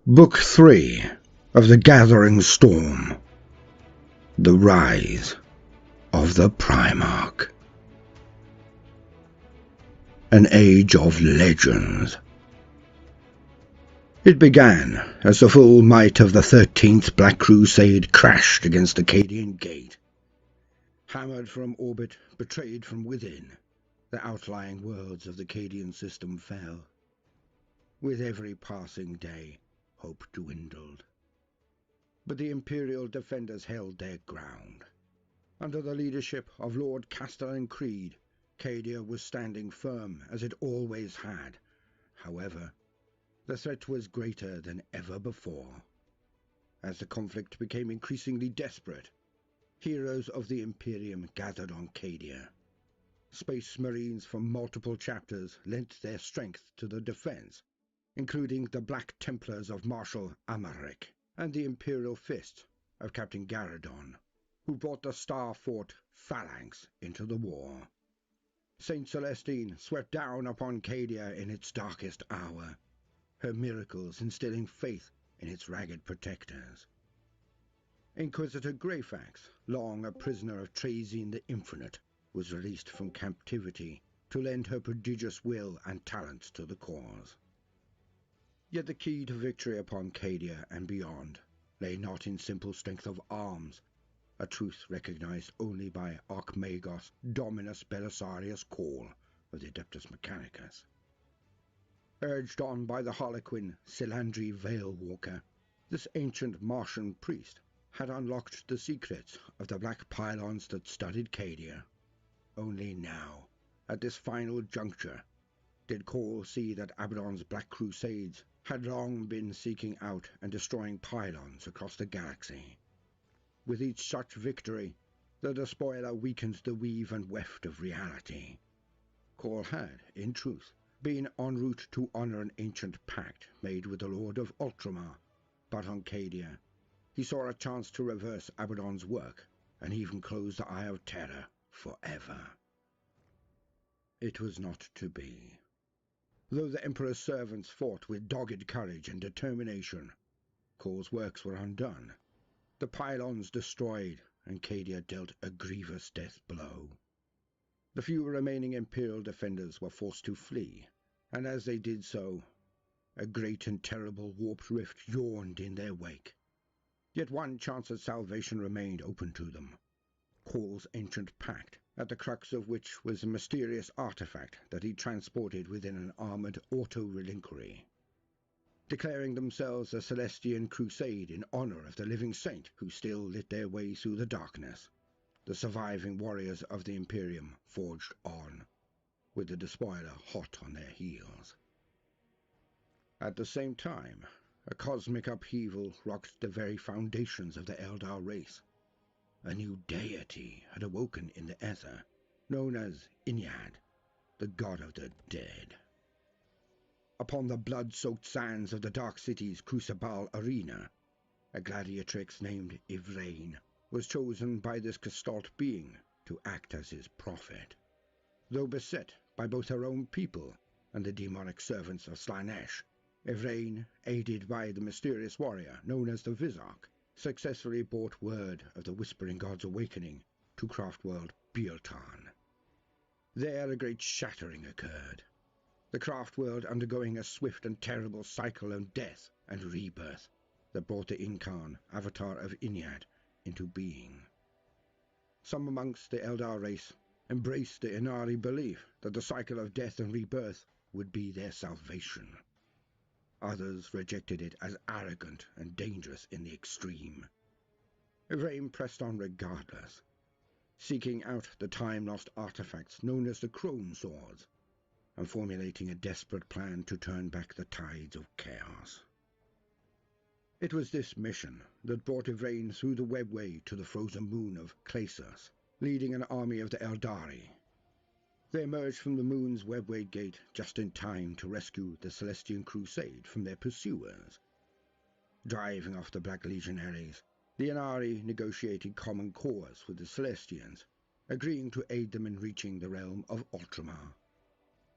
Book 3 of The Gathering Storm. The Rise of the Primarch. An Age of Legends. It began as the full might of the 13th Black Crusade crashed against Akkadian Gate. Hammered from orbit, betrayed from within, the outlying worlds of the Akkadian system fell. With every passing day, hope dwindled. But the Imperial defenders held their ground. Under the leadership of Lord Castellan Creed, Cadia was standing firm as it always had. However, the threat was greater than ever before. As the conflict became increasingly desperate, heroes of the Imperium gathered on Cadia. Space Marines from multiple chapters lent their strength to the defense, including the Black Templars of Marshal Amalric and the Imperial Fist of Captain Garradon, who brought the Star Fort Phalanx into the war. Saint Celestine swept down upon Cadia in its darkest hour, her miracles instilling faith in its ragged protectors. Inquisitor Greyfax, long a prisoner of Trazyn the Infinite, was released from captivity to lend her prodigious will and talents to the cause. Yet the key to victory upon Cadia and beyond lay not in simple strength of arms, a truth recognized only by Archmagos Dominus Belisarius Cawl of the Adeptus Mechanicus. Urged on by the Harlequin Silandri Veilwalker, this ancient Martian priest had unlocked the secrets of the black pylons that studded Cadia. Only now, at this final juncture, did Cawl see that Abaddon's Black Crusades had long been seeking out and destroying pylons across the galaxy. With each such victory, the despoiler weakened the weave and weft of reality. Cawl had, in truth, been en route to honor an ancient pact made with the Lord of Ultramar, but on Cadia he saw a chance to reverse Abaddon's work and even close the Eye of Terror forever. It was not to be. Though the Emperor's servants fought with dogged courage and determination, Cawl's works were undone, the pylons destroyed, and Cadia dealt a grievous death blow. The few remaining Imperial defenders were forced to flee, and as they did so, a great and terrible warped rift yawned in their wake. Yet one chance at salvation remained open to them. Cawl's ancient pact, at the crux of which was a mysterious artifact that he transported within an armored auto-relinquery. Declaring themselves a Celestian crusade in honor of the living saint who still lit their way through the darkness, the surviving warriors of the Imperium forged on, with the despoiler hot on their heels. At the same time, a cosmic upheaval rocked the very foundations of the Eldar race. A new deity had awoken in the Ether, known as Inyad, the god of the dead. Upon the blood-soaked sands of the Dark City's Crucible Arena, a gladiatrix named Yvraine was chosen by this gestalt being to act as his prophet. Though beset by both her own people and the demonic servants of Slaanesh, Yvraine, aided by the mysterious warrior known as the Vizarch, successfully brought word of the Whispering God's awakening to Craftworld Bieltan. There a great shattering occurred, the Craftworld undergoing a swift and terrible cycle of death and rebirth that brought the Incarn, avatar of Inyad, into being. Some amongst the Eldar race embraced the Inari belief that the cycle of death and rebirth would be their salvation. Others rejected it as arrogant and dangerous in the extreme. Yvraine pressed on regardless, seeking out the time-lost artifacts known as the Crone Swords, and formulating a desperate plan to turn back the tides of chaos. It was this mission that brought Yvraine through the webway to the frozen moon of Clasus, leading an army of the Eldari. They emerged from the moon's webway gate just in time to rescue the Celestian Crusade from their pursuers. Driving off the Black Legionaries, the Inari negotiated common cause with the Celestians, agreeing to aid them in reaching the realm of Ultramar.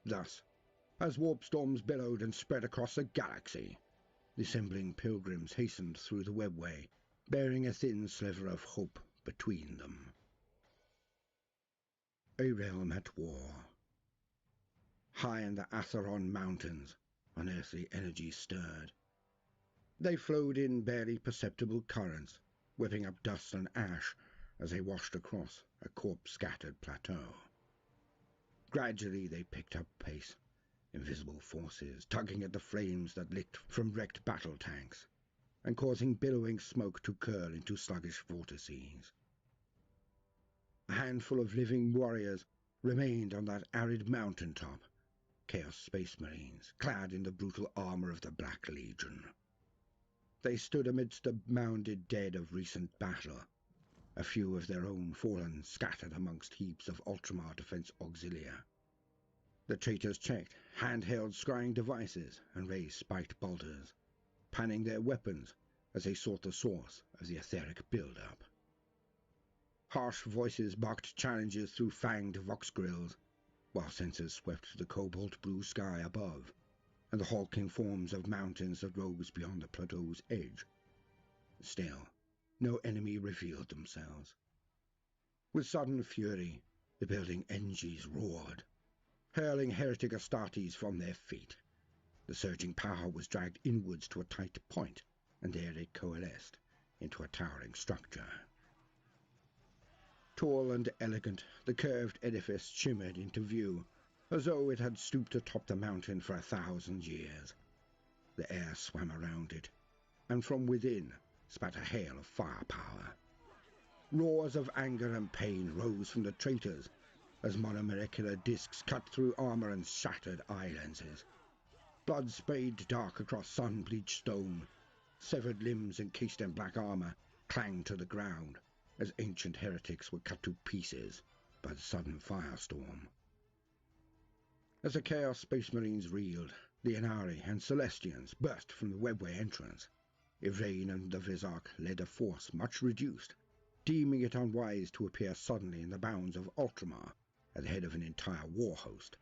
Thus, as warp storms billowed and spread across the galaxy, The assembling pilgrims hastened through the webway, bearing a thin sliver of hope between them. A realm at war. High in the Atheron Mountains, unearthly energy stirred. They flowed in barely perceptible currents, whipping up dust and ash as they washed across a corpse-scattered plateau. Gradually they picked up pace, invisible forces tugging at the flames that licked from wrecked battle tanks, and causing billowing smoke to curl into sluggish vortices. A handful of living warriors remained on that arid mountaintop, Chaos Space Marines, clad in the brutal armor of the Black Legion. They stood amidst the mounded dead of recent battle, a few of their own fallen scattered amongst heaps of Ultramar defense auxilia. The traitors checked handheld scrying devices and raised spiked bolters, panning their weapons as they sought the source of the etheric build-up. Harsh voices barked challenges through fanged vox grills, while sensors swept the cobalt-blue sky above, and the hulking forms of mountains that rose beyond the plateau's edge. Still, no enemy revealed themselves. With sudden fury, the building Engies roared, hurling heretic Astartes from their feet. The surging power was dragged inwards to a tight point, and there it coalesced into a towering structure. Tall and elegant, the curved edifice shimmered into view, as though it had stooped atop the mountain for 1,000 years. The air swam around it, and from within spat a hail of firepower. Roars of anger and pain rose from the traitors as monomolecular discs cut through armor and shattered eye lenses. Blood sprayed dark across sun-bleached stone. Severed limbs encased in black armor clanged to the ground as ancient heretics were cut to pieces by the sudden firestorm. As the Chaos Space Marines reeled, the Inari and Celestians burst from the webway entrance. Yvraine and the Vizarch led a force much reduced, deeming it unwise to appear suddenly in the bounds of Ultramar at the head of an entire war host.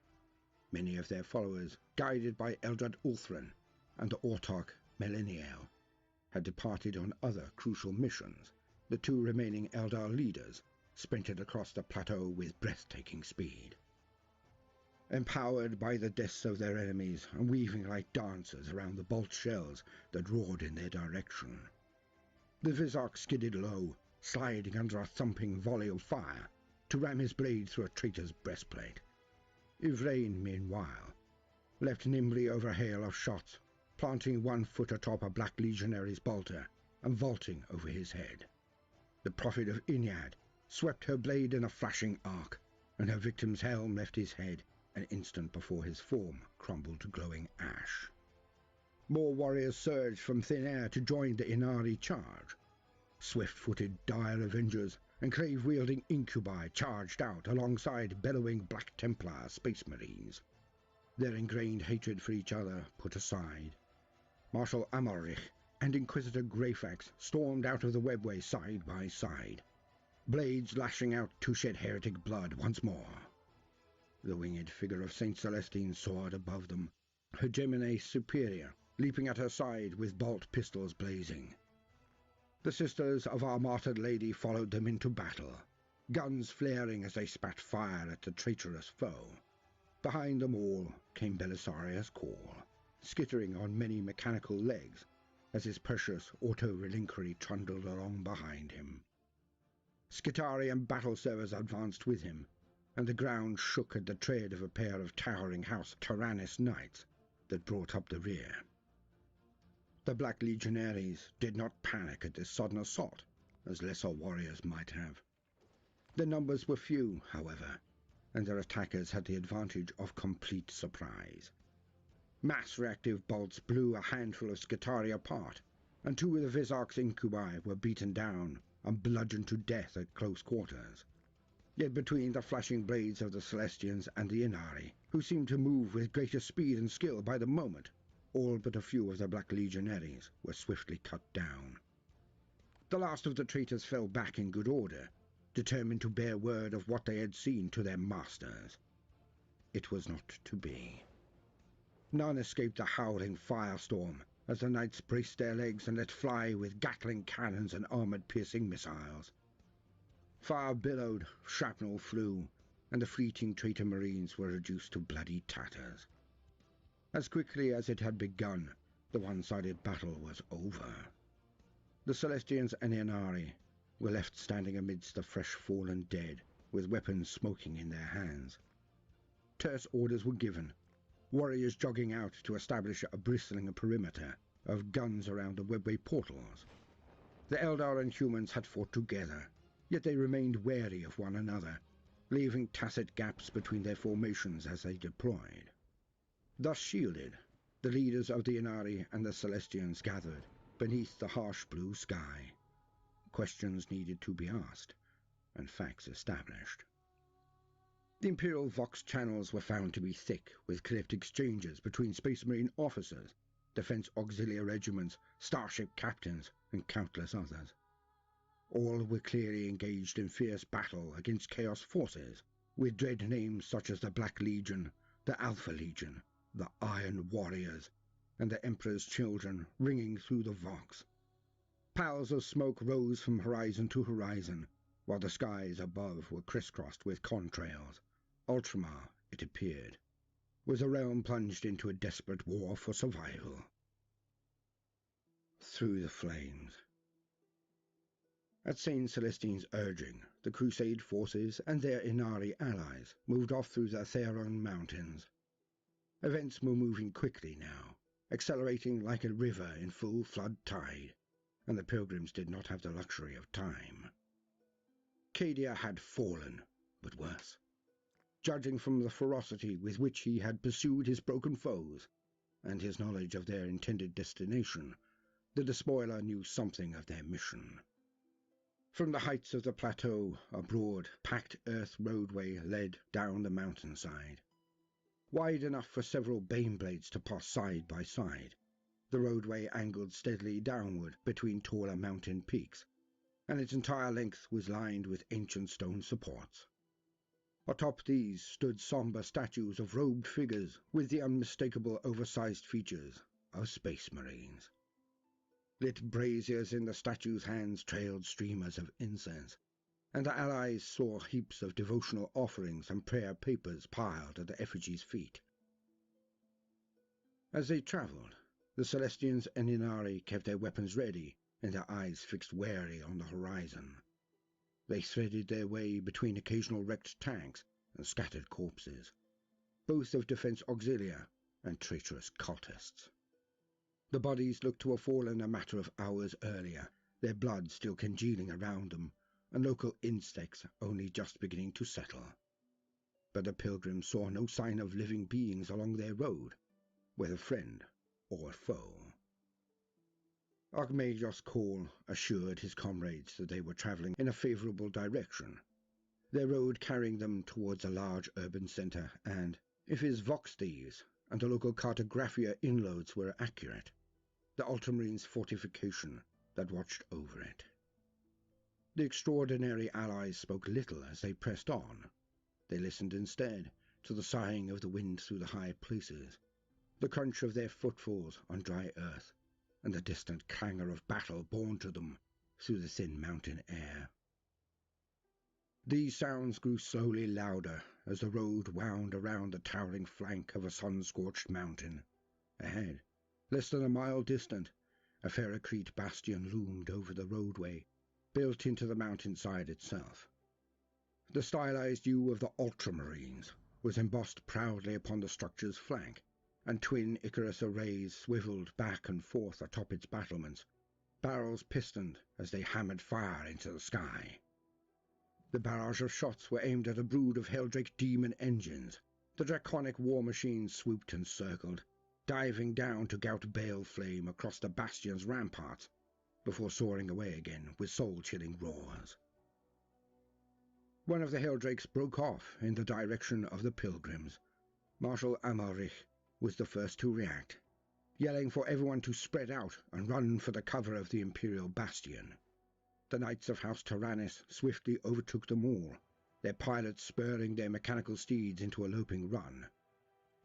Many of their followers, guided by Eldred Ulthran and the autarch Meliniel, had departed on other crucial missions. The two remaining Eldar leaders sprinted across the plateau with breathtaking speed. Empowered by the deaths of their enemies and weaving like dancers around the bolt shells that roared in their direction, the Vizarch skidded low, sliding under a thumping volley of fire to ram his blade through a traitor's breastplate. Yvraine, meanwhile, leapt nimbly over a hail of shots, planting one foot atop a Black Legionary's bolter and vaulting over his head. The Prophet of Inyad swept her blade in a flashing arc, and her victim's helm left his head an instant before his form crumbled to glowing ash. More warriors surged from thin air to join the Inari charge. Swift-footed dire avengers and clave-wielding incubi charged out alongside bellowing Black Templar Space Marines. Their ingrained hatred for each other put aside, Marshal Amalrich and Inquisitor Greyfax stormed out of the webway side by side, blades lashing out to shed heretic blood once more. The winged figure of Saint Celestine soared above them, her Gemini superior leaping at her side with bolt pistols blazing. The sisters of our martyred lady followed them into battle, guns flaring as they spat fire at the traitorous foe. Behind them all came Belisarius Cawl, skittering on many mechanical legs as his precious auto-relinquery trundled along behind him. Skitarii and battle servers advanced with him, and the ground shook at the tread of a pair of towering House Tyrannus knights that brought up the rear. The Black Legionaries did not panic at this sudden assault, as lesser warriors might have. Their numbers were few, however, and their attackers had the advantage of complete surprise. Mass reactive bolts blew a handful of Skitarii apart, and two of the Vizarch's incubi were beaten down and bludgeoned to death at close quarters. Yet between the flashing blades of the Celestians and the Inari, who seemed to move with greater speed and skill by the moment, all but a few of the Black Legionaries were swiftly cut down. The last of the traitors fell back in good order, determined to bear word of what they had seen to their masters. It was not to be. None escaped the howling firestorm as the knights braced their legs and let fly with Gatling cannons and armoured-piercing missiles. Fire billowed, shrapnel flew, and the fleeting traitor marines were reduced to bloody tatters. As quickly as it had begun, the one-sided battle was over. The Celestians and Inari were left standing amidst the fresh fallen dead, with weapons smoking in their hands. Terse orders were given, warriors jogging out to establish a bristling perimeter of guns around the webway portals. The Eldar and humans had fought together, yet they remained wary of one another, leaving tacit gaps between their formations as they deployed. Thus shielded, the leaders of the Inari and the Celestians gathered beneath the harsh blue sky. Questions needed to be asked, and facts established. The Imperial Vox channels were found to be thick with clipped exchanges between Space Marine officers, Defense Auxiliary regiments, starship captains, and countless others. All were clearly engaged in fierce battle against Chaos forces, with dread names such as the Black Legion, the Alpha Legion, the Iron Warriors, and the Emperor's Children ringing through the Vox. Piles of smoke rose from horizon to horizon, while the skies above were crisscrossed with contrails. Ultramar, it appeared, was a realm plunged into a desperate war for survival. Through the flames. At Saint Celestine's urging, the Crusade forces and their Inari allies moved off through the Theron Mountains. Events were moving quickly now, accelerating like a river in full flood tide, and the pilgrims did not have the luxury of time. Cadia had fallen, but worse. Judging from the ferocity with which he had pursued his broken foes, and his knowledge of their intended destination, the despoiler knew something of their mission. From the heights of the plateau, a broad, packed earth roadway led down the mountainside. Wide enough for several Baneblades to pass side by side, the roadway angled steadily downward between taller mountain peaks, and its entire length was lined with ancient stone supports. Atop these stood somber statues of robed figures with the unmistakable oversized features of Space Marines. Lit braziers in the statues' hands trailed streamers of incense, and the allies saw heaps of devotional offerings and prayer papers piled at the effigies' feet. As they travelled, the Celestians and Inari kept their weapons ready and their eyes fixed warily on the horizon. They threaded their way between occasional wrecked tanks and scattered corpses, both of Defense Auxilia and traitorous cultists. The bodies looked to have fallen a matter of hours earlier, their blood still congealing around them, and local insects only just beginning to settle. But the pilgrims saw no sign of living beings along their road, whether friend or foe. Archmagios Call assured his comrades that they were travelling in a favourable direction, their road carrying them towards a large urban centre, and, if his Vox thieves and the local cartographia inloads were accurate, the Ultramarines' fortification that watched over it. The extraordinary allies spoke little as they pressed on. They listened instead to the sighing of the wind through the high places, the crunch of their footfalls on dry earth, and the distant clangor of battle borne to them through the thin mountain air. These sounds grew slowly louder as the road wound around the towering flank of a sun-scorched mountain. Ahead, less than a mile distant, a Ferrocrete bastion loomed over the roadway, built into the mountainside itself. The stylized U of the Ultramarines was embossed proudly upon the structure's flank, and twin Icarus arrays swiveled back and forth atop its battlements, barrels pistoned as they hammered fire into the sky. The barrage of shots were aimed at a brood of Helldrake demon engines. The draconic war machines swooped and circled, diving down to gout bale flame across the bastion's ramparts, before soaring away again with soul-chilling roars. One of the Helldrakes broke off in the direction of the pilgrims. Marshal Amalrich was the first to react, yelling for everyone to spread out and run for the cover of the Imperial bastion. The Knights of House Tyrannus swiftly overtook them all, their pilots spurring their mechanical steeds into a loping run.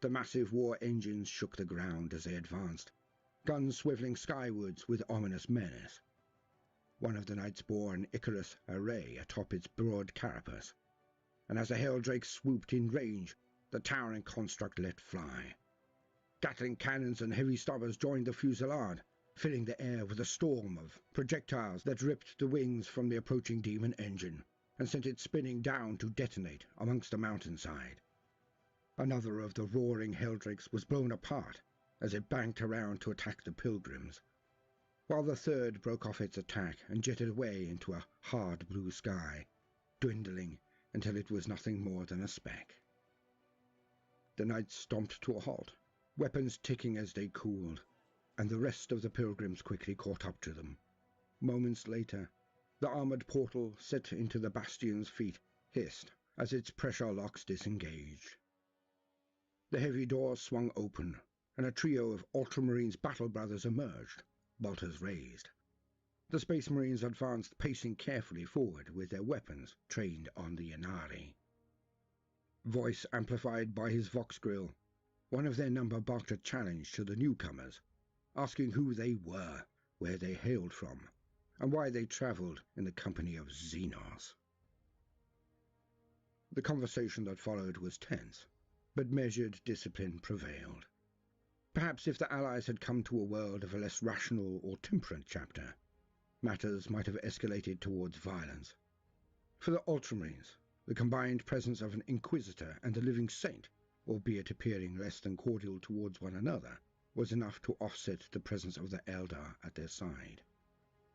The massive war engines shook the ground as they advanced, guns swiveling skywards with ominous menace. One of the knights bore an Icarus array atop its broad carapace, and as the Helldrake swooped in range, the towering construct let fly. Gatling cannons and heavy stoppers joined the fusillade, filling the air with a storm of projectiles that ripped the wings from the approaching demon engine and sent it spinning down to detonate amongst the mountainside. Another of the roaring Helldrakes was blown apart as it banked around to attack the pilgrims, while the third broke off its attack and jetted away into a hard blue sky, dwindling until it was nothing more than a speck. The knights stomped to a halt, weapons ticking as they cooled, and the rest of the pilgrims quickly caught up to them. Moments later, the armoured portal set into the bastion's feet hissed as its pressure locks disengaged. The heavy doors swung open, and a trio of Ultramarines' battle brothers emerged, bolters raised. The Space Marines advanced, pacing carefully forward with their weapons trained on the Inari. Voice amplified by his vox grill, one of their number barked a challenge to the newcomers, asking who they were, where they hailed from, and why they travelled in the company of Xenos. The conversation that followed was tense, but measured discipline prevailed. Perhaps if the Allies had come to a world of a less rational or temperate chapter, matters might have escalated towards violence. For the Ultramarines, the combined presence of an Inquisitor and a living saint, albeit appearing less than cordial towards one another, was enough to offset the presence of the Eldar at their side.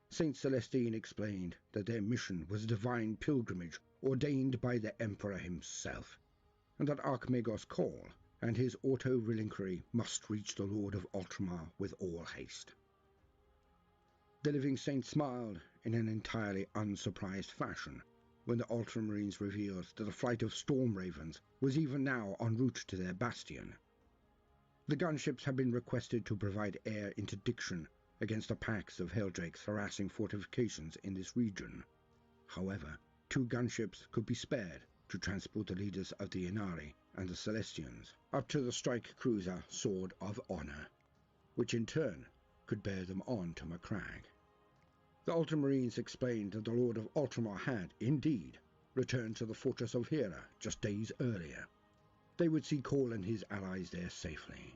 Saint Celestine explained that their mission was a divine pilgrimage ordained by the Emperor himself, and that Archmagos Call and his auto-relinquery must reach the Lord of Ultramar with all haste. The living saint smiled in an entirely unsurprised fashion when the Ultramarines revealed that a flight of Storm Ravens was even now en route to their bastion. The gunships had been requested to provide air interdiction against the packs of Helldrakes harassing fortifications in this region. However, 2 gunships could be spared to transport the leaders of the Inari and the Celestians up to the strike cruiser Sword of Honor, which in turn could bear them on to Macragge. The Ultramarines explained that the Lord of Ultramar had, indeed, returned to the fortress of Hera just days earlier. They would see Call and his allies there safely.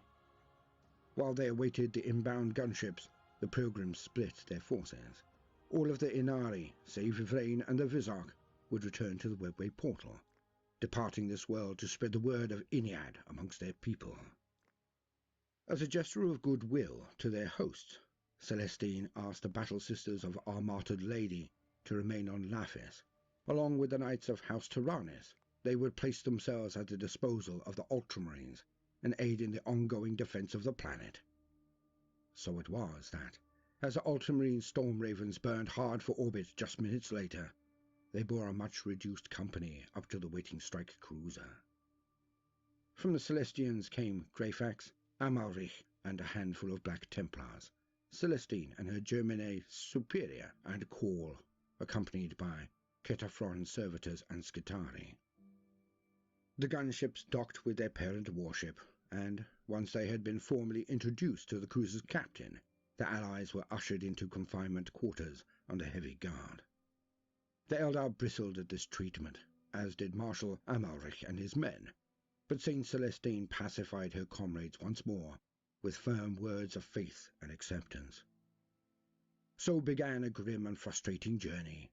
While they awaited the inbound gunships, the pilgrims split their forces. All of the Inari, save Yvraine and the Vizark, would return to the Webway portal, departing this world to spread the word of Iniad amongst their people. As a gesture of goodwill to their hosts, Celestine asked the Battle Sisters of our martyred Lady to remain on Laphis. Along with the Knights of House Tyrannus, they would place themselves at the disposal of the Ultramarines and aid in the ongoing defense of the planet. So it was that, as the Ultramarine Storm Ravens burned hard for orbit just minutes later, they bore a much-reduced company up to the waiting strike cruiser. From the Celestians came Greyfax, Amalrich, and a handful of Black Templars, Celestine and her Germanae Superior and Call, accompanied by Ketafron Servitors and Skitari. The gunships docked with their parent warship, and, once they had been formally introduced to the cruiser's captain, the Allies were ushered into confinement quarters under heavy guard. The Eldar bristled at this treatment, as did Marshal Amalrich and his men, but Saint Celestine pacified her comrades once more with firm words of faith and acceptance. So began a grim and frustrating journey.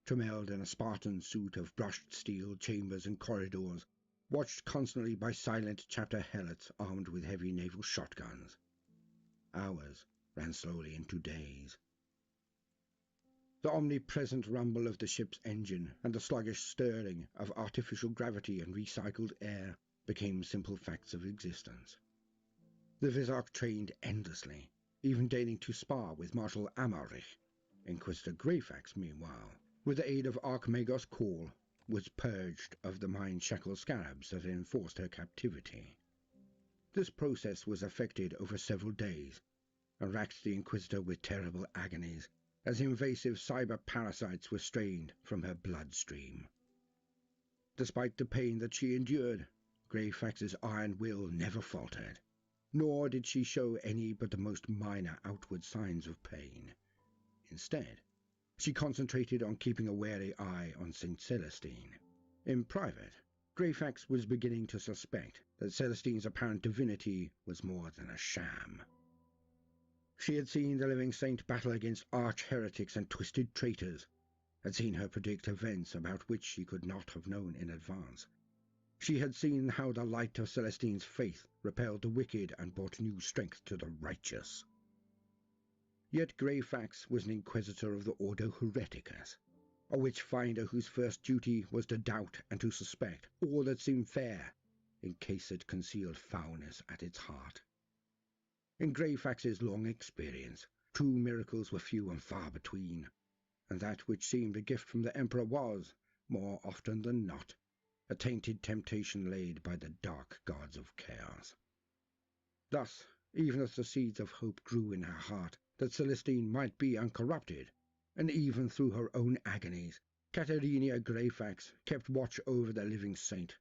Tremelled in a Spartan suit of brushed steel chambers and corridors, watched constantly by silent chapter helots armed with heavy naval shotguns. Hours ran slowly into days. The omnipresent rumble of the ship's engine and the sluggish stirring of artificial gravity and recycled air became simple facts of existence. The Vizark trained endlessly, even deigning to spar with Marshal Amalrich. Inquisitor Greyfax, meanwhile, with the aid of Archmagos Call, was purged of the mind-shackled scarabs that had enforced her captivity. This process was effected over several days, and racked the Inquisitor with terrible agonies, as invasive cyber parasites were strained from her bloodstream. Despite the pain that she endured, Greyfax's iron will never faltered. nor did she show any but the most minor outward signs of pain. Instead, she concentrated on keeping a wary eye on St. Celestine. In private, Greyfax was beginning to suspect that Celestine's apparent divinity was more than a sham. She had seen the living saint battle against arch-heretics and twisted traitors, had seen her predict events about which she could not have known in advance. She had seen how the light of Celestine's faith repelled the wicked and brought new strength to the righteous. Yet Greyfax was an inquisitor of the Ordo Hereticus, a witch-finder whose first duty was to doubt and to suspect all that seemed fair, in case it concealed foulness at its heart. In Greyfax's long experience, true miracles were few and far between, and that which seemed a gift from the Emperor was, more often than not, a tainted temptation laid by the dark gods of chaos. Thus, even as the seeds of hope grew in her heart that Celestine might be uncorrupted, and even through her own agonies, Caterina Greyfax kept watch over the living saint,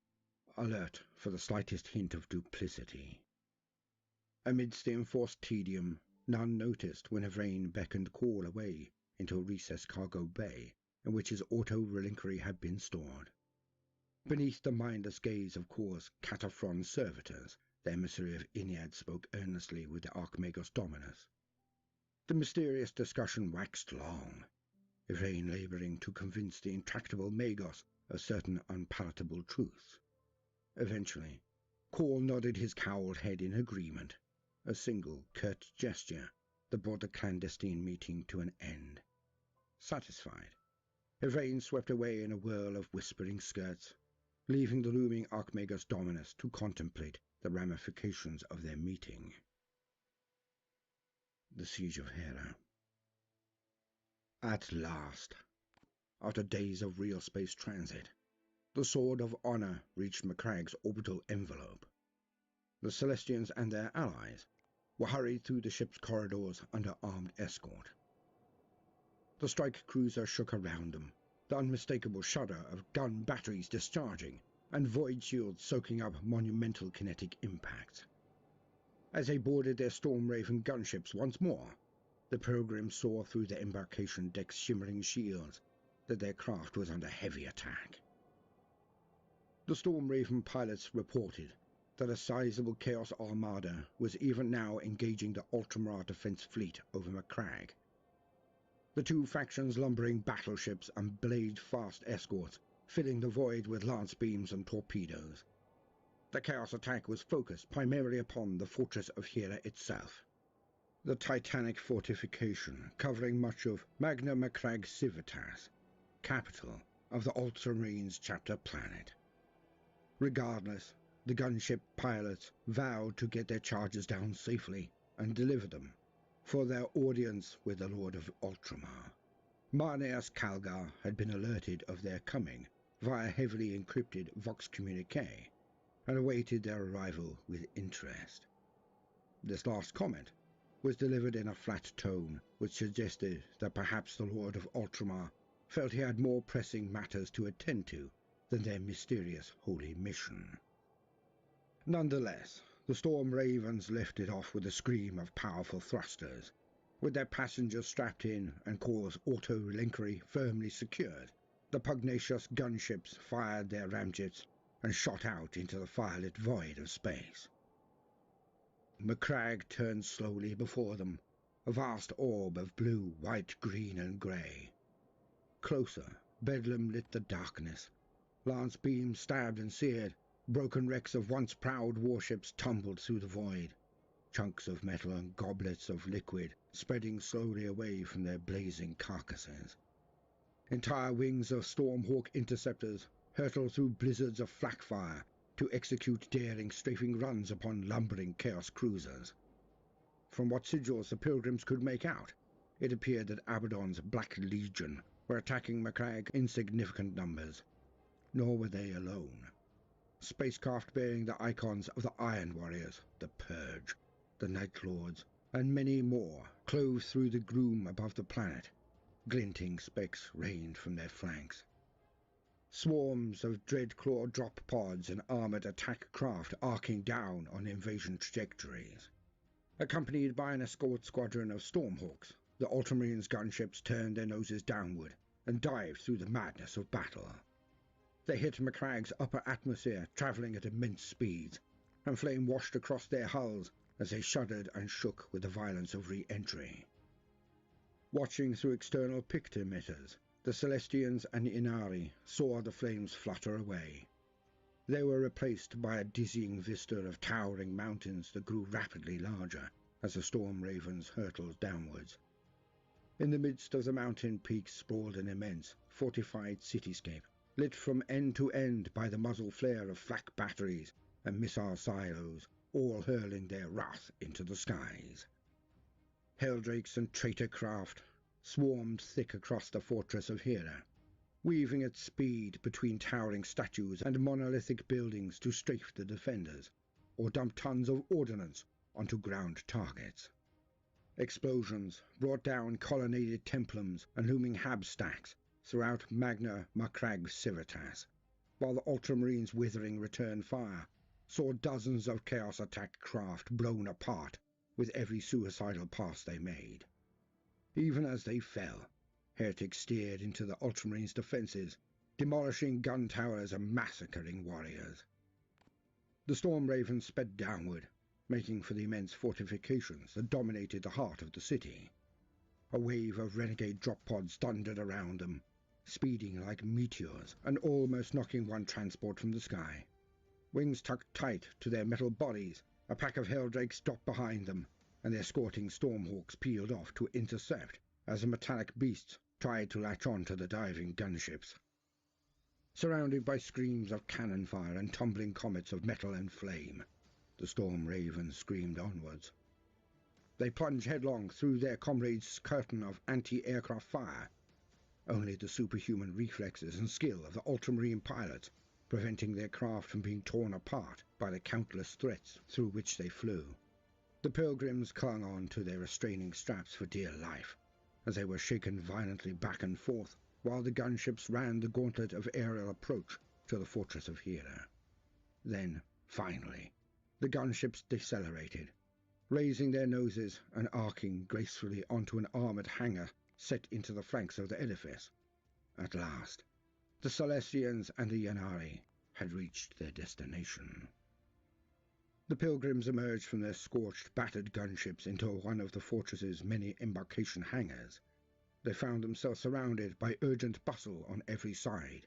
alert for the slightest hint of duplicity. Amidst the enforced tedium, none noticed when Yvain beckoned Call away into a recessed cargo bay in which his auto-relinquery had been stored. Beneath the mindless gaze of Call's Cataphron servitors, the emissary of Inyad spoke earnestly with the Archmagos Dominus. The mysterious discussion waxed long, Yvain labouring to convince the intractable Magos of certain unpalatable truths. Eventually, Call nodded his cowled head in agreement, a single curt gesture that brought the clandestine meeting to an end. Satisfied, Yvain swept away in a whirl of whispering skirts, leaving the looming Archmagos Dominus to contemplate the ramifications of their meeting. The Siege of Hera. At last, after days of real space transit, the Sword of Honor reached Macragge's orbital envelope. The Celestians and their allies were hurried through the ship's corridors under armed escort. The strike cruiser shook around them, the unmistakable shudder of gun batteries discharging and void shields soaking up monumental kinetic impacts. As they boarded their Storm Raven gunships once more, the Pilgrims saw through the embarkation deck's shimmering shields that their craft was under heavy attack. The Storm Raven pilots reported that a sizable Chaos Armada was even now engaging the Ultramar defense fleet over Macragge. The two factions lumbering battleships and blade-fast escorts, filling the void with lance beams and torpedoes. The Chaos attack was focused primarily upon the Fortress of Hera itself, the titanic fortification covering much of Magna Macragge Civitas, capital of the Ultramarines chapter planet. Regardless, the gunship pilots vowed to get their charges down safely and deliver them for their audience with the Lord of Ultramar. Marneus Calgar had been alerted of their coming via heavily encrypted Vox Communique and awaited their arrival with interest. This last comment was delivered in a flat tone which suggested that perhaps the Lord of Ultramar felt he had more pressing matters to attend to than their mysterious holy mission. Nonetheless, the Storm Ravens lifted off with a scream of powerful thrusters. With their passengers strapped in and Call's auto-relinquery firmly secured, the pugnacious gunships fired their ramjets and shot out into the firelit void of space. Macragge turned slowly before them, a vast orb of blue, white, green, and grey. Closer, bedlam lit the darkness. Lance beams stabbed and seared, broken wrecks of once proud warships tumbled through the void, chunks of metal and goblets of liquid spreading slowly away from their blazing carcasses. Entire wings of Stormhawk interceptors hurtled through blizzards of flak fire to execute daring strafing runs upon lumbering Chaos cruisers. From what sigils the Pilgrims could make out, it appeared that Abaddon's Black Legion were attacking Macragge in significant numbers. Nor were they alone. Spacecraft bearing the icons of the Iron Warriors, the Purge, the Night Lords, and many more clove through the gloom above the planet. Glinting specks rained from their flanks. swarms of dreadclaw drop pods and armoured attack craft arcing down on invasion trajectories. Accompanied by an escort squadron of Stormhawks, the Ultramarines' gunships turned their noses downward and dived through the madness of battle. They hit Macragge's upper atmosphere, travelling at immense speeds, and flame washed across their hulls as they shuddered and shook with the violence of re-entry. Watching through external picture emitters, the Celestians and Inari saw the flames flutter away. They were replaced by a dizzying vista of towering mountains that grew rapidly larger as the Storm Ravens hurtled downwards. In the midst of the mountain peaks sprawled an immense, fortified cityscape, lit from end to end by the muzzle flare of flak batteries and missile silos, all hurling their wrath into the skies. Helldrakes and traitor craft swarmed thick across the fortress of Hera, weaving at speed between towering statues and monolithic buildings to strafe the defenders, or dump tons of ordnance onto ground targets. Explosions brought down colonnaded templums and looming hab stacks throughout Magna Macragge Civitas, while the Ultramarines' withering return fire saw dozens of Chaos Attack craft blown apart with every suicidal pass they made. Even as they fell, heretics steered into the Ultramarines' defences, demolishing gun towers and massacring warriors. The Storm Ravens sped downward, making for the immense fortifications that dominated the heart of the city. A wave of renegade drop pods thundered around them, speeding like meteors and almost knocking one transport from the sky. Wings tucked tight to their metal bodies, a pack of Helldrakes dropped behind them, and the escorting Stormhawks peeled off to intercept as the metallic beasts tried to latch on to the diving gunships. Surrounded by screams of cannon fire and tumbling comets of metal and flame, the Storm Ravens screamed onwards. They plunged headlong through their comrades' curtain of anti-aircraft fire, only the superhuman reflexes and skill of the Ultramarine pilots preventing their craft from being torn apart by the countless threats through which they flew. The Pilgrims clung on to their restraining straps for dear life, as they were shaken violently back and forth while the gunships ran the gauntlet of aerial approach to the fortress of Hera. Then, finally, the gunships decelerated, raising their noses and arcing gracefully onto an armoured hangar set into the flanks of the edifice. At last, the Celestians and the Yanari had reached their destination. The Pilgrims emerged from their scorched, battered gunships into one of the fortress's many embarkation hangars. They found themselves surrounded by urgent bustle on every side.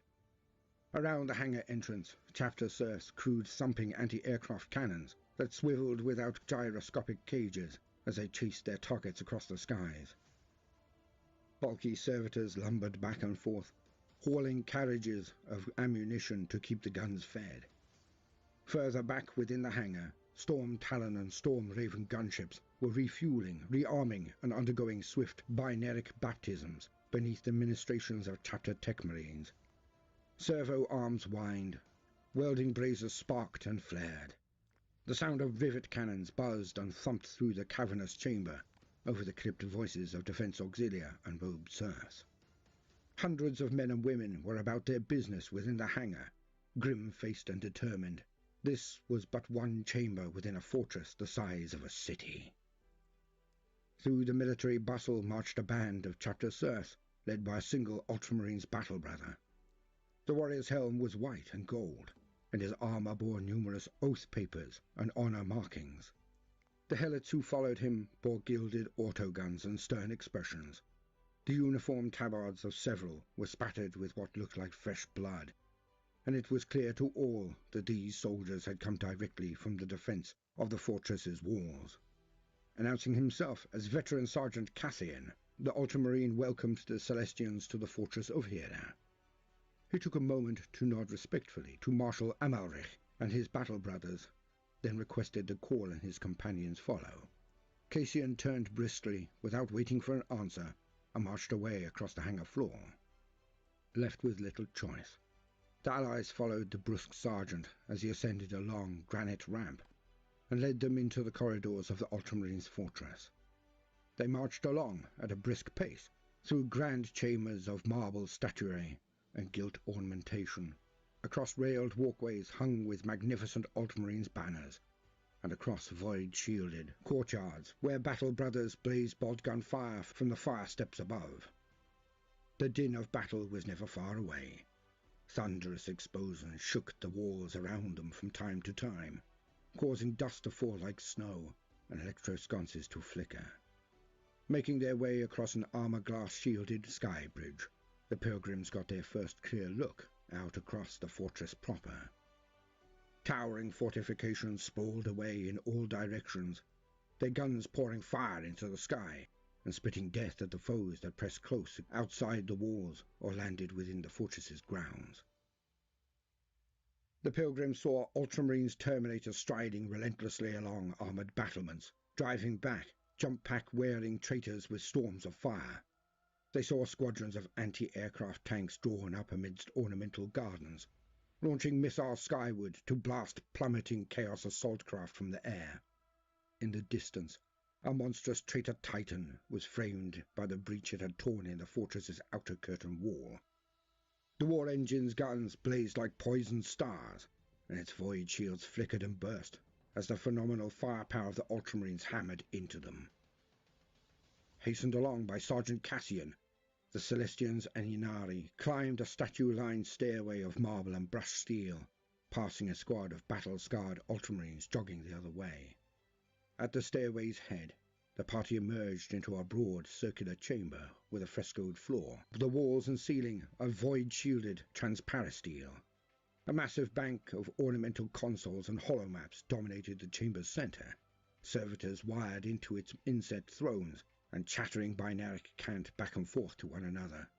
Around the hangar entrance, Chapter Serfs crewed thumping anti-aircraft cannons that swiveled without gyroscopic cages as they chased their targets across the skies. Bulky servitors lumbered back and forth, hauling carriages of ammunition to keep the guns fed. Further back within the hangar, Storm Talon and Storm Raven gunships were refueling, rearming, and undergoing swift binaric baptisms beneath the ministrations of Chapter Tech Marines. Servo arms whined, welding brazers sparked and flared. The sound of rivet cannons buzzed and thumped through the cavernous chamber over the clipped voices of Defense Auxilia and robed serfs. Hundreds of men and women were about their business within the hangar, grim-faced and determined. This was but one chamber within a fortress the size of a city. Through the military bustle marched a band of Chapter Serfs, led by a single Ultramarines battle brother. The warrior's helm was white and gold, and his armour bore numerous oath papers and honour markings. The helots who followed him bore gilded autoguns and stern expressions. The uniform tabards of several were spattered with what looked like fresh blood, and it was clear to all that these soldiers had come directly from the defence of the fortress's walls. Announcing himself as Veteran Sergeant Cassian, the Ultramarine welcomed the Celestians to the fortress of Hera. He took a moment to nod respectfully to Marshal Amalrich and his battle brothers, then requested the call and his companions follow. Cassian turned briskly, without waiting for an answer, and marched away across the hangar floor. Left with little choice, the allies followed the brusque sergeant as he ascended a long granite ramp and led them into the corridors of the Ultramarines' fortress. They marched along at a brisk pace through grand chambers of marble statuary, and gilt ornamentation, across railed walkways hung with magnificent ultramarines' banners, and across void-shielded courtyards where battle brothers blazed bolt-gun fire from the fire steps above. The din of battle was never far away. Thunderous explosions shook the walls around them from time to time, causing dust to fall like snow and electro-sconces to flicker. Making their way across an armor-glass shielded sky bridge, the pilgrims got their first clear look out across the fortress proper. Towering fortifications sprawled away in all directions, their guns pouring fire into the sky and spitting death at the foes that pressed close outside the walls or landed within the fortress's grounds. The pilgrims saw ultramarines Terminators striding relentlessly along armored battlements, driving back jump-pack-wearing traitors with storms of fire. They saw squadrons of anti-aircraft tanks drawn up amidst ornamental gardens, launching missiles skyward to blast plummeting Chaos assault craft from the air. In the distance, a monstrous traitor Titan was framed by the breach it had torn in the fortress's outer curtain wall. The war engine's guns blazed like poisoned stars, and its void shields flickered and burst as the phenomenal firepower of the Ultramarines hammered into them. Hastened along by Sergeant Cassian, the Celestians and Ynnari climbed a statue-lined stairway of marble and brushed steel, passing a squad of battle-scarred Ultramarines jogging the other way. At the stairway's head, the party emerged into a broad circular chamber with a frescoed floor, the walls and ceiling of void-shielded transparasteel. A massive bank of ornamental consoles and holomaps dominated the chamber's center, servitors wired into its inset thrones and chattering binaric cant back and forth to one another.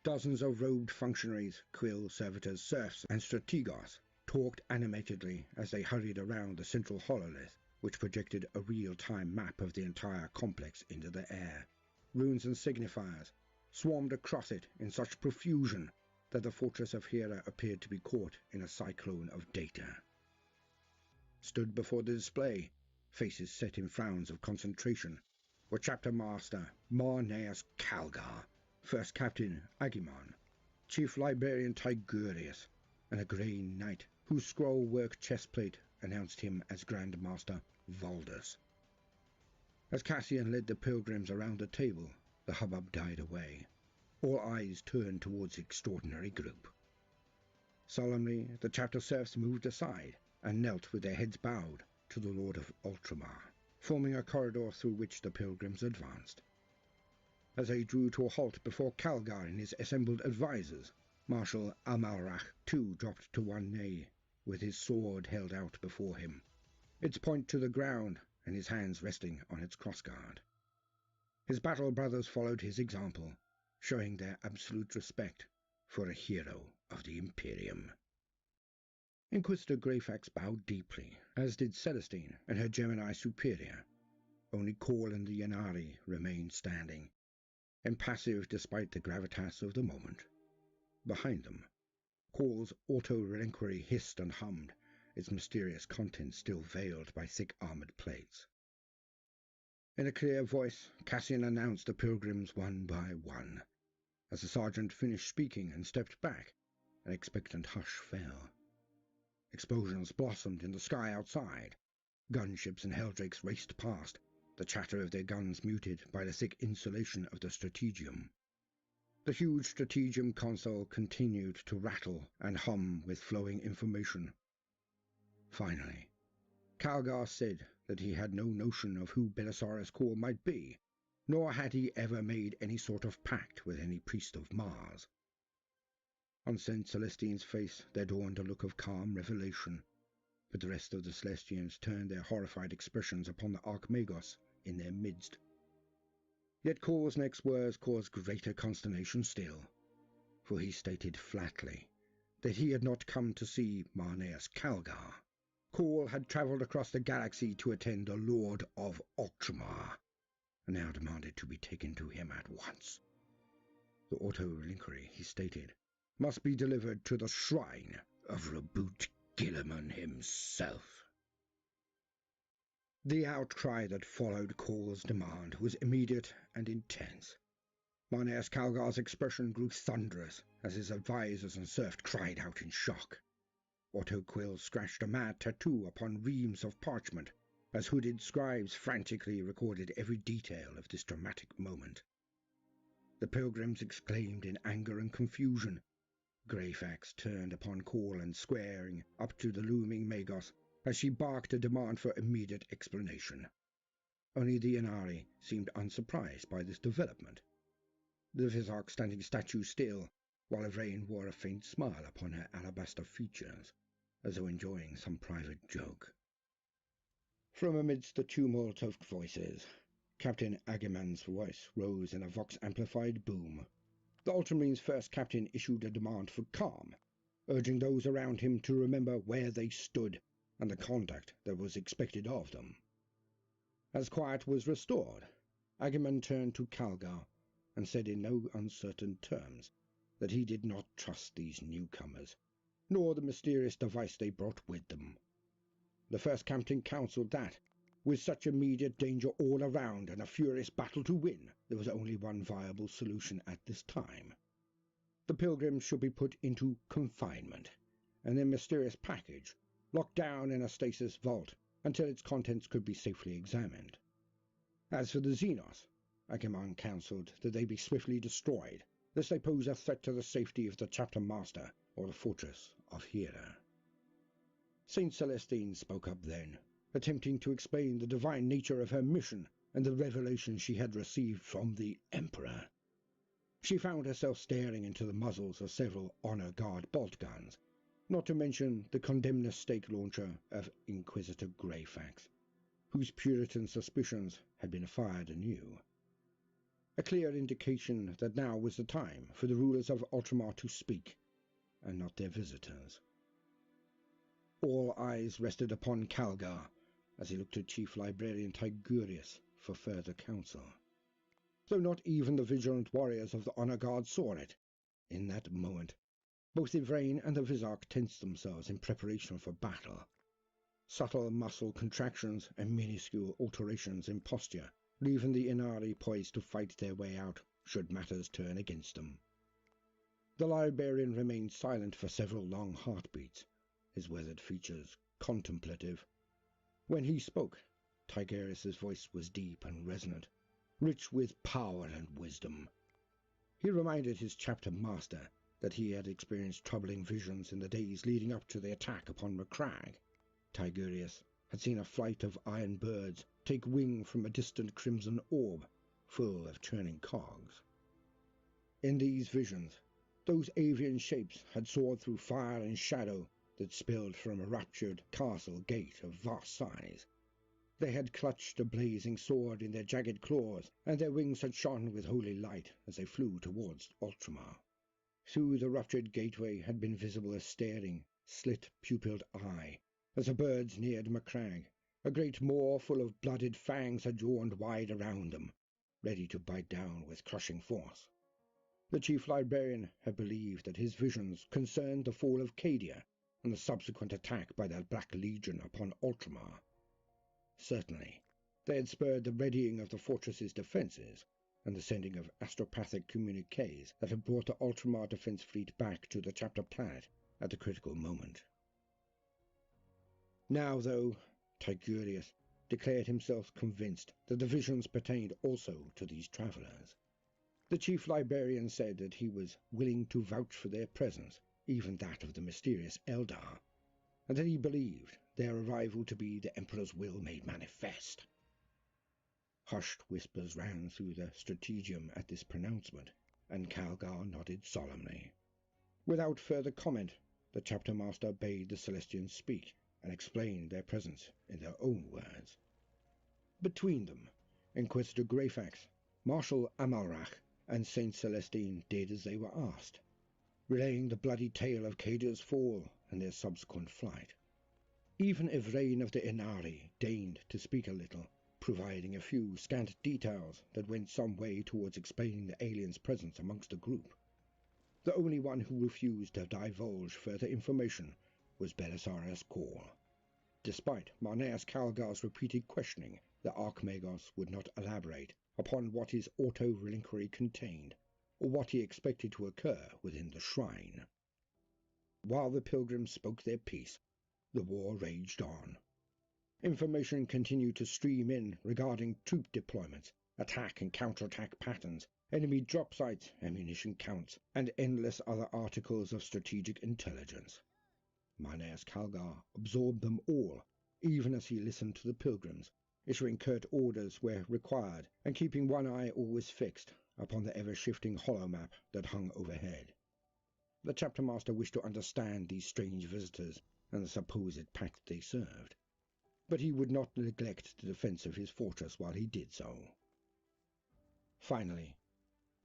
Dozens of robed functionaries, quill servitors, serfs, and strategos talked animatedly as they hurried around the central hololith, which projected a real-time map of the entire complex into the air. Runes and signifiers swarmed across it in such profusion that the fortress of Hera appeared to be caught in a cyclone of data. Stood before the display, faces set in frowns of concentration, were Chapter Master Marneus Calgar, First Captain Agimon, Chief Librarian Tigurius, and a grey knight whose scroll-work chestplate announced him as Grand Master Valdus. As Cassian led the pilgrims around the table, the hubbub died away. All eyes turned towards the extraordinary group. Solemnly, the chapter serfs moved aside and knelt with their heads bowed to the Lord of Ultramar, forming a corridor through which the pilgrims advanced. As they drew to a halt before Calgar and his assembled advisers, Marshal Amalrach too dropped to one knee, with his sword held out before him, its point to the ground and his hands resting on its crossguard. His battle brothers followed his example, showing their absolute respect for a hero of the Imperium. Inquisitor Greyfax bowed deeply, as did Celestine and her Gemini superior. Only Khal and the Ynnari remained standing, impassive despite the gravitas of the moment. Behind them, Khal's auto-relinquery hissed and hummed, its mysterious contents still veiled by thick armored plates. In a clear voice, Cassian announced the pilgrims one by one. As the sergeant finished speaking and stepped back, an expectant hush fell. Explosions blossomed in the sky outside. Gunships and Heldrakes raced past, the chatter of their guns muted by the thick insulation of the Strategium. The huge Strategium console continued to rattle and hum with flowing information. Finally, Calgar said that he had no notion of who Belisarius Khal might be, nor had he ever made any sort of pact with any priest of Mars. On St. Celestine's face there dawned a look of calm revelation, but the rest of the Celestians turned their horrified expressions upon the Archmagos in their midst. Yet Khal's next words caused greater consternation still, for he stated flatly that he had not come to see Marneus Calgar. Khal had travelled across the galaxy to attend the Lord of Ultramar, and now demanded to be taken to him at once. The auto-relinquery, he stated, must be delivered to the shrine of Raboot Guilliman himself. The outcry that followed Khal's demand was immediate and intense. Marneus Calgar's expression grew thunderous as his advisors and serf cried out in shock. Otto Quill scratched a mad tattoo upon reams of parchment as hooded scribes frantically recorded every detail of this dramatic moment. The pilgrims exclaimed in anger and confusion. Greyfax turned upon Corlin, squaring up to the looming Magos as she barked a demand for immediate explanation. Only the Inari seemed unsurprised by this development, the Vizark standing statue still, while Yvraine wore a faint smile upon her alabaster features, as though enjoying some private joke. From amidst the tumult of voices, Captain Agamemnon's voice rose in a vox-amplified boom. The Ultramarines' first captain issued a demand for calm, urging those around him to remember where they stood and the conduct that was expected of them. As quiet was restored, Agamemnon turned to Calgar and said in no uncertain terms that he did not trust these newcomers, nor the mysterious device they brought with them. The first captain counselled that, with such immediate danger all around and a furious battle to win, there was only one viable solution at this time. The pilgrims should be put into confinement, and their mysterious package locked down in a stasis vault until its contents could be safely examined. As for the Xenos, Agamemnon counselled that they be swiftly destroyed, lest they pose a threat to the safety of the chapter master or the fortress of Hera. Saint Celestine spoke up then, attempting to explain the divine nature of her mission and the revelation she had received from the Emperor. She found herself staring into the muzzles of several Honor Guard bolt guns, not to mention the Condemnus stake launcher of Inquisitor Greyfax, whose Puritan suspicions had been fired anew. A clear indication that now was the time for the rulers of Ultramar to speak, and not their visitors. All eyes rested upon Calgar as he looked to Chief Librarian Tigurius for further counsel. Though not even the vigilant warriors of the Honor Guard saw it, in that moment both Yvraine and the Vizark tensed themselves in preparation for battle. Subtle muscle contractions and minuscule alterations in posture, leaving the Inari poised to fight their way out should matters turn against them. The librarian remained silent for several long heartbeats, his weathered features contemplative. When he spoke, Tigurius's voice was deep and resonant, rich with power and wisdom. He reminded his chapter master that he had experienced troubling visions in the days leading up to the attack upon Macragge. Tigurius had seen a flight of iron birds take wing from a distant crimson orb full of churning cogs. In these visions, those avian shapes had soared through fire and shadow that spilled from a ruptured castle gate of vast size. They had clutched a blazing sword in their jagged claws, and their wings had shone with holy light as they flew towards Ultramar. Through the ruptured gateway had been visible a staring, slit-pupilled eye as the birds neared Macragge. A great maw full of blooded fangs had yawned wide around them, ready to bite down with crushing force. The chief librarian had believed that his visions concerned the fall of Cadia and the subsequent attack by the Black Legion upon Ultramar. Certainly, they had spurred the readying of the fortress's defences and the sending of astropathic communiques that had brought the Ultramar defence fleet back to the chapter planet at the critical moment. Now, though, Tigurius declared himself convinced that the visions pertained also to these travellers. The chief librarian said that he was willing to vouch for their presence, even that of the mysterious Eldar, and that he believed their arrival to be the Emperor's will made manifest. Hushed whispers ran through the stratagem at this pronouncement, and Calgar nodded solemnly. Without further comment, the chapter master bade the Celestians speak and explain their presence in their own words. Between them, Inquisitor Greyfax, Marshal Amalrach, and Saint Celestine did as they were asked, relaying the bloody tale of Cadia's fall and their subsequent flight. Even Yvraine of the Inari deigned to speak a little, providing a few scant details that went some way towards explaining the alien's presence amongst the group. The only one who refused to divulge further information was Belisarius Cawl. Despite Marneus Calgar's repeated questioning, the Archmagos would not elaborate upon what his auto-reliquary contained, or what he expected to occur within the shrine. While the pilgrims spoke their piece, the war raged on. Information continued to stream in regarding troop deployments, attack and counterattack patterns, enemy drop sites, ammunition counts, and endless other articles of strategic intelligence. Marneus Calgar absorbed them all, even as he listened to the pilgrims, issuing curt orders where required, and keeping one eye always fixed upon the ever-shifting holomap that hung overhead. The chapter master wished to understand these strange visitors and the supposed pact they served, but he would not neglect the defense of his fortress while he did so. Finally,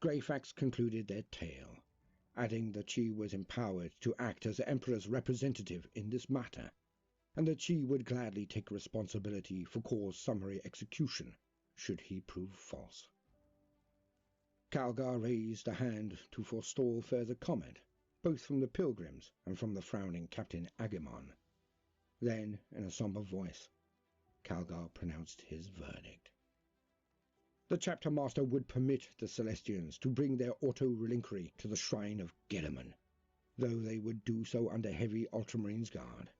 Greyfax concluded their tale, adding that she was empowered to act as the Emperor's representative in this matter, and that she would gladly take responsibility for Cor's summary execution, should he prove false. Calgar raised a hand to forestall further comment, both from the pilgrims and from the frowning Captain Agamon. Then, in a somber voice, Calgar pronounced his verdict. The chapter master would permit the Celestians to bring their auto-reliquary to the shrine of Guilliman, though they would do so under heavy Ultramarines guard.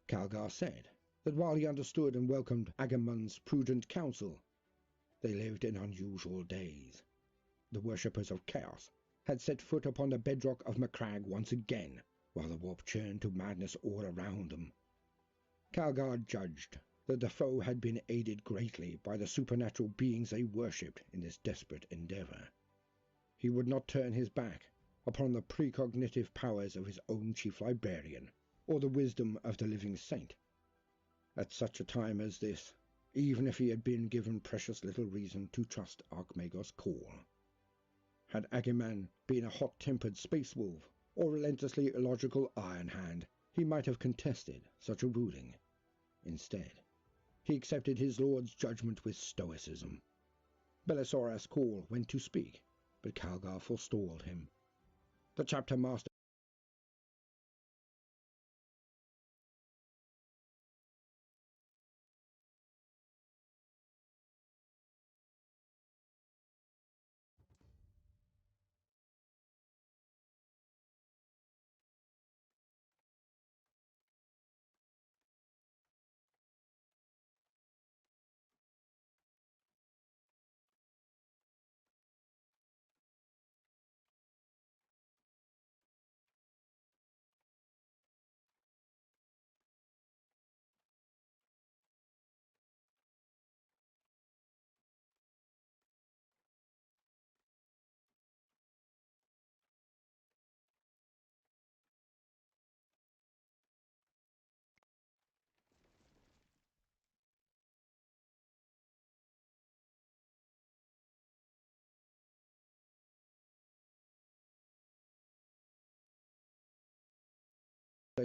Calgar said that while he understood and welcomed Agamon's prudent counsel, they lived in unusual days. The worshippers of chaos had set foot upon the bedrock of Macragge once again, while the warp churned to madness all around them. Calgar judged that the foe had been aided greatly by the supernatural beings they worshipped in this desperate endeavor. He would not turn his back upon the precognitive powers of his own chief librarian, or the wisdom of the living saint. At such a time as this, even if he had been given precious little reason to trust Archmagos Cor. Had Agamon been a hot-tempered space wolf, or relentlessly illogical Iron Hand, he might have contested such a ruling. Instead, he accepted his lord's judgment with stoicism. Belisarius Cawl went to speak, but Calgar forestalled him. The chapter master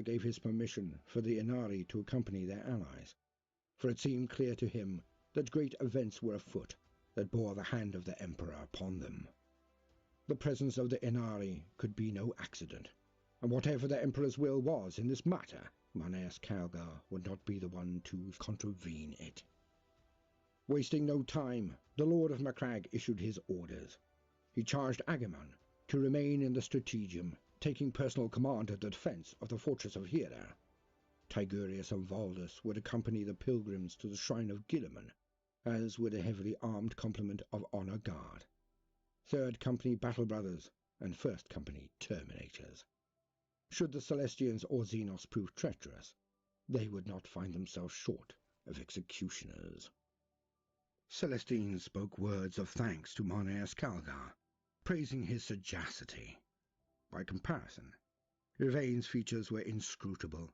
gave his permission for the Inari to accompany their allies, for it seemed clear to him that great events were afoot that bore the hand of the Emperor upon them. The presence of the Inari could be no accident, and whatever the Emperor's will was in this matter, Marneus Calgar would not be the one to contravene it. Wasting no time, the Lord of Macragge issued his orders. He charged Agamon to remain in the Strategium, taking personal command of the defense of the fortress of Hera. Tigurius and Valdus would accompany the pilgrims to the shrine of Guilliman, as would a heavily armed complement of honor guard. 3rd Company Battle Brothers and 1st Company Terminators. Should the Celestians or Xenos prove treacherous, they would not find themselves short of executioners. Celestine spoke words of thanks to Marneus Calgar, praising his sagacity. By comparison, Yvain's features were inscrutable,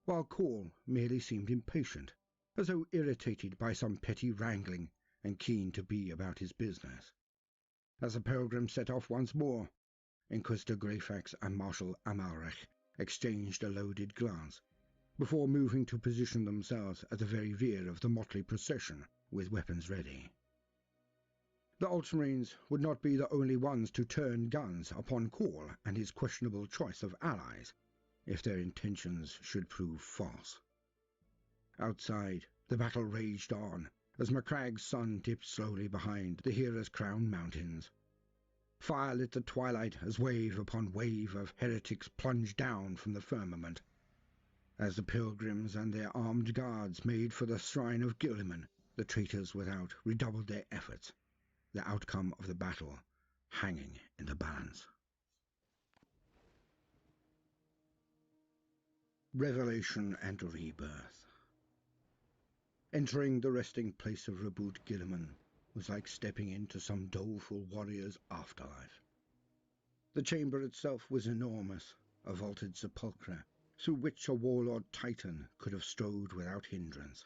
while Cawl merely seemed impatient, as though irritated by some petty wrangling and keen to be about his business. As the pilgrims set off once more, Inquisitor Greyfax and Marshal Amalric exchanged a loaded glance, before moving to position themselves at the very rear of the motley procession, with weapons ready. The Ultramarines would not be the only ones to turn guns upon Cawl and his questionable choice of allies, if their intentions should prove false. Outside, the battle raged on, as Macragge's sun dipped slowly behind the Hera's Crown Mountains. Fire lit the twilight as wave upon wave of heretics plunged down from the firmament. As the pilgrims and their armed guards made for the shrine of Guilliman, the traitors without redoubled their efforts, the outcome of the battle hanging in the balance. Revelation and Rebirth. Entering the resting place of Reboot Guilliman was like stepping into some doleful warrior's afterlife. The chamber itself was enormous, a vaulted sepulchre, through which a warlord titan could have strode without hindrance.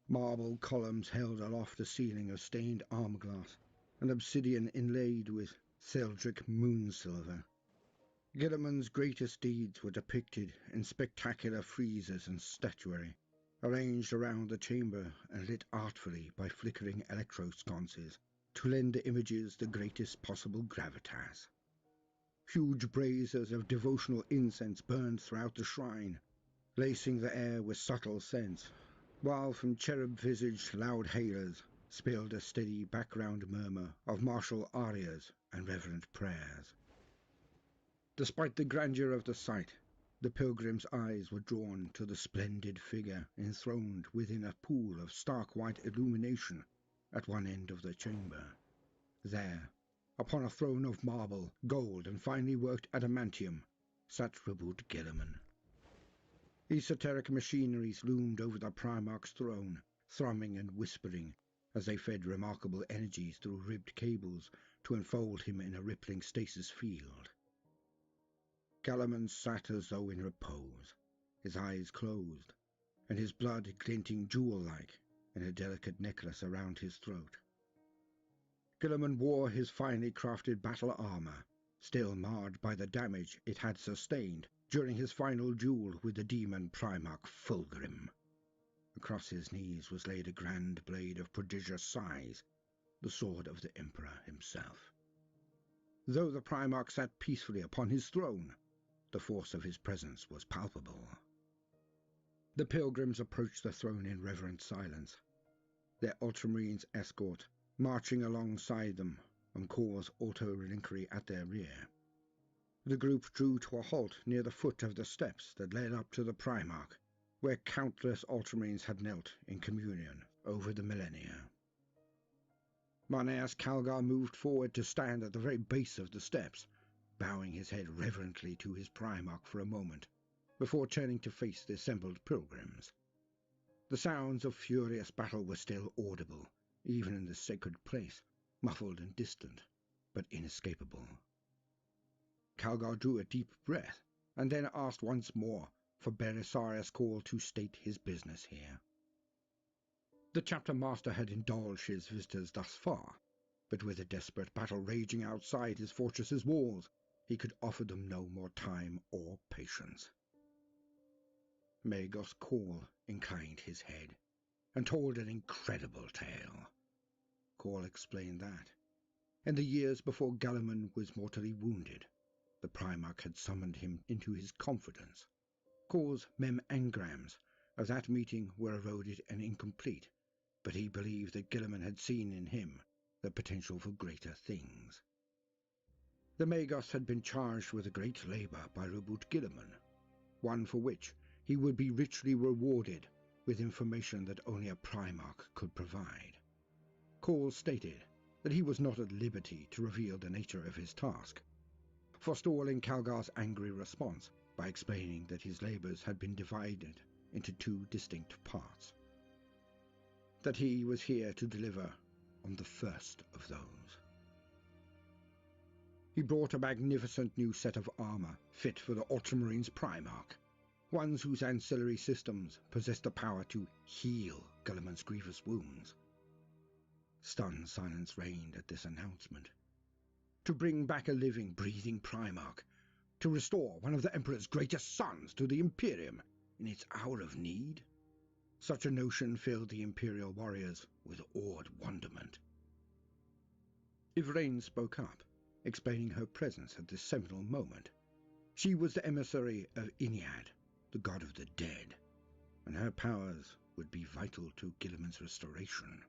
Marble columns held aloft a ceiling of stained armor-glass, and obsidian inlaid with Theldric moon-silver. Guilliman's greatest deeds were depicted in spectacular friezes and statuary, arranged around the chamber and lit artfully by flickering electro-sconces to lend the images the greatest possible gravitas. Huge braziers of devotional incense burned throughout the shrine, lacing the air with subtle scents, while from cherub-visaged loud hailers spilled a steady background murmur of martial arias and reverent prayers. Despite the grandeur of the sight, the pilgrim's eyes were drawn to the splendid figure enthroned within a pool of stark white illumination at one end of the chamber. There, upon a throne of marble, gold, and finely worked adamantium, sat Reboot Guilliman. Esoteric machineries loomed over the Primarch's throne, thrumming and whispering as they fed remarkable energies through ribbed cables to enfold him in a rippling stasis field. Guilliman sat as though in repose, his eyes closed, and his blood glinting jewel-like in a delicate necklace around his throat. Guilliman wore his finely crafted battle armor, still marred by the damage it had sustained during his final duel with the demon Primarch Fulgrim. Across his knees was laid a grand blade of prodigious size, the sword of the Emperor himself. Though the Primarch sat peacefully upon his throne, the force of his presence was palpable. The pilgrims approached the throne in reverent silence, their Ultramarines' escort marching alongside them and Kor's auto-relinquery at their rear. The group drew to a halt near the foot of the steps that led up to the Primarch, where countless Ultramarines had knelt in communion over the millennia. Marneus Calgar moved forward to stand at the very base of the steps, bowing his head reverently to his Primarch for a moment, before turning to face the assembled pilgrims. The sounds of furious battle were still audible, even in the sacred place, muffled and distant, but inescapable. Calgar drew a deep breath, and then asked once more for Belisarius Cawl to state his business here. The chapter master had indulged his visitors thus far, but with a desperate battle raging outside his fortress's walls, he could offer them no more time or patience. Magos Cawl inclined his head, and told an incredible tale. Cawl explained that, in the years before Guilliman was mortally wounded, the Primarch had summoned him into his confidence. Cawl's mem-engrams of that meeting were eroded and incomplete, but he believed that Guilliman had seen in him the potential for greater things. The Magos had been charged with a great labour by Reboot Guilliman, one for which he would be richly rewarded with information that only a Primarch could provide. Cawl stated that he was not at liberty to reveal the nature of his task, forestalling Calgar's angry response by explaining that his labours had been divided into two distinct parts, that he was here to deliver on the first of those. He brought a magnificent new set of armour fit for the Ultramarines' Primarch, ones whose ancillary systems possessed the power to heal Guilliman's grievous wounds. Stunned silence reigned at this announcement. To bring back a living, breathing Primarch, to restore one of the Emperor's greatest sons to the Imperium in its hour of need? Such a notion filled the Imperial warriors with awed wonderment. Yvraine spoke up, explaining her presence at this seminal moment. She was the emissary of Iniad, the god of the dead, and her powers would be vital to Guilliman's restoration.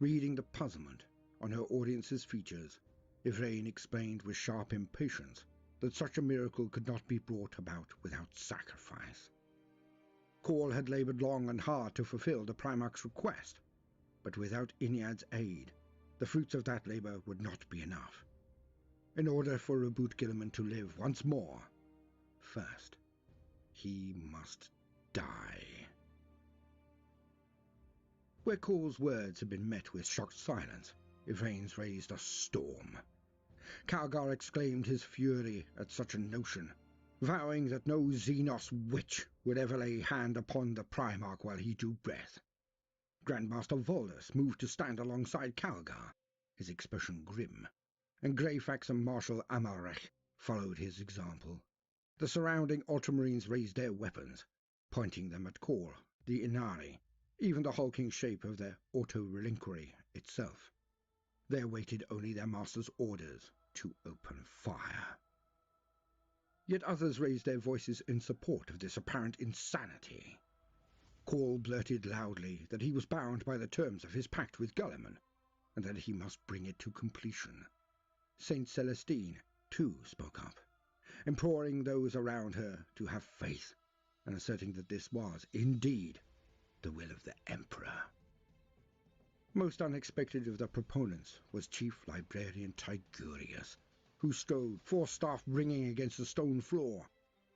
Reading the puzzlement on her audience's features, Igraine explained with sharp impatience that such a miracle could not be brought about without sacrifice. Khorl had laboured long and hard to fulfil the Primarch's request, but without Inyad's aid, the fruits of that labour would not be enough. In order for Roboute Guilliman to live once more, first, he must die. Where Khorl's words had been met with shocked silence, Igraine's raised a storm. Calgar exclaimed his fury at such a notion, vowing that no Xenos witch would ever lay hand upon the Primarch while he drew breath. Grandmaster Voldus moved to stand alongside Calgar, his expression grim, and Greyfax and Marshal Amalric followed his example. The surrounding Ultramarines raised their weapons, pointing them at Khorl, the Inari, even the hulking shape of their auto-reliquary itself. They awaited only their master's orders to open fire. Yet others raised their voices in support of this apparent insanity. Khorl blurted loudly that he was bound by the terms of his pact with Guilliman, and that he must bring it to completion. Saint Celestine, too, spoke up, imploring those around her to have faith, and asserting that this was, indeed, the will of the Emperor. Most unexpected of the proponents was Chief Librarian Tigurius, who strode, forestaff ringing against the stone floor,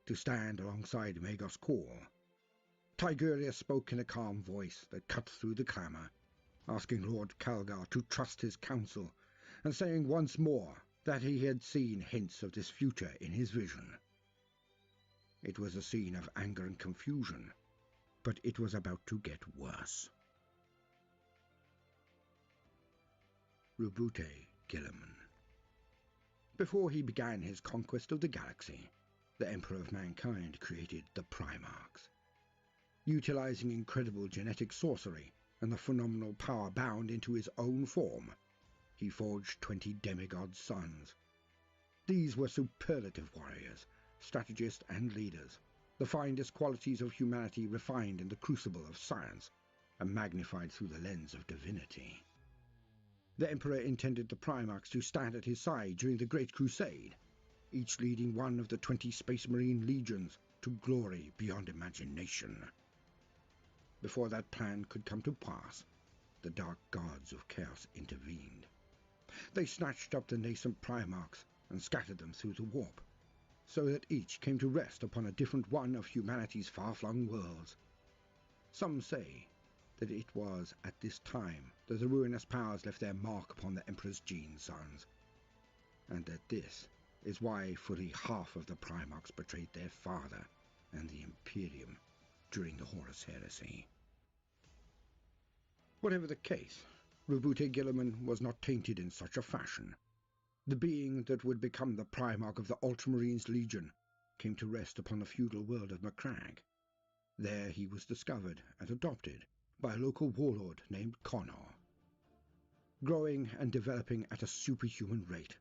to stand alongside Magos Khorl. Tigurius spoke in a calm voice that cut through the clamour, asking Lord Calgar to trust his counsel, and saying once more that he had seen hints of this future in his vision. It was a scene of anger and confusion, but it was about to get worse. Roboute Guilliman. Before he began his conquest of the galaxy, the Emperor of Mankind created the Primarchs. Utilizing incredible genetic sorcery and the phenomenal power bound into his own form, he forged 20 demigod sons. These were superlative warriors, strategists and leaders, the finest qualities of humanity refined in the crucible of science and magnified through the lens of divinity. The Emperor intended the Primarchs to stand at his side during the Great Crusade, each leading one of the 20 Space Marine legions to glory beyond imagination. Before that plan could come to pass, the dark gods of chaos intervened. They snatched up the nascent Primarchs and scattered them through the warp, so that each came to rest upon a different one of humanity's far-flung worlds. Some say that it was at this time that the ruinous powers left their mark upon the Emperor's gene sons, and that this is why fully half of the Primarchs betrayed their father and the Imperium during the Horus Heresy. Whatever the case, Roboute Guilliman was not tainted in such a fashion. The being that would become the Primarch of the Ultramarines Legion came to rest upon the feudal world of Macragge. There he was discovered and adopted by a local warlord named Connor. Growing and developing at a superhuman rate,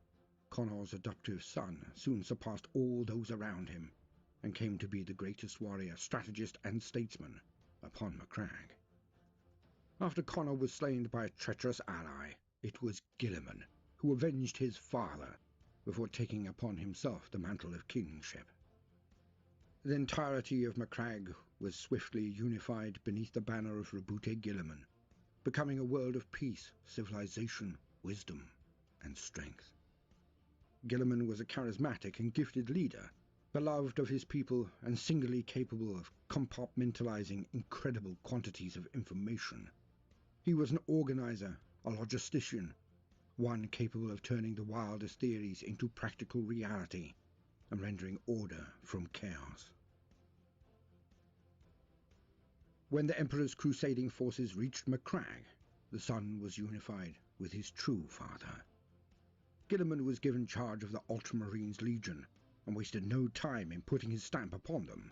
Connor's adoptive son soon surpassed all those around him and came to be the greatest warrior, strategist and statesman upon Macragge. After Connor was slain by a treacherous ally, it was Guilliman who avenged his father before taking upon himself the mantle of kingship. The entirety of Macragge was swiftly unified beneath the banner of Roboute Guilliman, becoming a world of peace, civilization, wisdom, and strength. Guilliman was a charismatic and gifted leader, beloved of his people and singularly capable of compartmentalizing incredible quantities of information. He was an organizer, a logistician, one capable of turning the wildest theories into practical reality and rendering order from chaos. When the Emperor's crusading forces reached Macragge, the son was unified with his true father. Guilliman was given charge of the Ultramarines Legion and wasted no time in putting his stamp upon them.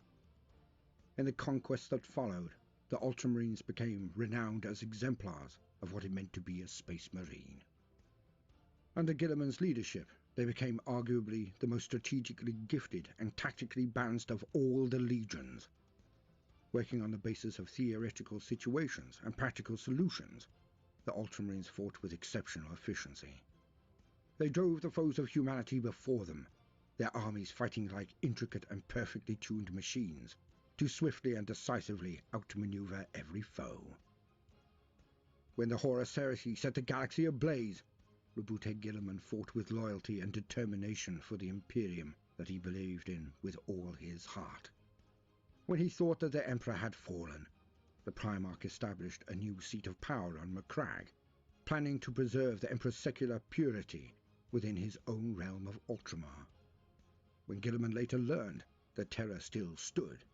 In the conquest that followed, the Ultramarines became renowned as exemplars of what it meant to be a Space Marine. Under Guilliman's leadership, they became arguably the most strategically gifted and tactically balanced of all the legions. Working on the basis of theoretical situations and practical solutions, the Ultramarines fought with exceptional efficiency. They drove the foes of humanity before them, their armies fighting like intricate and perfectly tuned machines, to swiftly and decisively outmaneuver every foe. When the Horus Heresy set the galaxy ablaze, Roboute Guilliman fought with loyalty and determination for the Imperium that he believed in with all his heart. When he thought that the Emperor had fallen, the Primarch established a new seat of power on Macragge, planning to preserve the Emperor's secular purity within his own realm of Ultramar. When Guilliman later learned that Terra still stood,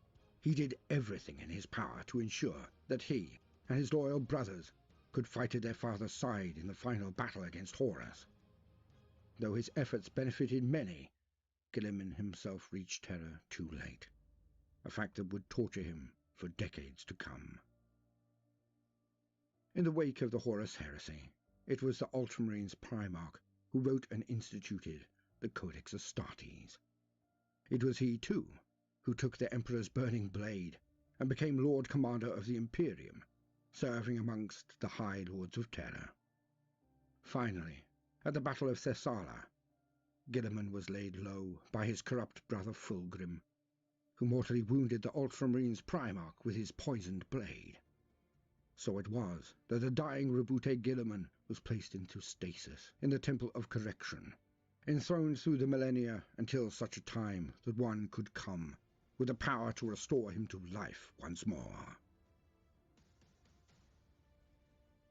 he did everything in his power to ensure that he and his loyal brothers could fight at their father's side in the final battle against Horus. Though his efforts benefited many, Guilliman himself reached Terra too late, a fact that would torture him for decades to come. In the wake of the Horus Heresy, it was the Ultramarines Primarch who wrote and instituted the Codex Astartes. It was he, too, who took the Emperor's burning blade and became Lord Commander of the Imperium, serving amongst the High Lords of Terra. Finally, at the Battle of Thessala, Guilliman was laid low by his corrupt brother Fulgrim, who mortally wounded the Ultramarines Primarch with his poisoned blade. So it was that the dying Roboute Guilliman was placed into stasis in the Temple of Correction, enthroned through the millennia until such a time that one could come with the power to restore him to life once more.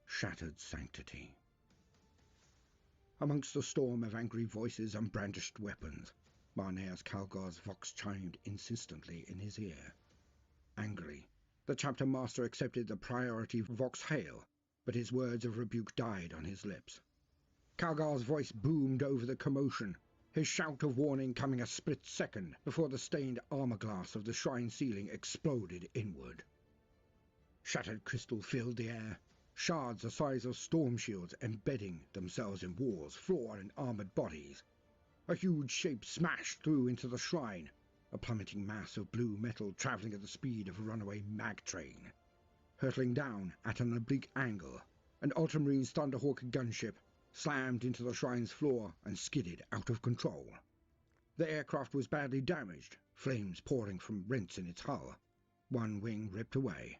Shattered Sanctity. Amongst the storm of angry voices and brandished weapons, Marneus Calgar's vox chimed insistently in his ear. Angrily, the chapter master accepted the priority vox hail, but his words of rebuke died on his lips. Calgar's voice boomed over the commotion, his shout of warning coming a split second before the stained armor glass of the shrine ceiling exploded inward. Shattered crystal filled the air, shards the size of storm shields embedding themselves in walls, floor, and armored bodies. A huge shape smashed through into the shrine, a plummeting mass of blue metal travelling at the speed of a runaway mag train. Hurtling down at an oblique angle, an Ultramarines Thunderhawk gunship slammed into the shrine's floor and skidded out of control. The aircraft was badly damaged, flames pouring from rents in its hull. One wing ripped away.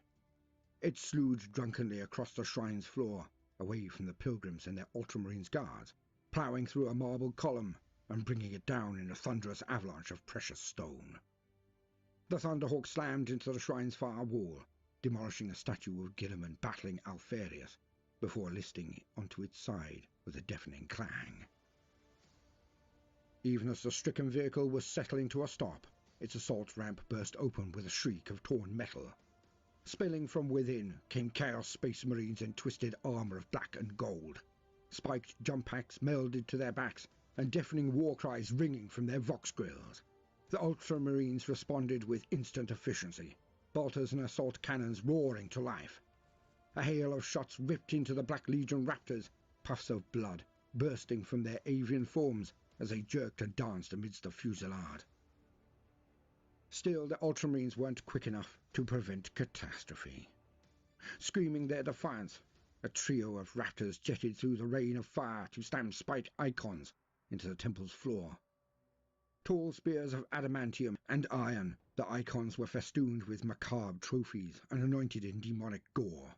It slewed drunkenly across the shrine's floor, away from the pilgrims and their Ultramarines guards, ploughing through a marble column and bringing it down in a thunderous avalanche of precious stone. The Thunderhawk slammed into the shrine's far wall, demolishing a statue of Guilliman battling Alpharius, before listing onto its side with a deafening clang. Even as the stricken vehicle was settling to a stop, its assault ramp burst open with a shriek of torn metal. Spilling from within came Chaos Space Marines in twisted armor of black and gold. Spiked jump packs melded to their backs, and deafening war cries ringing from their vox grills. The Ultramarines responded with instant efficiency, bolters and assault cannons roaring to life. A hail of shots ripped into the Black Legion Raptors, puffs of blood bursting from their avian forms as they jerked and danced amidst the fusillade. Still, the Ultramarines weren't quick enough to prevent catastrophe. Screaming their defiance, a trio of Raptors jetted through the rain of fire to slam spiked icons into the temple's floor. Tall spears of adamantium and iron, the icons were festooned with macabre trophies and anointed in demonic gore.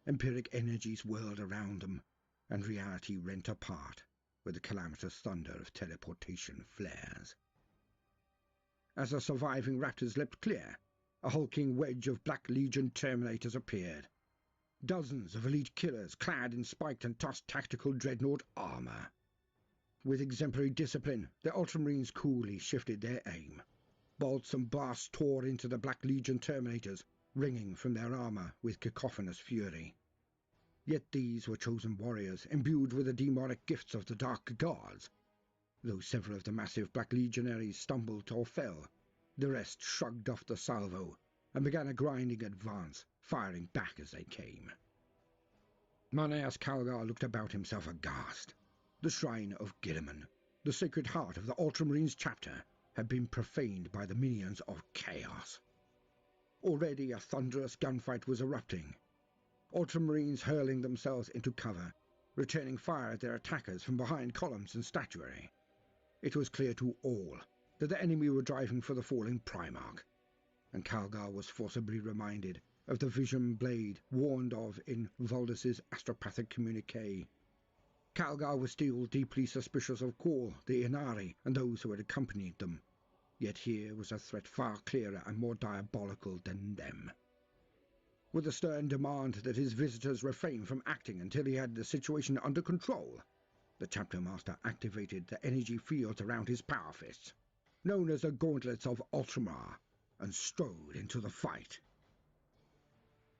Empiric energies whirled around them, and reality rent apart with the calamitous thunder of teleportation flares. As the surviving Raptors leapt clear, a hulking wedge of Black Legion Terminators appeared. Dozens of elite killers clad in spiked and tossed tactical dreadnought armor. With exemplary discipline, the Ultramarines coolly shifted their aim. Bolts and blasts tore into the Black Legion Terminators, ringing from their armor with cacophonous fury. Yet these were chosen warriors, imbued with the demonic gifts of the Dark Gods. Though several of the massive Black Legionaries stumbled or fell, the rest shrugged off the salvo and began a grinding advance, firing back as they came. Marneus Calgar looked about himself aghast. The shrine of Guilliman, the sacred heart of the Ultramarines chapter, had been profaned by the minions of chaos. Already a thunderous gunfight was erupting. Ultramarines hurling themselves into cover, returning fire at their attackers from behind columns and statuary. It was clear to all that the enemy were driving for the falling Primarch, and Calgar was forcibly reminded of the vision Blade warned of in Voldas's astropathic communique. Calgar was still deeply suspicious of Kol, the Inari, and those who had accompanied them, yet here was a threat far clearer and more diabolical than them. With a stern demand that his visitors refrain from acting until he had the situation under control, the Chapter Master activated the energy fields around his power fists, known as the Gauntlets of Ultramar, and strode into the fight.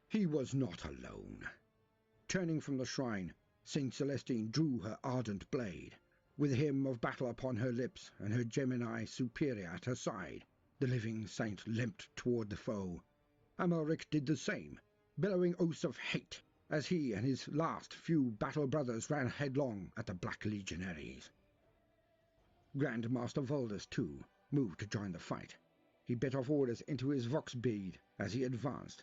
He was not alone. Turning from the shrine, Saint Celestine drew her ardent blade. With hymn of battle upon her lips and her Gemini superior at her side, the living saint limped toward the foe. Amalric did the same, bellowing oaths of hate as he and his last few battle brothers ran headlong at the Black Legionaries. Grand Master Voldas, too, moved to join the fight. He bit off orders into his vox bead as he advanced,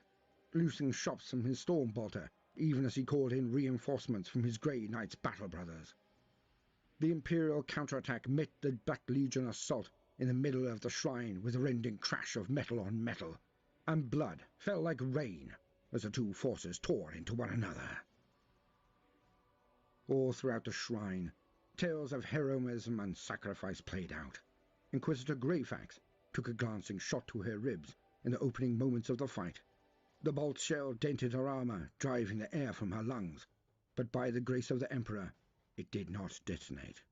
loosing shots from his storm bolter, even as he called in reinforcements from his Grey Knights battle brothers. The Imperial counterattack met the Black Legion assault in the middle of the shrine with a rending crash of metal on metal, and blood fell like rain as the two forces tore into one another. All throughout the shrine, tales of heroism and sacrifice played out. Inquisitor Greyfax took a glancing shot to her ribs in the opening moments of the fight. The bolt shell dented her armor, driving the air from her lungs, but by the grace of the Emperor, it did not detonate.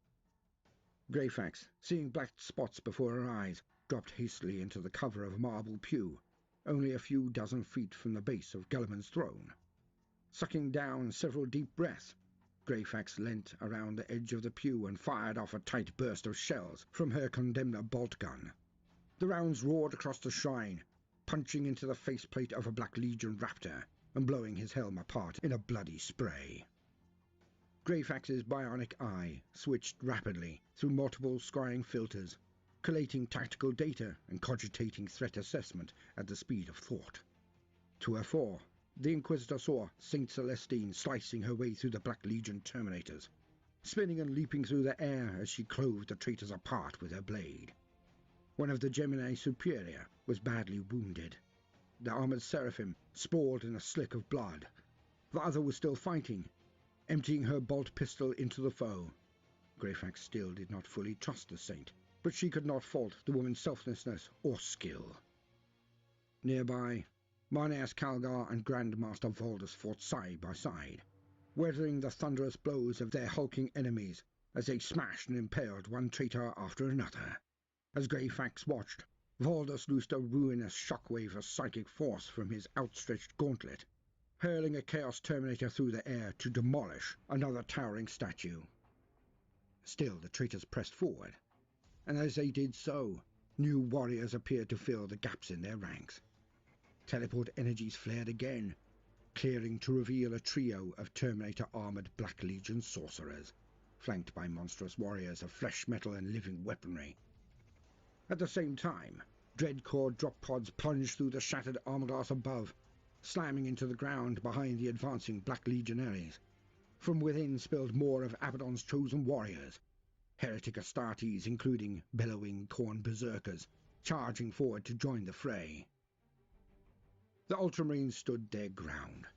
Greyfax, seeing black spots before her eyes, dropped hastily into the cover of a marble pew, only a few dozen feet from the base of Guilliman's throne. Sucking down several deep breaths, Greyfax leant around the edge of the pew and fired off a tight burst of shells from her Condemner bolt gun. The rounds roared across the shrine, punching into the faceplate of a Black Legion raptor and blowing his helm apart in a bloody spray. Greyfax's bionic eye switched rapidly through multiple scrying filters, collating tactical data and cogitating threat assessment at the speed of thought. To her fore, the Inquisitor saw Saint Celestine slicing her way through the Black Legion Terminators, spinning and leaping through the air as she clove the traitors apart with her blade. One of the Gemini Superior was badly wounded. The armored Seraphim sprawled in a slick of blood. The other was still fighting, emptying her bolt pistol into the foe. Greyfax still did not fully trust the saint, but she could not fault the woman's selflessness or skill. Nearby, Marneas Calgar and Grand Master Voldas fought side by side, weathering the thunderous blows of their hulking enemies as they smashed and impaled one traitor after another. As Greyfax watched, Voldas loosed a ruinous shockwave of psychic force from his outstretched gauntlet, hurling a Chaos Terminator through the air to demolish another towering statue. Still the traitors pressed forward, and as they did so, new warriors appeared to fill the gaps in their ranks. Teleport energies flared again, clearing to reveal a trio of Terminator-armored Black Legion sorcerers, flanked by monstrous warriors of flesh metal and living weaponry. At the same time, Dreadcore drop pods plunged through the shattered armor glass above, slamming into the ground behind the advancing Black Legionaries. From within spilled more of Abaddon's chosen warriors, heretic Astartes including bellowing Khorne berserkers, charging forward to join the fray. The Ultramarines stood their ground,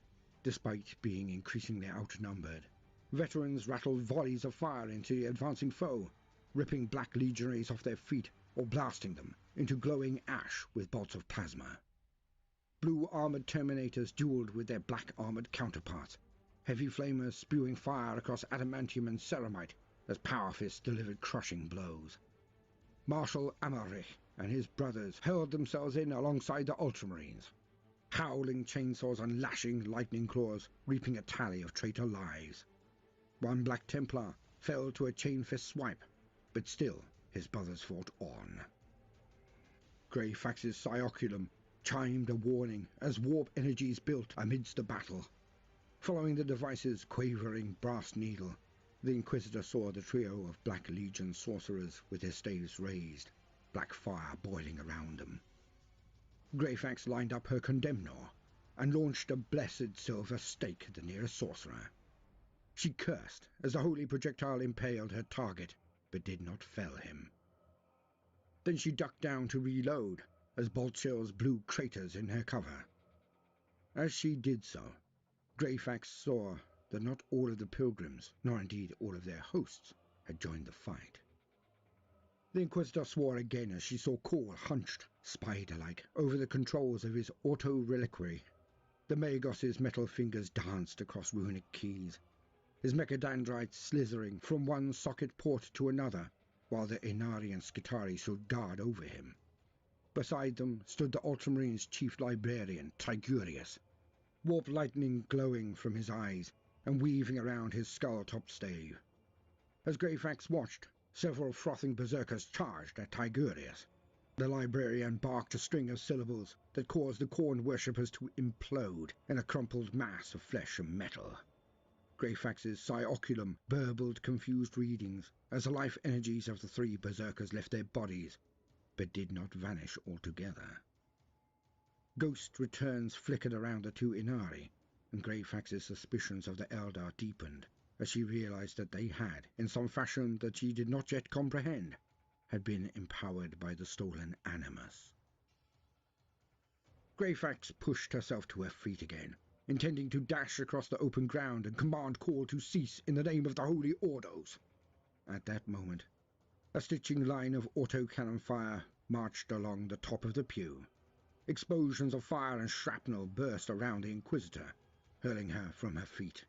despite being increasingly outnumbered. Veterans rattled volleys of fire into the advancing foe, ripping Black Legionaries off their feet or blasting them into glowing ash with bolts of plasma. Blue armored Terminators dueled with their black armored counterparts, heavy flamers spewing fire across adamantium and ceramite as power fists delivered crushing blows. Marshal Amalric and his brothers hurled themselves in alongside the Ultramarines, howling chainsaws and lashing lightning claws, reaping a tally of traitor lives. One Black Templar fell to a chain fist swipe, but still his brothers fought on. Greyfax's Cyoculum chimed a warning as warp energies built amidst the battle. Following the device's quavering brass needle, the Inquisitor saw the trio of Black Legion sorcerers with their staves raised, black fire boiling around them. Greyfax lined up her Condemnor and launched a blessed silver stake at the nearest sorcerer. She cursed as the holy projectile impaled her target, but did not fell him. Then she ducked down to reload, as bolt shells blew craters in her cover. As she did so, Greyfax saw that not all of the pilgrims, nor indeed all of their hosts, had joined the fight. The Inquisitor swore again as she saw Cole hunched, spider-like, over the controls of his auto-reliquary. The Magos's metal fingers danced across runic keys, his mechadendrites slithering from one socket port to another, while the Inari and Skitarii stood guard over him. Beside them stood the Ultramarines' chief librarian, Tigurius, warp lightning glowing from his eyes and weaving around his skull-topped stave. As Greyfax watched, several frothing berserkers charged at Tigurius. The librarian barked a string of syllables that caused the Khorne worshippers to implode in a crumpled mass of flesh and metal. Greyfax's Psi-Oculum burbled confused readings as the life energies of the three berserkers left their bodies, but did not vanish altogether. Ghost returns flickered around the two Inari, and Greyfax's suspicions of the Eldar deepened as she realized that they had, in some fashion that she did not yet comprehend, had been empowered by the stolen Animus. Greyfax pushed herself to her feet again, intending to dash across the open ground and command Cole to cease in the name of the Holy Ordos. At that moment, a stitching line of autocannon fire marched along the top of the pew. Explosions of fire and shrapnel burst around the Inquisitor, hurling her from her feet.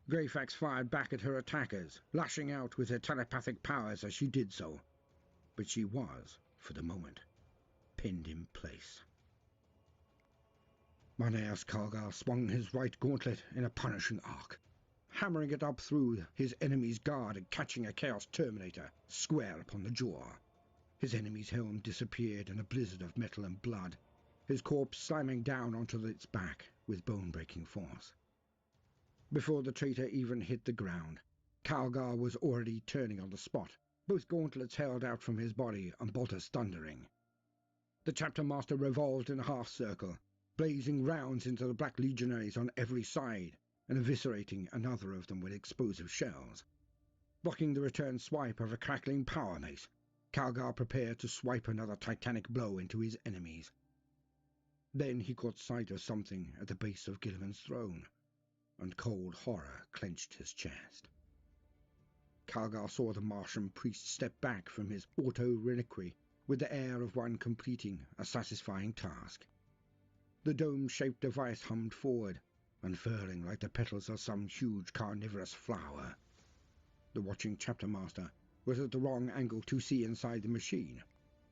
Greyfax fired back at her attackers, lashing out with her telepathic powers as she did so. But she was, for the moment, pinned in place. Marneus Calgar swung his right gauntlet in a punishing arc, hammering it up through his enemy's guard and catching a Chaos Terminator square upon the jaw. His enemy's helm disappeared in a blizzard of metal and blood, his corpse slamming down onto its back with bone-breaking force. Before the traitor even hit the ground, Calgar was already turning on the spot, both gauntlets held out from his body and bolters thundering. The chapter master revolved in a half-circle, blazing rounds into the black legionaries on every side and eviscerating another of them with explosive shells. Blocking the return swipe of a crackling power mace, Calgar prepared to swipe another titanic blow into his enemies. Then he caught sight of something at the base of Guilliman's throne, and cold horror clenched his chest. Calgar saw the Martian priest step back from his auto-reliquary with the air of one completing a satisfying task. The dome-shaped device hummed forward, unfurling like the petals of some huge carnivorous flower. The watching chapter master was at the wrong angle to see inside the machine,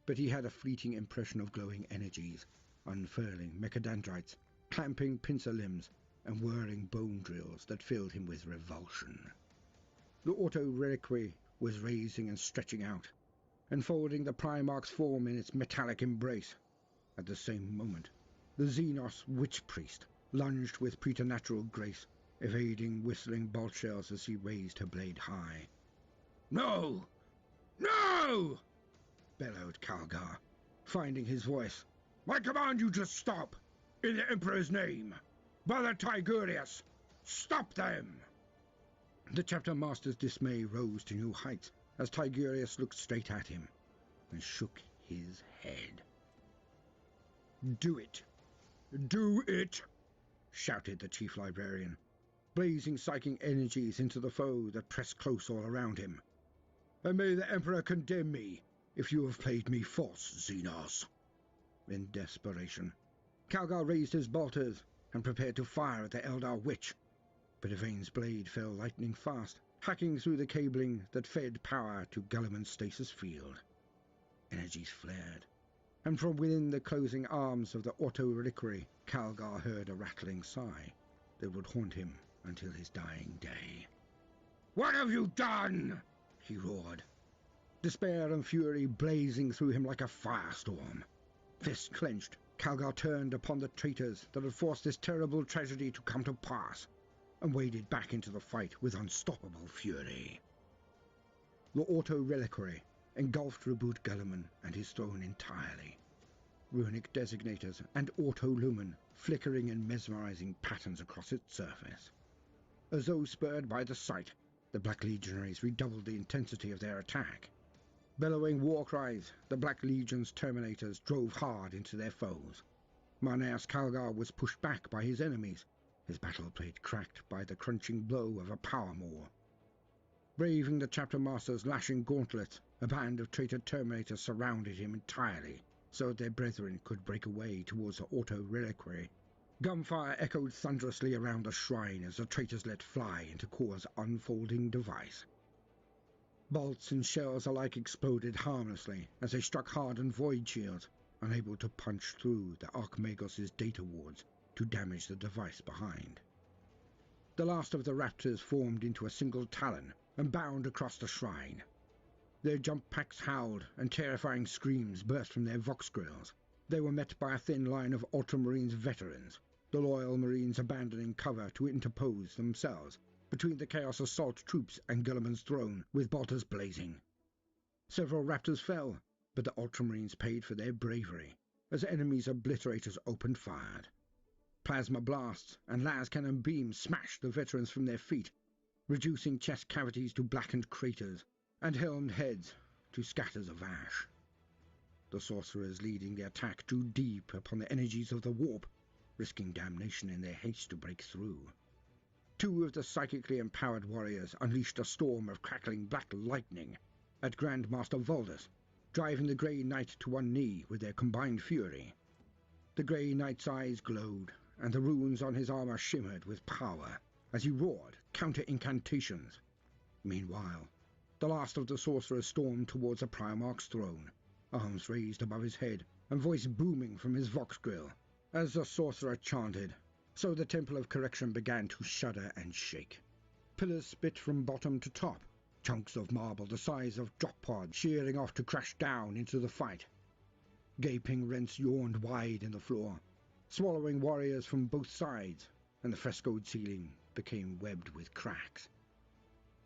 but he had a fleeting impression of glowing energies, unfurling mechadendrites, clamping pincer limbs, and whirring bone drills that filled him with revulsion. The auto-reliquary was raising and stretching out, enfolding the Primarch's form in its metallic embrace. At the same moment, the Xenos witch-priest lunged with preternatural grace, evading whistling bolt shells as he raised her blade high. "No! No!" bellowed Calgar, finding his voice. "I command you to stop! In the Emperor's name! Brother Tigurius! Stop them!" The chapter master's dismay rose to new heights as Tigurius looked straight at him and shook his head. "Do it! Do it!" shouted the chief librarian, blazing psychic energies into the foe that pressed close all around him. "And may the Emperor condemn me if you have played me false, Xenos." In desperation, Calgar raised his bolters and prepared to fire at the Eldar witch, but Yvain's blade fell lightning fast, hacking through the cabling that fed power to Guilliman's stasis field. Energies flared, and from within the closing arms of the auto-reliquary, Calgar heard a rattling sigh that would haunt him until his dying day. "What have you done?" he roared, despair and fury blazing through him like a firestorm. Fists clenched, Calgar turned upon the traitors that had forced this terrible tragedy to come to pass, and waded back into the fight with unstoppable fury. The auto-reliquary engulfed Reboot Guilliman and his throne entirely, runic designators and auto-lumen flickering in mesmerizing patterns across its surface. As though spurred by the sight, the Black Legionaries redoubled the intensity of their attack. Bellowing war cries, the Black Legion's Terminators drove hard into their foes. Marneus Calgar was pushed back by his enemies, his battle plate cracked by the crunching blow of a power maul. Braving the Chapter Master's lashing gauntlets, a band of traitor Terminators surrounded him entirely, so that their brethren could break away towards the Auto Reliquary. Gunfire echoed thunderously around the shrine as the traitors let fly into Kor's unfolding device. Bolts and shells alike exploded harmlessly as they struck hardened void shields, unable to punch through the Archmagos' data wards to damage the device behind. The last of the raptors formed into a single talon and bound across the shrine. Their jump packs howled, and terrifying screams burst from their vox grills. They were met by a thin line of Ultramarines veterans, the loyal Marines abandoning cover to interpose themselves between the Chaos Assault troops and Guilliman's throne, with bolters blazing. Several raptors fell, but the Ultramarines paid for their bravery, as enemies' obliterators opened fire. Plasma blasts and las cannon beams smashed the veterans from their feet, reducing chest cavities to blackened craters, and helmed heads to scatters of ash. The sorcerers leading the attack drew deep upon the energies of the warp, risking damnation in their haste to break through. Two of the psychically empowered warriors unleashed a storm of crackling black lightning at Grandmaster Voldus, driving the Grey Knight to one knee with their combined fury. The Grey Knight's eyes glowed, and the runes on his armor shimmered with power as he roared counter-incantations. Meanwhile, the last of the sorcerers stormed towards the Primarch's throne, arms raised above his head and voice booming from his vox grill. As the sorcerer chanted, so the Temple of Correction began to shudder and shake. Pillars split from bottom to top, chunks of marble the size of drop pods shearing off to crash down into the fight. Gaping rents yawned wide in the floor, swallowing warriors from both sides, and the frescoed ceiling became webbed with cracks.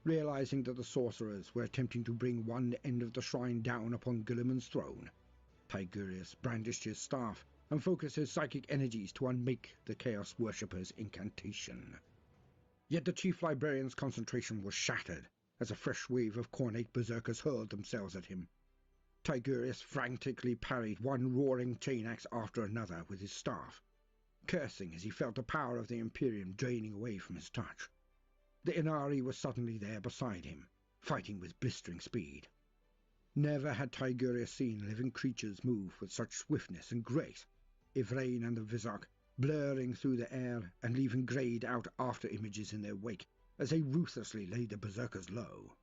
Realizing that the sorcerers were attempting to bring one end of the shrine down upon Guilliman's throne, Tigurius brandished his staff and focused his psychic energies to unmake the Chaos Worshipper's incantation. Yet the Chief Librarian's concentration was shattered as a fresh wave of Khornate berserkers hurled themselves at him. Tigurius frantically parried one roaring chain axe after another with his staff, cursing as he felt the power of the Imperium draining away from his touch. The Inari was suddenly there beside him, fighting with blistering speed. Never had Tigurius seen living creatures move with such swiftness and grace, Yvraine and the Vizok blurring through the air and leaving greyed out after-images in their wake as they ruthlessly laid the berserkers low.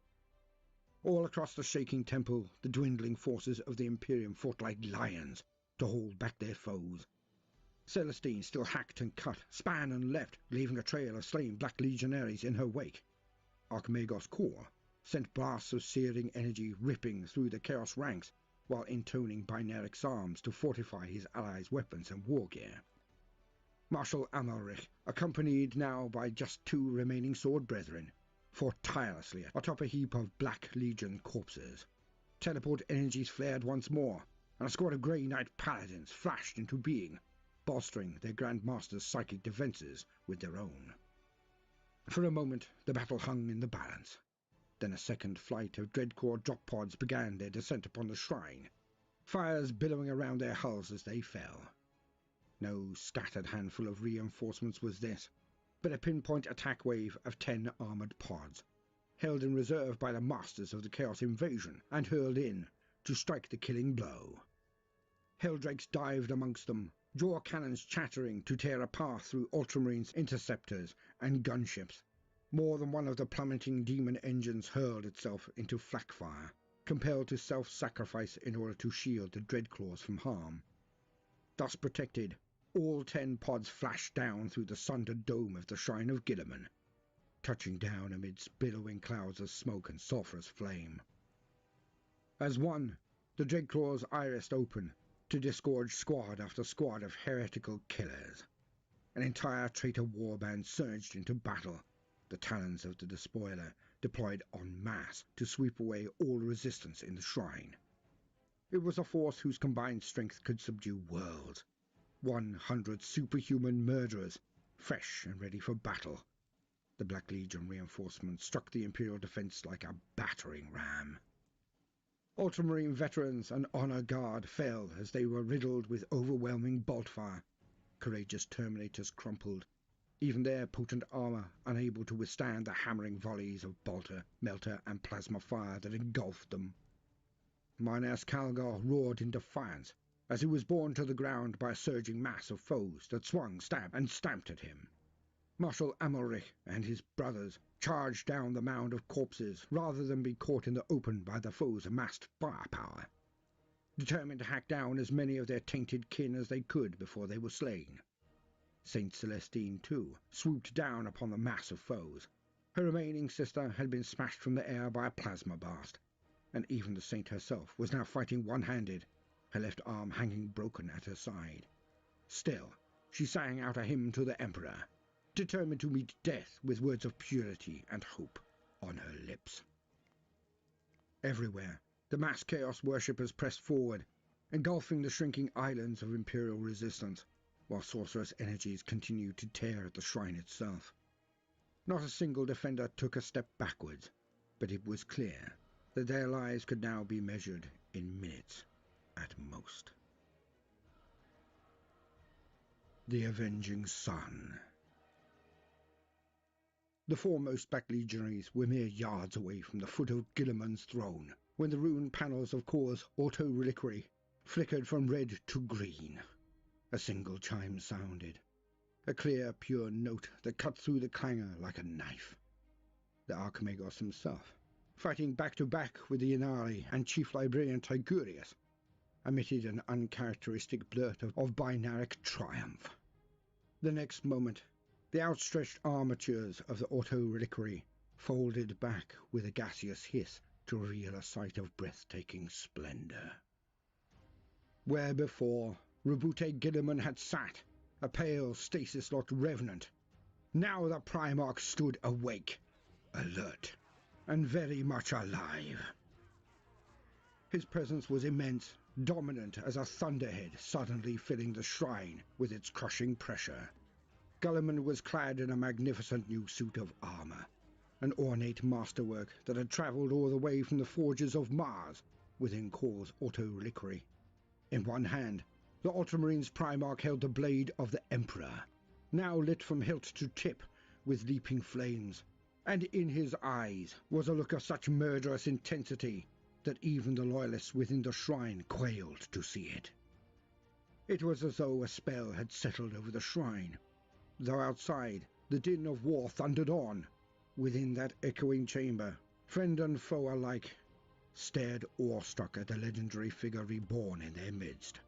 All across the shaking temple, the dwindling forces of the Imperium fought like lions to hold back their foes. Celestine still hacked and cut, span and leapt, leaving a trail of slain Black Legionaries in her wake. Archmagos Khor sent blasts of searing energy ripping through the Chaos ranks, while intoning binaric psalms to fortify his allies' weapons and war gear. Marshal Amalric, accompanied now by just two remaining sword brethren, fought tirelessly atop a heap of Black Legion corpses. Teleport energies flared once more, and a squad of Grey Knight paladins flashed into being, bolstering their Grand Master's psychic defenses with their own. For a moment the battle hung in the balance. Then a second flight of Dreadcore drop pods began their descent upon the shrine, fires billowing around their hulls as they fell. No scattered handful of reinforcements was this, but a pinpoint attack wave of 10 armoured pods, held in reserve by the masters of the Chaos Invasion and hurled in to strike the killing blow. Helldrakes dived amongst them, jaw cannons chattering to tear a path through Ultramarines' interceptors and gunships. More than one of the plummeting demon engines hurled itself into flak fire, compelled to self-sacrifice in order to shield the Dreadclaws from harm. Thus protected, all 10 pods flashed down through the sundered dome of the Shrine of Guilliman, touching down amidst billowing clouds of smoke and sulphurous flame. As one, the Dreadclaws irised open to disgorge squad after squad of heretical killers. An entire traitor warband surged into battle, the talons of the Despoiler deployed en masse to sweep away all resistance in the shrine. It was a force whose combined strength could subdue worlds. 100 superhuman murderers, fresh and ready for battle. The Black Legion reinforcements struck the Imperial defence like a battering ram. Ultramarine veterans and Honor Guard fell as they were riddled with overwhelming bolt fire. Courageous Terminators crumpled, even their potent armour unable to withstand the hammering volleys of bolter, melter and plasma fire that engulfed them. Minas Calgar roared in defiance as he was borne to the ground by a surging mass of foes that swung, stabbed and stamped at him. Marshal Amalric and his brothers charged down the mound of corpses rather than be caught in the open by the foe's amassed firepower, determined to hack down as many of their tainted kin as they could before they were slain. Saint Celestine, too, swooped down upon the mass of foes. Her remaining sister had been smashed from the air by a plasma blast, and even the saint herself was now fighting one-handed, her left arm hanging broken at her side. Still, she sang out a hymn to the Emperor, determined to meet death with words of purity and hope on her lips. Everywhere, the mass Chaos worshippers pressed forward, engulfing the shrinking islands of Imperial resistance, while sorceress energies continued to tear at the shrine itself. Not a single defender took a step backwards, but it was clear that their lives could now be measured in minutes at most. The Avenging Sun. The foremost Black Legionaries were mere yards away from the foot of Guilliman's throne when the rune panels of Kor's auto-reliquary flickered from red to green. A single chime sounded, a clear, pure note that cut through the clangor like a knife. The Archimagos himself, fighting back-to-back with the Inari and Chief Librarian Tigurius, emitted an uncharacteristic blurt of binaric triumph. The next moment, the outstretched armatures of the auto-reliquary folded back with a gaseous hiss to reveal a sight of breathtaking splendor. Where before Roboute Guilliman had sat, a pale, stasis-locked revenant, now the Primarch stood awake, alert, and very much alive. His presence was immense, dominant as a thunderhead suddenly filling the shrine with its crushing pressure. Guilliman was clad in a magnificent new suit of armour, an ornate masterwork that had travelled all the way from the forges of Mars within Kor's auto-reliquary. In one hand, the Ultramarines Primarch held the blade of the Emperor, now lit from hilt to tip with leaping flames, and in his eyes was a look of such murderous intensity that even the loyalists within the shrine quailed to see it. It was as though a spell had settled over the shrine, though outside the din of war thundered on. Within that echoing chamber, friend and foe alike stared awestruck at the legendary figure reborn in their midst.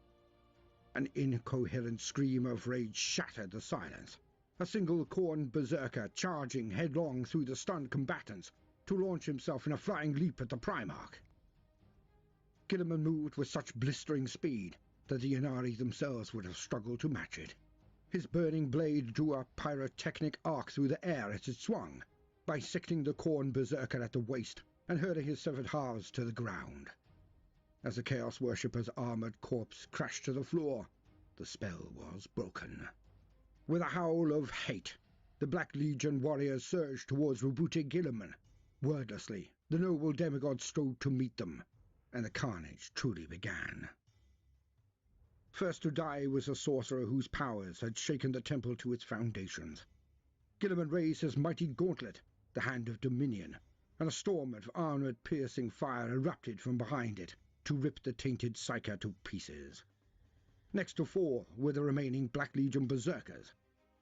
An incoherent scream of rage shattered the silence, a single Khorne berserker charging headlong through the stunned combatants to launch himself in a flying leap at the Primarch. Guilliman moved with such blistering speed that the Inari themselves would have struggled to match it. His burning blade drew a pyrotechnic arc through the air as it swung, bisecting the Khorne berserker at the waist and hurling his severed halves to the ground. As the Chaos Worshipper's armoured corpse crashed to the floor, the spell was broken. With a howl of hate, the Black Legion warriors surged towards Roboute Guilliman. Wordlessly, the noble demigod strode to meet them, and the carnage truly began. First to die was a sorcerer whose powers had shaken the temple to its foundations. Guilliman raised his mighty gauntlet, the Hand of Dominion, and a storm of armoured-piercing fire erupted from behind it to rip the tainted Psyker to pieces. Next to fall were the remaining Black Legion berserkers.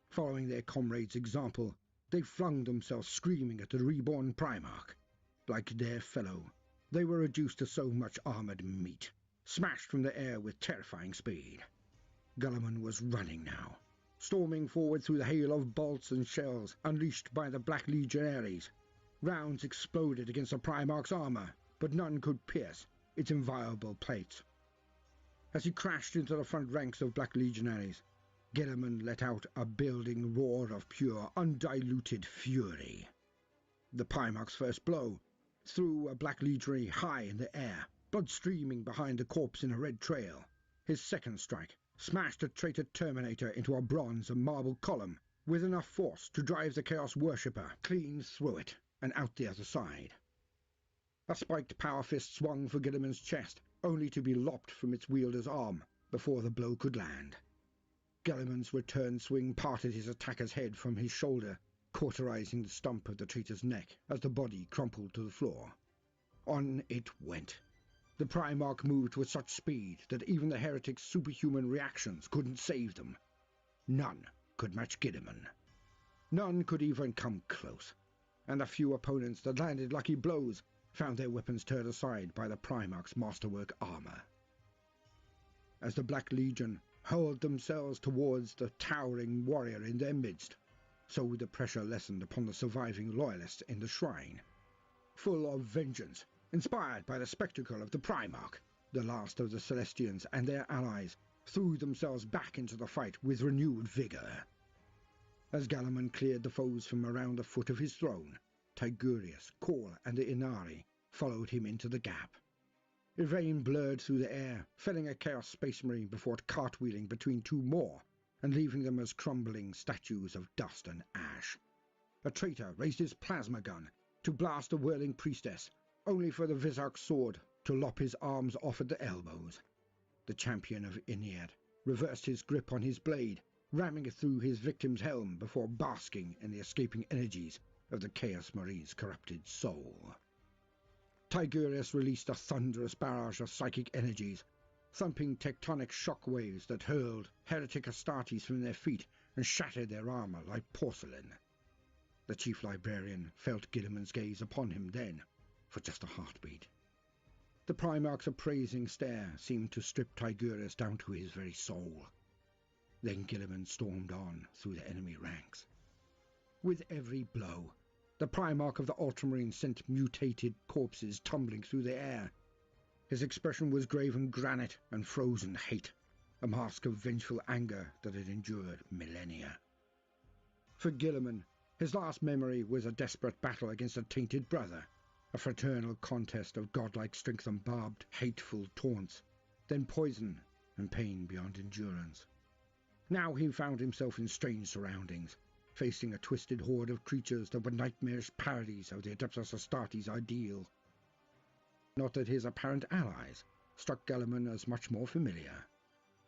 Following their comrades' example, they flung themselves screaming at the reborn Primarch. Like their fellow, they were reduced to so much armoured meat, smashed from the air with terrifying speed. Guilliman was running now, storming forward through the hail of bolts and shells unleashed by the Black Legionaries. Rounds exploded against the Primarch's armour, but none could pierce its inviolable plates. As he crashed into the front ranks of Black Legionaries, Guilliman let out a building roar of pure, undiluted fury. The Primarch's first blow threw a Black Legionary high in the air, blood streaming behind the corpse in a red trail. His second strike smashed a traitor Terminator into a bronze and marble column with enough force to drive the Chaos Worshipper clean through it and out the other side. A spiked power fist swung for Guilliman's chest, only to be lopped from its wielder's arm before the blow could land. Guilliman's return swing parted his attacker's head from his shoulder, cauterizing the stump of the traitor's neck as the body crumpled to the floor. On it went. The Primarch moved with such speed that even the heretic's superhuman reactions couldn't save them. None could match Guilliman. None could even come close, and the few opponents that landed lucky blows found their weapons turned aside by the Primarch's masterwork armor. As the Black Legion hurled themselves towards the towering warrior in their midst, so the pressure lessened upon the surviving loyalists in the shrine. Full of vengeance, inspired by the spectacle of the Primarch, the last of the Celestians and their allies threw themselves back into the fight with renewed vigor. As Guilliman cleared the foes from around the foot of his throne, Tigurius, Khorne, and the Inari followed him into the gap. Yvain blurred through the air, felling a Chaos Space Marine before cartwheeling between two more and leaving them as crumbling statues of dust and ash. A traitor raised his plasma gun to blast the whirling priestess, only for the Visarch's sword to lop his arms off at the elbows. The champion of Ynnead reversed his grip on his blade, ramming it through his victim's helm before basking in the escaping energies of the Chaos Marine's corrupted soul. Tigurius released a thunderous barrage of psychic energies, thumping tectonic shock waves that hurled heretic Astartes from their feet and shattered their armor like porcelain. The chief librarian felt Guilliman's gaze upon him then, for just a heartbeat. The Primarch's appraising stare seemed to strip Tigurius down to his very soul. Then Guilliman stormed on through the enemy ranks. With every blow, the Primarch of the Ultramarine sent mutated corpses tumbling through the air. His expression was graven granite and frozen hate, a mask of vengeful anger that had endured millennia. For Guilliman, his last memory was a desperate battle against a tainted brother, a fraternal contest of godlike strength and barbed, hateful taunts, then poison and pain beyond endurance. Now he found himself in strange surroundings, facing a twisted horde of creatures that were nightmarish parodies of the Adeptus Astartes ideal. Not that his apparent allies struck Guilliman as much more familiar,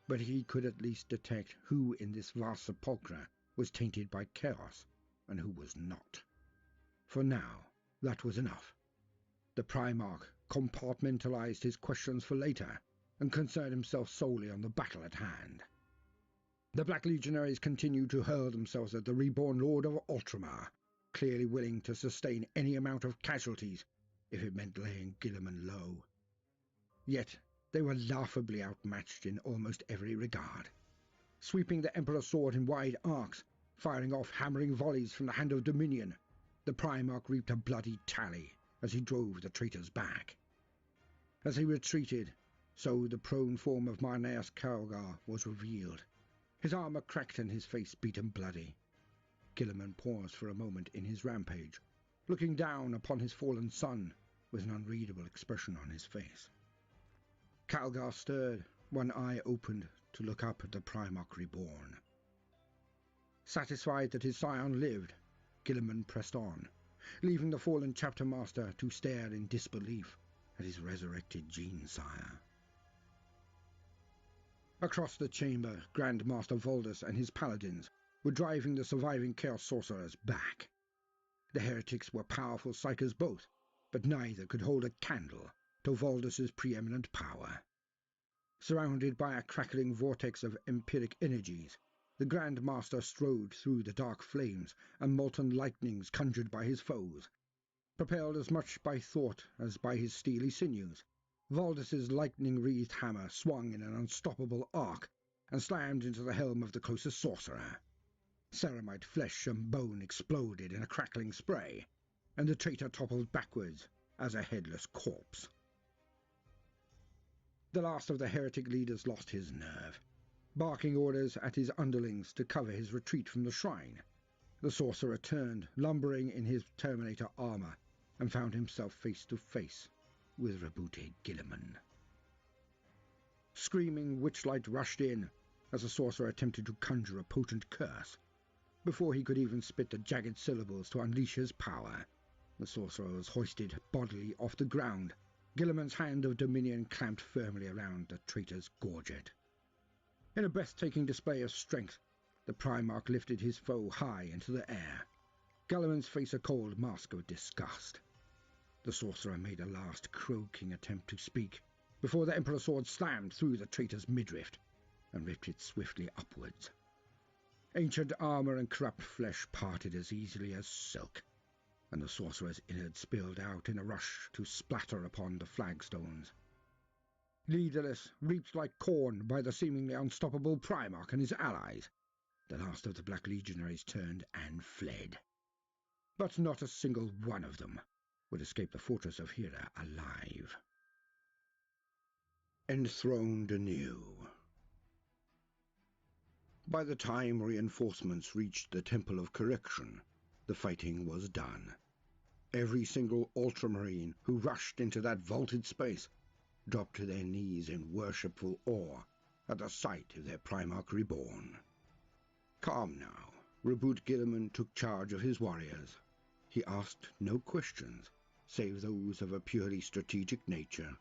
but he could at least detect who in this vast sepulchre was tainted by chaos and who was not. For now, that was enough. The Primarch compartmentalized his questions for later and concerned himself solely on the battle at hand. The Black Legionaries continued to hurl themselves at the reborn Lord of Ultramar, clearly willing to sustain any amount of casualties if it meant laying Guilliman low. Yet they were laughably outmatched in almost every regard. Sweeping the Emperor's sword in wide arcs, firing off hammering volleys from the hand of Dominion, the Primarch reaped a bloody tally as he drove the traitors back. As he retreated, so the prone form of Marneus Calgar was revealed, his armor cracked and his face beaten bloody. Guilliman paused for a moment in his rampage, looking down upon his fallen son with an unreadable expression on his face. Calgar stirred, one eye opened to look up at the Primarch reborn. Satisfied that his scion lived, Guilliman pressed on, leaving the fallen chapter master to stare in disbelief at his resurrected gene-sire. Across the chamber, Grand Master Voldus and his paladins were driving the surviving Chaos Sorcerers back. The heretics were powerful psychers both, but neither could hold a candle to Voldus's preeminent power. Surrounded by a crackling vortex of empiric energies, the Grand Master strode through the dark flames and molten lightnings conjured by his foes. Propelled as much by thought as by his steely sinews, Voldus's lightning-wreathed hammer swung in an unstoppable arc and slammed into the helm of the closest sorcerer. Ceramite flesh and bone exploded in a crackling spray, and the traitor toppled backwards as a headless corpse. The last of the heretic leaders lost his nerve, barking orders at his underlings to cover his retreat from the shrine. The sorcerer turned, lumbering in his Terminator armor, and found himself face to face with rebooted Guilliman. Screaming witchlight rushed in as the sorcerer attempted to conjure a potent curse. Before he could even spit the jagged syllables to unleash his power, the sorcerer was hoisted bodily off the ground, Guilliman's hand of dominion clamped firmly around the traitor's gorget. In a breathtaking display of strength, the Primarch lifted his foe high into the air, Guilliman's face a cold mask of disgust. The sorcerer made a last croaking attempt to speak, before the Emperor's sword slammed through the traitor's midriff and ripped it swiftly upwards. Ancient armor and corrupt flesh parted as easily as silk, and the sorcerer's innards spilled out in a rush to splatter upon the flagstones. Leaderless, reaped like corn by the seemingly unstoppable Primarch and his allies, the last of the Black Legionaries turned and fled. But not a single one of them would escape the fortress of Hera alive. Enthroned anew. By the time reinforcements reached the Temple of Correction, the fighting was done. Every single Ultramarine who rushed into that vaulted space dropped to their knees in worshipful awe at the sight of their Primarch reborn. Calm now, Roboute Guilliman took charge of his warriors. He asked no questions, save those of a purely strategic nature.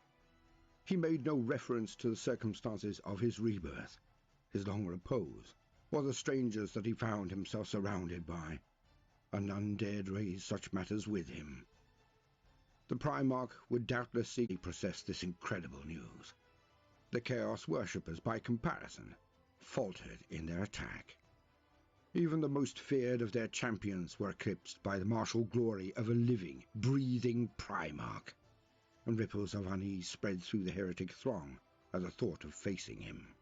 He made no reference to the circumstances of his rebirth, his long repose, or the strangers that he found himself surrounded by, and none dared raise such matters with him. The Primarch would doubtlessly process this incredible news. The Chaos Worshippers, by comparison, faltered in their attack. Even the most feared of their champions were eclipsed by the martial glory of a living, breathing Primarch, and ripples of unease spread through the heretic throng at the thought of facing him.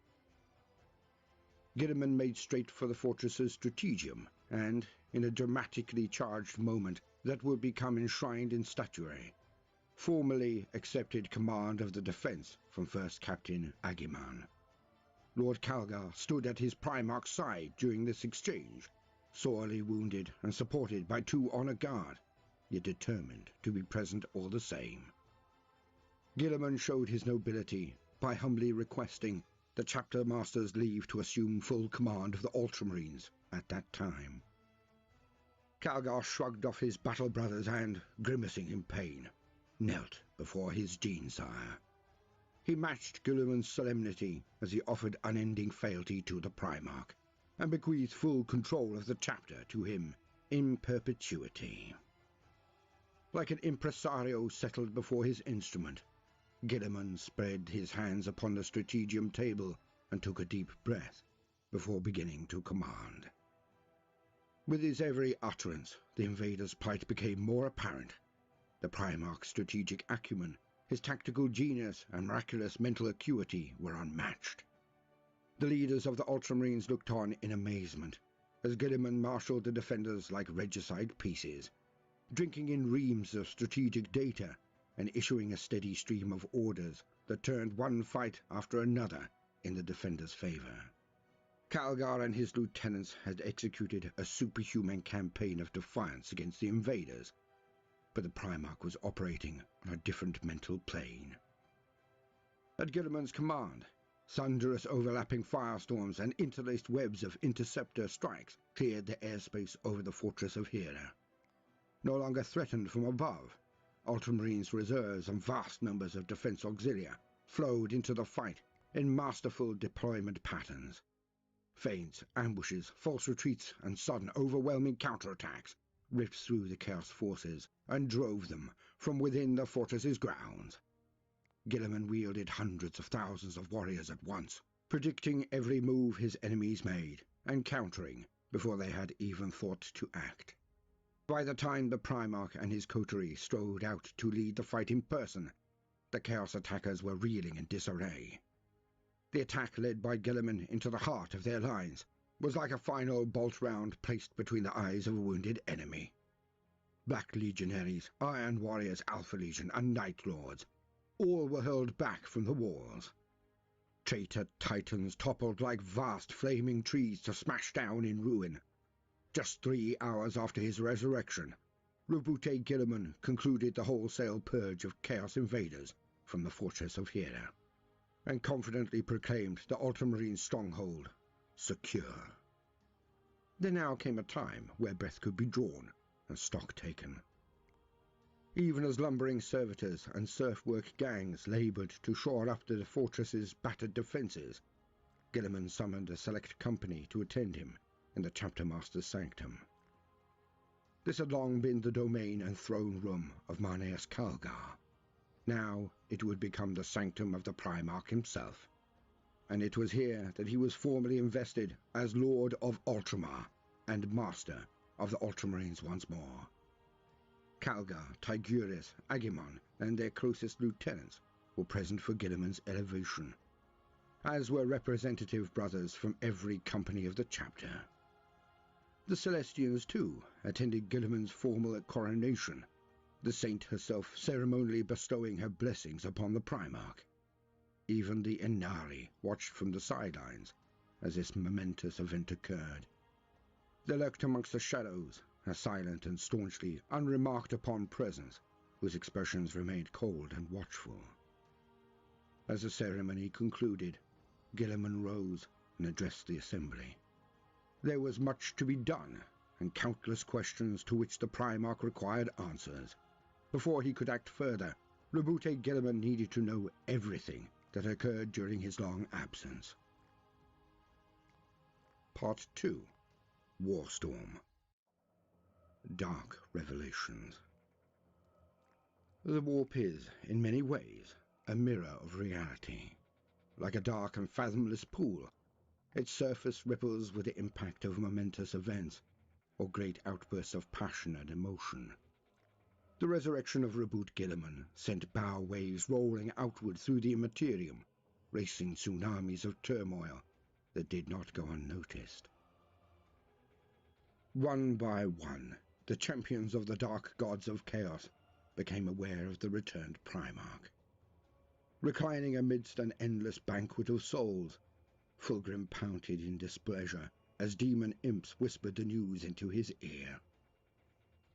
Guilliman made straight for the fortress's strategium, and, in a dramatically charged moment that would become enshrined in statuary, formally accepted command of the defence from First Captain Agiman. Lord Calgar stood at his Primarch's side during this exchange, sorely wounded and supported by 2 on a guard, yet determined to be present all the same. Guilliman showed his nobility by humbly requesting the chapter master's leave to assume full command of the Ultramarines at that time. Calgar shrugged off his battle brothers and, grimacing in pain, knelt before his Genesire. He matched Guilliman's solemnity as he offered unending fealty to the Primarch, and bequeathed full control of the chapter to him in perpetuity. Like an impresario settled before his instrument, Guilliman spread his hands upon the strategium table and took a deep breath before beginning to command. With his every utterance, the invader's plight became more apparent. The Primarch's strategic acumen, his tactical genius and miraculous mental acuity were unmatched. The leaders of the Ultramarines looked on in amazement as Guilliman marshalled the defenders like regicide pieces, drinking in reams of strategic data and issuing a steady stream of orders that turned one fight after another in the defenders' favor. Calgar and his lieutenants had executed a superhuman campaign of defiance against the invaders, but the Primarch was operating on a different mental plane. At Guilliman's command, thunderous overlapping firestorms and interlaced webs of interceptor strikes cleared the airspace over the fortress of Hera. No longer threatened from above, Ultramarines' reserves and vast numbers of defense auxilia flowed into the fight in masterful deployment patterns. Feints, ambushes, false retreats, and sudden overwhelming counterattacks ripped through the Chaos forces and drove them from within the fortress's grounds. Guilliman wielded hundreds of thousands of warriors at once, predicting every move his enemies made, and countering before they had even thought to act. By the time the Primarch and his coterie strode out to lead the fight in person, the Chaos attackers were reeling in disarray. The attack led by Guilliman into the heart of their lines was like a final bolt round placed between the eyes of a wounded enemy. Black Legionaries, Iron Warriors, Alpha Legion, and Night Lords, all were hurled back from the walls. Traitor Titans toppled like vast flaming trees to smash down in ruin. Just 3 hours after his resurrection, Roboute Guilliman concluded the wholesale purge of Chaos invaders from the fortress of Hera, and confidently proclaimed the Ultramarine stronghold secure. There now came a time where breath could be drawn and stock taken. Even as lumbering servitors and serf-work gangs laboured to shore up the fortress's battered defences, Guilliman summoned a select company to attend him in the chapter master's sanctum. This had long been the domain and throne room of Marneus Calgar. Now it would become the sanctum of the Primarch himself, and it was here that he was formally invested as Lord of Ultramar and Master of the Ultramarines once more. Calgar, Tiguris, Agimon, and their closest lieutenants were present for Guilliman's elevation, as were representative brothers from every company of the chapter. The Celestians, too, attended Guilliman's formal coronation, the saint herself ceremonially bestowing her blessings upon the Primarch. Even the Inari watched from the sidelines as this momentous event occurred. They lurked amongst the shadows, a silent and staunchly unremarked-upon presence whose expressions remained cold and watchful. As the ceremony concluded, Guilliman rose and addressed the assembly. There was much to be done, and countless questions to which the Primarch required answers. Before he could act further, Roboute Guilliman needed to know everything that occurred during his long absence. Part 2. Warstorm. Dark Revelations. The warp is, in many ways, a mirror of reality. Like a dark and fathomless pool, its surface ripples with the impact of momentous events or great outbursts of passion and emotion. The resurrection of Roboute Guilliman sent bow waves rolling outward through the immaterium, racing tsunamis of turmoil that did not go unnoticed. One by one, the champions of the dark gods of chaos became aware of the returned Primarch. Reclining amidst an endless banquet of souls, Fulgrim pouted in displeasure as demon imps whispered the news into his ear.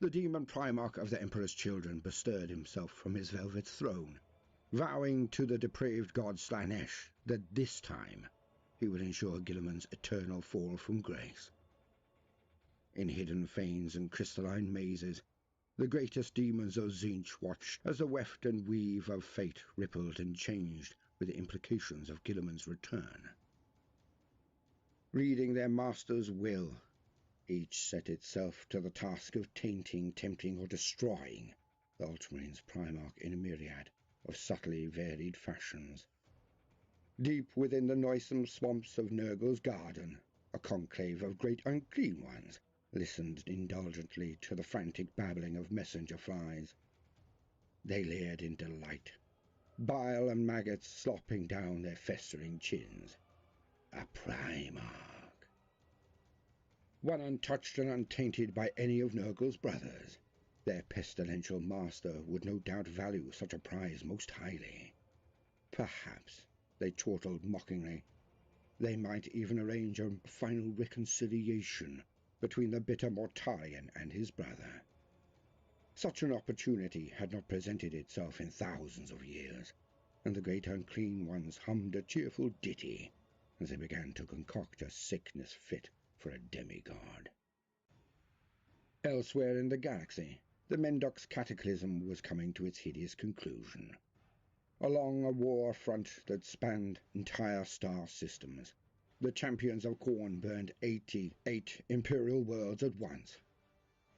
The demon Primarch of the Emperor's Children bestirred himself from his velvet throne, vowing to the depraved god Slaanesh that this time he would ensure Guilliman's eternal fall from grace. In hidden fanes and crystalline mazes, the greatest demons of Tzeentch watched as the weft and weave of fate rippled and changed with the implications of Guilliman's return. Reading their master's will, each set itself to the task of tainting, tempting, or destroying the Ultramarines' Primarch in a myriad of subtly varied fashions. Deep within the noisome swamps of Nurgle's garden, a conclave of great unclean ones listened indulgently to the frantic babbling of messenger flies. They leered in delight, bile and maggots slopping down their festering chins. A Primarch! One untouched and untainted by any of Nurgle's brothers. Their pestilential master would no doubt value such a prize most highly. Perhaps, they chortled mockingly, they might even arrange a final reconciliation between the bitter Mortarion and his brother. Such an opportunity had not presented itself in thousands of years, and the great unclean ones hummed a cheerful ditty as they began to concoct a sickness fit for a demigod. Elsewhere in the galaxy, the Mendox cataclysm was coming to its hideous conclusion. Along a war front that spanned entire star systems, the champions of Khorne burned 88 imperial worlds at once.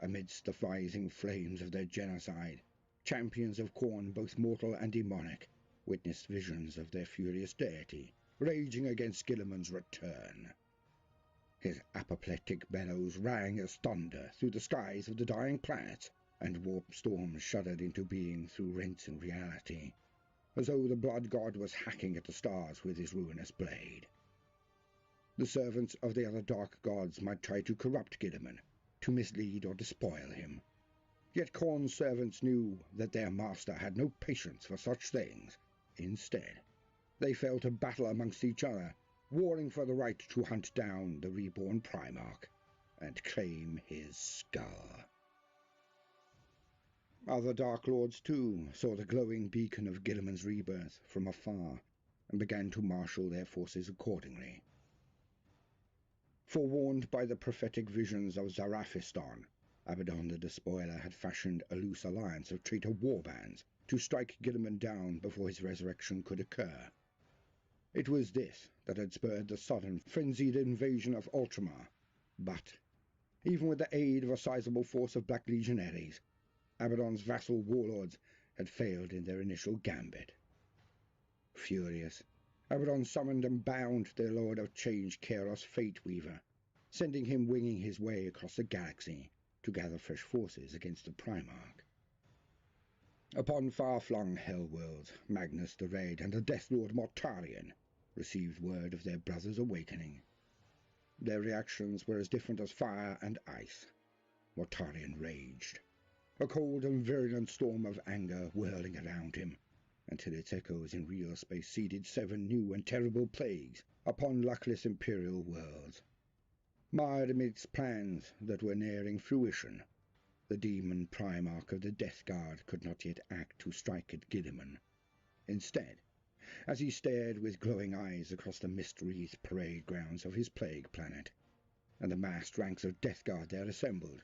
Amidst the rising flames of their genocide, champions of Khorne, both mortal and demonic, witnessed visions of their furious deity raging against Guilliman's return. His apoplectic bellows rang as thunder through the skies of the dying planets, and warp storms shuddered into being through rents in reality, as though the blood god was hacking at the stars with his ruinous blade. The servants of the other dark gods might try to corrupt Guilliman, to mislead or despoil him. Yet Khorne's servants knew that their master had no patience for such things. Instead, they fell to battle amongst each other, warring for the right to hunt down the reborn Primarch and claim his skull. Other Dark Lords, too, saw the glowing beacon of Guilliman's rebirth from afar and began to marshal their forces accordingly. Forewarned by the prophetic visions of Zarafistan, Abaddon the Despoiler had fashioned a loose alliance of traitor warbands to strike Guilliman down before his resurrection could occur. It was this that had spurred the sudden, frenzied invasion of Ultramar, but, even with the aid of a sizable force of Black Legionaries, Abaddon's vassal warlords had failed in their initial gambit. Furious, Abaddon summoned and bound their Lord of Change, Kairos Fateweaver, sending him winging his way across the galaxy to gather fresh forces against the Primarch. Upon far-flung hell-worlds, Magnus the Red and the Death Lord Mortarion received word of their brother's awakening. Their reactions were as different as fire and ice. Mortarion raged, a cold and virulent storm of anger whirling around him, until its echoes in real space seeded 7 new and terrible plagues upon luckless Imperial worlds. Marred amidst plans that were nearing fruition, the demon Primarch of the Death Guard could not yet act to strike at Guilliman. Instead, as he stared with glowing eyes across the mist-wreathed parade grounds of his plague planet, and the massed ranks of Death Guard there assembled,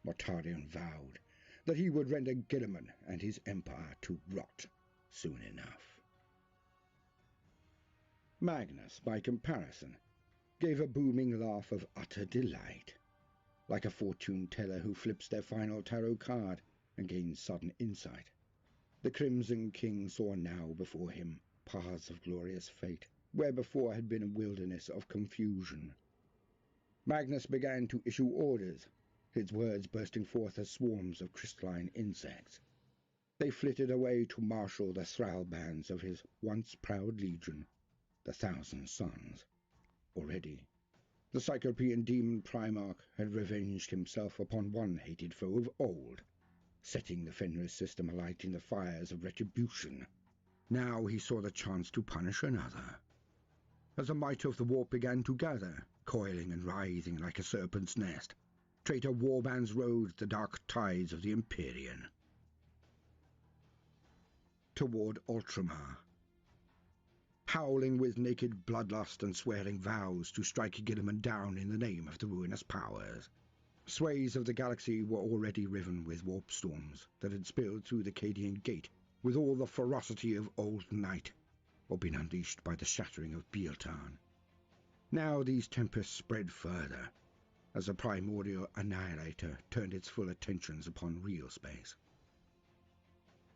Mortarion vowed that he would render Guilliman and his empire to rot soon enough. Magnus, by comparison, gave a booming laugh of utter delight, like a fortune-teller who flips their final tarot card and gains sudden insight. The Crimson King saw now before him paths of glorious fate, where before had been a wilderness of confusion. Magnus began to issue orders, his words bursting forth as swarms of crystalline insects. They flitted away to marshal the thrall bands of his once proud legion, the Thousand Sons. Already, the Cyclopean demon Primarch had revenged himself upon one hated foe of old, setting the Fenris system alight in the fires of retribution. Now he saw the chance to punish another. As the might of the warp began to gather, coiling and writhing like a serpent's nest, traitor warbands rode the dark tides of the Empyrean. Toward Ultramar. Howling with naked bloodlust and swearing vows to strike Guilliman down in the name of the ruinous powers, sways of the galaxy were already riven with warp storms that had spilled through the Cadian Gate with all the ferocity of old night, or been unleashed by the shattering of Bieltan. Now these tempests spread further, as the primordial annihilator turned its full attentions upon real space.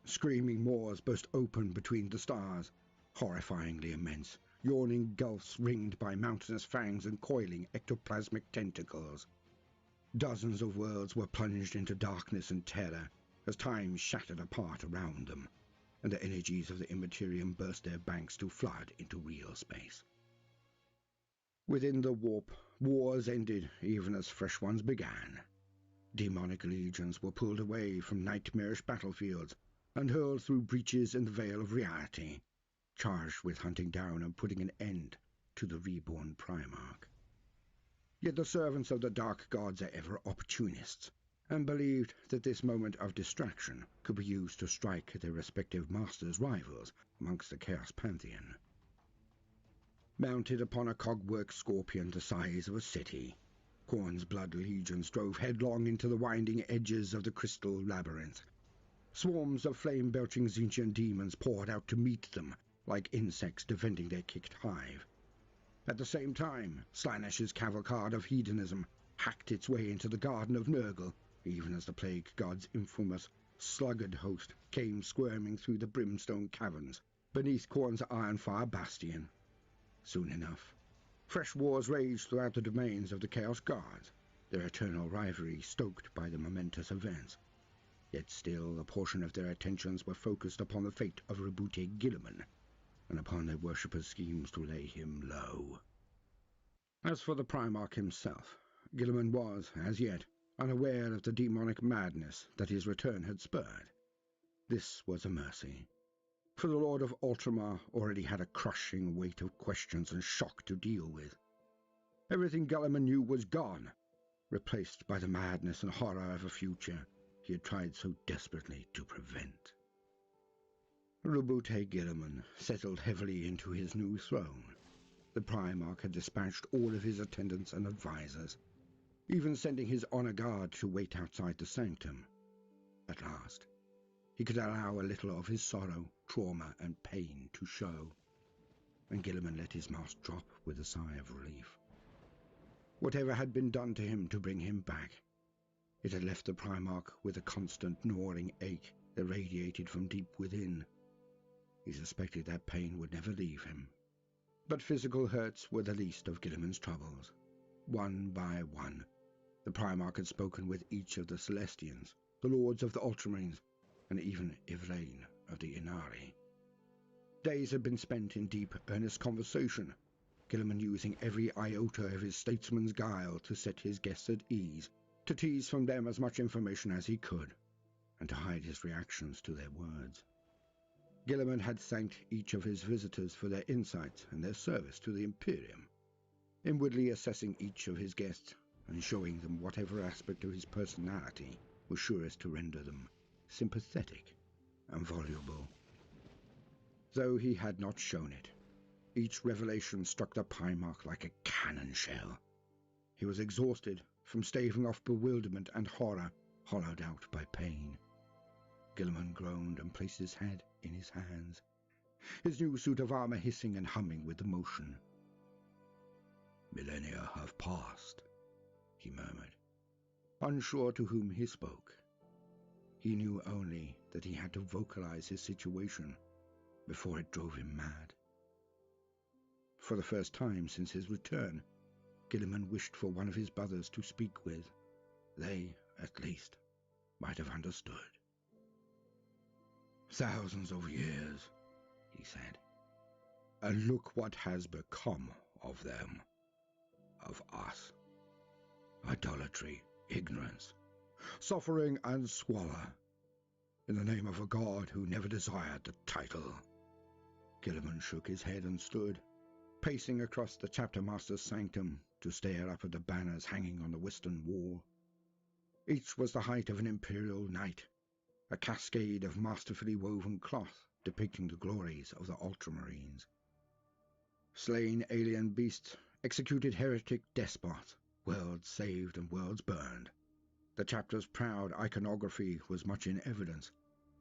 Screaming maws burst open between the stars, horrifyingly immense, yawning gulfs ringed by mountainous fangs and coiling ectoplasmic tentacles. Dozens of worlds were plunged into darkness and terror as time shattered apart around them, and the energies of the Immaterium burst their banks to flood into real space. Within the warp, wars ended even as fresh ones began. Demonic legions were pulled away from nightmarish battlefields and hurled through breaches in the veil of reality, charged with hunting down and putting an end to the reborn Primarch. Yet the servants of the dark gods are ever opportunists, and believed that this moment of distraction could be used to strike at their respective masters' rivals amongst the Chaos Pantheon. Mounted upon a cogwork scorpion the size of a city, Khorne's blood legions drove headlong into the winding edges of the crystal labyrinth. Swarms of flame-belching Tzeentchian demons poured out to meet them, like insects defending their kicked hive. At the same time, Slanesh's cavalcade of hedonism hacked its way into the Garden of Nurgle, even as the Plague God's infamous sluggard host came squirming through the brimstone caverns beneath Khorne's Ironfire Bastion. Soon enough, fresh wars raged throughout the domains of the Chaos Guards, their eternal rivalry stoked by the momentous events. Yet still a portion of their attentions were focused upon the fate of Roboute Guilliman, and upon their worshippers' schemes to lay him low. As for the Primarch himself, Guilliman was, as yet, unaware of the demonic madness that his return had spurred. This was a mercy, for the Lord of Ultramar already had a crushing weight of questions and shock to deal with. Everything Guilliman knew was gone, replaced by the madness and horror of a future he had tried so desperately to prevent. Roboute Guilliman settled heavily into his new throne, The Primarch had dispatched all of his attendants and advisers, even sending his honour guard to wait outside the sanctum. At last, he could allow a little of his sorrow, trauma and pain to show, and Guilliman let his mask drop with a sigh of relief. Whatever had been done to him to bring him back, it had left the Primarch with a constant gnawing ache that radiated from deep within. He suspected that pain would never leave him. But physical hurts were the least of Guilliman's troubles. One by one, the Primarch had spoken with each of the Celestians, the Lords of the Ultramarines, and even Yvraine of the Inari. Days had been spent in deep, earnest conversation, Guilliman using every iota of his statesman's guile to set his guests at ease, to tease from them as much information as he could, and to hide his reactions to their words. Guilliman had thanked each of his visitors for their insights and their service to the Imperium, inwardly assessing each of his guests and showing them whatever aspect of his personality was surest to render them sympathetic and voluble. Though he had not shown it, each revelation struck the Primarch like a cannon shell. He was exhausted from staving off bewilderment and horror hollowed out by pain. Guilliman groaned and placed his head in his hands, his new suit of armor hissing and humming with the motion. "Millennia have passed," he murmured, unsure to whom he spoke. He knew only that he had to vocalize his situation before it drove him mad. For the first time since his return, Guilliman wished for one of his brothers to speak with. They, at least, might have understood. "Thousands of years," he said, "and look what has become of them, of us. Idolatry, ignorance, suffering and squalor, in the name of a god who never desired the title." Guilliman shook his head and stood, pacing across the chapter master's sanctum to stare up at the banners hanging on the western wall. Each was the height of an imperial knight, a cascade of masterfully woven cloth depicting the glories of the Ultramarines. Slain alien beasts, executed heretic despots, worlds saved and worlds burned. The chapter's proud iconography was much in evidence,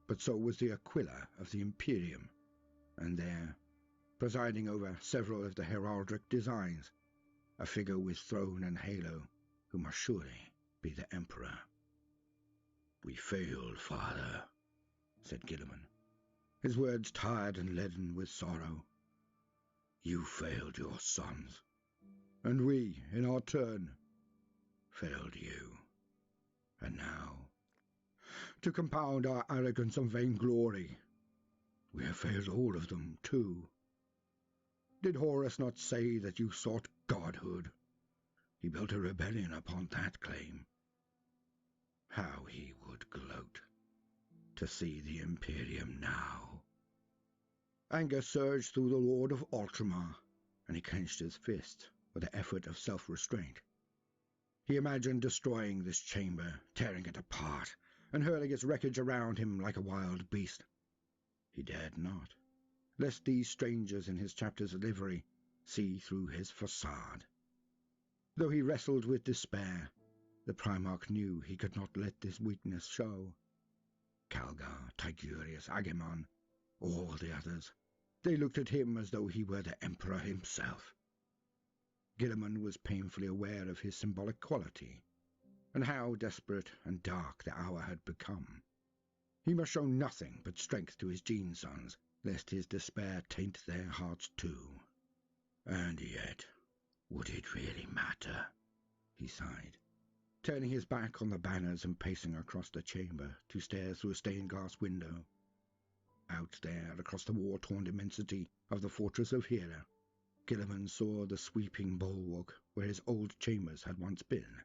but so was the Aquila of the Imperium, and there, presiding over several of the heraldic designs, a figure with throne and halo, who must surely be the Emperor. "We failed, Father," said Guilliman, his words tired and leaden with sorrow. "You failed your sons, and we, in our turn, failed you. And now, to compound our arrogance and vainglory, we have failed all of them, too. Did Horus not say that you sought godhood? He built a rebellion upon that claim. How he would gloat to see the Imperium now." Anger surged through the Lord of Ultramar, and he clenched his fist with an effort of self-restraint. He imagined destroying this chamber, tearing it apart, and hurling its wreckage around him like a wild beast. He dared not, lest these strangers in his chapter's livery see through his facade. Though he wrestled with despair, the Primarch knew he could not let this weakness show. Calgar, Tigurius, Agamon, all the others, they looked at him as though he were the Emperor himself. Guilliman was painfully aware of his symbolic quality, and how desperate and dark the hour had become. He must show nothing but strength to his Gene sons, lest his despair taint their hearts too. And yet, would it really matter? He sighed, turning his back on the banners and pacing across the chamber to stare through a stained-glass window. Out there, across the war-torn immensity of the fortress of Hera, Guilliman saw the sweeping bulwark where his old chambers had once been.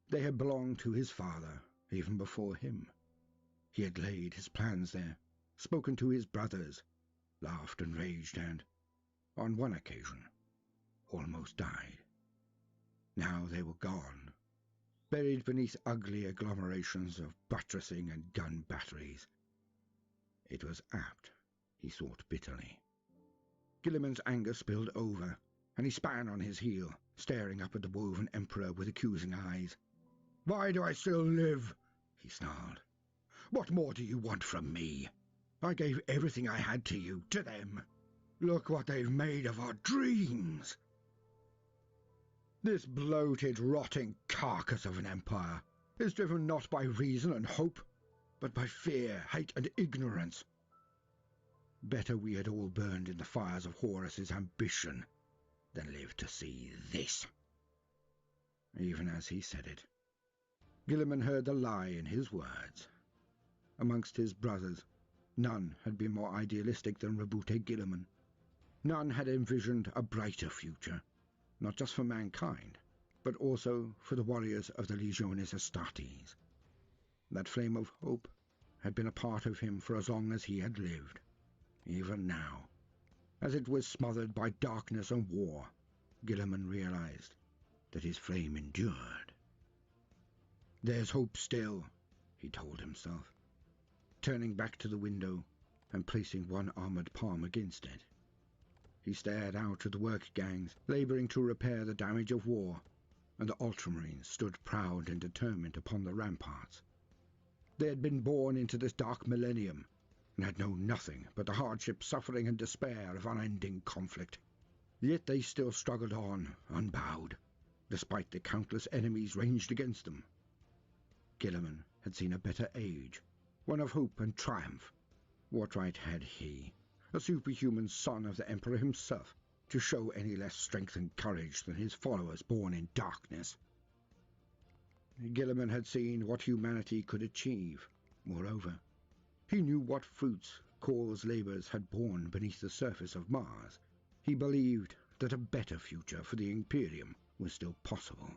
They had belonged to his father, even before him. He had laid his plans there, spoken to his brothers, laughed and raged and, on one occasion, almost died. Now they were gone, buried beneath ugly agglomerations of buttressing and gun batteries. It was apt, he thought bitterly. Guilliman's anger spilled over, and he span on his heel, staring up at the woven Emperor with accusing eyes. "Why do I still live?" he snarled. "What more do you want from me? I gave everything I had to you, to them. Look what they've made of our dreams. This bloated, rotting carcass of an empire is driven not by reason and hope, but by fear, hate, and ignorance. Better we had all burned in the fires of Horus's ambition than lived to see this." Even as he said it, Guilliman heard the lie in his words. Amongst his brothers, none had been more idealistic than Roboute Guilliman. None had envisioned a brighter future, not just for mankind, but also for the warriors of the Legiones Astartes. That flame of hope had been a part of him for as long as he had lived. Even now, as it was smothered by darkness and war, Guilliman realized that his flame endured. "There's hope still," he told himself, turning back to the window and placing one armored palm against it. He stared out at the work gangs, laboring to repair the damage of war, and the Ultramarines stood proud and determined upon the ramparts. They had been born into this dark millennium, and had known nothing but the hardship, suffering, and despair of unending conflict. Yet they still struggled on, unbowed, despite the countless enemies ranged against them. Guilliman had seen a better age, one of hope and triumph. What right had he, a superhuman son of the Emperor himself, to show any less strength and courage than his followers born in darkness? Guilliman had seen what humanity could achieve. Moreover, he knew what fruits Kor's labours had borne beneath the surface of Mars. He believed that a better future for the Imperium was still possible,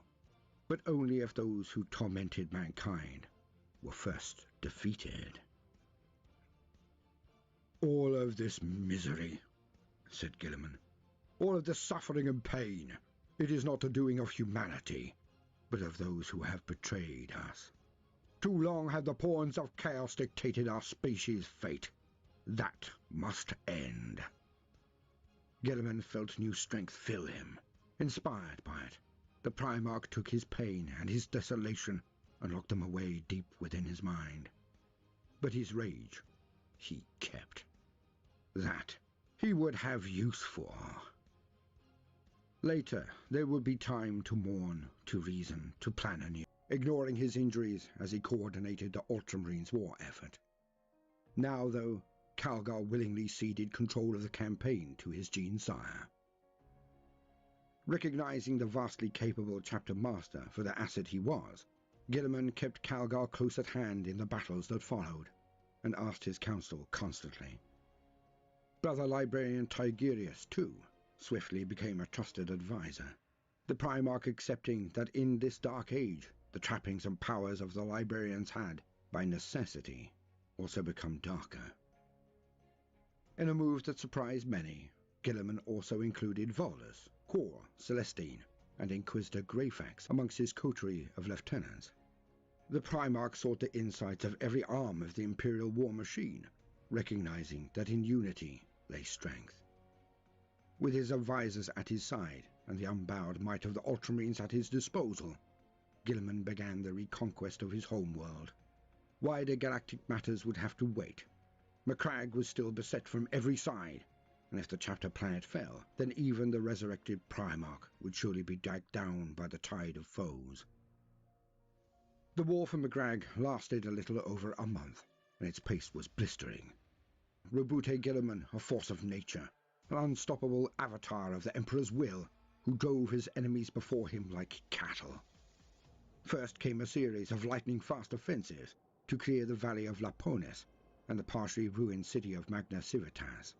but only if those who tormented mankind were first defeated. "All of this misery," said Guilliman, "all of this suffering and pain, it is not the doing of humanity, but of those who have betrayed us. Too long have the pawns of chaos dictated our species' fate. That must end." Guilliman felt new strength fill him. Inspired by it, the Primarch took his pain and his desolation and locked them away deep within his mind. But his rage he kept. That he would have use for. Later, there would be time to mourn, to reason, to plan anew, ignoring his injuries as he coordinated the Ultramarines' war effort. Now, though, Calgar willingly ceded control of the campaign to his gene sire. Recognizing the vastly capable chapter master for the asset he was, Guilliman kept Calgar close at hand in the battles that followed, and asked his counsel constantly. Brother Librarian Tigurius, too, swiftly became a trusted advisor, the Primarch accepting that in this dark age the trappings and powers of the Librarians had, by necessity, also become darker. In a move that surprised many, Guilliman also included Volus, Kor, Celestine, and Inquisitor Greyfax amongst his coterie of lieutenants. The Primarch sought the insights of every arm of the Imperial war machine, recognizing that in unity lay strength. With his advisors at his side and the unbowed might of the Ultramarines at his disposal, Guilliman began the reconquest of his homeworld. Wider galactic matters would have to wait. Macragge was still beset from every side, and if the chapter planet fell, then even the resurrected Primarch would surely be dragged down by the tide of foes. The war for Macragge lasted a little over a month, and its pace was blistering. Roboute Guilliman, a force of nature, an unstoppable avatar of the Emperor's will, who drove his enemies before him like cattle. First came a series of lightning-fast offensives to clear the valley of Laponis and the partially ruined city of Magna Civitas.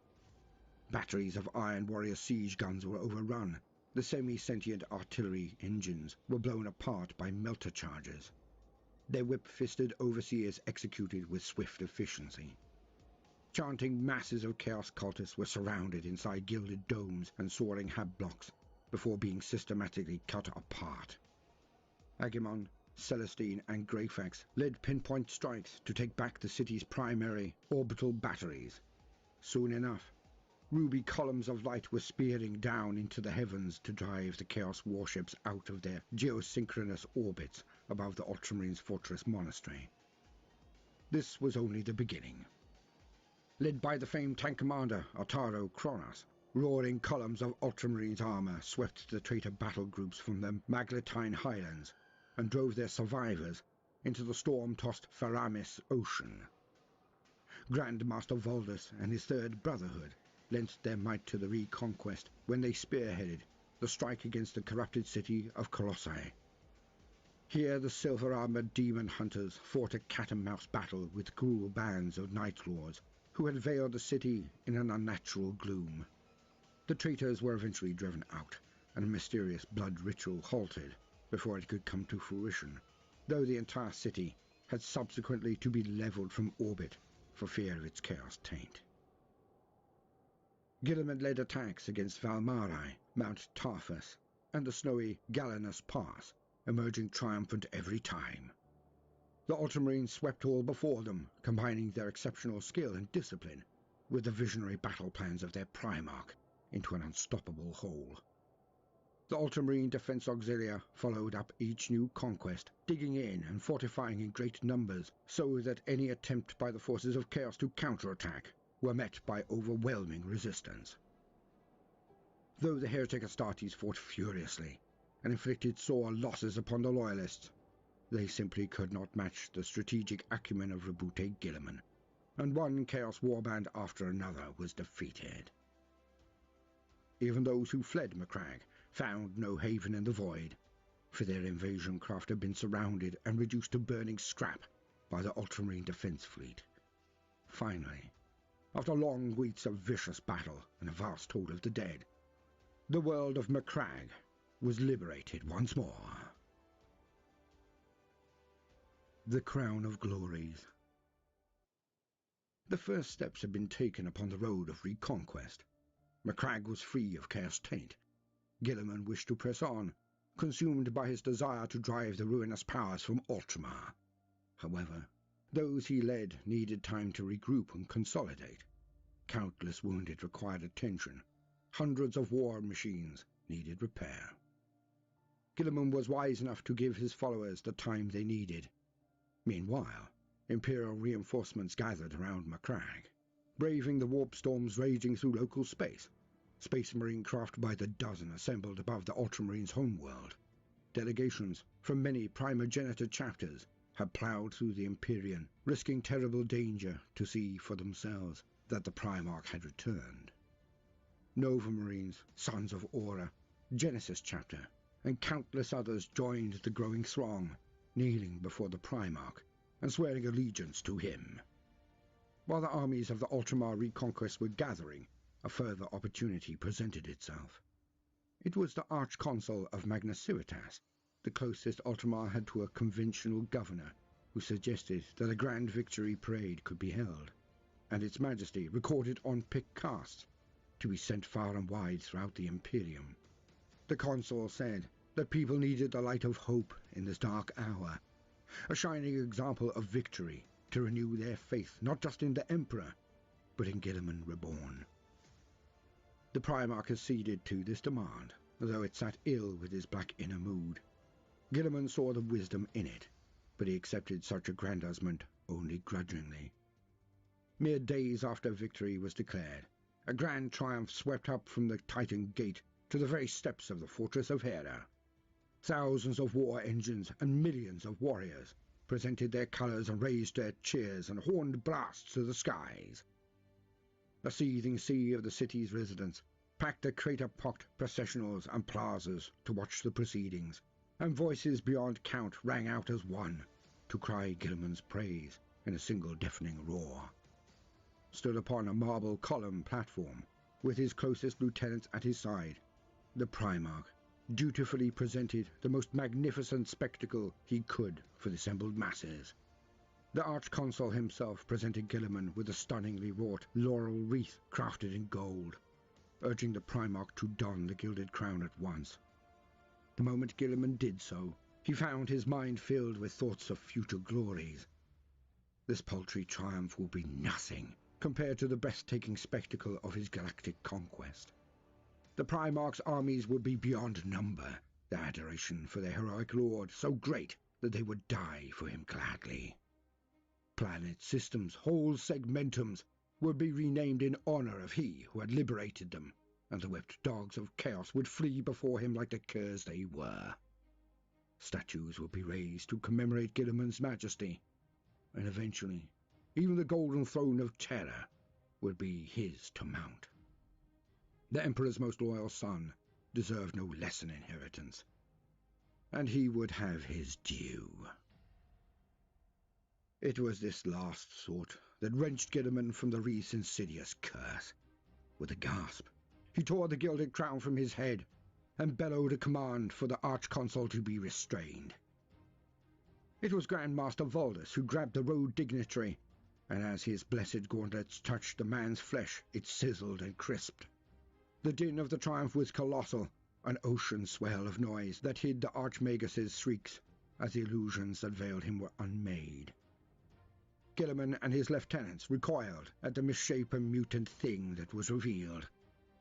Batteries of Iron Warrior siege guns were overrun. The semi-sentient artillery engines were blown apart by melter charges. Their whip-fisted overseers executed with swift efficiency. Chanting masses of Chaos cultists were surrounded inside gilded domes and soaring hab blocks before being systematically cut apart. Agamon, Celestine, and Greyfax led pinpoint strikes to take back the city's primary orbital batteries. Soon enough, Ruby columns of light were spearing down into the heavens to drive the Chaos warships out of their geosynchronous orbits above the Ultramarines' fortress monastery. This was only the beginning. Led by the famed tank commander Artaro Kronos, roaring columns of Ultramarines' armor swept the traitor battle groups from the Magletine highlands and drove their survivors into the storm-tossed Faramis Ocean. Grandmaster Voldus and his Third Brotherhood lent their might to the Reconquest when they spearheaded the strike against the corrupted city of Colossae. Here the silver-armored demon hunters fought a cat-and-mouse battle with cruel bands of Night Lords who had veiled the city in an unnatural gloom. The traitors were eventually driven out, and a mysterious blood ritual halted before it could come to fruition, though the entire city had subsequently to be leveled from orbit for fear of its chaos taint. Guilliman led attacks against Valmarai, Mount Tarfus, and the snowy Galenus Pass, emerging triumphant every time. The Ultramarines swept all before them, combining their exceptional skill and discipline with the visionary battle plans of their Primarch into an unstoppable whole. The Ultramarine Defense Auxilia followed up each new conquest, digging in and fortifying in great numbers so that any attempt by the forces of Chaos to counterattack were met by overwhelming resistance. Though the heretic Astartes fought furiously and inflicted sore losses upon the Loyalists, they simply could not match the strategic acumen of Roboute Guilliman, and one Chaos warband after another was defeated. Even those who fled Macragge found no haven in the void, for their invasion craft had been surrounded and reduced to burning scrap by the Ultramarine defense fleet. Finally, after long weeks of vicious battle and a vast toll of the dead, the world of Macragge was liberated once more. The Crown of Glories. The first steps had been taken upon the road of reconquest. Macragge was free of chaos taint. Guilliman wished to press on, consumed by his desire to drive the ruinous powers from Ultramar. However, those he led needed time to regroup and consolidate. Countless wounded required attention. Hundreds of war machines needed repair. Guilliman was wise enough to give his followers the time they needed. Meanwhile, Imperial reinforcements gathered around Macragge, braving the warp storms raging through local space. Space Marine craft by the dozen assembled above the Ultramarines' homeworld. Delegations from many primogenitor chapters had ploughed through the Empyrean, risking terrible danger to see for themselves that the Primarch had returned. Nova Marines, Sons of Aura, Genesis chapter, and countless others joined the growing throng, kneeling before the Primarch and swearing allegiance to him. While the armies of the Ultramar Reconquest were gathering, a further opportunity presented itself. It was the Archconsul of Magna Civitas, the closest Ultramar had to a conventional governor, who suggested that a grand victory parade could be held, and its majesty recorded on pick casts, to be sent far and wide throughout the Imperium. The consul said that people needed the light of hope in this dark hour, a shining example of victory to renew their faith not just in the Emperor, but in Guilliman Reborn. The Primarch acceded to this demand, though it sat ill with his black inner mood. Guilliman saw the wisdom in it, but he accepted such aggrandizement only grudgingly. Mere days after victory was declared, a grand triumph swept up from the Titan Gate to the very steps of the Fortress of Hera. Thousands of war engines and millions of warriors presented their colours and raised their cheers and horned blasts to the skies. The seething sea of the city's residents packed the crater-pocked processionals and plazas to watch the proceedings, and voices beyond count rang out as one to cry Guilliman's praise in a single deafening roar. Stood upon a marble column platform, with his closest lieutenants at his side, the Primarch dutifully presented the most magnificent spectacle he could for the assembled masses. The Archconsul himself presented Guilliman with a stunningly wrought laurel wreath crafted in gold, urging the Primarch to don the gilded crown at once. The moment Guilliman did so, he found his mind filled with thoughts of future glories. This paltry triumph will be nothing compared to the breathtaking spectacle of his galactic conquest. The Primarch's armies would be beyond number, their adoration for their heroic lord so great that they would die for him gladly. Planets, systems, whole segmentums would be renamed in honor of he who had liberated them, and the whipped dogs of chaos would flee before him like the curs they were. Statues would be raised to commemorate Guilliman's majesty, and eventually even the golden throne of terror would be his to mount. The Emperor's most loyal son deserved no less an inheritance, and he would have his due. It was this last thought that wrenched Guilliman from the Wreath's insidious curse. With a gasp, he tore the gilded crown from his head and bellowed a command for the Archconsul to be restrained. It was Grand Master Voldus who grabbed the road dignitary, and as his blessed gauntlets touched the man's flesh, it sizzled and crisped. The din of the triumph was colossal, an ocean swell of noise that hid the Archmagus's shrieks as the illusions that veiled him were unmade. Guilliman and his lieutenants recoiled at the misshapen mutant thing that was revealed.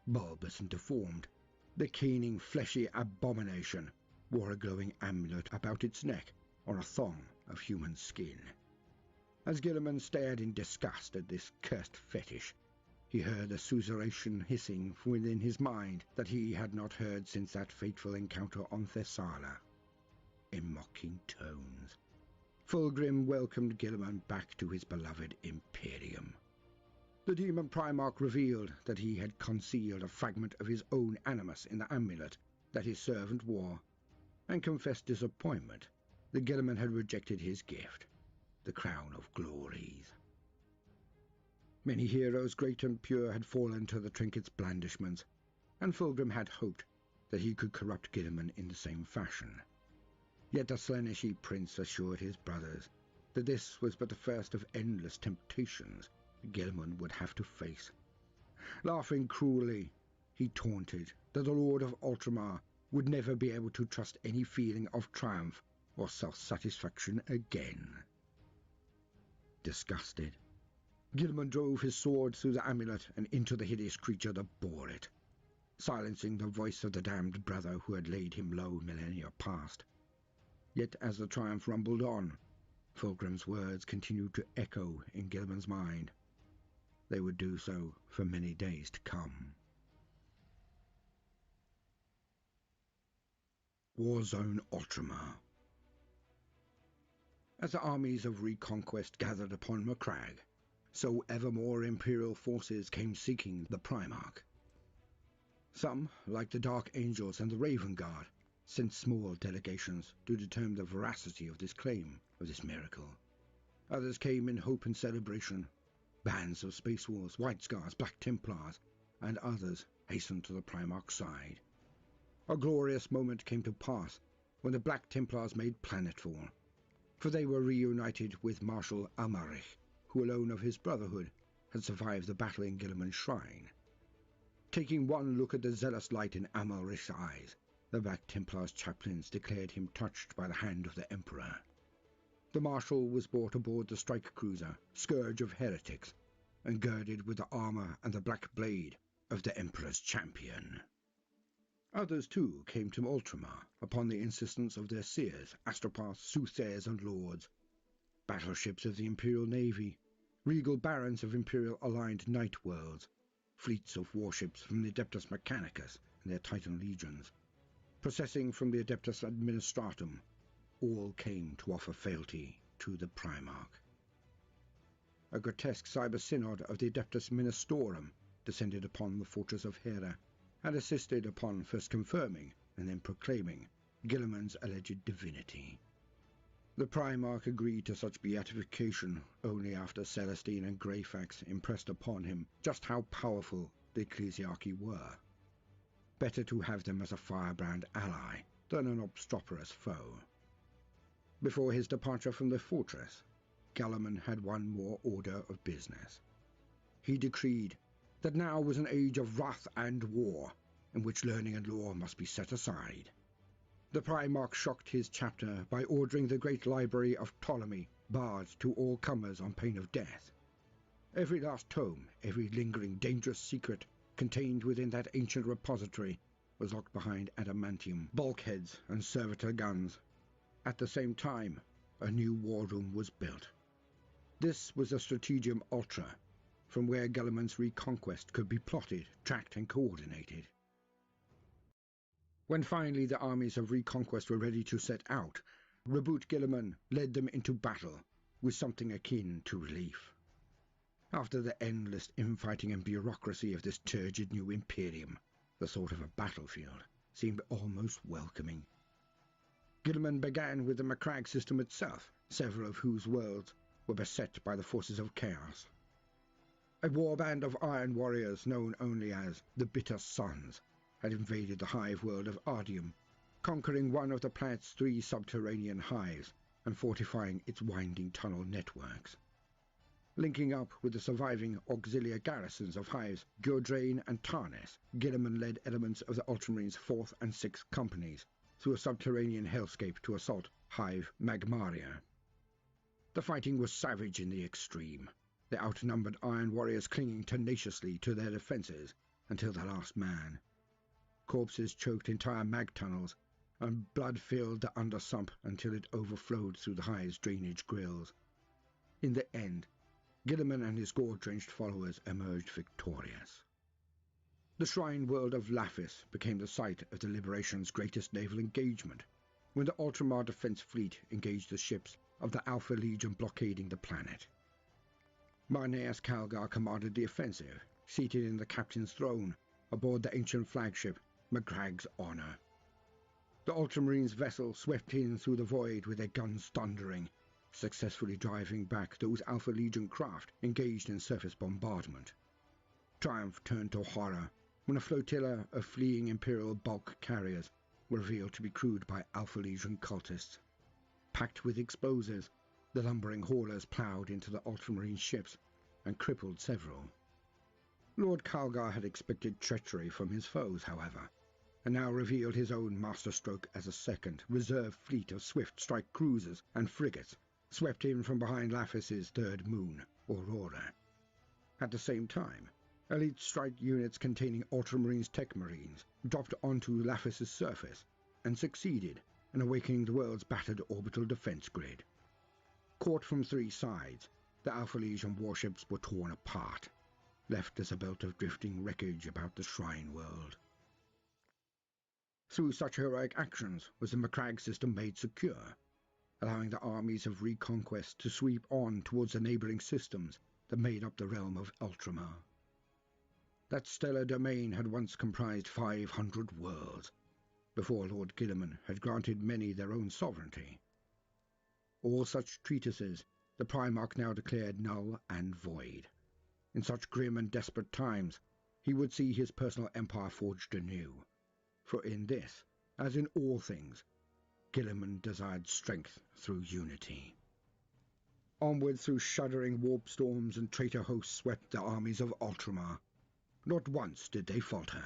Bulbous and deformed, the caning fleshy abomination wore a glowing amulet about its neck on a thong of human skin. As Guilliman stared in disgust at this cursed fetish, he heard a susurration hissing within his mind that he had not heard since that fateful encounter on Thessala. In mocking tones, Fulgrim welcomed Guilliman back to his beloved Imperium. The demon Primarch revealed that he had concealed a fragment of his own animus in the amulet that his servant wore, and confessed disappointment that Guilliman had rejected his gift, the Crown of Glories. Many heroes great and pure had fallen to the trinket's blandishments, and Fulgrim had hoped that he could corrupt Guilliman in the same fashion. Yet the Slaaneshi prince assured his brothers that this was but the first of endless temptations Guilliman would have to face. Laughing cruelly, he taunted that the Lord of Ultramar would never be able to trust any feeling of triumph or self-satisfaction again. Disgusted, Guilliman drove his sword through the amulet and into the hideous creature that bore it, silencing the voice of the damned brother who had laid him low millennia past. Yet as the triumph rumbled on, Fulgrim's words continued to echo in Guilliman's mind. They would do so for many days to come. Warzone Ultramar. As the armies of reconquest gathered upon Macragge, so ever more Imperial forces came seeking the Primarch. Some, like the Dark Angels and the Raven Guard, sent small delegations to determine the veracity of this claim, of this miracle. Others came in hope and celebration. Bands of Space Wolves, White Scars, Black Templars, and others hastened to the Primarch's side. A glorious moment came to pass when the Black Templars made planetfall, for they were reunited with Marshal Amalric, who alone of his brotherhood had survived the battle in Guilliman's shrine. Taking one look at the zealous light in Amalric's eyes, the Black Templars' chaplains declared him touched by the hand of the Emperor. The Marshal was brought aboard the strike cruiser, Scourge of Heretics, and girded with the armor and the black blade of the Emperor's champion. Others, too, came to Ultramar upon the insistence of their seers, astropaths, soothsayers, and lords. Battleships of the Imperial Navy, regal barons of Imperial-aligned night worlds, fleets of warships from the Adeptus Mechanicus and their Titan legions, processing from the Adeptus Administratum, all came to offer fealty to the Primarch. A grotesque cyber-synod of the Adeptus Ministorum descended upon the fortress of Hera, and assisted upon first confirming and then proclaiming Guilliman's alleged divinity. The Primarch agreed to such beatification only after Celestine and Greyfax impressed upon him just how powerful the Ecclesiarchy were. Better to have them as a firebrand ally than an obstreperous foe. Before his departure from the fortress, Guilliman had one more order of business. He decreed that now was an age of wrath and war, in which learning and lore must be set aside. The Primarch shocked his chapter by ordering the great library of Ptolemy barred to all comers on pain of death. Every last tome, every lingering dangerous secret contained within that ancient repository was locked behind adamantium bulkheads and servitor guns. At the same time, a new war room was built. This was the Strategium Ultra, from where Guilliman's reconquest could be plotted, tracked and coordinated. When finally the armies of reconquest were ready to set out, Reboot Guilliman led them into battle with something akin to relief. After the endless infighting and bureaucracy of this turgid new Imperium, the thought of a battlefield seemed almost welcoming. Guilliman began with the Macragge system itself, several of whose worlds were beset by the forces of chaos. A warband of iron warriors known only as the Bitter Suns had invaded the hive world of Ardium, conquering one of the planet's 3 subterranean hives and fortifying its winding tunnel networks. Linking up with the surviving auxiliary garrisons of hives Gurdrain and Tarnes, Guilliman led elements of the Ultramarines' 4th and 6th companies through a subterranean hellscape to assault Hive Magmaria. The fighting was savage in the extreme, the outnumbered iron warriors clinging tenaciously to their defences until the last man. Corpses choked entire mag tunnels, and blood filled the undersump until it overflowed through the hive's drainage grills. In the end, Guilliman and his gore-drenched followers emerged victorious. The shrine world of Laphis became the site of the Liberation's greatest naval engagement, when the Ultramar Defense Fleet engaged the ships of the Alpha Legion blockading the planet. Marneus Calgar commanded the offensive, seated in the captain's throne aboard the ancient flagship Macragge's Honor. The Ultramarines' vessel swept in through the void with their guns thundering, successfully driving back those Alpha Legion craft engaged in surface bombardment. Triumph turned to horror when a flotilla of fleeing Imperial bulk carriers were revealed to be crewed by Alpha Legion cultists. Packed with explosives, the lumbering haulers ploughed into the Ultramarine ships and crippled several. Lord Calgar had expected treachery from his foes, however, and now revealed his own masterstroke as a second reserve fleet of swift strike cruisers and frigates swept in from behind Laphis's third moon, Aurora. At the same time, elite strike units containing Ultramarines' Tech Marines dropped onto Laphis's surface and succeeded in awakening the world's battered orbital defense grid. Caught from 3 sides, the Alpha Legion warships were torn apart, left as a belt of drifting wreckage about the Shrine world. Through such heroic actions was the Macragge system made secure, allowing the armies of reconquest to sweep on towards the neighbouring systems that made up the realm of Ultramar. That stellar domain had once comprised 500 worlds, before Lord Guilliman had granted many their own sovereignty. All such treatises the Primarch now declared null and void. In such grim and desperate times, he would see his personal empire forged anew, for in this, as in all things, Guilliman desired strength through unity. Onward through shuddering warp storms and traitor hosts swept the armies of Ultramar. Not once did they falter.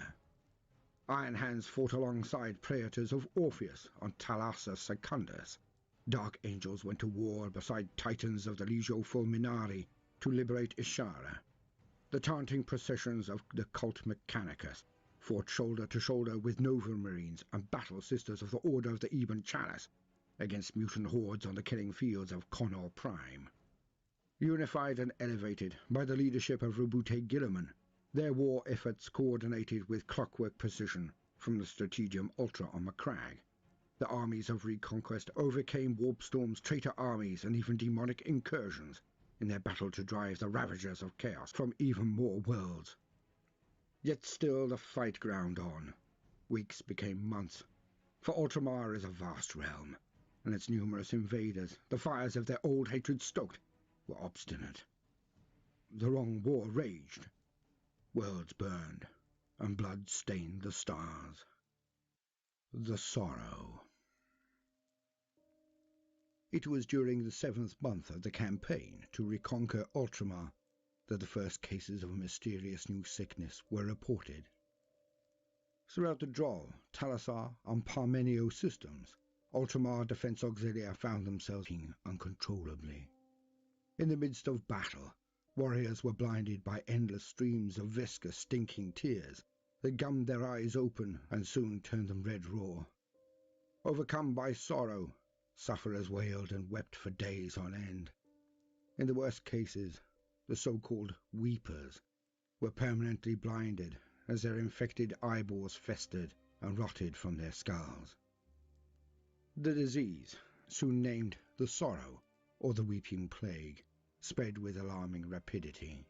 Iron Hands fought alongside praetors of Orpheus on Thalassa Secundus. Dark Angels went to war beside Titans of the Legio Fulminari to liberate Ishara. The taunting processions of the cult Mechanicus fought shoulder to shoulder with Nova Marines and Battle Sisters of the Order of the Ebon Chalice against mutant hordes on the killing fields of Connor Prime. Unified and elevated by the leadership of Reboot Guilliman, their war efforts coordinated with clockwork precision from the Strategium Ultra on Macragge. The armies of reconquest overcame Warpstorm's traitor armies and even demonic incursions in their battle to drive the Ravagers of Chaos from even more worlds. Yet still the fight ground on. Weeks became months, for Ultramar is a vast realm, and its numerous invaders, the fires of their old hatred stoked, were obstinate. The wrong war raged. Worlds burned, and blood stained the stars. The Sorrow. It was during the 7th month of the campaign to reconquer Ultramar that the first cases of a mysterious new sickness were reported. Throughout the Droll, Talassar, and Parmenio systems, Ultramar Defense Auxilia found themselves uncontrollably. In the midst of battle, Warriors were blinded by endless streams of viscous, stinking tears that gummed their eyes open and soon turned them red raw. Overcome by sorrow, sufferers wailed and wept for days on end. In the worst cases, the so-called weepers were permanently blinded as their infected eyeballs festered and rotted from their skulls. The disease, soon named the Sorrow or the Weeping Plague, spread with alarming rapidity.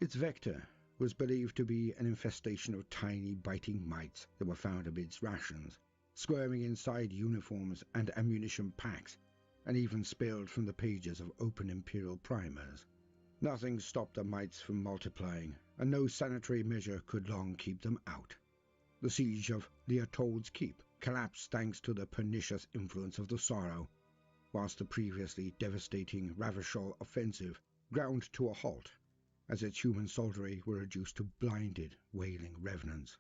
Its vector was believed to be an infestation of tiny biting mites that were found amidst rations, squirming inside uniforms and ammunition packs, and even spilled from the pages of open Imperial primers. Nothing stopped the mites from multiplying, and no sanitary measure could long keep them out. The siege of Leotold's Keep collapsed thanks to the pernicious influence of the Sorrow, whilst the previously devastating Ravachol offensive ground to a halt, as its human soldiery were reduced to blinded, wailing revenants.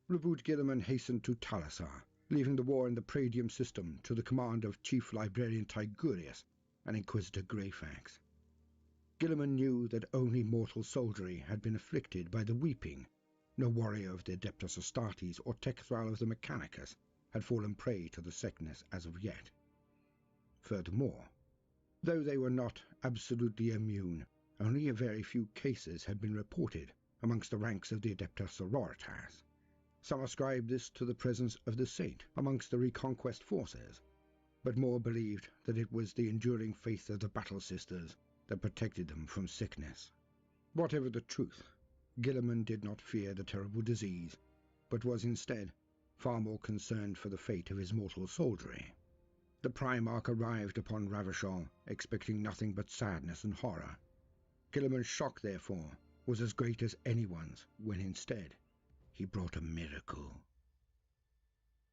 Roboute Guilliman hastened to Talassar, leaving the war in the Pradium system to the command of Chief Librarian Tigurius and Inquisitor Greyfax. Guilliman knew that only mortal soldiery had been afflicted by the weeping. No warrior of the Adeptus Astartes or Tech-Thrall of the Mechanicus had fallen prey to the sickness as of yet. Furthermore, though they were not absolutely immune, only a very few cases had been reported amongst the ranks of the Adeptus Sororitas. Some ascribed this to the presence of the saint amongst the Reconquest forces, but more believed that it was the enduring faith of the Battle Sisters that protected them from sickness. Whatever the truth, Guilliman did not fear the terrible disease, but was instead far more concerned for the fate of his mortal soldiery. The Primarch arrived upon Ravachol expecting nothing but sadness and horror. Guilliman's shock, therefore, was as great as anyone's when instead he brought a miracle.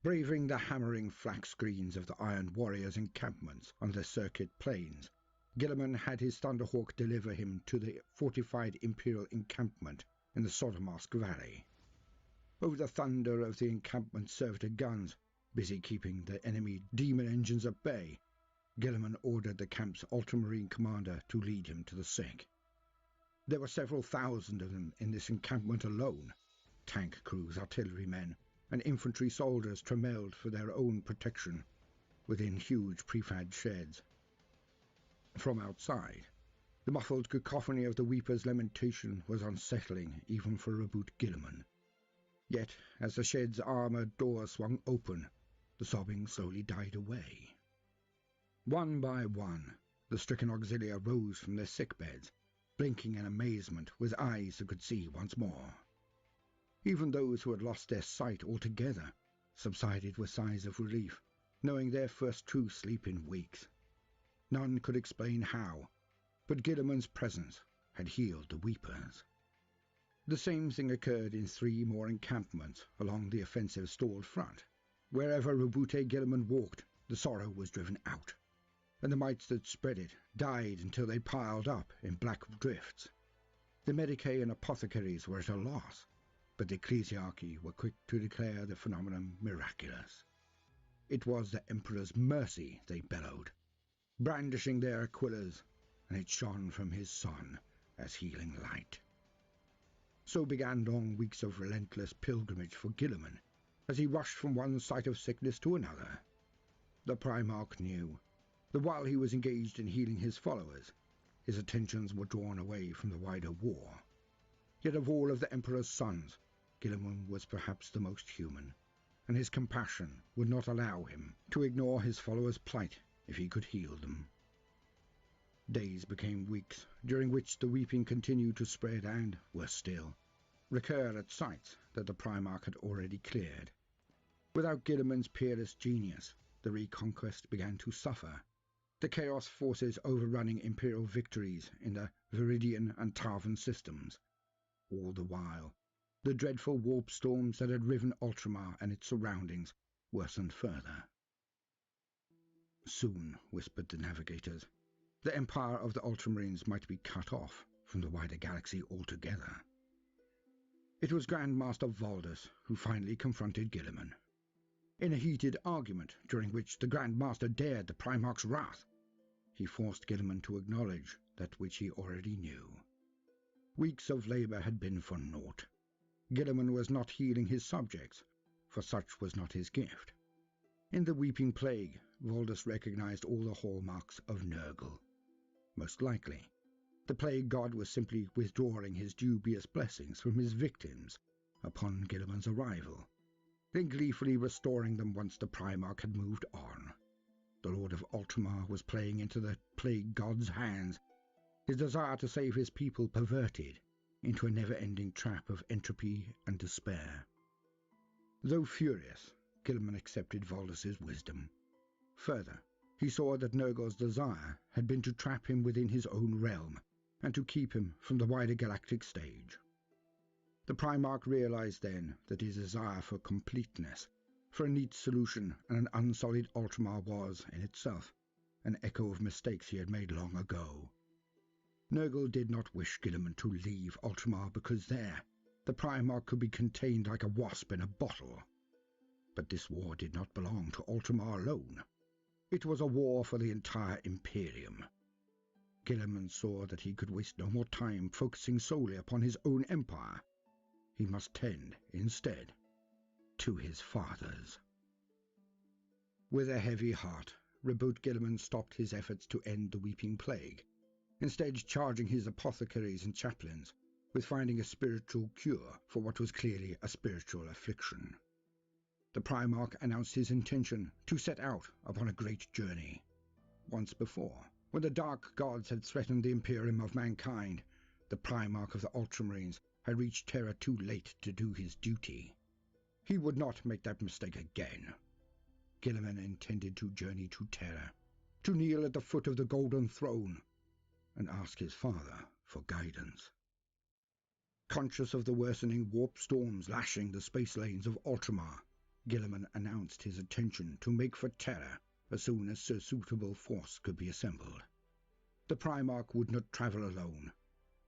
Braving the hammering flak screens of the Iron Warriors' encampments on the circuit plains, Guilliman had his Thunderhawk deliver him to the fortified Imperial encampment in the Sotomask Valley. Over the thunder of the encampment's servitor guns, busy keeping the enemy demon engines at bay, Guilliman ordered the camp's ultramarine commander to lead him to the sick. There were several thousand of them in this encampment alone. Tank crews, artillerymen, and infantry soldiers trembled for their own protection within huge prefab sheds. From outside, the muffled cacophony of the weeper's lamentation was unsettling even for Roboute Guilliman. Yet, as the shed's armoured doors swung open, the sobbing slowly died away. One by one, the stricken auxilia rose from their sickbeds, blinking in amazement with eyes that could see once more. Even those who had lost their sight altogether subsided with sighs of relief, knowing their first true sleep in weeks. None could explain how, but Guilliman's presence had healed the weepers. The same thing occurred in 3 more encampments along the offensive stalled front. Wherever Roboute Guilliman walked, the sorrow was driven out, and the mites that spread it died until they piled up in black drifts. The medicae and apothecaries were at a loss, but the ecclesiarchy were quick to declare the phenomenon miraculous. It was the Emperor's mercy, they bellowed, brandishing their aquillas, and it shone from his sun as healing light. So began long weeks of relentless pilgrimage for Guilliman, as he rushed from one site of sickness to another. The Primarch knew that while he was engaged in healing his followers, his attentions were drawn away from the wider war. Yet of all of the Emperor's sons, Guilliman was perhaps the most human, and his compassion would not allow him to ignore his followers' plight if he could heal them. Days became weeks, during which the weeping continued to spread and, worse still, recur at sites that the Primarch had already cleared. Without Guilliman's peerless genius, the Reconquest began to suffer, the Chaos forces overrunning Imperial victories in the Viridian and Tarvan systems. All the while, the dreadful warp storms that had riven Ultramar and its surroundings worsened further. Soon, whispered the navigators, the empire of the Ultramarines might be cut off from the wider galaxy altogether. It was Grand Master Valdus who finally confronted Guilliman. In a heated argument during which the Grand Master dared the Primarch's wrath, he forced Guilliman to acknowledge that which he already knew. Weeks of labour had been for naught. Gilliman was not healing his subjects, for such was not his gift. In the weeping plague, Voldus recognized all the hallmarks of Nurgle. Most likely, the plague god was simply withdrawing his dubious blessings from his victims upon Gilliman's arrival, then gleefully restoring them once the Primarch had moved on. The Lord of Ultramar was playing into the plague god's hands, his desire to save his people perverted into a never-ending trap of entropy and despair. Though furious, Gilliman accepted Voldus's wisdom. Further, he saw that Nurgle's desire had been to trap him within his own realm and to keep him from the wider galactic stage. The Primarch realized then that his desire for completeness, for a neat solution and an unsullied Ultramar was, in itself, an echo of mistakes he had made long ago. Nurgle did not wish Gilliman to leave Ultramar because there, the Primarch could be contained like a wasp in a bottle. But this war did not belong to Ultramar alone. It was a war for the entire Imperium. Gilliman saw that he could waste no more time focusing solely upon his own empire. He must tend, instead, to his father's. With a heavy heart, Ribout Gilliman stopped his efforts to end the weeping plague, instead charging his apothecaries and chaplains with finding a spiritual cure for what was clearly a spiritual affliction. The Primarch announced his intention to set out upon a great journey. Once before, when the Dark Gods had threatened the Imperium of mankind, the Primarch of the Ultramarines had reached Terra too late to do his duty. He would not make that mistake again. Gilliman intended to journey to Terra, to kneel at the foot of the Golden Throne, and ask his father for guidance. Conscious of the worsening warp storms lashing the space lanes of Ultramar, Gilliman announced his intention to make for Terra as soon as a suitable force could be assembled. The Primarch would not travel alone.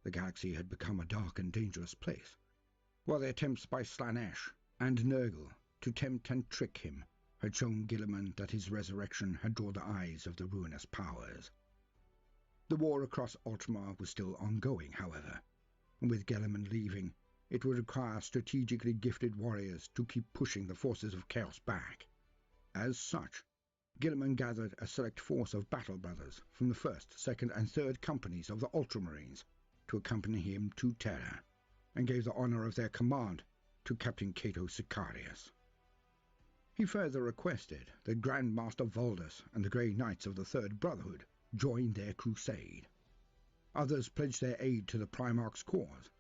The galaxy had become a dark and dangerous place, while the attempts by Slaanesh and Nurgle to tempt and trick him had shown Gilliman that his resurrection had drawn the eyes of the ruinous powers. The war across Ultramar was still ongoing, however, and with Gilliman leaving, it would require strategically gifted warriors to keep pushing the forces of Chaos back. As such, Gilliman gathered a select force of battle brothers from the 1st, 2nd and 3rd companies of the Ultramarines to accompany him to Terra, and gave the honor of their command to Captain Cato Sicarius. He further requested that Grand Master Voldus and the Grey Knights of the Third Brotherhood join their crusade. Others pledged their aid to the Primarch's cause,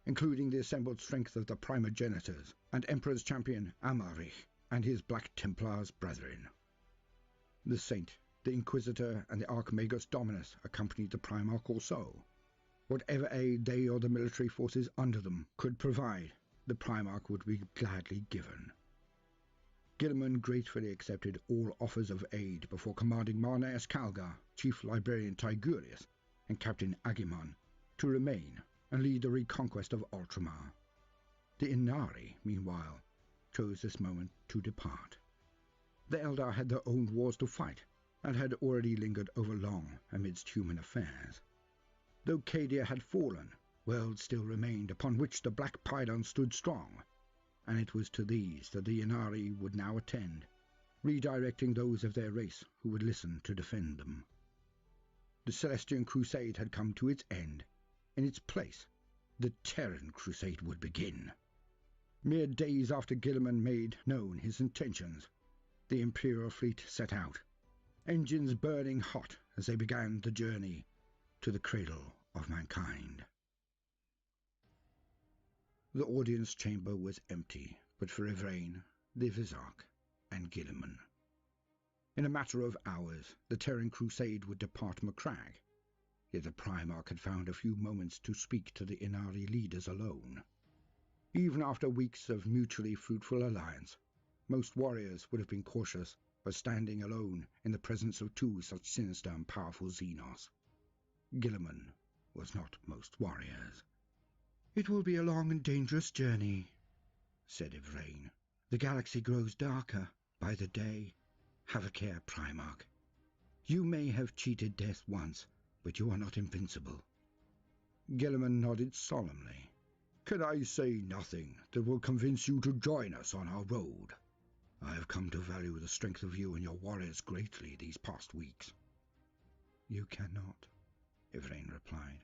including the assembled strength of the Primogenitors and Emperor's champion Amalric and his Black Templars brethren. The Saint, the Inquisitor and the Archmagus Dominus accompanied the Primarch also. Whatever aid they or the military forces under them could provide, the Primarch would be gladly given. Gilliman gratefully accepted all offers of aid before commanding Marneus Calgar, Chief Librarian Tigurius, and Captain Agimon to remain and lead the reconquest of Ultramar. The Inari, meanwhile, chose this moment to depart. The Eldar had their own wars to fight, and had already lingered over long amidst human affairs. Though Cadia had fallen, worlds still remained upon which the Black Pylon stood strong, and it was to these that the Inari would now attend, redirecting those of their race who would listen to defend them. The Celestian Crusade had come to its end. In its place, the Terran Crusade would begin. Mere days after Gilliman made known his intentions, the Imperial fleet set out, engines burning hot as they began the journey to the cradle of mankind. The audience chamber was empty, but for Yvraine, the Vizarch, and Gilliman. In a matter of hours, the Terran Crusade would depart Macragge, yet the Primarch had found a few moments to speak to the Inari leaders alone. Even after weeks of mutually fruitful alliance, most warriors would have been cautious of standing alone in the presence of two such sinister and powerful Xenos. Gilliman was not most warriors. "It will be a long and dangerous journey," said Yvraine. "The galaxy grows darker by the day. Have a care, Primarch. You may have cheated death once, but you are not invincible." Guilliman nodded solemnly. "Can I say nothing that will convince you to join us on our road? I have come to value the strength of you and your warriors greatly these past weeks." "You cannot," Yvraine replied.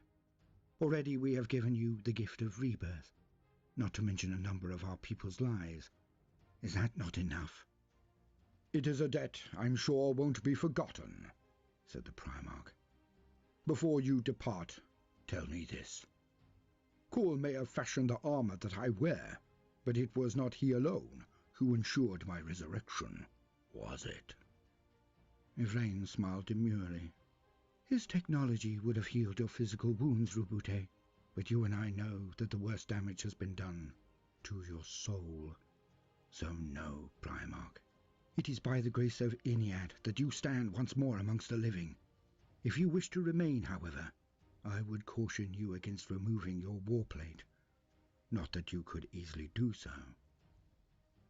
"Already we have given you the gift of rebirth, not to mention a number of our people's lives. Is that not enough?" "It is a debt I'm sure won't be forgotten," said the Primarch. "Before you depart, tell me this. Khul may have fashioned the armor that I wear, but it was not he alone who ensured my resurrection, was it?" Yvraine smiled demurely. "His technology would have healed your physical wounds, Roboute, but you and I know that the worst damage has been done to your soul. So no, Primarch. It is by the grace of Ynnead that you stand once more amongst the living. If you wish to remain, however, I would caution you against removing your warplate. Not that you could easily do so."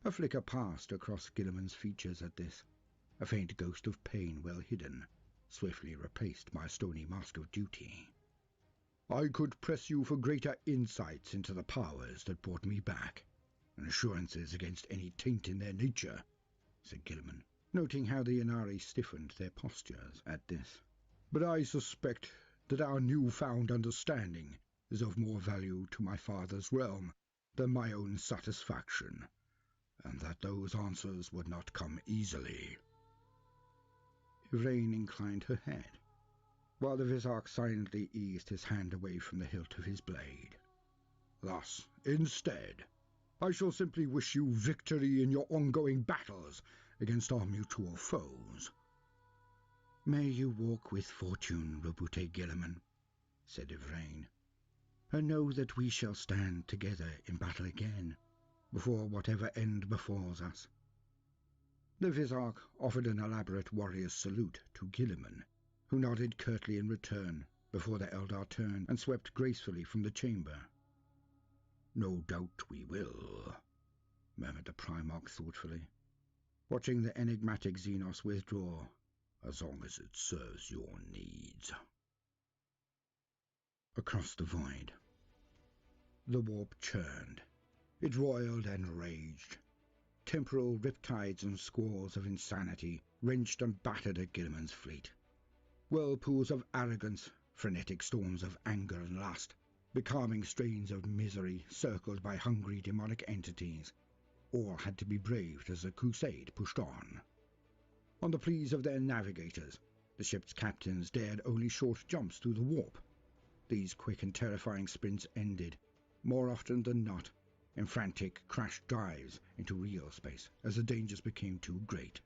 A flicker passed across Guilliman's features at this, a faint ghost of pain well hidden, swiftly replaced by a stony mask of duty. "I could press you for greater insights into the powers that brought me back, and assurances against any taint in their nature," said Guilliman, noting how the Ynnari stiffened their postures at this. "But I suspect that our new-found understanding is of more value to my father's realm than my own satisfaction, and that those answers would not come easily." Yvraine inclined her head, while the Vizarch silently eased his hand away from the hilt of his blade. "Thus, instead, I shall simply wish you victory in your ongoing battles against our mutual foes." "May you walk with fortune, Roboute Guilliman," said Yvraine, "and know that we shall stand together in battle again, before whatever end befalls us." The Vizarch offered an elaborate warrior's salute to Guilliman, who nodded curtly in return before the Eldar turned and swept gracefully from the chamber. "No doubt we will," murmured the Primarch thoughtfully, watching the enigmatic Xenos withdraw, "as long as it serves your needs." Across the void, the warp churned. It roiled and raged. Temporal riptides and squalls of insanity wrenched and battered at Guilliman's fleet. Whirlpools of arrogance, frenetic storms of anger and lust, becalming strains of misery circled by hungry demonic entities, all had to be braved as the crusade pushed on. On the pleas of their navigators, the ship's captains dared only short jumps through the warp. These quick and terrifying sprints ended, more often than not, in frantic crash dives into real space as the dangers became too great.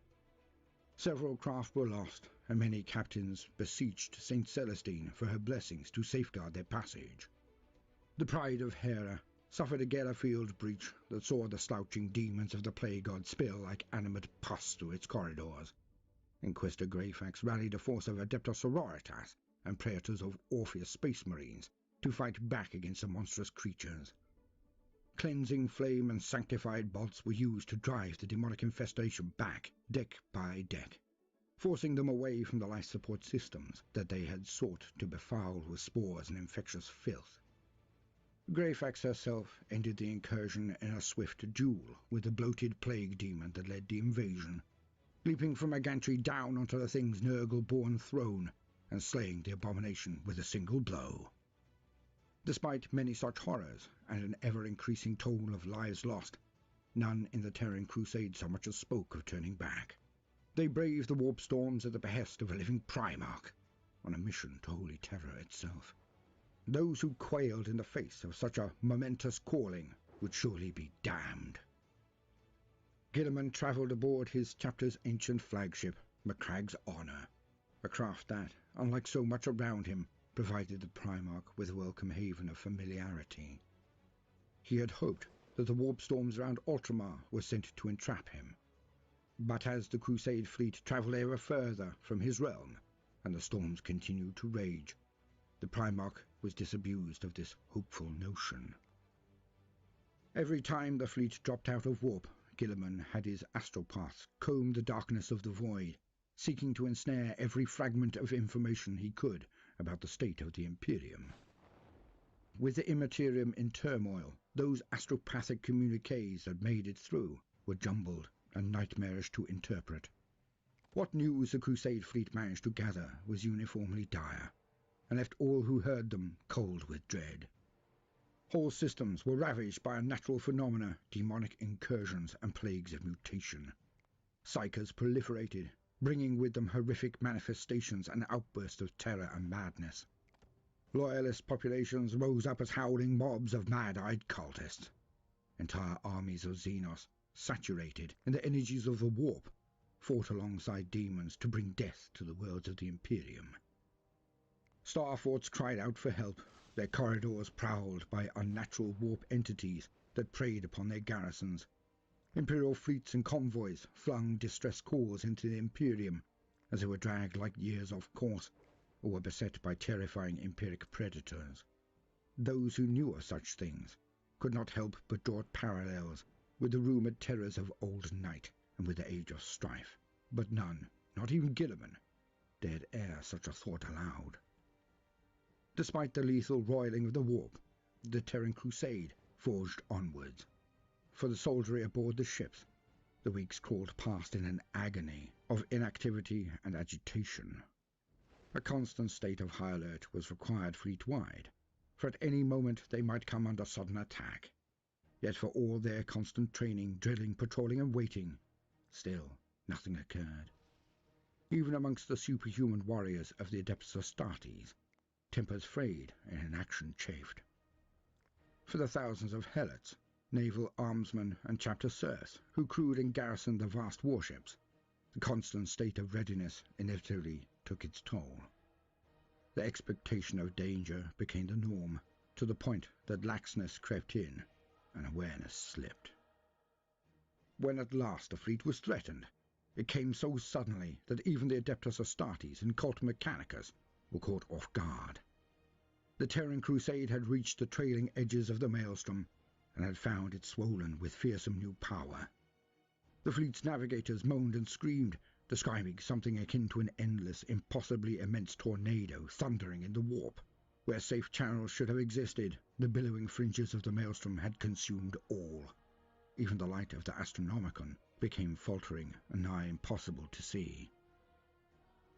Several craft were lost, and many captains beseeched St. Celestine for her blessings to safeguard their passage. The Pride of Hera suffered a gala-field breach that saw the slouching demons of the Plague God spill like animate pus through its corridors. Inquisitor Greyfax rallied a force of Adeptus Sororitas and Praetors of Orpheus Space Marines to fight back against the monstrous creatures. Cleansing flame and sanctified bolts were used to drive the demonic infestation back, deck by deck, forcing them away from the life support systems that they had sought to befoul with spores and infectious filth. Greyfax herself ended the incursion in a swift duel with the bloated plague demon that led the invasion, leaping from a gantry down onto the thing's Nurgle-born throne and slaying the abomination with a single blow. Despite many such horrors and an ever-increasing toll of lives lost, none in the Terran Crusade so much as spoke of turning back. They braved the warp storms at the behest of a living Primarch, on a mission to Holy Terror itself. Those who quailed in the face of such a momentous calling would surely be damned. Guilliman travelled aboard his chapter's ancient flagship, Macragge's Honour, a craft that, unlike so much around him, provided the Primarch with a welcome haven of familiarity. He had hoped that the warp storms around Ultramar were sent to entrap him. But as the Crusade fleet travelled ever further from his realm, and the storms continued to rage, the Primarch was disabused of this hopeful notion. Every time the fleet dropped out of warp, Guilliman had his astropaths comb the darkness of the void, seeking to ensnare every fragment of information he could about the state of the Imperium. With the Immaterium in turmoil, those astropathic communiques that made it through were jumbled and nightmarish to interpret. What news the Crusade fleet managed to gather was uniformly dire, and left all who heard them cold with dread. Whole systems were ravaged by unnatural phenomena, demonic incursions, and plagues of mutation. Psykers proliferated, bringing with them horrific manifestations and outbursts of terror and madness. Loyalist populations rose up as howling mobs of mad-eyed cultists. Entire armies of Xenos, saturated in the energies of the warp, fought alongside demons to bring death to the worlds of the Imperium. Star forts cried out for help, their corridors prowled by unnatural warp entities that preyed upon their garrisons. Imperial fleets and convoys flung distress calls into the Imperium as they were dragged like years off course, or were beset by terrifying empiric predators. Those who knew of such things could not help but draw parallels with the rumoured terrors of Old Night and with the Age of Strife, but none, not even Guilliman, dared air such a thought aloud. Despite the lethal roiling of the warp, the Terran Crusade forged onwards. For the soldiery aboard the ships, the weeks crawled past in an agony of inactivity and agitation. A constant state of high alert was required fleet-wide, for at any moment they might come under sudden attack. Yet for all their constant training, drilling, patrolling and waiting, still nothing occurred. Even amongst the superhuman warriors of the Adeptus Astartes, tempers frayed and inaction chafed. For the thousands of helots, naval armsmen and chapter serfs who crewed and garrisoned the vast warships, the constant state of readiness inevitably took its toll. The expectation of danger became the norm, to the point that laxness crept in and awareness slipped. When at last the fleet was threatened, it came so suddenly that even the Adeptus Astartes and Cult Mechanicus were caught off guard. The Terran Crusade had reached the trailing edges of the maelstrom and had found it swollen with fearsome new power. The fleet's navigators moaned and screamed, describing something akin to an endless, impossibly immense tornado thundering in the warp. Where safe channels should have existed, the billowing fringes of the maelstrom had consumed all. Even the light of the Astronomicon became faltering and nigh impossible to see.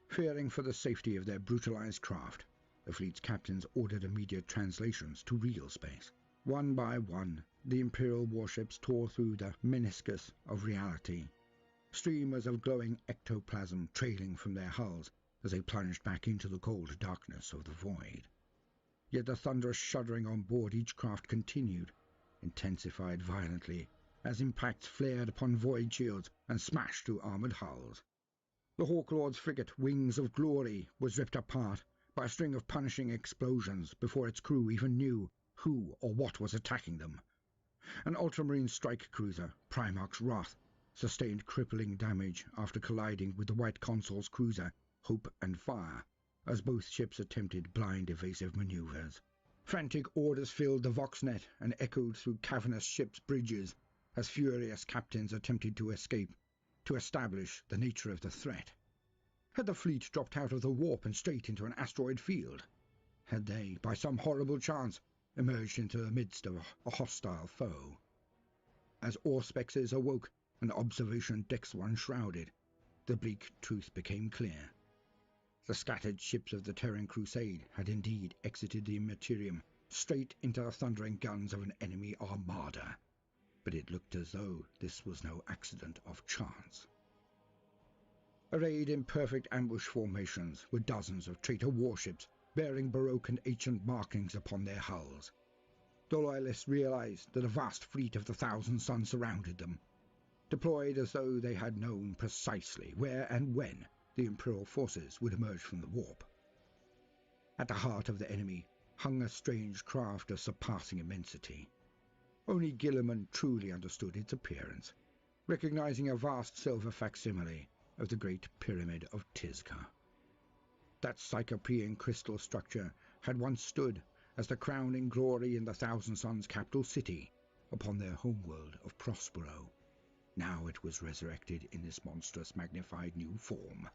Fearing for the safety of their brutalized craft, the fleet's captains ordered immediate translations to real space. One by one, the Imperial warships tore through the meniscus of reality, streamers of glowing ectoplasm trailing from their hulls as they plunged back into the cold darkness of the void. Yet the thunderous shuddering on board each craft continued, intensified violently, as impacts flared upon void shields and smashed through armoured hulls. The Hawklord's frigate Wings of Glory was ripped apart by a string of punishing explosions before its crew even knew who or what was attacking them. An ultramarine strike cruiser, Primarch's Wrath, sustained crippling damage after colliding with the White Consul's cruiser Hope and Fire, as both ships attempted blind evasive maneuvers. Frantic orders filled the Voxnet and echoed through cavernous ships' bridges as furious captains attempted to escape, to establish the nature of the threat. Had the fleet dropped out of the warp and straight into an asteroid field? Had they, by some horrible chance, emerged into the midst of a hostile foe? As auspexes awoke and observation decks were enshrouded, the bleak truth became clear. The scattered ships of the Terran Crusade had indeed exited the Immaterium straight into the thundering guns of an enemy armada, but it looked as though this was no accident of chance. Arrayed in perfect ambush formations were dozens of traitor warships bearing Baroque and ancient markings upon their hulls. The Loyalists realized that a vast fleet of the Thousand Suns surrounded them, deployed as though they had known precisely where and when the Imperial forces would emerge from the warp. At the heart of the enemy hung a strange craft of surpassing immensity. Only Guilliman truly understood its appearance, recognizing a vast silver facsimile of the Great Pyramid of Tizca. That Cyclopean crystal structure had once stood as the crowning glory in the Thousand Suns' capital city upon their homeworld of Prospero. Now it was resurrected in this monstrous magnified new form.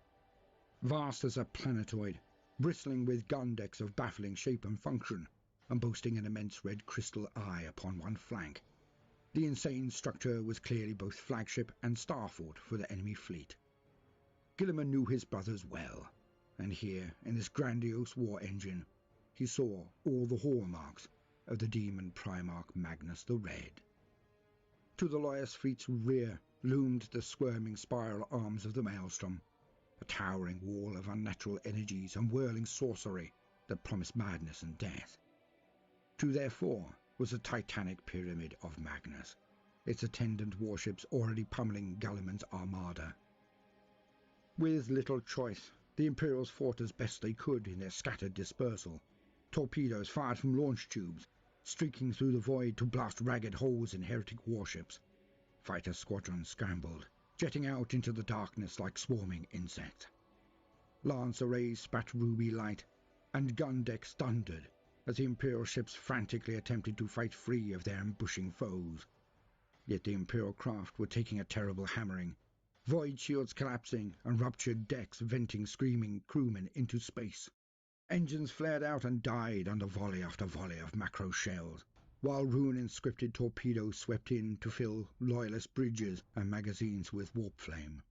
Vast as a planetoid, bristling with gun decks of baffling shape and function, and boasting an immense red crystal eye upon one flank. The insane structure was clearly both flagship and starfort for the enemy fleet. Guilliman knew his brothers well, and here, in this grandiose war engine, he saw all the hallmarks of the demon Primarch Magnus the Red. To the Loyalist fleet's rear loomed the squirming spiral arms of the Maelstrom, a towering wall of unnatural energies and whirling sorcery that promised madness and death. To their fore was the titanic pyramid of Magnus, its attendant warships already pummeling Guilliman's armada. With little choice, the Imperials fought as best they could in their scattered dispersal, torpedoes fired from launch tubes, streaking through the void to blast ragged holes in heretic warships. Fighter squadrons scrambled, jetting out into the darkness like swarming insects. Lance arrays spat ruby light, and gun decks thundered as the Imperial ships frantically attempted to fight free of their ambushing foes. Yet the Imperial craft were taking a terrible hammering, void shields collapsing and ruptured decks venting screaming crewmen into space. Engines flared out and died under volley after volley of macro shells, while rune-inscripted torpedoes swept in to fill Loyalist bridges and magazines with warp flame.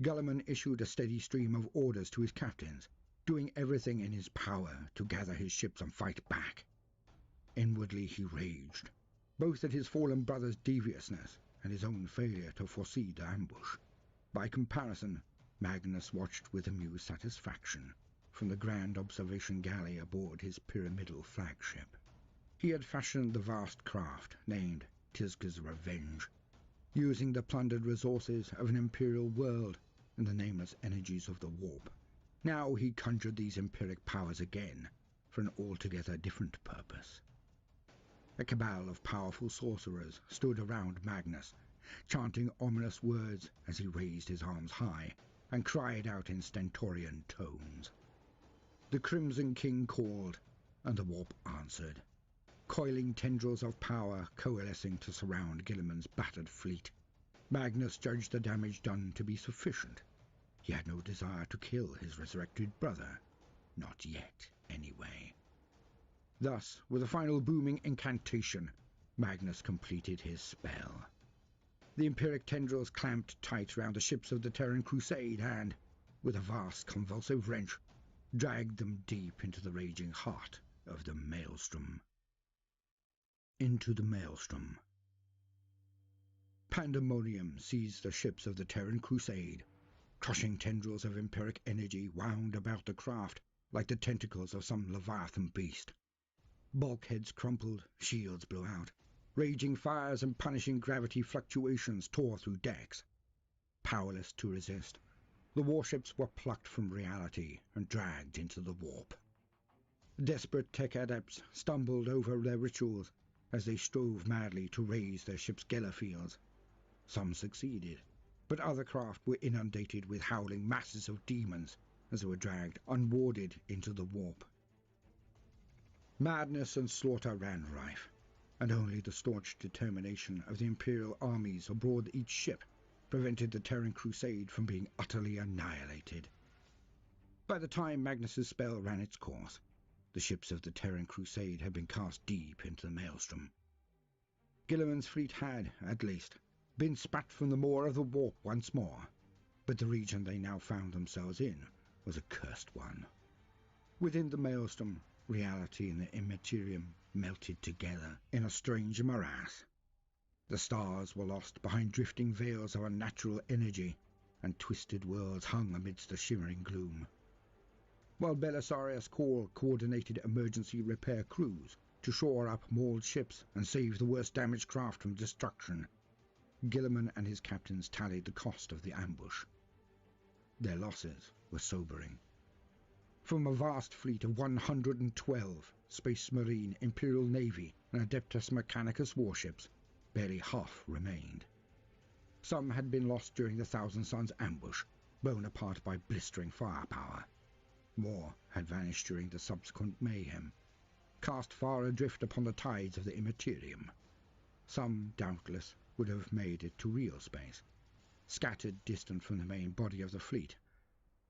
Guilliman issued a steady stream of orders to his captains, doing everything in his power to gather his ships and fight back. Inwardly he raged, both at his fallen brother's deviousness and his own failure to foresee the ambush. By comparison, Magnus watched with amused satisfaction from the grand observation galley aboard his pyramidal flagship. He had fashioned the vast craft named Tizca's Revenge, using the plundered resources of an imperial world and the nameless energies of the warp. Now he conjured these empiric powers again for an altogether different purpose. A cabal of powerful sorcerers stood around Magnus, chanting ominous words as he raised his arms high and cried out in stentorian tones. The Crimson King called, and the warp answered, coiling tendrils of power coalescing to surround Guilliman's battered fleet. Magnus judged the damage done to be sufficient. He had no desire to kill his resurrected brother. Not yet, anyway. Thus, with a final booming incantation, Magnus completed his spell. The empiric tendrils clamped tight round the ships of the Terran Crusade and, with a vast convulsive wrench, dragged them deep into the raging heart of the Maelstrom. Into the Maelstrom. Pandemonium seized the ships of the Terran Crusade. Crushing tendrils of empiric energy wound about the craft like the tentacles of some leviathan beast. Bulkheads crumpled, shields blew out. Raging fires and punishing gravity fluctuations tore through decks. Powerless to resist, the warships were plucked from reality and dragged into the warp. Desperate tech adepts stumbled over their rituals as they strove madly to raise their ships' Geller fields. Some succeeded, but other craft were inundated with howling masses of demons as they were dragged unwarded into the warp. Madness and slaughter ran rife, and only the staunch determination of the Imperial armies aboard each ship prevented the Terran Crusade from being utterly annihilated. By the time Magnus's spell ran its course, the ships of the Terran Crusade had been cast deep into the Maelstrom. Guilliman's fleet had, at least, been spat from the moor of the warp once more, but the region they now found themselves in was a cursed one. Within the Maelstrom, reality and the Immaterium melted together in a strange morass. The stars were lost behind drifting veils of unnatural energy, and twisted worlds hung amidst the shimmering gloom. While Belisarius Cawl coordinated emergency repair crews to shore up mauled ships and save the worst damaged craft from destruction, Guilliman and his captains tallied the cost of the ambush. Their losses were sobering. From a vast fleet of 112 Space Marine, Imperial Navy, and Adeptus Mechanicus warships, barely half remained. Some had been lost during the Thousand Suns ambush, blown apart by blistering firepower. More had vanished during the subsequent mayhem, cast far adrift upon the tides of the Immaterium. Some, doubtless, would have made it to real space, scattered distant from the main body of the fleet.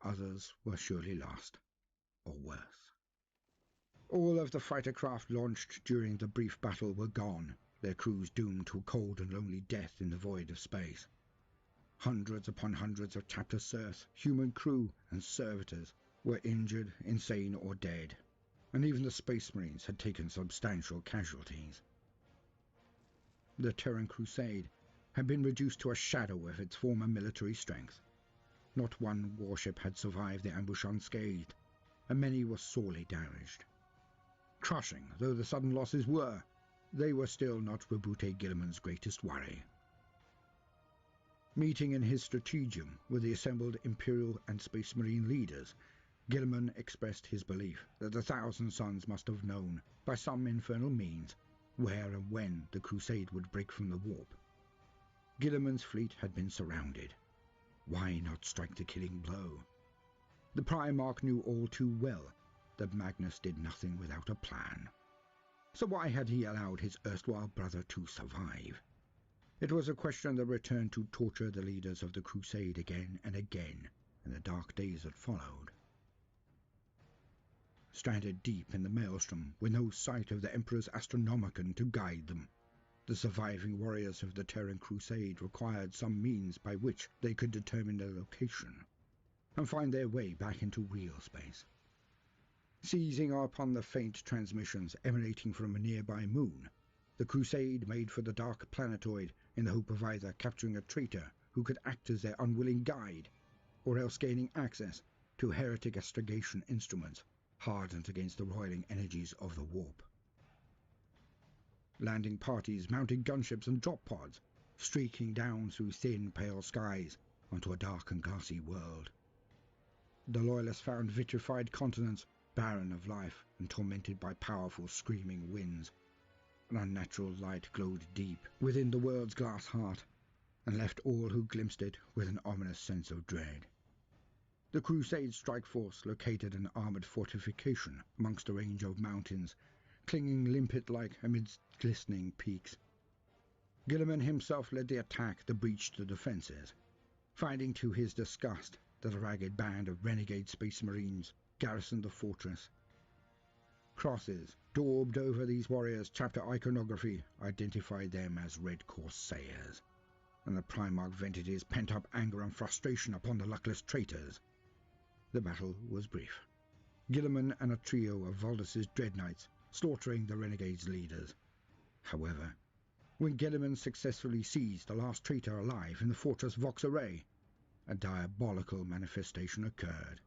Others were surely lost. or worse. All of the fighter craft launched during the brief battle were gone, their crews doomed to a cold and lonely death in the void of space. Hundreds upon hundreds of chapter serfs, human crew, and servitors were injured, insane, or dead, and even the Space Marines had taken substantial casualties. The Terran Crusade had been reduced to a shadow of its former military strength. Not one warship had survived the ambush unscathed, and many were sorely damaged. Crushing though the sudden losses were, they were still not Roboute Guilliman's greatest worry. Meeting in his stratagem with the assembled Imperial and Space Marine leaders, Guilliman expressed his belief that the Thousand Sons must have known, by some infernal means, where and when the Crusade would break from the warp. Guilliman's fleet had been surrounded. Why not strike the killing blow? The Primarch knew all too well that Magnus did nothing without a plan. So why had he allowed his erstwhile brother to survive? It was a question that returned to torture the leaders of the Crusade again and again in the dark days that followed. Stranded deep in the maelstrom, with no sight of the Emperor's Astronomicon to guide them, the surviving warriors of the Terran Crusade required some means by which they could determine their location and find their way back into real space. Seizing upon the faint transmissions emanating from a nearby moon, the Crusade made for the dark planetoid in the hope of either capturing a traitor who could act as their unwilling guide, or else gaining access to heretic astrogation instruments hardened against the roiling energies of the warp. Landing parties mounted gunships and drop pods, streaking down through thin, pale skies onto a dark and glassy world. The Loyalists found vitrified continents barren of life and tormented by powerful screaming winds. An unnatural light glowed deep within the world's glass heart, and left all who glimpsed it with an ominous sense of dread. The Crusade strike force located an armoured fortification amongst a range of mountains, clinging limpet-like amidst glistening peaks. Guilliman himself led the attack that breached the defences, finding to his disgust that a ragged band of renegade Space Marines garrisoned the fortress. Crosses daubed over these warriors' chapter iconography identified them as Red Corsairs, and the Primarch vented his pent-up anger and frustration upon the luckless traitors. The battle was brief. Guilliman and a trio of Valdis's dreadknights slaughtering the renegades' leaders. However, when Guilliman successfully seized the last traitor alive in the fortress Vox Array, a diabolical manifestation occurred.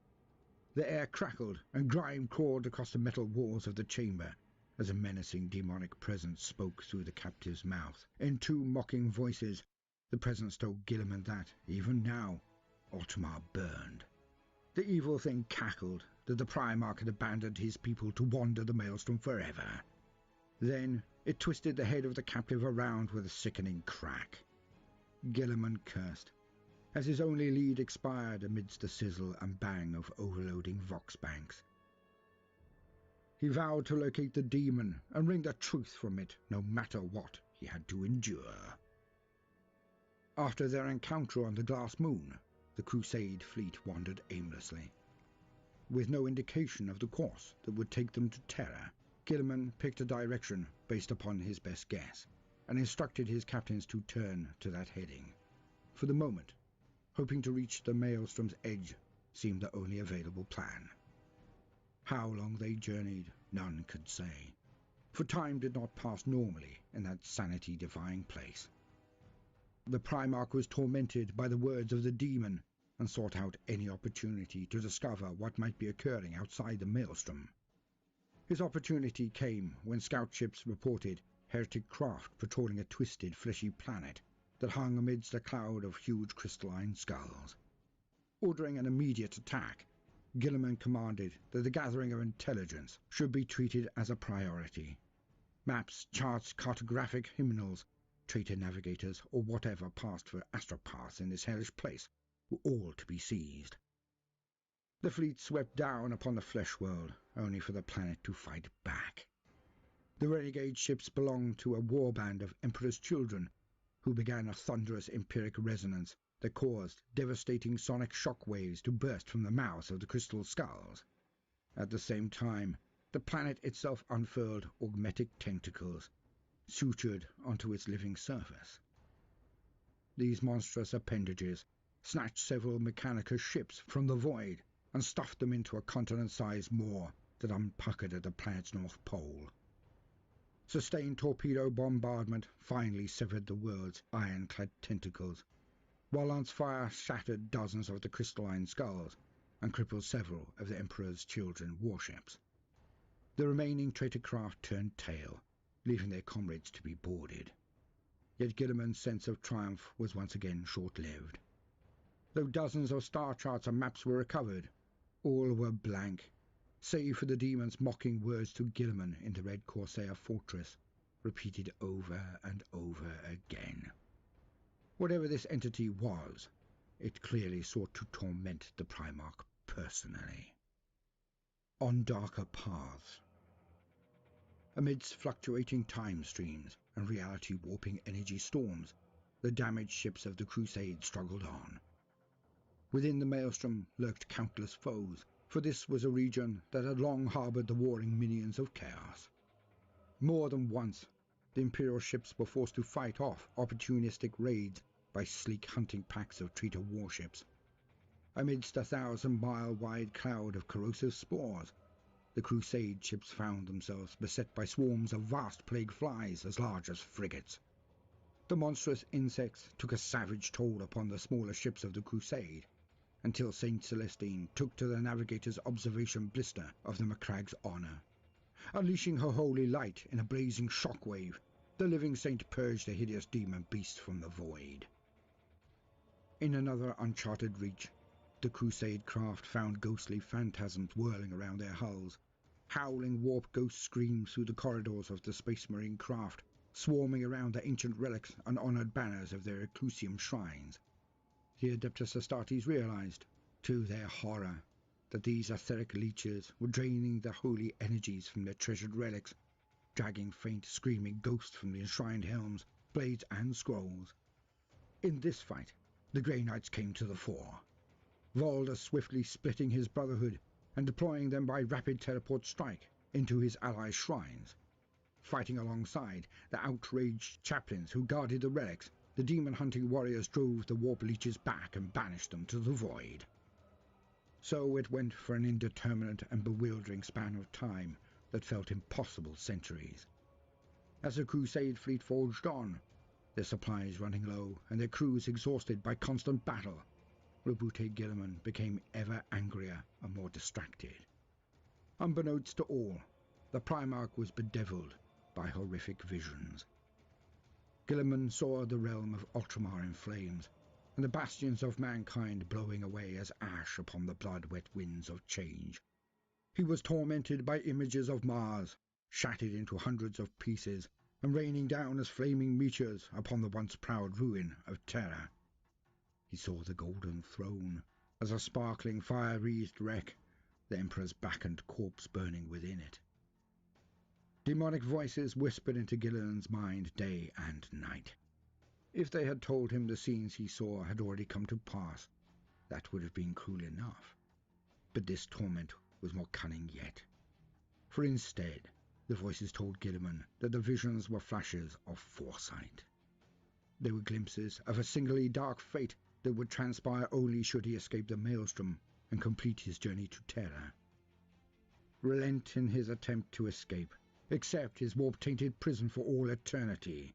The air crackled and grime crawled across the metal walls of the chamber as a menacing demonic presence spoke through the captive's mouth. In two mocking voices, the presence told Guilliman that, even now, Ultramar burned. The evil thing cackled that the Primarch had abandoned his people to wander the maelstrom forever. Then it twisted the head of the captive around with a sickening crack. Guilliman cursed as his only lead expired amidst the sizzle and bang of overloading Vox banks. He vowed to locate the demon and wring the truth from it, no matter what he had to endure. After their encounter on the glass moon, the Crusade fleet wandered aimlessly. With no indication of the course that would take them to Terra, Guilliman picked a direction based upon his best guess, and instructed his captains to turn to that heading. For the moment, hoping to reach the maelstrom's edge seemed the only available plan. How long they journeyed, none could say, for time did not pass normally in that sanity-defying place. The Primarch was tormented by the words of the demon and sought out any opportunity to discover what might be occurring outside the maelstrom. His opportunity came when scout ships reported heretic craft patrolling a twisted, fleshy planet that hung amidst a cloud of huge crystalline skulls. Ordering an immediate attack, Guilliman commanded that the gathering of intelligence should be treated as a priority. Maps, charts, cartographic hymnals, traitor navigators, or whatever passed for astropaths in this hellish place were all to be seized. The fleet swept down upon the flesh world, only for the planet to fight back. The renegade ships belonged to a warband of Emperor's children, who began a thunderous empiric resonance that caused devastating sonic shock waves to burst from the mouths of the crystal skulls. At the same time, the planet itself unfurled augmetic tentacles, sutured onto its living surface. These monstrous appendages snatched several Mechanicus ships from the void and stuffed them into a continent-sized maw that unpuckered at the planet's north pole. Sustained torpedo bombardment finally severed the world's ironclad tentacles, while lance fire shattered dozens of the crystalline skulls and crippled several of the Emperor's children warships. The remaining traitor craft turned tail, leaving their comrades to be boarded. Yet Guilliman's sense of triumph was once again short-lived. Though dozens of star charts and maps were recovered, all were blank, save for the demon's mocking words to Guilliman in the Red Corsair fortress, repeated over and over again. Whatever this entity was, it clearly sought to torment the Primarch personally. On darker paths. Amidst fluctuating time streams and reality-warping energy storms, the damaged ships of the Crusade struggled on. Within the Maelstrom lurked countless foes, for this was a region that had long harboured the warring minions of chaos. More than once, the Imperial ships were forced to fight off opportunistic raids by sleek hunting packs of traitor warships. Amidst a 1,000-mile-wide cloud of corrosive spores, the Crusade ships found themselves beset by swarms of vast plague flies as large as frigates. The monstrous insects took a savage toll upon the smaller ships of the Crusade, until Saint Celestine took to the navigator's observation blister of the Macragge's honour. Unleashing her holy light in a blazing shockwave, the living saint purged the hideous demon beast from the void. In another uncharted reach, the Crusade craft found ghostly phantasms whirling around their hulls, howling warp ghost screams through the corridors of the Space Marine craft, swarming around the ancient relics and honoured banners of their Eclusium shrines. The Adeptus Astartes realized, to their horror, that these etheric leeches were draining the holy energies from their treasured relics, dragging faint, screaming ghosts from the enshrined helms, blades and scrolls. In this fight, the Grey Knights came to the fore, Volda swiftly splitting his brotherhood and deploying them by rapid teleport strike into his allies' shrines. Fighting alongside the outraged chaplains who guarded the relics, the demon-hunting warriors drove the warp leeches back and banished them to the void. So it went for an indeterminate and bewildering span of time that felt impossible centuries. As the Crusade fleet forged on, their supplies running low and their crews exhausted by constant battle, Roboute Guilliman became ever angrier and more distracted. Unbeknownst to all, the Primarch was bedevilled by horrific visions. Guilliman saw the realm of Ultramar in flames, and the bastions of mankind blowing away as ash upon the blood-wet winds of change. He was tormented by images of Mars, shattered into hundreds of pieces, and raining down as flaming meteors upon the once proud ruin of Terra. He saw the Golden Throne as a sparkling fire-wreathed wreck, the Emperor's blackened corpse burning within it. Demonic voices whispered into Guilliman's mind day and night. If they had told him the scenes he saw had already come to pass, that would have been cruel enough. But this torment was more cunning yet. For instead, the voices told Guilliman that the visions were flashes of foresight. They were glimpses of a singularly dark fate that would transpire only should he escape the Maelstrom and complete his journey to Terra. Relent in his attempt to escape, accept his warp-tainted prison for all eternity,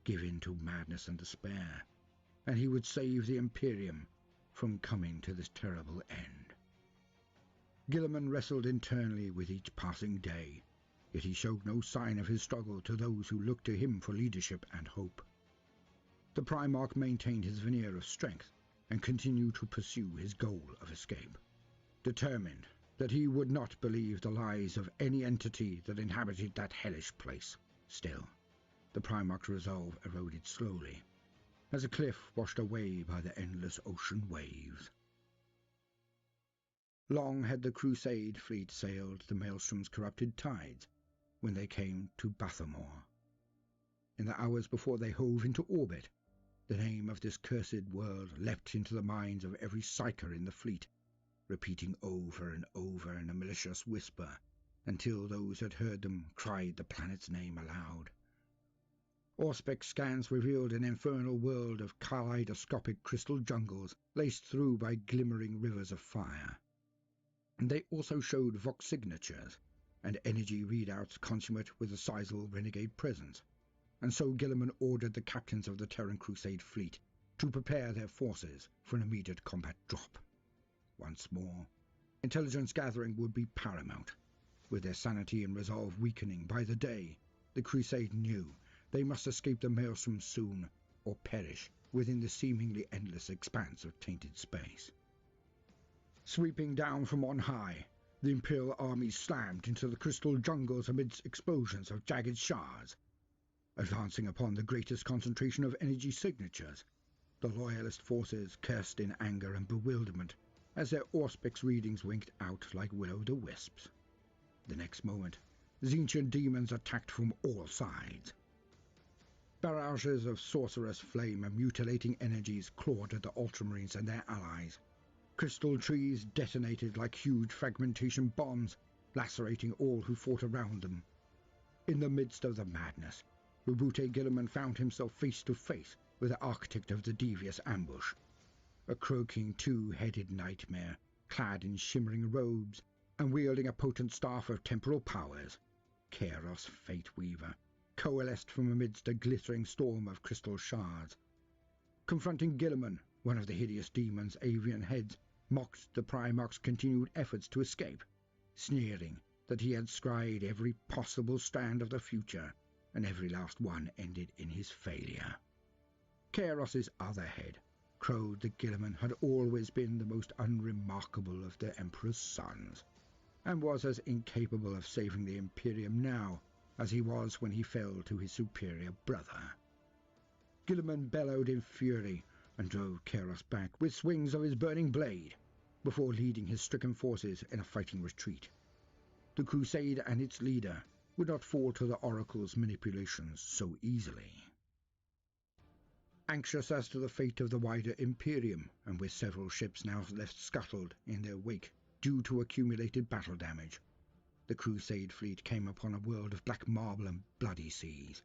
give in to madness and despair, and he would save the Imperium from coming to this terrible end. Guilliman wrestled internally with each passing day, yet he showed no sign of his struggle to those who looked to him for leadership and hope. The Primarch maintained his veneer of strength and continued to pursue his goal of escape, determined that he would not believe the lies of any entity that inhabited that hellish place. Still, the Primarch's resolve eroded slowly, as a cliff washed away by the endless ocean waves. Long had the Crusade fleet sailed the Maelstrom's corrupted tides when they came to Bathamor. In the hours before they hove into orbit, the name of this cursed world leapt into the minds of every psyker in the fleet, repeating over and over in a malicious whisper, until those who had heard them cried the planet's name aloud. Auspex scans revealed an infernal world of kaleidoscopic crystal jungles laced through by glimmering rivers of fire. And they also showed Vox signatures and energy readouts consummate with a sizable renegade presence, and so Guilliman ordered the captains of the Terran Crusade fleet to prepare their forces for an immediate combat drop. Once more, intelligence gathering would be paramount. With their sanity and resolve weakening by the day, the Crusade knew they must escape the Maelstrom soon, or perish within the seemingly endless expanse of tainted space. Sweeping down from on high, the Imperial army slammed into the crystal jungles amidst explosions of jagged shards. Advancing upon the greatest concentration of energy signatures, the Loyalist forces cursed in anger and bewilderment as their Auspex readings winked out like will-o'-the-wisps. The next moment, Tzeentchian demons attacked from all sides. Barrages of sorcerous flame and mutilating energies clawed at the Ultramarines and their allies. Crystal trees detonated like huge fragmentation bombs, lacerating all who fought around them. In the midst of the madness, Roboute Guilliman found himself face to face with the architect of the devious ambush, a croaking two-headed nightmare, clad in shimmering robes and wielding a potent staff of temporal powers. Kairos Fateweaver coalesced from amidst a glittering storm of crystal shards. Confronting Guilliman, one of the hideous demon's avian heads mocked the Primarch's continued efforts to escape, sneering that he had scryed every possible strand of the future, and every last one ended in his failure. Kairos's other head crowed that Guilliman had always been the most unremarkable of the Emperor's sons, and was as incapable of saving the Imperium now as he was when he fell to his superior brother. Guilliman bellowed in fury and drove Kairos back with swings of his burning blade, before leading his stricken forces in a fighting retreat. The Crusade and its leader would not fall to the Oracle's manipulations so easily. Anxious as to the fate of the wider Imperium, and with several ships now left scuttled in their wake due to accumulated battle damage, the Crusade fleet came upon a world of black marble and bloody seas.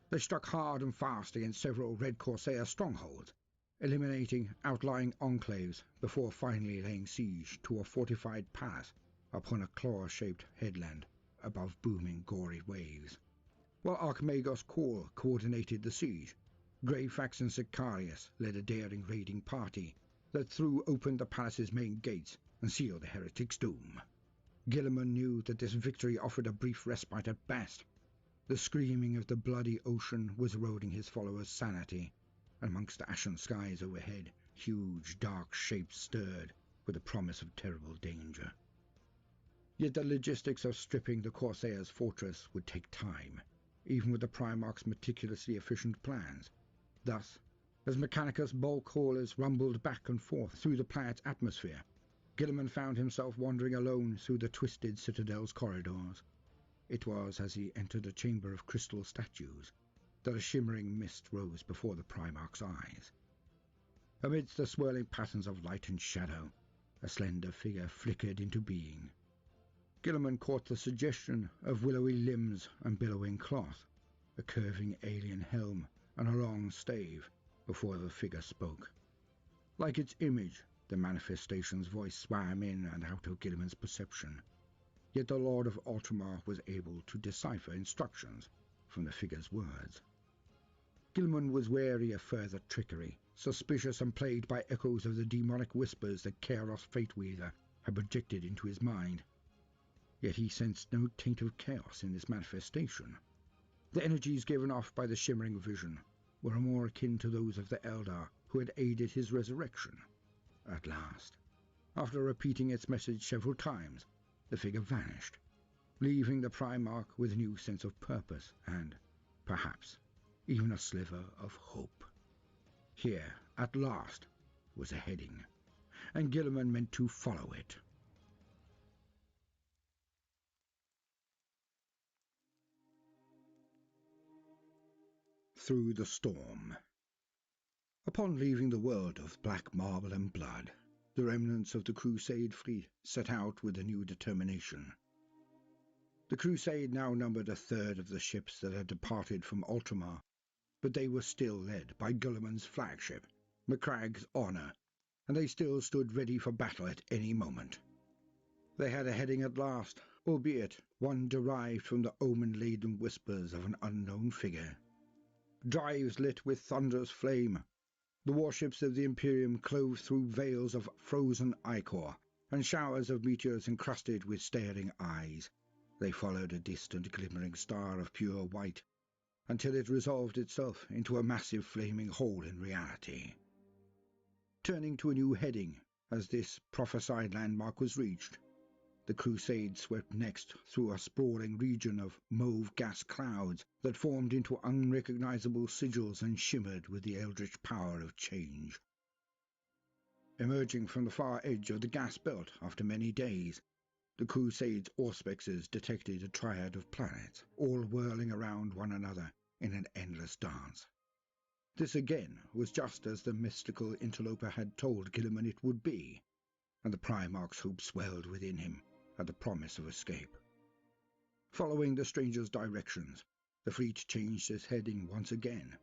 They struck hard and fast against several Red Corsair strongholds, eliminating outlying enclaves before finally laying siege to a fortified palace upon a claw-shaped headland above booming gory waves. While Archmagos Kor coordinated the siege, Greyfax and Sicarius led a daring raiding party that threw open the palace's main gates and sealed the heretic's doom. Guilliman knew that this victory offered a brief respite at best. The screaming of the bloody ocean was eroding his followers' sanity, and amongst the ashen skies overhead, huge dark shapes stirred with the promise of terrible danger. Yet the logistics of stripping the Corsair's fortress would take time, even with the Primarch's meticulously efficient plans. Thus, as Mechanicus bulk haulers rumbled back and forth through the planet's atmosphere, Guilliman found himself wandering alone through the twisted citadel's corridors. It was as he entered a chamber of crystal statues that a shimmering mist rose before the Primarch's eyes. Amidst the swirling patterns of light and shadow, a slender figure flickered into being. Guilliman caught the suggestion of willowy limbs and billowing cloth, a curving alien helm and a long stave, before the figure spoke. Like its image, the manifestation's voice swam in and out of Guilliman's perception, yet the Lord of Ultramar was able to decipher instructions from the figure's words. Guilliman was wary of further trickery, suspicious and plagued by echoes of the demonic whispers that Kairos Fateweaver had projected into his mind. Yet he sensed no taint of chaos in this manifestation. The energies given off by the shimmering vision were more akin to those of the Eldar who had aided his resurrection. At last, after repeating its message several times, the figure vanished, leaving the Primarch with a new sense of purpose and, perhaps, even a sliver of hope. Here, at last, was a heading, and Guilliman meant to follow it. Through the storm. Upon leaving the world of black marble and blood, The remnants of the Crusade fleet set out with a new determination. The Crusade now numbered a third of the ships that had departed from Ultramar, but they were still led by Guilliman's flagship, Macragge's Honour, and they still stood ready for battle at any moment. They had a heading at last, albeit one derived from the omen-laden whispers of an unknown figure. Drives lit with thunderous flame. The warships of the Imperium clove through veils of frozen ichor, and showers of meteors encrusted with staring eyes. They followed a distant glimmering star of pure white, until it resolved itself into a massive flaming hole in reality. Turning to a new heading, as this prophesied landmark was reached, the Crusade swept next through a sprawling region of mauve gas clouds that formed into unrecognizable sigils and shimmered with the eldritch power of change. Emerging from the far edge of the gas belt after many days, the Crusade's auspexes detected a triad of planets, all whirling around one another in an endless dance. This again was just as the mystical interloper had told Guilliman it would be, and the Primarch's hope swelled within him at the promise of escape. Following the stranger's directions, the fleet changed its heading once again,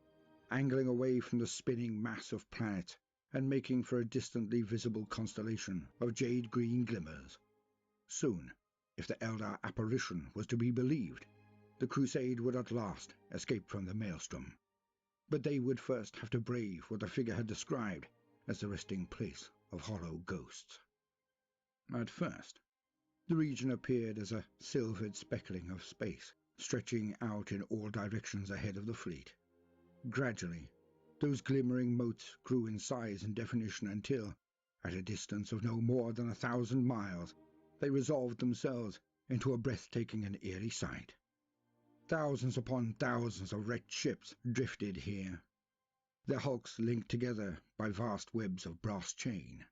angling away from the spinning mass of planets and making for a distantly visible constellation of jade-green glimmers. Soon, if the Eldar apparition was to be believed, the Crusade would at last escape from the maelstrom. But they would first have to brave what the figure had described as the resting place of hollow ghosts. At first, the region appeared as a silvered speckling of space, stretching out in all directions ahead of the fleet. Gradually, those glimmering motes grew in size and definition until, at a distance of no more than 1,000 miles, they resolved themselves into a breathtaking and eerie sight. Thousands upon thousands of wrecked ships drifted here, their hulks linked together by vast webs of brass chain.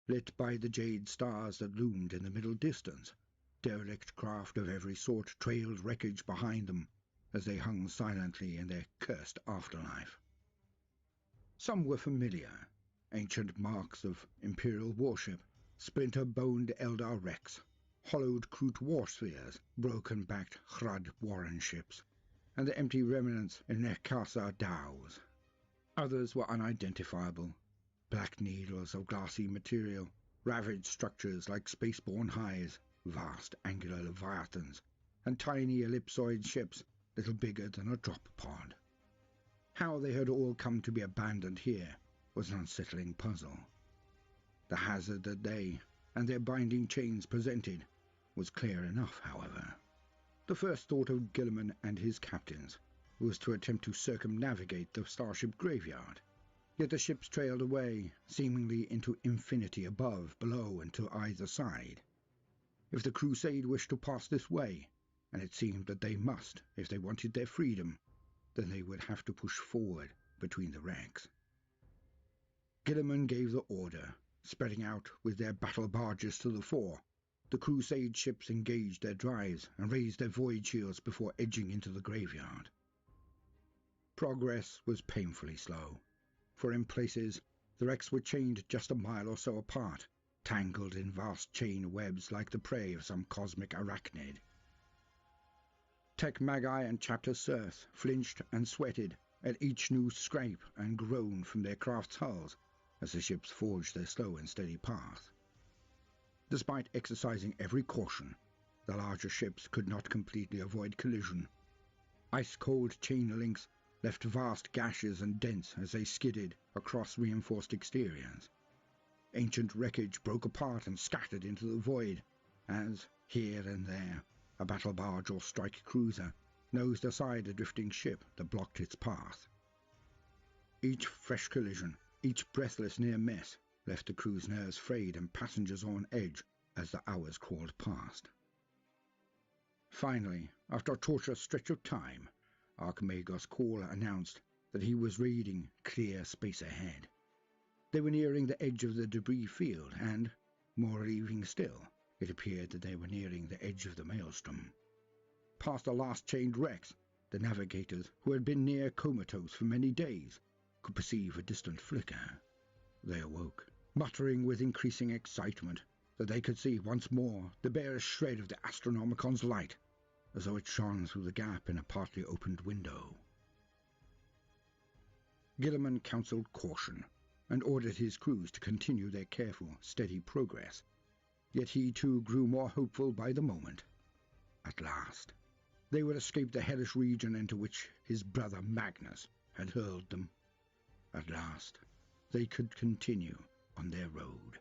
Lit by the jade stars that loomed in the middle distance, derelict craft of every sort trailed wreckage behind them as they hung silently in their cursed afterlife. Some were familiar, ancient marks of Imperial warship, splinter-boned Eldar wrecks, hollowed Kroot warspheres, broken-backed Hrad Warren ships, and the empty remnants in Nekasa dhows. Others were unidentifiable, black needles of glassy material, ravaged structures like spaceborne hives, vast angular leviathans, and tiny ellipsoid ships little bigger than a drop pod. How they had all come to be abandoned here was an unsettling puzzle. The hazard that they and their binding chains presented was clear enough, however. The first thought of Guilliman and his captains was to attempt to circumnavigate the starship graveyard, yet the ships trailed away, seemingly into infinity above, below, and to either side. If the Crusade wished to pass this way, and it seemed that they must if they wanted their freedom, then they would have to push forward between the wrecks. Guilliman gave the order, spreading out with their battle barges to the fore. The Crusade ships engaged their drives and raised their void shields before edging into the graveyard. Progress was painfully slow, for in places the wrecks were chained just a mile or so apart, tangled in vast chain webs like the prey of some cosmic arachnid. Tech Magi and Chapter Cirth flinched and sweated at each new scrape and groan from their craft's hulls as the ships forged their slow and steady path. Despite exercising every caution, the larger ships could not completely avoid collision. Ice-cold chain links left vast gashes and dents as they skidded across reinforced exteriors. Ancient wreckage broke apart and scattered into the void as, here and there, a battle barge or strike cruiser nosed aside a drifting ship that blocked its path. Each fresh collision, each breathless near miss, left the crew's nerves frayed and passengers on edge as the hours crawled past. Finally, after a torturous stretch of time, Archimagos Call announced that he was reading clear space ahead. They were nearing the edge of the debris field and, more relieving still, it appeared that they were nearing the edge of the maelstrom. Past the last chained wrecks, the navigators, who had been near comatose for many days, could perceive a distant flicker. They awoke, muttering with increasing excitement that they could see once more the barest shred of the Astronomicon's light, as though it shone through the gap in a partly opened window. Guilliman counselled caution, and ordered his crews to continue their careful, steady progress. Yet he too grew more hopeful by the moment. At last, they would escape the hellish region into which his brother Magnus had hurled them. At last, they could continue on their road.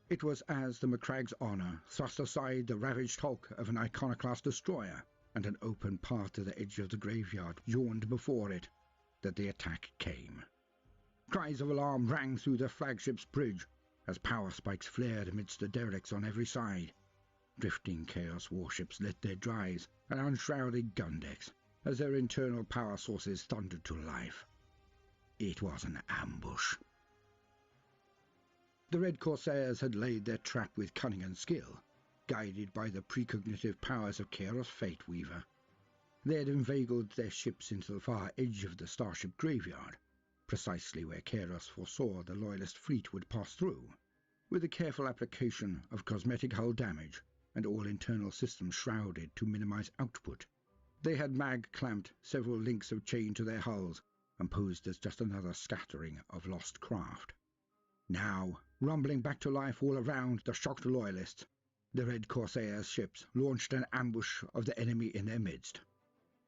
It was as the Macragge's Honour thrust aside the ravaged hulk of an iconoclast destroyer, and an open path to the edge of the graveyard yawned before it, that the attack came. Cries of alarm rang through the flagship's bridge as power spikes flared amidst the derelicts on every side. Drifting Chaos warships lit their drives and unshrouded gun decks as their internal power sources thundered to life. It was an ambush. The Red Corsairs had laid their trap with cunning and skill, guided by the precognitive powers of Chaos Fateweaver. They had inveigled their ships into the far edge of the starship graveyard, precisely where Chaos foresaw the Loyalist fleet would pass through, with a careful application of cosmetic hull damage and all internal systems shrouded to minimize output. They had mag-clamped several links of chain to their hulls and posed as just another scattering of lost craft. Now, rumbling back to life all around the shocked Loyalists, the Red Corsairs' ships launched an ambush of the enemy in their midst.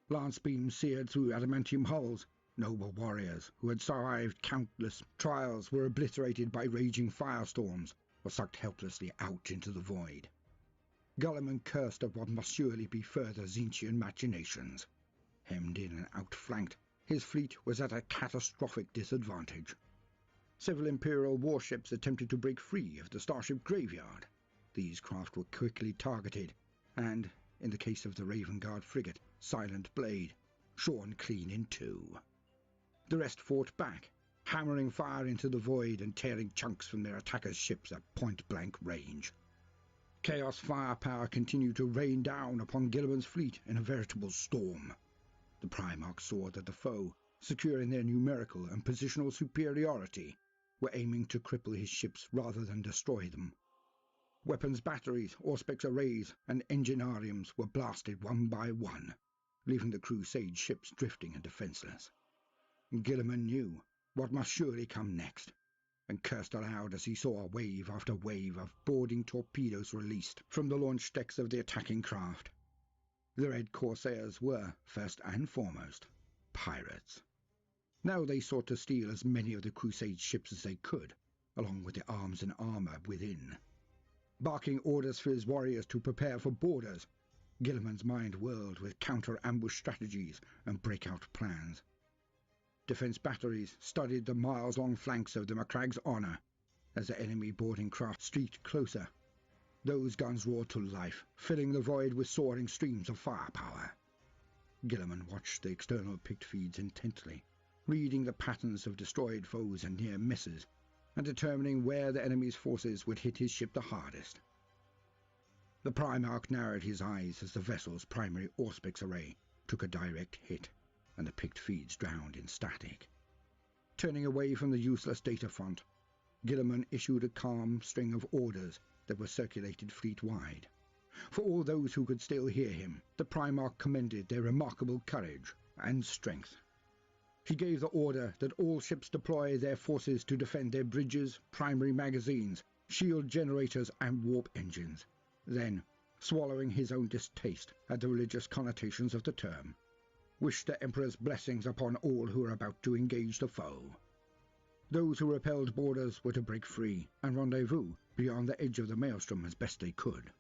Lance beams seared through adamantium hulls. Noble warriors who had survived countless trials were obliterated by raging firestorms or sucked helplessly out into the void. Guilliman cursed at what must surely be further Tzeentchian machinations. Hemmed in and outflanked, his fleet was at a catastrophic disadvantage. Several Imperial warships attempted to break free of the starship graveyard. These craft were quickly targeted, and, in the case of the Raven Guard frigate, Silent Blade, shorn clean in two. The rest fought back, hammering fire into the void and tearing chunks from their attackers' ships at point-blank range. Chaos firepower continued to rain down upon Guilliman's fleet in a veritable storm. The Primarchs saw that the foe, secure in their numerical and positional superiority, were aiming to cripple his ships rather than destroy them. Weapons batteries, Auspex arrays, and enginariums were blasted one by one, leaving the Crusade ships drifting and defenseless. Guilliman knew what must surely come next, and cursed aloud as he saw wave after wave of boarding torpedoes released from the launch decks of the attacking craft. The Red Corsairs were, first and foremost, pirates. Now they sought to steal as many of the Crusade ships as they could, along with the arms and armour within. Barking orders for his warriors to prepare for boarders, Guilliman's mind whirled with counter-ambush strategies and breakout plans. Defence batteries studied the miles-long flanks of the Macragge's Honour as the enemy boarding craft streaked closer. Those guns roared to life, filling the void with soaring streams of firepower. Guilliman watched the external pict feeds intently, reading the patterns of destroyed foes and near misses, and determining where the enemy's forces would hit his ship the hardest. The Primarch narrowed his eyes as the vessel's primary Auspex array took a direct hit, and the pict feeds drowned in static. Turning away from the useless data font, Guilliman issued a calm string of orders that were circulated fleet-wide. For all those who could still hear him, the Primarch commended their remarkable courage and strength. He gave the order that all ships deploy their forces to defend their bridges, primary magazines, shield generators and warp engines. Then, swallowing his own distaste at the religious connotations of the term, wished the Emperor's blessings upon all who were about to engage the foe. Those who repelled boarders were to break free and rendezvous beyond the edge of the maelstrom as best they could.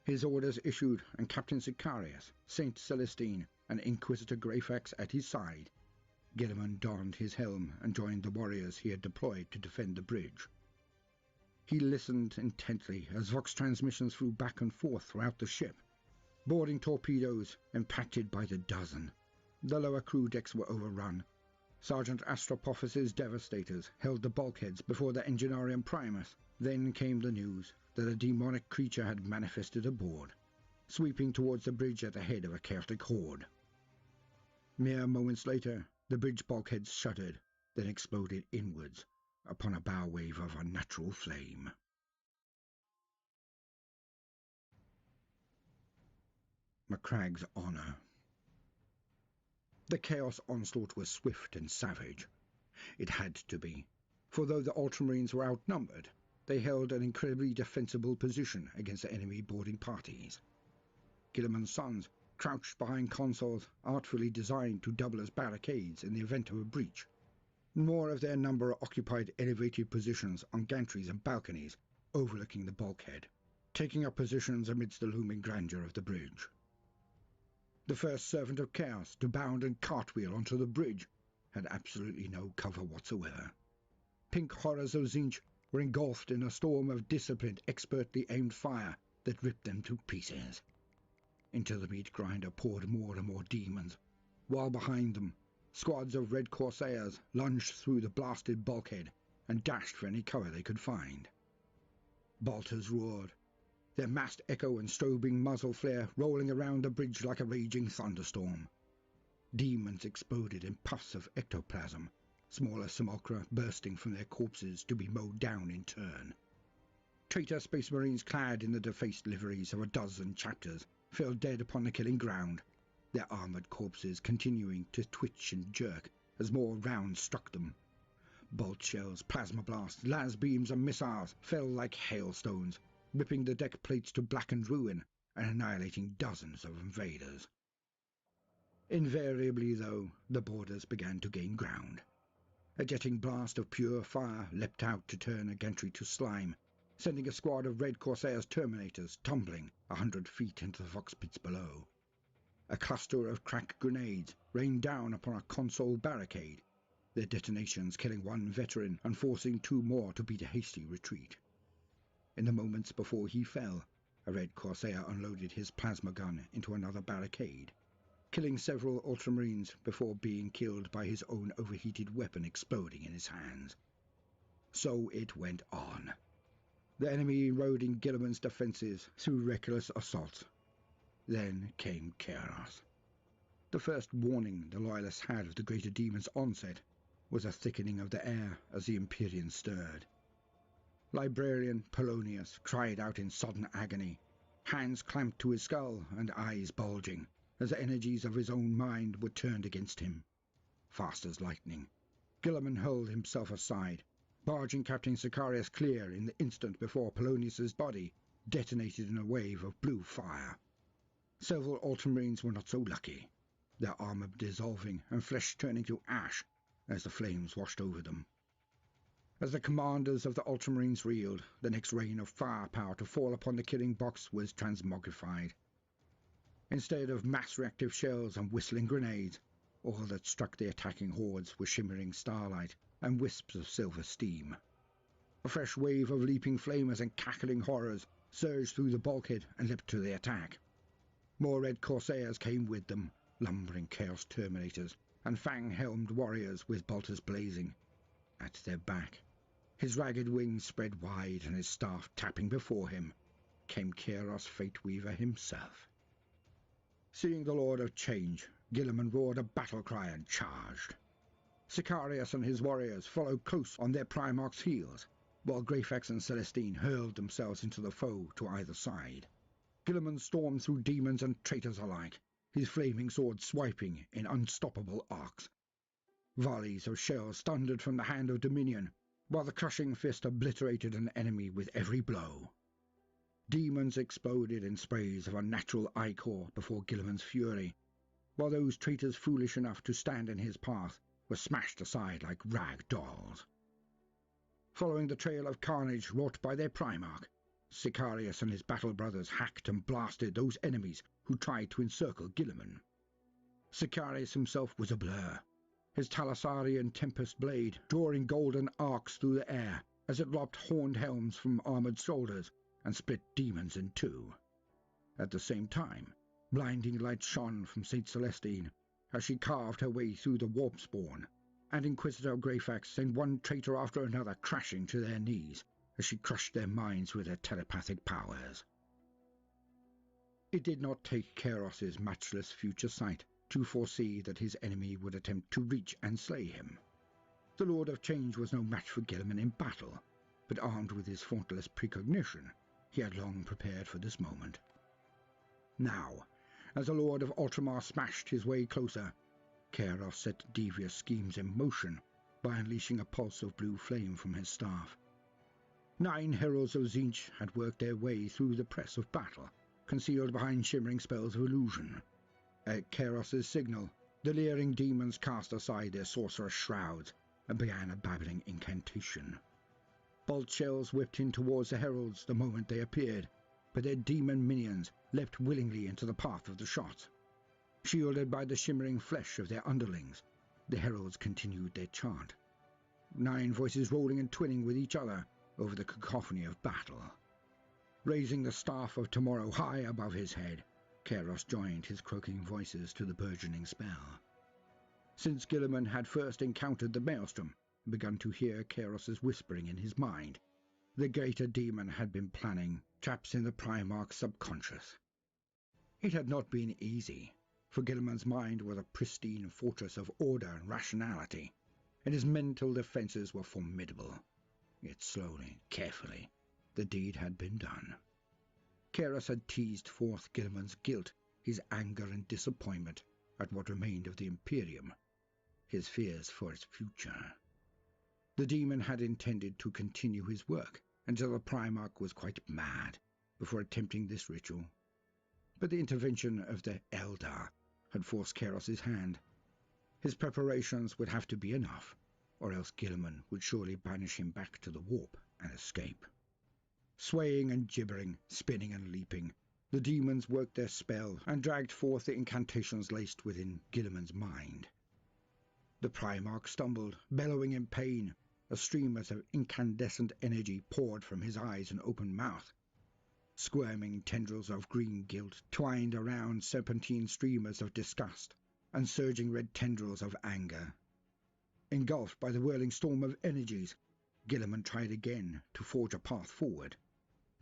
His orders issued, and Captain Sicarius, Saint Celestine, and Inquisitor Greyfax at his side, Guilliman donned his helm and joined the warriors he had deployed to defend the bridge. He listened intently as Vox transmissions flew back and forth throughout the ship. Boarding torpedoes impacted by the dozen. The lower crew decks were overrun. Sergeant Astropophis' Devastators held the bulkheads before the Enginarium Primus. Then came the news that a demonic creature had manifested aboard, sweeping towards the bridge at the head of a chaotic horde. Mere moments later, the bridge bulkheads shuddered, then exploded inwards, upon a bow wave of unnatural flame. Macragge's honour. The Chaos onslaught was swift and savage. It had to be, for though the Ultramarines were outnumbered, they held an incredibly defensible position against the enemy boarding parties. Guilliman's sons crouched behind consoles artfully designed to double as barricades in the event of a breach. More of their number occupied elevated positions on gantries and balconies overlooking the bulkhead, taking up positions amidst the looming grandeur of the bridge. The first servant of Chaos to bound and cartwheel onto the bridge had absolutely no cover whatsoever. Pink horrors of Tzeentch were engulfed in a storm of disciplined, expertly aimed fire that ripped them to pieces. Into the meat grinder poured more and more demons, while behind them, squads of Red Corsairs lunged through the blasted bulkhead and dashed for any cover they could find. Bolters roared, their massed echo and strobing muzzle flare rolling around the bridge like a raging thunderstorm. Demons exploded in puffs of ectoplasm, smaller simulacra bursting from their corpses to be mowed down in turn. Traitor Space Marines clad in the defaced liveries of a dozen chapters fell dead upon the killing ground, their armoured corpses continuing to twitch and jerk as more rounds struck them. Bolt shells, plasma blasts, las beams and missiles fell like hailstones, ripping the deck plates to blackened ruin and annihilating dozens of invaders. Invariably, though, the boarders began to gain ground. A jetting blast of pure fire leapt out to turn a gantry to slime, sending a squad of Red Corsairs Terminators tumbling 100 feet into the fox pits below. A cluster of cracked grenades rained down upon a console barricade, their detonations killing one veteran and forcing 2 more to beat a hasty retreat. In the moments before he fell, a Red Corsair unloaded his plasma gun into another barricade, killing several Ultramarines before being killed by his own overheated weapon exploding in his hands. So it went on. The enemy eroding Guilliman's defences through reckless assaults. Then came Chaos. The first warning the Loyalists had of the Greater Demon's onset was a thickening of the air as the Empyrean stirred. Librarian Polonius cried out in sodden agony, hands clamped to his skull and eyes bulging, as the energies of his own mind were turned against him. Fast as lightning, Guilliman hurled himself aside, barging Captain Sicarius clear in the instant before Polonius's body detonated in a wave of blue fire. Several Ultramarines were not so lucky, their armour dissolving and flesh turning to ash as the flames washed over them. As the commanders of the Ultramarines reeled, the next rain of firepower to fall upon the killing box was transmogrified. Instead of mass-reactive shells and whistling grenades, all that struck the attacking hordes were shimmering starlight and wisps of silver steam. A fresh wave of leaping flamers and cackling horrors surged through the bulkhead and leapt to the attack. More Red Corsairs came with them, lumbering Chaos Terminators and fang-helmed warriors with bolters blazing. At their back, his ragged wings spread wide and his staff tapping before him, came Chaos Fateweaver himself. Seeing the Lord of Change, Guilliman roared a battle cry and charged. Sicarius and his warriors followed close on their Primarch's heels, while Greyfax and Celestine hurled themselves into the foe to either side. Guilliman stormed through demons and traitors alike, his flaming sword swiping in unstoppable arcs. Volleys of shells thundered from the hand of Dominion, while the crushing fist obliterated an enemy with every blow. Demons exploded in sprays of unnatural ichor before Guilliman's fury, while those traitors foolish enough to stand in his path were smashed aside like rag dolls. Following the trail of carnage wrought by their Primarch, Sicarius and his battle brothers hacked and blasted those enemies who tried to encircle Guilliman. Sicarius himself was a blur, his Thalassarian Tempest blade drawing golden arcs through the air as it lopped horned helms from armoured shoulders and split demons in 2. At the same time, blinding light shone from St. Celestine as she carved her way through the warp spawn, and Inquisitor Greyfax sent one traitor after another crashing to their knees as she crushed their minds with her telepathic powers. It did not take Chaos's matchless future sight to foresee that his enemy would attempt to reach and slay him. The Lord of Change was no match for Guilliman in battle, but armed with his faultless precognition, he had long prepared for this moment. Now, as the Lord of Ultramar smashed his way closer, Kairos set devious schemes in motion by unleashing a pulse of blue flame from his staff. 9 heralds of Tzeentch had worked their way through the press of battle, concealed behind shimmering spells of illusion. At Kairos' signal, the leering demons cast aside their sorcerous shrouds and began a babbling incantation. Bolt shells whipped in towards the heralds the moment they appeared, but their demon minions leapt willingly into the path of the shots. Shielded by the shimmering flesh of their underlings, the heralds continued their chant, 9 voices rolling and twinning with each other over the cacophony of battle. Raising the staff of tomorrow high above his head, Kairos joined his croaking voices to the burgeoning spell. Since Guilliman had first encountered the Maelstrom and begun to hear Kairos' whispering in his mind, the greater demon had been planning traps in the Primarch's subconscious. It had not been easy, for Guilliman's mind was a pristine fortress of order and rationality, and his mental defences were formidable. Yet slowly, carefully, the deed had been done. Kairos had teased forth Guilliman's guilt, his anger and disappointment at what remained of the Imperium, his fears for its future. The demon had intended to continue his work until the Primarch was quite mad before attempting this ritual. But the intervention of the Eldar had forced Kairos' hand. His preparations would have to be enough, or else Guilliman would surely banish him back to the warp and escape. Swaying and gibbering, spinning and leaping, the demons worked their spell and dragged forth the incantations laced within Guilliman's mind. The Primarch stumbled, bellowing in pain, as streamers of incandescent energy poured from his eyes and open mouth. Squirming tendrils of green guilt twined around serpentine streamers of disgust and surging red tendrils of anger. Engulfed by the whirling storm of energies, Guilliman tried again to forge a path forward,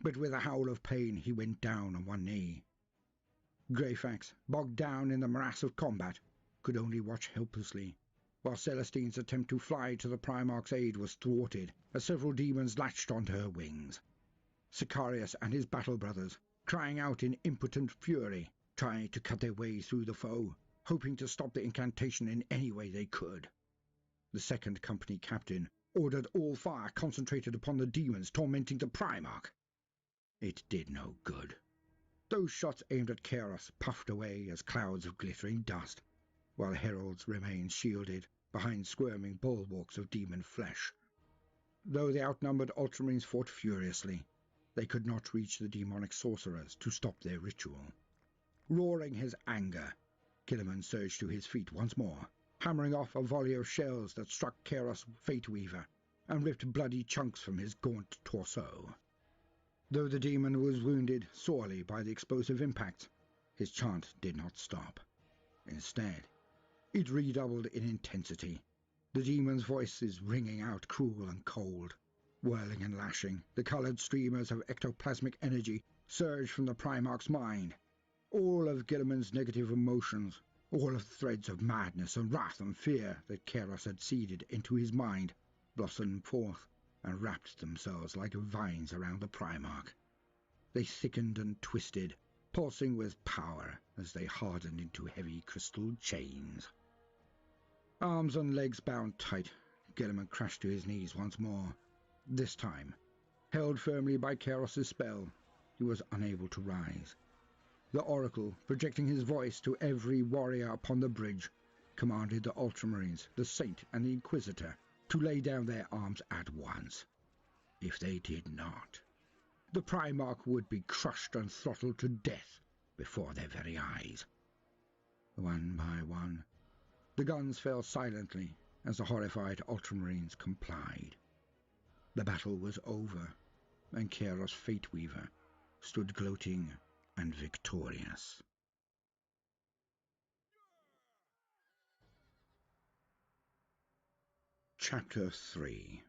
but with a howl of pain he went down on one knee. Greyfax, bogged down in the morass of combat, could only watch helplessly, while Celestine's attempt to fly to the Primarch's aid was thwarted as several demons latched onto her wings. Sicarius and his battle brothers, crying out in impotent fury, tried to cut their way through the foe, hoping to stop the incantation in any way they could. The second company captain ordered all fire concentrated upon the demons tormenting the Primarch. It did no good. Those shots aimed at Kairos puffed away as clouds of glittering dust, while heralds remained shielded behind squirming bulwarks of demon flesh. Though the outnumbered Ultramarines fought furiously, they could not reach the demonic sorcerers to stop their ritual. Roaring his anger, Guilliman surged to his feet once more, hammering off a volley of shells that struck Kairos' Fateweaver and ripped bloody chunks from his gaunt torso. Though the demon was wounded sorely by the explosive impact, his chant did not stop. Instead, it redoubled in intensity, the demon's voices ringing out cruel and cold. Whirling and lashing, the coloured streamers of ectoplasmic energy surged from the Primarch's mind. All of Guilliman's negative emotions, all of the threads of madness and wrath and fear that Kairos had seeded into his mind, blossomed forth and wrapped themselves like vines around the Primarch. They thickened and twisted, pulsing with power as they hardened into heavy crystal chains. Arms and legs bound tight, Guilliman crashed to his knees once more. This time, held firmly by Kairos' spell, he was unable to rise. The Oracle, projecting his voice to every warrior upon the bridge, commanded the Ultramarines, the Saint and the Inquisitor, to lay down their arms at once. If they did not, the Primarch would be crushed and throttled to death before their very eyes. One by one, the guns fell silently as the horrified Ultramarines complied. The battle was over, and Kairos' Fateweaver stood gloating and victorious. Chapter 3.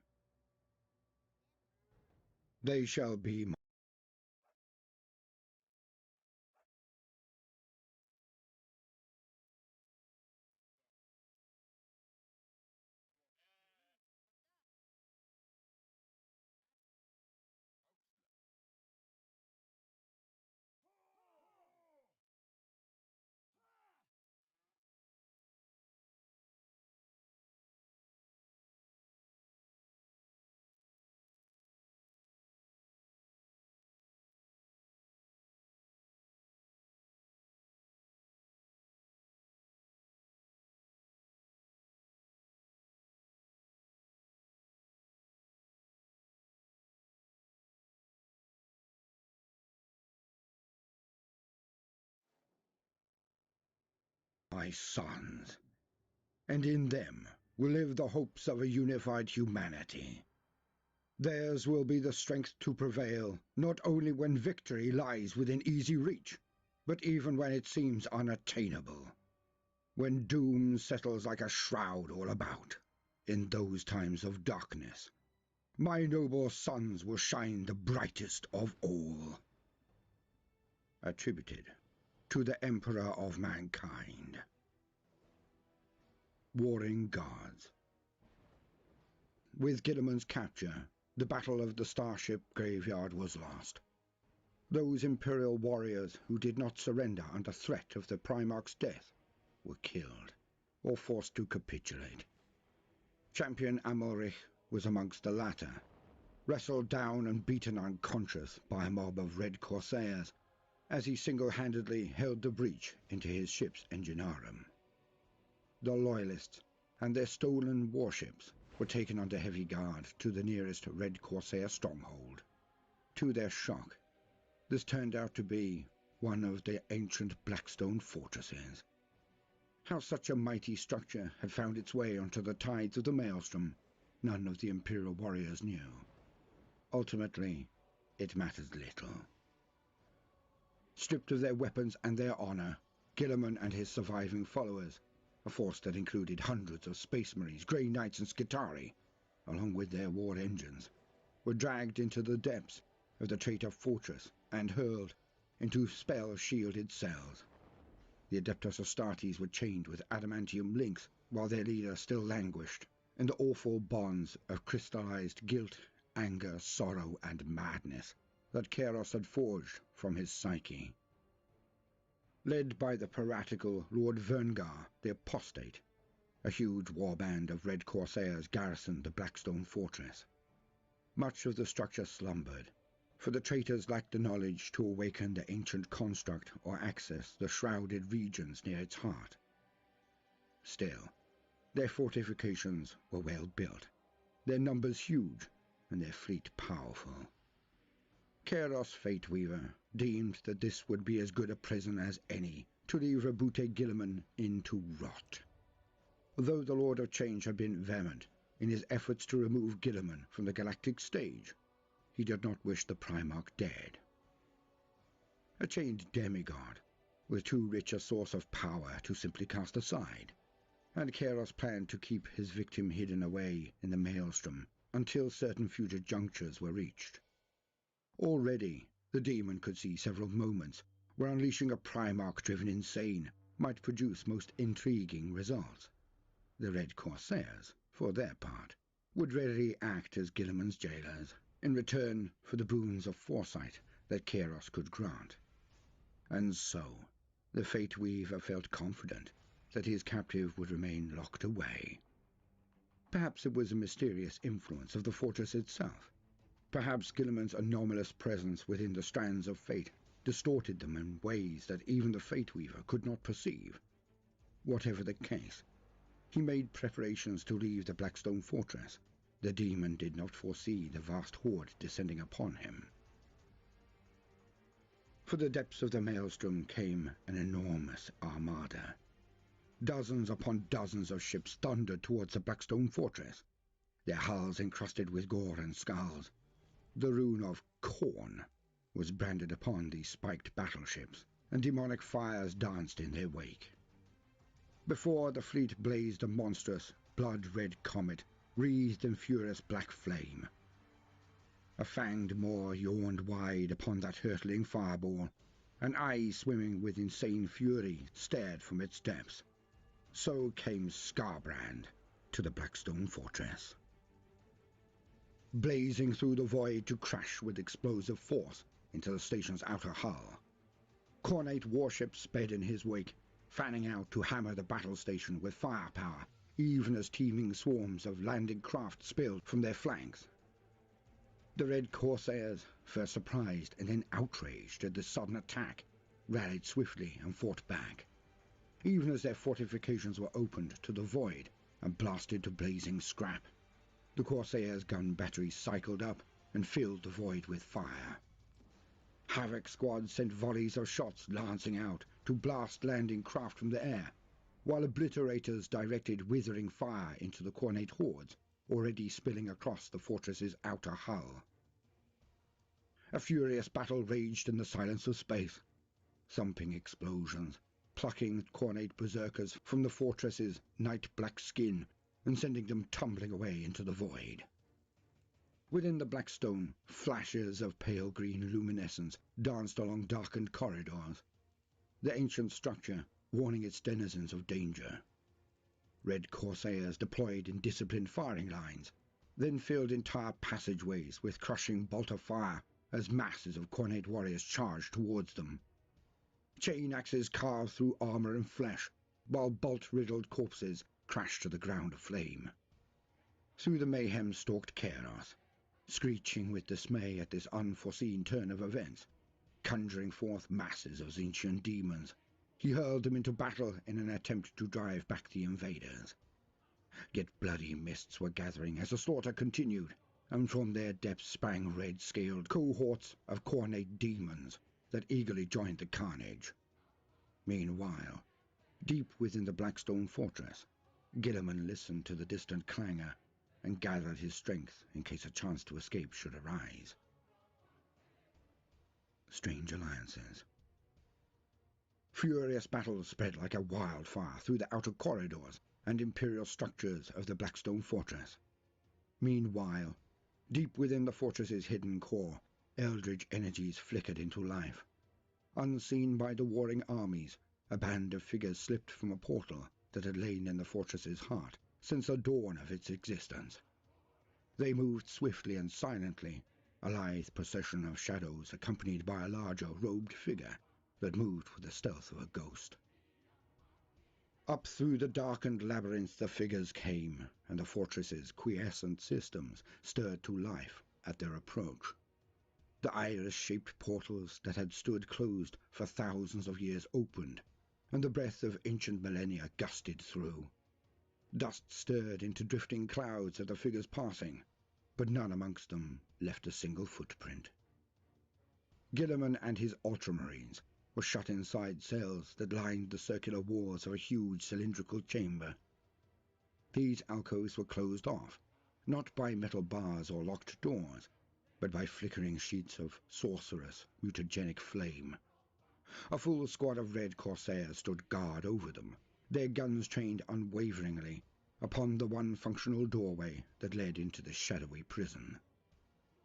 They shall be my sons, and in them will live the hopes of a unified humanity. Theirs will be the strength to prevail, not only when victory lies within easy reach, but even when it seems unattainable. When doom settles like a shroud all about, in those times of darkness, my noble sons will shine the brightest of all. Attributed to the Emperor of Mankind. Warring Gods. With Guilliman's capture, the Battle of the Starship Graveyard was lost. Those Imperial warriors who did not surrender under threat of the Primarch's death were killed, or forced to capitulate. Champion Amalric was amongst the latter, wrestled down and beaten unconscious by a mob of Red Corsairs as he single-handedly held the breach into his ship's enginerum. The Loyalists and their stolen warships were taken under heavy guard to the nearest Red Corsair stronghold. To their shock, this turned out to be one of the ancient Blackstone fortresses. How such a mighty structure had found its way onto the tides of the Maelstrom, none of the Imperial warriors knew. Ultimately, it mattered little. Stripped of their weapons and their honor, Guilliman and his surviving followers, a force that included hundreds of Space Marines, Grey Knights and Skitarii, along with their war engines, were dragged into the depths of the traitor fortress and hurled into spell-shielded cells. The Adeptus Astartes were chained with adamantium links while their leader still languished in the awful bonds of crystallized guilt, anger, sorrow, and madness that Kairos had forged from his psyche. Led by the piratical Lord Verngar the Apostate, a huge warband of Red Corsairs garrisoned the Blackstone fortress. Much of the structure slumbered, for the traitors lacked the knowledge to awaken the ancient construct or access the shrouded regions near its heart. Still, their fortifications were well built, their numbers huge, and their fleet powerful. Kairos Fateweaver deemed that this would be as good a prison as any to leave Roboute Guilliman in to rot. Though the Lord of Change had been vehement in his efforts to remove Guilliman from the galactic stage, he did not wish the Primarch dead. A chained demigod was too rich a source of power to simply cast aside, and Kairos planned to keep his victim hidden away in the Maelstrom until certain future junctures were reached. Already, the demon could see several moments where unleashing a Primarch-driven insane might produce most intriguing results. The Red Corsairs, for their part, would readily act as Guilliman's jailers, in return for the boons of foresight that Kairos could grant. And so, the Fateweaver felt confident that his captive would remain locked away. Perhaps it was a mysterious influence of the fortress itself. Perhaps Guilliman's anomalous presence within the strands of fate distorted them in ways that even the Fateweaver could not perceive. Whatever the case, he made preparations to leave the Blackstone fortress. The demon did not foresee the vast horde descending upon him. For the depths of the Maelstrom came an enormous armada. Dozens upon dozens of ships thundered towards the Blackstone fortress, their hulls encrusted with gore and skulls. The rune of Khorne was branded upon these spiked battleships, and demonic fires danced in their wake. Before the fleet blazed a monstrous, blood-red comet wreathed in furious black flame. A fanged maw yawned wide upon that hurtling fireball, and eyes swimming with insane fury stared from its depths. So came Skarbrand to the Blackstone fortress. Blazing through the void to crash with explosive force into the station's outer hull. Khornate warships sped in his wake, fanning out to hammer the battle station with firepower, even as teeming swarms of landing craft spilled from their flanks. The Red Corsairs, first surprised and then outraged at the sudden attack, rallied swiftly and fought back, even as their fortifications were opened to the void and blasted to blazing scrap. The Corsairs' gun batteries cycled up and filled the void with fire. Havoc squads sent volleys of shots lancing out to blast landing craft from the air, while obliterators directed withering fire into the Khornate hordes already spilling across the fortress's outer hull. A furious battle raged in the silence of space, thumping explosions, plucking Khornate berserkers from the fortress's night-black skin and sending them tumbling away into the void. Within the Blackstone, flashes of pale green luminescence danced along darkened corridors, the ancient structure warning its denizens of danger. Red Corsairs deployed in disciplined firing lines, then filled entire passageways with crushing bolt of fire as masses of Khornate warriors charged towards them. Chain axes carved through armor and flesh, while bolt-riddled corpses crashed to the ground aflame. Through the mayhem stalked Kaeroth, screeching with dismay at this unforeseen turn of events, conjuring forth masses of Tzeentchian demons. He hurled them into battle in an attempt to drive back the invaders. Yet bloody mists were gathering as the slaughter continued, and from their depths sprang red-scaled cohorts of Khornate demons that eagerly joined the carnage. Meanwhile, deep within the Blackstone fortress, Guilliman listened to the distant clangor and gathered his strength in case a chance to escape should arise. Strange alliances. Furious battles spread like a wildfire through the outer corridors and imperial structures of the Blackstone fortress. Meanwhile, deep within the fortress's hidden core, eldritch energies flickered into life. Unseen by the warring armies, a band of figures slipped from a portal that had lain in the fortress's heart since the dawn of its existence. They moved swiftly and silently, a lithe procession of shadows accompanied by a larger robed figure that moved with the stealth of a ghost. Up through the darkened labyrinth the figures came, and the fortress's quiescent systems stirred to life at their approach. The iris-shaped portals that had stood closed for thousands of years opened, and the breath of ancient millennia gusted through. Dust stirred into drifting clouds at the figures passing, but none amongst them left a single footprint. Guilliman and his ultramarines were shut inside cells that lined the circular walls of a huge cylindrical chamber. These alcoves were closed off, not by metal bars or locked doors, but by flickering sheets of sorcerous, mutagenic flame. A full squad of red corsairs stood guard over them, their guns trained unwaveringly upon the one functional doorway that led into the shadowy prison.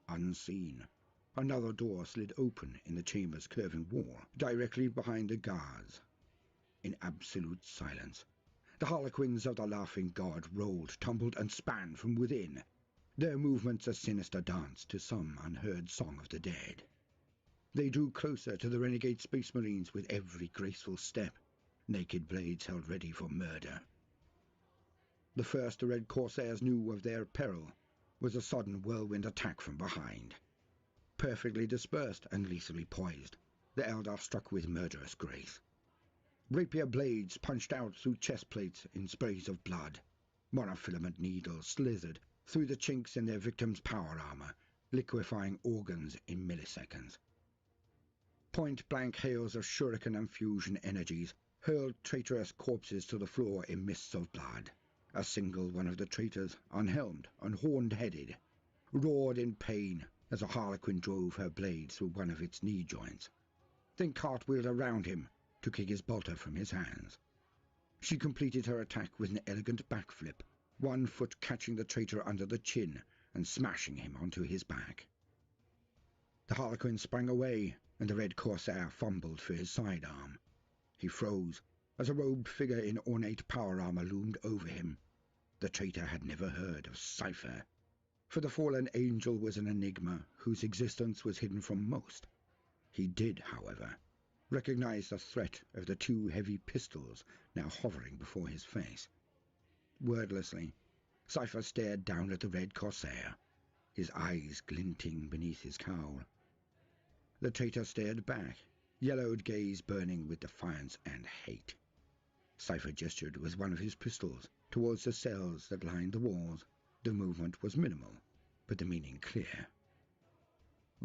Unseen, another door slid open in the chamber's curving wall, directly behind the guards. In absolute silence, the harlequins of the Laughing God rolled, tumbled, and span from within, their movements a sinister dance to some unheard song of the dead. They drew closer to the renegade space marines with every graceful step, naked blades held ready for murder. The first the red corsairs knew of their peril was a sudden whirlwind attack from behind. Perfectly dispersed and lethally poised, the Eldar struck with murderous grace. Rapier blades punched out through chest plates in sprays of blood. Monofilament needles slithered through the chinks in their victims' power armor, liquefying organs in milliseconds. Point-blank hails of shuriken and fusion energies hurled traitorous corpses to the floor in mists of blood. A single one of the traitors, unhelmed and horned-headed, roared in pain as a harlequin drove her blade through one of its knee joints, then cartwheeled around him to kick his bolter from his hands. She completed her attack with an elegant backflip, one foot catching the traitor under the chin and smashing him onto his back. The harlequin sprang away, and the red corsair fumbled for his sidearm. He froze as a robed figure in ornate power armor loomed over him. The traitor had never heard of Cypher, for the fallen angel was an enigma whose existence was hidden from most. He did, however, recognize the threat of the two heavy pistols now hovering before his face. Wordlessly, Cypher stared down at the red corsair, his eyes glinting beneath his cowl. The traitor stared back, yellowed gaze burning with defiance and hate. Cypher gestured with one of his pistols towards the cells that lined the walls. The movement was minimal, but the meaning clear.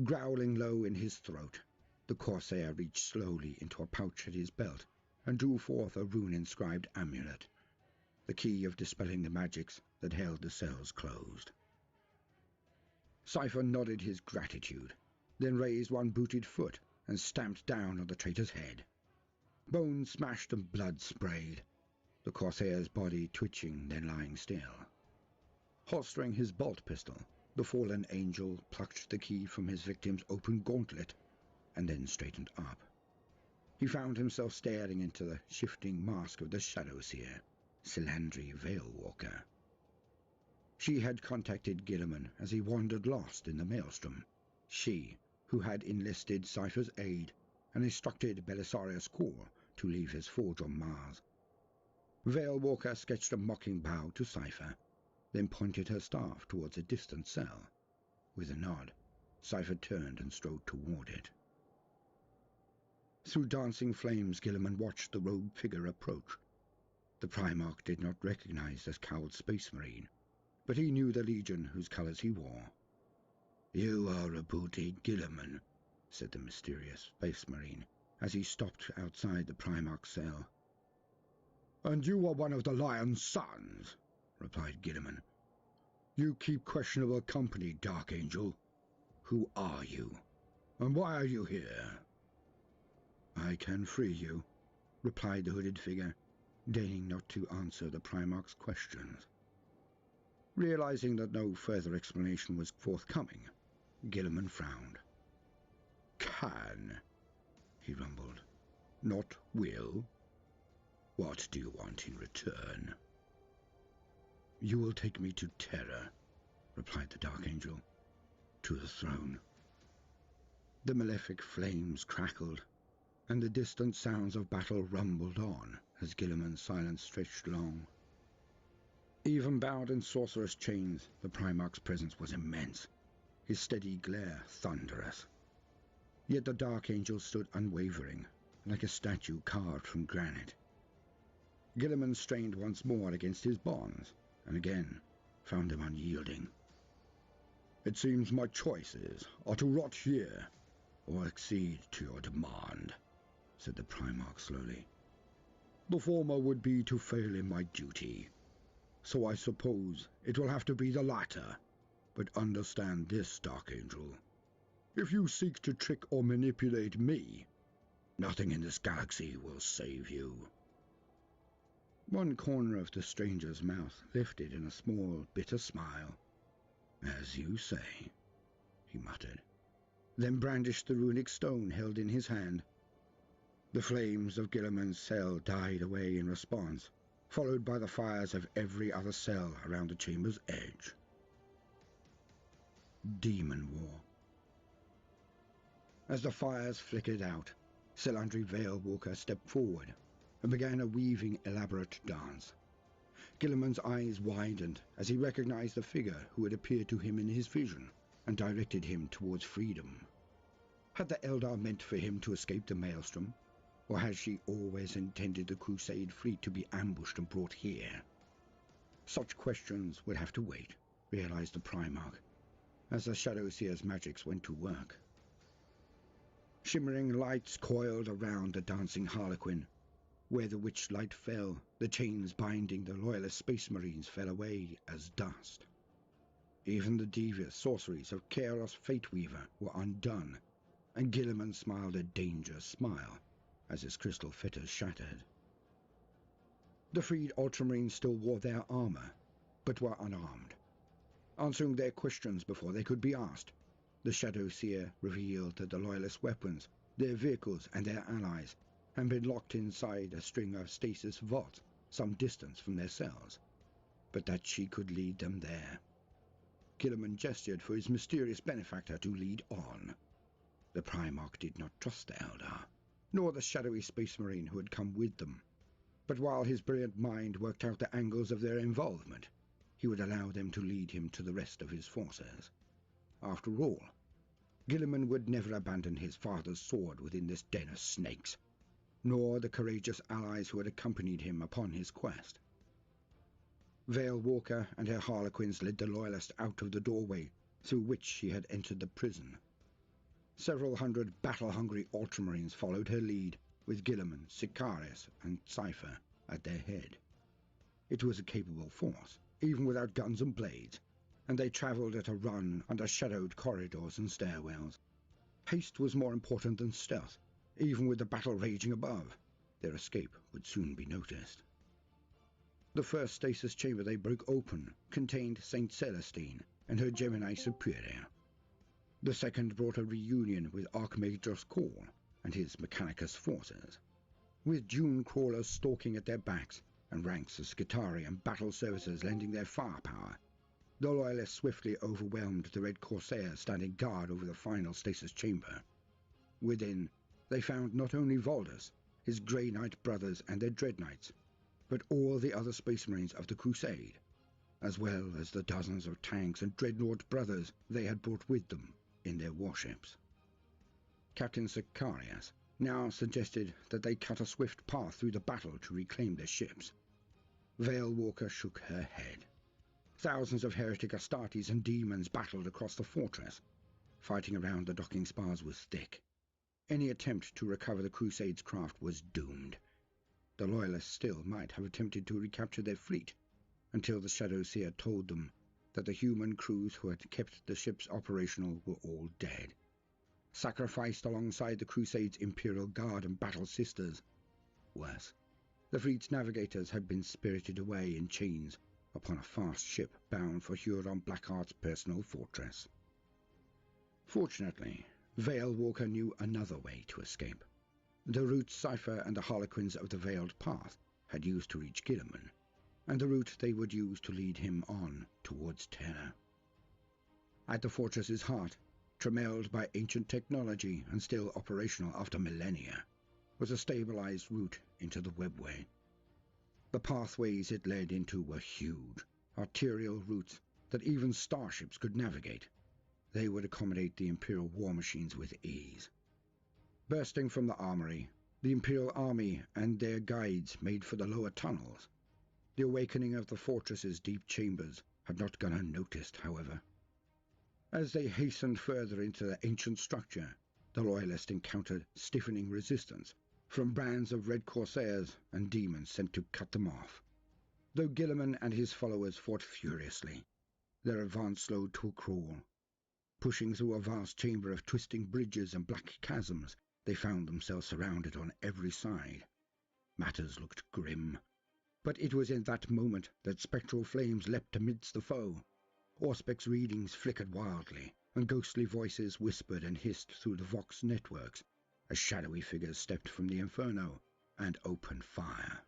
Growling low in his throat, the corsair reached slowly into a pouch at his belt and drew forth a rune-inscribed amulet, the key of dispelling the magics that held the cells closed. Cypher nodded his gratitude, then raised one booted foot and stamped down on the traitor's head. Bones smashed and blood sprayed, the corsair's body twitching, then lying still. Holstering his bolt pistol, the fallen angel plucked the key from his victim's open gauntlet and then straightened up. He found himself staring into the shifting mask of the Shadowseer, Silandri Veilwalker. She had contacted Guilliman as he wandered lost in the maelstrom, she who had enlisted Cypher's aid and instructed Belisarius Cawl to leave his forge on Mars. Veilwalker sketched a mocking bow to Cypher, then pointed her staff towards a distant cell. With a nod, Cypher turned and strode toward it. Through dancing flames, Guilliman watched the robed figure approach. The Primarch did not recognize this cowled space marine, but he knew the legion whose colors he wore. "You are a booted Guilliman," said the mysterious space marine, as he stopped outside the Primarch's cell. "And you are one of the Lion's sons," replied Guilliman. "You keep questionable company, Dark Angel. Who are you, and why are you here?" "I can free you," replied the hooded figure, deigning not to answer the Primarch's questions. Realizing that no further explanation was forthcoming, Guilliman frowned. "Can," he rumbled, "not will. What do you want in return?" "You will take me to Terra," replied the Dark Angel. "To the throne." The malefic flames crackled, and the distant sounds of battle rumbled on as Guilliman's silence stretched long. Even bound in sorcerous chains, the Primarch's presence was immense, his steady glare thunderous. Yet the Dark Angel stood unwavering, like a statue carved from granite. Guilliman strained once more against his bonds, and again found him unyielding. "It seems my choices are to rot here, or accede to your demand," said the Primarch slowly. "The former would be to fail in my duty, so I suppose it will have to be the latter. But understand this, Dark Angel. If you seek to trick or manipulate me, nothing in this galaxy will save you." One corner of the stranger's mouth lifted in a small, bitter smile. "As you say," he muttered, then brandished the runic stone held in his hand. The flames of Guilliman's cell died away in response, followed by the fires of every other cell around the chamber's edge. Demon War. As the fires flickered out, Silandri Veilwalker stepped forward and began a weaving, elaborate dance. Guilliman's eyes widened as he recognized the figure who had appeared to him in his vision and directed him towards freedom. Had the Eldar meant for him to escape the Maelstrom, or had she always intended the Crusade fleet to be ambushed and brought here? Such questions would have to wait, realized the Primarch, as the Shadowseer's magics went to work. Shimmering lights coiled around the dancing Harlequin. Where the witch light fell, the chains binding the loyalist space marines fell away as dust. Even the devious sorceries of Chaos Fateweaver were undone, and Guilliman smiled a dangerous smile as his crystal fetters shattered. The freed Ultramarines still wore their armor, but were unarmed. Answering their questions before they could be asked, the Shadowseer revealed that the Loyalist weapons, their vehicles and their allies had been locked inside a string of stasis vaults some distance from their cells, but that she could lead them there. Guilliman gestured for his mysterious benefactor to lead on. The Primarch did not trust the Eldar, nor the shadowy space marine who had come with them, but while his brilliant mind worked out the angles of their involvement, he would allow them to lead him to the rest of his forces. After all, Guilliman would never abandon his father's sword within this den of snakes, nor the courageous allies who had accompanied him upon his quest. Veilwalker and her Harlequins led the Loyalist out of the doorway through which she had entered the prison. Several hundred battle-hungry Ultramarines followed her lead, with Guilliman, Sicarius, and Cypher at their head. It was a capable force, even without guns and blades, and they travelled at a run under shadowed corridors and stairwells. Haste was more important than stealth. Even with the battle raging above, their escape would soon be noticed. The first stasis chamber they broke open contained St. Celestine and her Gemini superior. The second brought a reunion with Archmagos Call and his Mechanicus forces. With Dune crawlers stalking at their backs and ranks of Skitarii and battle services lending their firepower, the Loyalists swiftly overwhelmed the Red Corsairs standing guard over the final stasis chamber. Within, they found not only Voldus, his Grey Knight brothers and their Dread Knights, but all the other Space Marines of the Crusade, as well as the dozens of tanks and Dreadnought brothers they had brought with them in their warships. Captain Sicarius now suggested that they cut a swift path through the battle to reclaim their ships. Vale Walker shook her head. Thousands of heretic Astartes and demons battled across the fortress. Fighting around the docking spars was thick. Any attempt to recover the Crusade's craft was doomed. The Loyalists still might have attempted to recapture their fleet, until the Shadowseer told them that the human crews who had kept the ships operational were all dead, sacrificed alongside the Crusade's Imperial Guard and Battle Sisters. Worse, the fleet's navigators had been spirited away in chains upon a fast ship bound for Huron Blackheart's personal fortress. Fortunately, Vale Walker knew another way to escape. The route Cypher and the Harlequins of the Veiled Path had used to reach Guilliman, and the route they would use to lead him on towards Terra. At the fortress's heart, trammelled by ancient technology and still operational after millennia, was a stabilized route into the Webway. The pathways it led into were huge, arterial routes that even starships could navigate. They would accommodate the Imperial war machines with ease. Bursting from the armory, the Imperial army and their guides made for the lower tunnels. The awakening of the fortress's deep chambers had not gone unnoticed, however. As they hastened further into the ancient structure, the Loyalists encountered stiffening resistance from bands of Red Corsairs and demons sent to cut them off. Though Guilliman and his followers fought furiously, their advance slowed to a crawl. Pushing through a vast chamber of twisting bridges and black chasms, they found themselves surrounded on every side. Matters looked grim, but it was in that moment that spectral flames leapt amidst the foe. Auspex readings flickered wildly, and ghostly voices whispered and hissed through the Vox networks as shadowy figures stepped from the inferno and opened fire.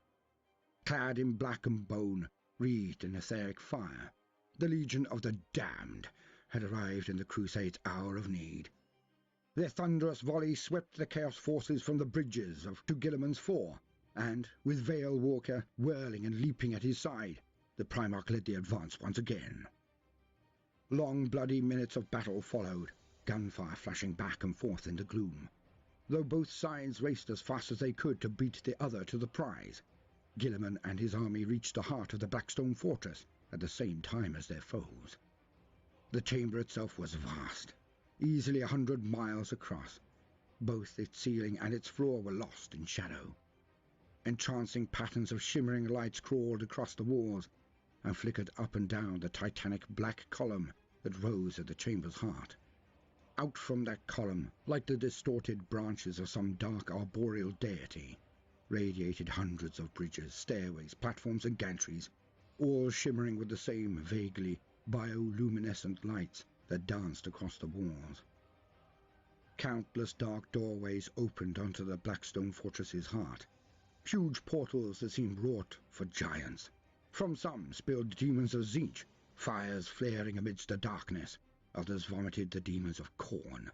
Clad in black and bone, wreathed in etheric fire, the Legion of the Damned had arrived in the Crusade's hour of need. Their thunderous volley swept the Chaos forces from the bridges to Guilliman's Fore, and, with Vale Walker whirling and leaping at his side, the Primarch led the advance once again. Long bloody minutes of battle followed, gunfire flashing back and forth in the gloom. Though both sides raced as fast as they could to beat the other to the prize, Guilliman and his army reached the heart of the Blackstone Fortress at the same time as their foes. The chamber itself was vast, easily 100 miles across. Both its ceiling and its floor were lost in shadow. Entrancing patterns of shimmering lights crawled across the walls and flickered up and down the titanic black column that rose at the chamber's heart. Out from that column, like the distorted branches of some dark arboreal deity, radiated hundreds of bridges, stairways, platforms and gantries, all shimmering with the same vaguely bioluminescent lights that danced across the walls. Countless dark doorways opened onto the Blackstone Fortress's heart, huge portals that seemed wrought for giants. From some spilled demons of Tzeentch, fires flaring amidst the darkness. Others vomited the demons of Khorne,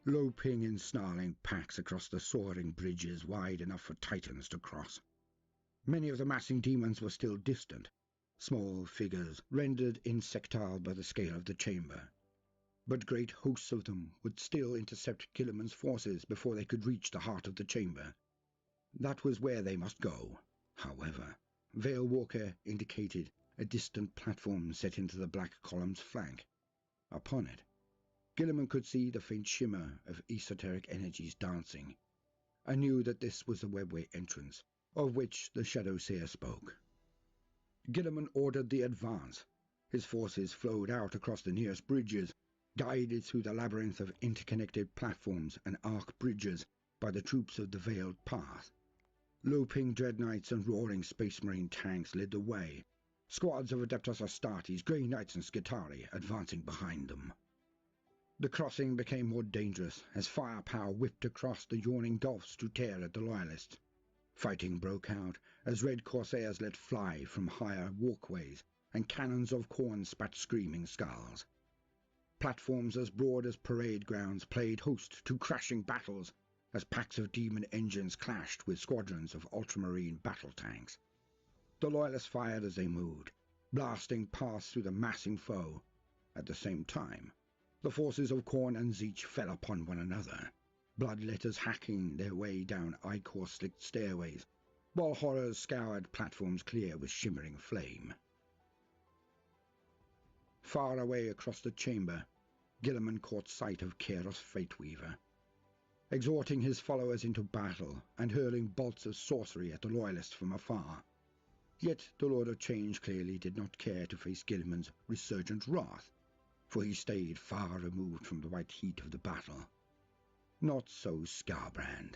loping in snarling packs across the soaring bridges wide enough for titans to cross. Many of the massing demons were still distant, small figures rendered insectile by the scale of the chamber. But great hosts of them would still intercept Guilliman's forces before they could reach the heart of the chamber. That was where they must go. However, Vale Walker indicated a distant platform set into the black column's flank. Upon it, Guilliman could see the faint shimmer of esoteric energies dancing. and knew that this was the webway entrance, of which the Shadow Seer spoke. Guilliman ordered the advance. His forces flowed out across the nearest bridges, guided through the labyrinth of interconnected platforms and arc bridges by the troops of the Veiled Path. Loping dreadnoughts and roaring Space Marine tanks led the way, squads of Adeptus Astartes, Grey Knights and Skitarii advancing behind them. The crossing became more dangerous as firepower whipped across the yawning gulfs to tear at the Loyalists. Fighting broke out as Red Corsairs let fly from higher walkways, and cannons of Khorne spat screaming skulls. Platforms as broad as parade grounds played host to crashing battles as packs of demon engines clashed with squadrons of ultramarine battle tanks. The Loyalists fired as they moved, blasting past through the massing foe. At the same time, the forces of Khorne and Tzeentch fell upon one another, bloodletters hacking their way down ichor-slicked stairways, while horrors scoured platforms clear with shimmering flame. Far away across the chamber, Guilliman caught sight of Kairos Fateweaver, exhorting his followers into battle and hurling bolts of sorcery at the Loyalists from afar. Yet the Lord of Change clearly did not care to face Guilliman's resurgent wrath, for he stayed far removed from the white heat of the battle. Not so Skarbrand.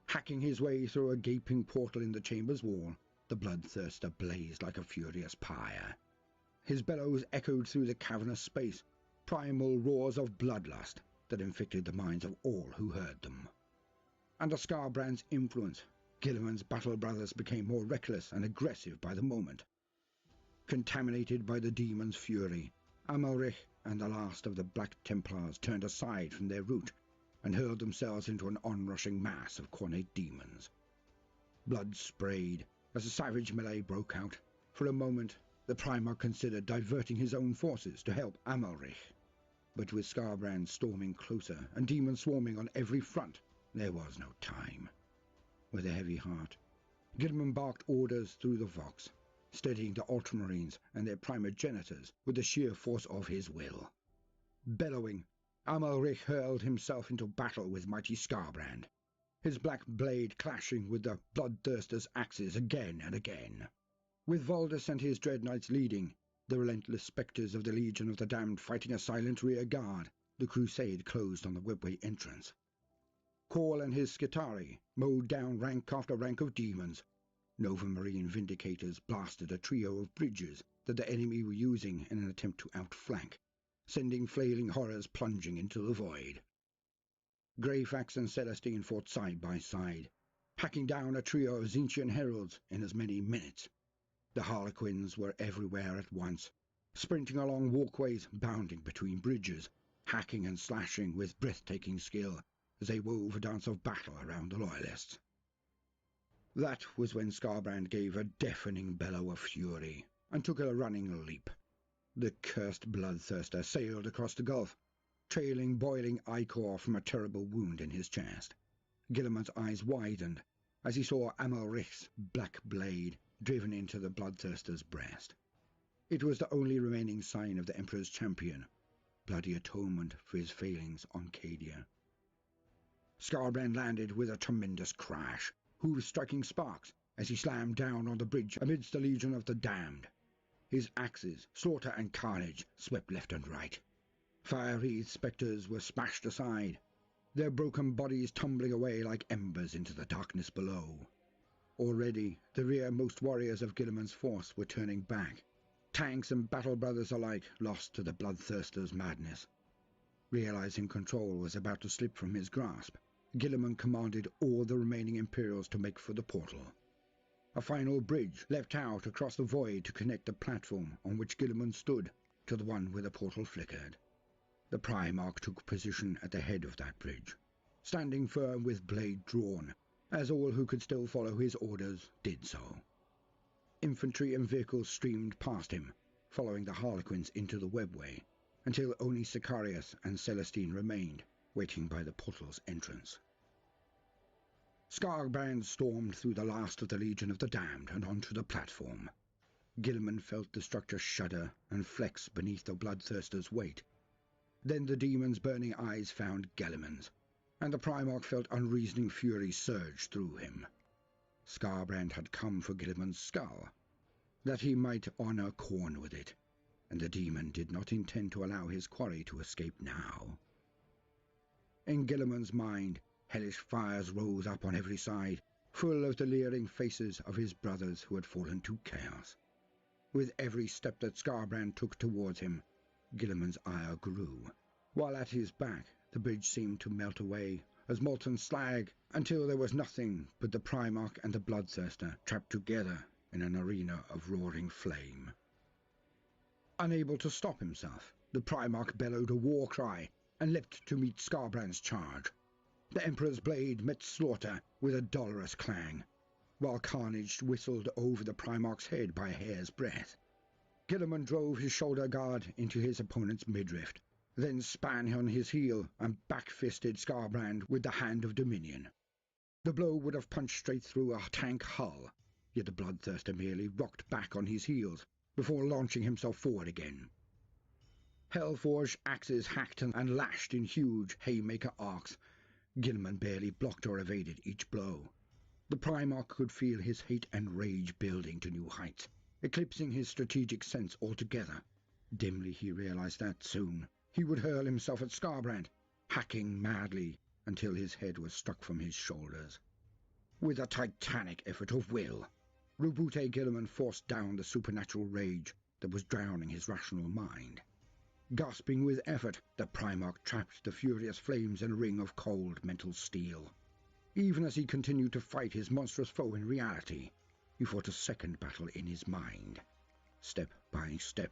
Hacking his way through a gaping portal in the chamber's wall, the Bloodthirster blazed like a furious pyre. His bellows echoed through the cavernous space, primal roars of bloodlust that infected the minds of all who heard them. Under Skarbrand's influence, Guilliman's battle brothers became more reckless and aggressive by the moment. Contaminated by the demon's fury, Amalric and the last of the Black Templars turned aside from their route and hurled themselves into an onrushing mass of Khornate demons. Blood sprayed as a savage melee broke out. For a moment, the Primarch considered diverting his own forces to help Amalric. But with Skarbrand storming closer and demons swarming on every front, there was no time. With a heavy heart, Guilliman barked orders through the Vox, steadying the Ultramarines and their primogenitors with the sheer force of his will. Bellowing, Amalric hurled himself into battle with mighty Skarbrand, his black blade clashing with the Bloodthirster's axes again and again. With Voldus and his dreadnoughts leading, the relentless spectres of the Legion of the Damned fighting a silent rear guard, the crusade closed on the webway entrance. Khorne and his Skitarii mowed down rank after rank of demons. Nova Marine Vindicators blasted a trio of bridges that the enemy were using in an attempt to outflank, sending flailing horrors plunging into the void. Greyfax and Celestine fought side by side, hacking down a trio of Tzeentchian heralds in as many minutes. The Harlequins were everywhere at once, sprinting along walkways, bounding between bridges, hacking and slashing with breathtaking skill as they wove a dance of battle around the Loyalists. That was when Skarbrand gave a deafening bellow of fury and took a running leap. The cursed Bloodthirster sailed across the gulf, trailing boiling ichor from a terrible wound in his chest. Guilliman's eyes widened as he saw Amalric's black blade driven into the Bloodthirster's breast. It was the only remaining sign of the Emperor's champion, bloody atonement for his failings on Cadia. Skarbrand landed with a tremendous crash, hooves striking sparks as he slammed down on the bridge amidst the Legion of the Damned. His axes, slaughter and carnage, swept left and right. Fire-wreathed spectres were smashed aside, their broken bodies tumbling away like embers into the darkness below. Already, the rearmost warriors of Guilliman's force were turning back, tanks and battle brothers alike lost to the Bloodthirster's madness. Realizing control was about to slip from his grasp, Guilliman commanded all the remaining Imperials to make for the portal. A final bridge leapt out across the void to connect the platform on which Guilliman stood to the one where the portal flickered. The Primarch took position at the head of that bridge, standing firm with blade drawn, as all who could still follow his orders did so. Infantry and vehicles streamed past him, following the Harlequins into the webway, until only Sicarius and Celestine remained, waiting by the portal's entrance. Skarbrand stormed through the last of the Legion of the Damned and onto the platform. Guilliman felt the structure shudder and flex beneath the Bloodthirster's weight. Then the demon's burning eyes found Guilliman's. and the Primarch felt unreasoning fury surge through him. Skarbrand had come for Guilliman's skull, that he might honour Khorne with it, and the demon did not intend to allow his quarry to escape now. In Guilliman's mind, hellish fires rose up on every side, full of the leering faces of his brothers who had fallen to chaos. With every step that Skarbrand took towards him, Guilliman's ire grew, while at his back the bridge seemed to melt away as molten slag, until there was nothing but the Primarch and the Bloodthirster trapped together in an arena of roaring flame. Unable to stop himself, the Primarch bellowed a war cry and leapt to meet Skarbrand's charge. The Emperor's blade met slaughter with a dolorous clang, while carnage whistled over the Primarch's head by a hair's breadth. Guilliman drove his shoulder guard into his opponent's midriff, then span on his heel and back-fisted Skarbrand with the Hand of Dominion. The blow would have punched straight through a tank hull, yet the Bloodthirster merely rocked back on his heels before launching himself forward again. Hellforged axes hacked and lashed in huge haymaker arcs. Guilliman barely blocked or evaded each blow. The Primarch could feel his hate and rage building to new heights, eclipsing his strategic sense altogether. Dimly he realized that soon he would hurl himself at Skarbrand, hacking madly until his head was struck from his shoulders. With a titanic effort of will, Roboute Guilliman forced down the supernatural rage that was drowning his rational mind. Gasping with effort, the Primarch trapped the furious flames in a ring of cold mental steel. Even as he continued to fight his monstrous foe in reality, he fought a second battle in his mind. Step by step,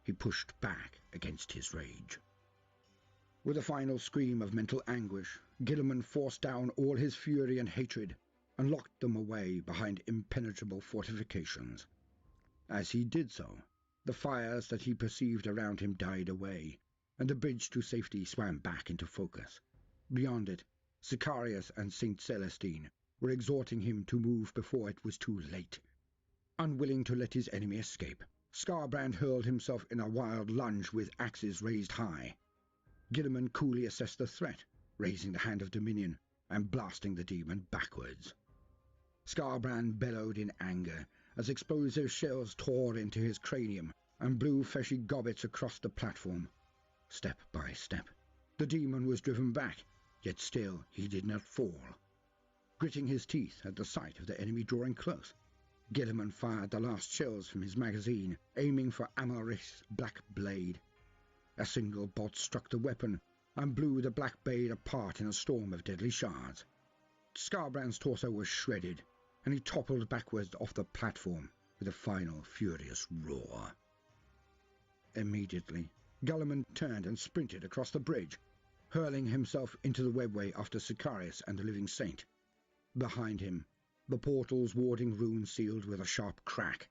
he pushed back against his rage. With a final scream of mental anguish, Guilliman forced down all his fury and hatred and locked them away behind impenetrable fortifications. As he did so, the fires that he perceived around him died away, and the bridge to safety swam back into focus. Beyond it, Sicarius and Saint Celestine were exhorting him to move before it was too late. Unwilling to let his enemy escape, Skarbrand hurled himself in a wild lunge with axes raised high. Guilliman coolly assessed the threat, raising the Hand of Dominion and blasting the demon backwards. Skarbrand bellowed in anger as explosive shells tore into his cranium and blew fleshy gobbets across the platform. Step by step, the demon was driven back, yet still he did not fall. Gritting his teeth at the sight of the enemy drawing close, Guilliman fired the last shells from his magazine, aiming for Amalric's black blade. A single bolt struck the weapon and blew the black blade apart in a storm of deadly shards. Skarbrand's torso was shredded, and he toppled backwards off the platform with a final furious roar. Immediately, Guilliman turned and sprinted across the bridge, hurling himself into the webway after Sicarius and the Living Saint. Behind him, the portal's warding runes sealed with a sharp crack,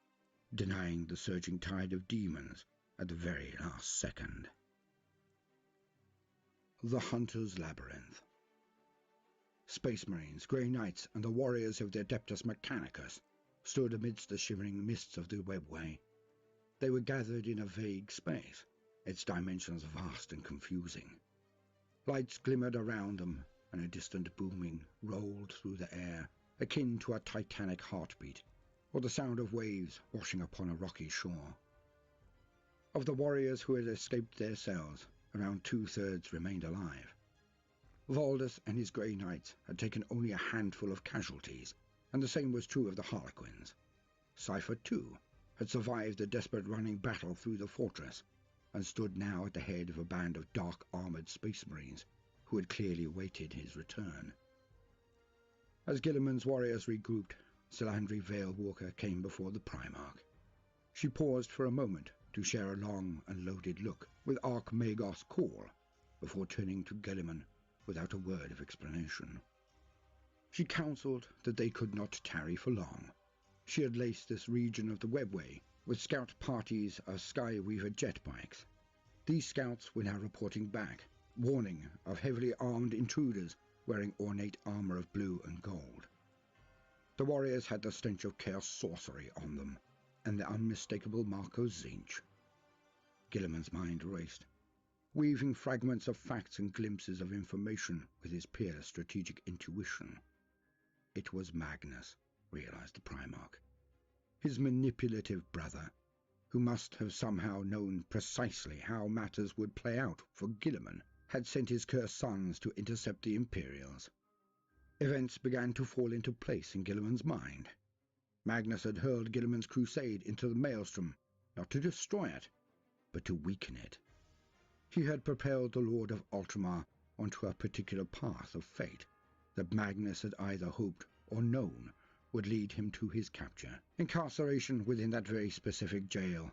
denying the surging tide of demons at the very last second. The Hunter's Labyrinth. Space Marines, Grey Knights, and the warriors of the Adeptus Mechanicus stood amidst the shimmering mists of the webway. They were gathered in a vague space, its dimensions vast and confusing. Lights glimmered around them, and a distant booming rolled through the air, akin to a titanic heartbeat, or the sound of waves washing upon a rocky shore. Of the warriors who had escaped their cells, around 2/3 remained alive. Valdus and his Grey Knights had taken only a handful of casualties, and the same was true of the Harlequins. Cypher, too, had survived the desperate running battle through the fortress, and stood now at the head of a band of dark-armoured Space Marines who had clearly awaited his return. As Guilliman's warriors regrouped, Silandri Veilwalker came before the Primarch. She paused for a moment to share a long and loaded look with Archmagos Khorne, before turning to Guilliman without a word of explanation. She counselled that they could not tarry for long. She had laced this region of the webway with scout parties of Skyweaver jet bikes. These scouts were now reporting back, warning of heavily armed intruders wearing ornate armour of blue and gold. The warriors had the stench of chaos sorcery on them, and the unmistakable mark of Tzeentch. Guilliman's mind raced. weaving fragments of facts and glimpses of information with his pure strategic intuition. It was Magnus, realized the Primarch. His manipulative brother, who must have somehow known precisely how matters would play out for Guilliman, had sent his cursed sons to intercept the Imperials. Events began to fall into place in Guilliman's mind. Magnus had hurled Guilliman's crusade into the Maelstrom, not to destroy it, but to weaken it. He had propelled the Lord of Ultramar onto a particular path of fate that Magnus had either hoped or known would lead him to his capture, incarceration within that very specific jail,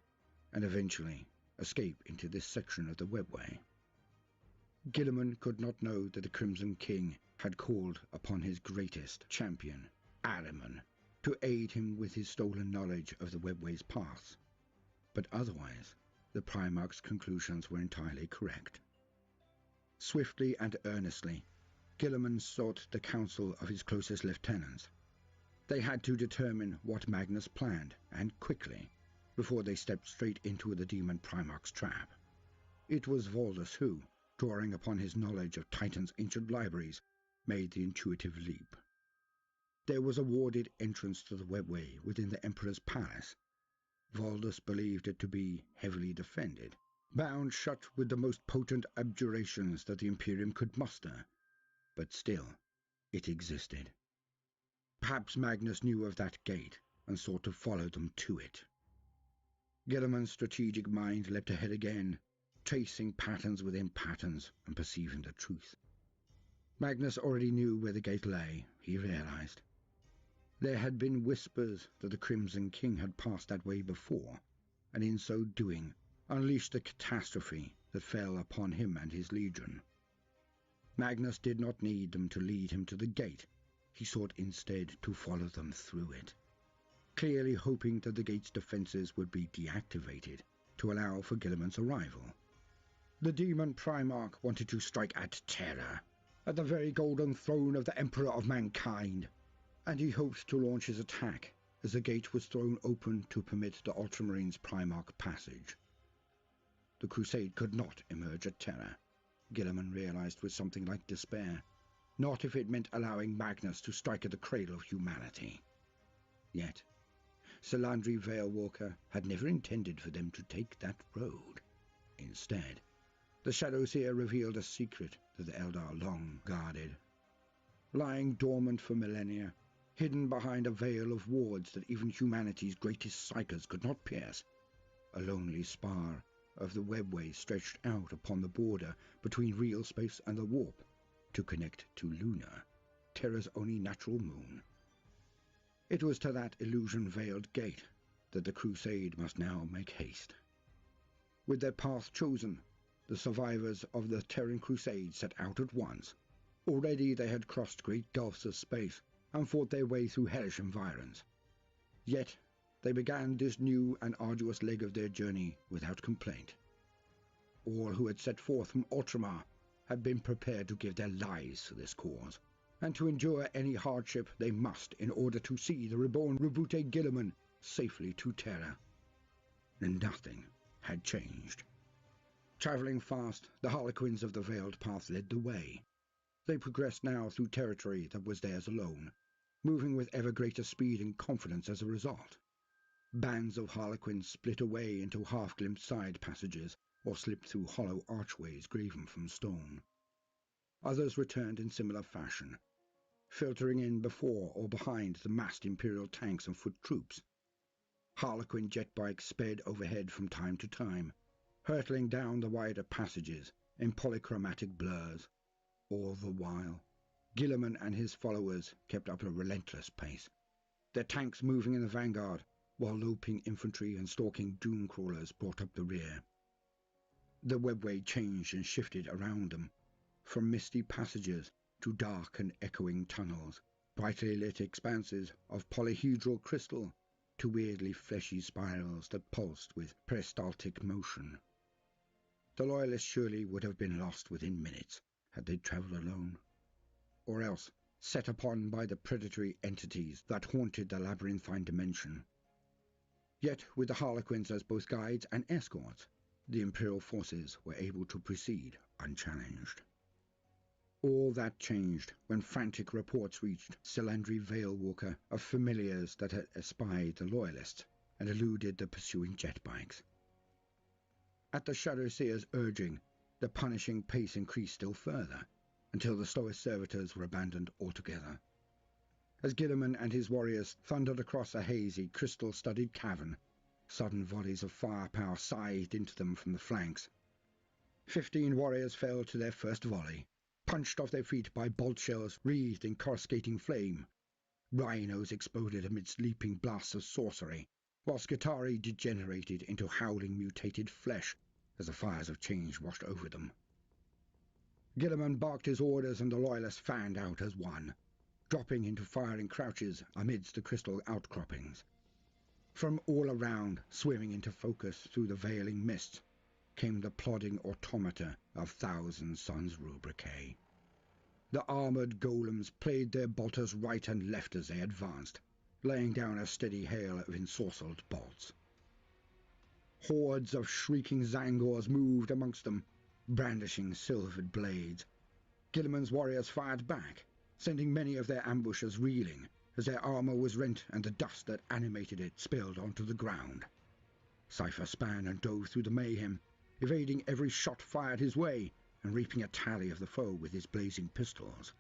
and eventually escape into this section of the webway. Guilliman could not know that the Crimson King had called upon his greatest champion, Ahriman, to aid him with his stolen knowledge of the webway's paths, but otherwise the Primarch's conclusions were entirely correct. Swiftly and earnestly, Guilliman sought the counsel of his closest lieutenants. They had to determine what Magnus planned, and quickly, before they stepped straight into the Demon Primarch's trap. It was Voldus who, drawing upon his knowledge of Titan's ancient libraries, made the intuitive leap. There was a warded entrance to the webway within the Emperor's palace. Voldus believed it to be heavily defended, bound shut with the most potent abjurations that the Imperium could muster, but still, it existed. Perhaps Magnus knew of that gate and sought to follow them to it. Guilliman's strategic mind leapt ahead again, tracing patterns within patterns and perceiving the truth. Magnus already knew where the gate lay, he realized. There had been whispers that the Crimson King had passed that way before, and in so doing unleashed the catastrophe that fell upon him and his legion. Magnus did not need them to lead him to the gate. He sought instead to follow them through it, clearly hoping that the gate's defenses would be deactivated to allow for Guilliman's arrival. The Demon Primarch wanted to strike at terror, at the very golden throne of the Emperor of Mankind, and he hoped to launch his attack as the gate was thrown open to permit the Ultramarines' Primarch passage. The crusade could not emerge at terror, Guilliman realized with something like despair, not if it meant allowing Magnus to strike at the cradle of humanity. Yet, Salandri Veilwalker had never intended for them to take that road. Instead, the Shadowseer revealed a secret that the Eldar long guarded. Lying dormant for millennia, hidden behind a veil of wards that even humanity's greatest psykers could not pierce, a lonely spar of the webway stretched out upon the border between real space and the warp, to connect to Luna, Terra's only natural moon. It was to that illusion-veiled gate that the crusade must now make haste. With their path chosen, the survivors of the Terran crusade set out at once. Already they had crossed great gulfs of space and fought their way through hellish environs. Yet they began this new and arduous leg of their journey without complaint. All who had set forth from Ultramar had been prepared to give their lives for this cause, and to endure any hardship they must in order to see the reborn Roboute Guilliman safely to Terra. And nothing had changed. Travelling fast, the Harlequins of the Veiled Path led the way. They progressed now through territory that was theirs alone, moving with ever greater speed and confidence as a result. Bands of Harlequins split away into half-glimpsed side passages or slipped through hollow archways graven from stone. Others returned in similar fashion, filtering in before or behind the massed Imperial tanks and foot troops. Harlequin jet bikes sped overhead from time to time, hurtling down the wider passages in polychromatic blurs. All the while, Guilliman and his followers kept up a relentless pace, their tanks moving in the vanguard, while loping infantry and stalking doom crawlers brought up the rear. The webway changed and shifted around them, from misty passages to dark and echoing tunnels, brightly lit expanses of polyhedral crystal to weirdly fleshy spirals that pulsed with peristaltic motion. The Loyalists surely would have been lost within minutes had they travelled alone, or else set upon by the predatory entities that haunted the labyrinthine dimension. Yet with the Harlequins as both guides and escorts, the Imperial forces were able to proceed unchallenged. All that changed when frantic reports reached Selandri Veilwalker of familiars that had espied the Loyalists and eluded the pursuing jetbikes. At the Shadowseer's urging, the punishing pace increased still further, until the slowest servitors were abandoned altogether. As Guilliman and his warriors thundered across a hazy, crystal-studded cavern, sudden volleys of firepower scythed into them from the flanks. 15 warriors fell to their first volley, punched off their feet by bolt shells wreathed in coruscating flame. Rhinos exploded amidst leaping blasts of sorcery, while Skitarii degenerated into howling mutated flesh as the fires of change washed over them. Guilliman barked his orders and the Loyalists fanned out as one, dropping into firing crouches amidst the crystal outcroppings. From all around, swimming into focus through the veiling mists, came the plodding automata of Thousand Sons Rubrikae. The armoured golems played their bolters right and left as they advanced, laying down a steady hail of ensorcelled bolts. Hordes of shrieking Zangors moved amongst them, brandishing silvered blades. Guilliman's warriors fired back, sending many of their ambushers reeling as their armour was rent and the dust that animated it spilled onto the ground. Cypher span and dove through the mayhem, evading every shot fired his way and reaping a tally of the foe with his blazing pistols.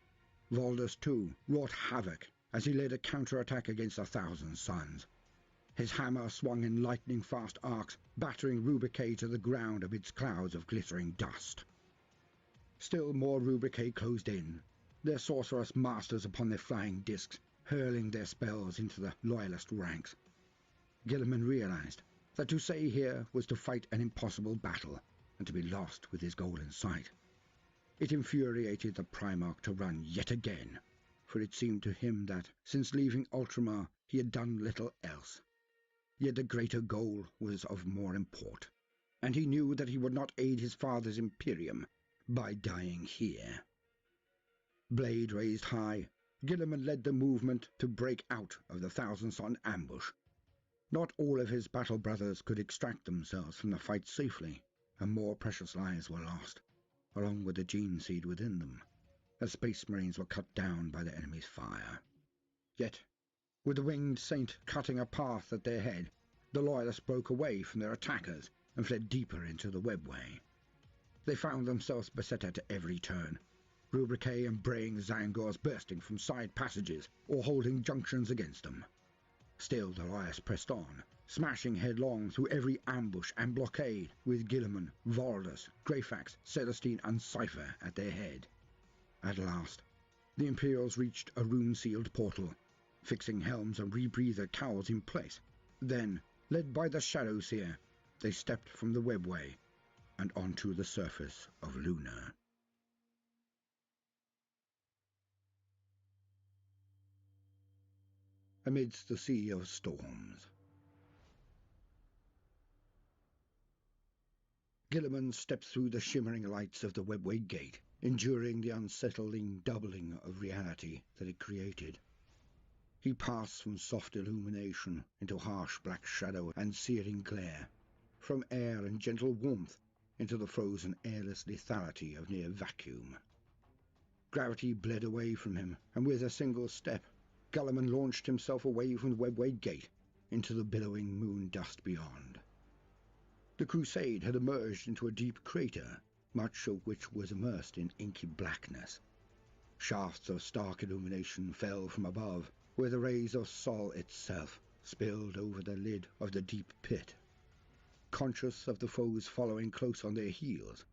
Valdus, too, wrought havoc as he led a counter-attack against 1,000 Suns. His hammer swung in lightning-fast arcs, battering Rubrikae to the ground amidst clouds of glittering dust. Still more Rubrikae closed in, their sorceress masters upon their flying discs, hurling their spells into the Loyalist ranks. Guilliman realized that to stay here was to fight an impossible battle, and to be lost with his goal in sight. It infuriated the Primarch to run yet again, for it seemed to him that, since leaving Ultramar, he had done little else. Yet the greater goal was of more import, and he knew that he would not aid his father's Imperium by dying here. Blade raised high, Guilliman led the movement to break out of the Thousand-Son ambush. Not all of his battle brothers could extract themselves from the fight safely, and more precious lives were lost, along with the gene seed within them, as Space Marines were cut down by the enemy's fire. Yet, with the winged saint cutting a path at their head, the Loyalists broke away from their attackers and fled deeper into the webway. They found themselves beset at every turn, Rubrikae and braying Zangors bursting from side passages or holding junctions against them. Still the Loyalists pressed on, smashing headlong through every ambush and blockade, with Guilliman, Valdus, Greyfax, Celestine and Cypher at their head. At last, the Imperials reached a rune-sealed portal, fixing helms and rebreather cowls in place. Then, led by the Shadowseer, they stepped from the webway and onto the surface of Luna. Amidst the sea of storms, Guilliman stepped through the shimmering lights of the webway gate, enduring the unsettling doubling of reality that it created. He passed from soft illumination into harsh black shadow and searing glare, from air and gentle warmth into the frozen airless lethality of near vacuum. Gravity bled away from him, and with a single step, Guilliman launched himself away from the webway gate into the billowing moon dust beyond. The Crusade had emerged into a deep crater, much of which was immersed in inky blackness. Shafts of stark illumination fell from above, where the rays of Sol itself spilled over the lid of the deep pit. Conscious of the foes following close on their heels,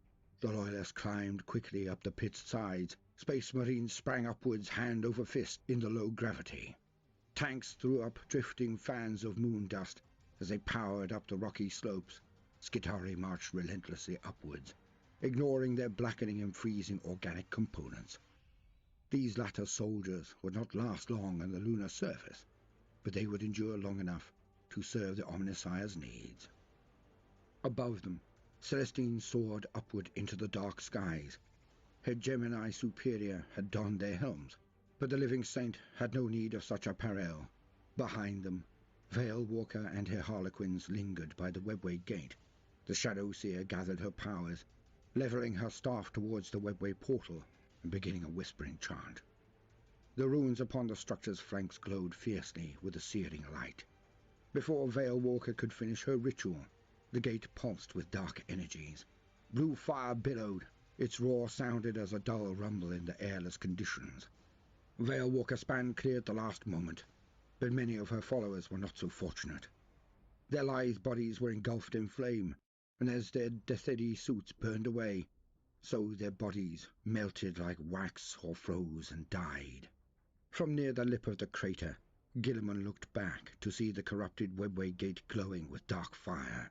the Loyalists climbed quickly up the pit's sides. Space Marines sprang upwards hand over fist in the low gravity. Tanks threw up drifting fans of moon dust as they powered up the rocky slopes. Skitarii marched relentlessly upwards, ignoring their blackening and freezing organic components. These latter soldiers would not last long on the lunar surface, but they would endure long enough to serve the Omnissiah's needs. Above them, Celestine soared upward into the dark skies. Her Gemini Superior had donned their helms, but the living saint had no need of such apparel. Behind them, Veilwalker and her Harlequins lingered by the webway gate, The Shadow Seer gathered her powers, levelling her staff towards the webway portal and beginning a whispering chant. The runes upon the structure's flanks glowed fiercely with a searing light. Before Veil Walker could finish her ritual, the gate pulsed with dark energies. Blue fire billowed. Its roar sounded as a dull rumble in the airless conditions. Veil Walker's span cleared the last moment, but many of her followers were not so fortunate. Their lithe bodies were engulfed in flame, and as their Deathedy suits burned away, so their bodies melted like wax or froze and died. From near the lip of the crater, Guilliman looked back to see the corrupted webway gate glowing with dark fire.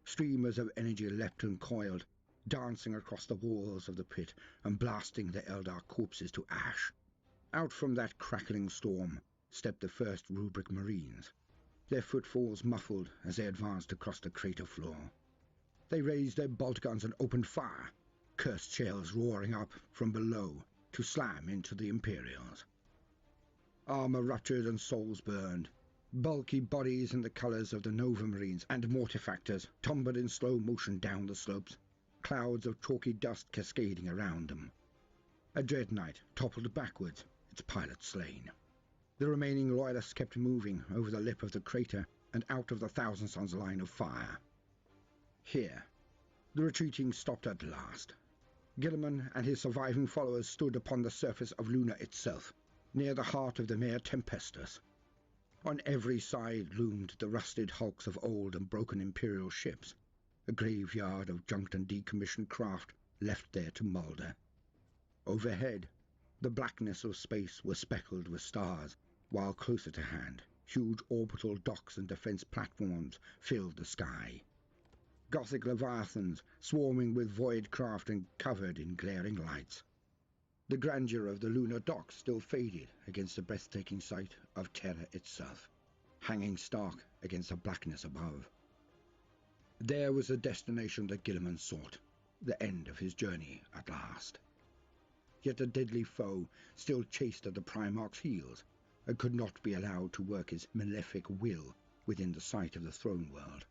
Streamers of energy leapt and coiled, dancing across the walls of the pit and blasting the Eldar corpses to ash. Out from that crackling storm stepped the first Rubric Marines, their footfalls muffled as they advanced across the crater floor. They raised their bolt guns and opened fire, cursed shells roaring up from below to slam into the Imperials. Armor ruptured and souls burned. Bulky bodies in the colors of the Nova Marines and Mortifactors tumbled in slow motion down the slopes, clouds of chalky dust cascading around them. A Dread Knight toppled backwards, its pilot slain. The remaining Loyalists kept moving over the lip of the crater and out of the Thousand Sons line of fire. Here, the retreating stopped at last. Guilliman and his surviving followers stood upon the surface of Luna itself, near the heart of the Mare Tempestus. On every side loomed the rusted hulks of old and broken Imperial ships, a graveyard of junked and decommissioned craft left there to moulder. Overhead, the blackness of space was speckled with stars, while closer to hand, huge orbital docks and defense platforms filled the sky. Gothic leviathans swarming with void craft and covered in glaring lights. The grandeur of the lunar docks still faded against the breathtaking sight of Terra itself, hanging stark against the blackness above. There was the destination that Guilliman sought, the end of his journey at last. Yet the deadly foe still chased at the Primarch's heels, and could not be allowed to work his malefic will within the sight of the throne world.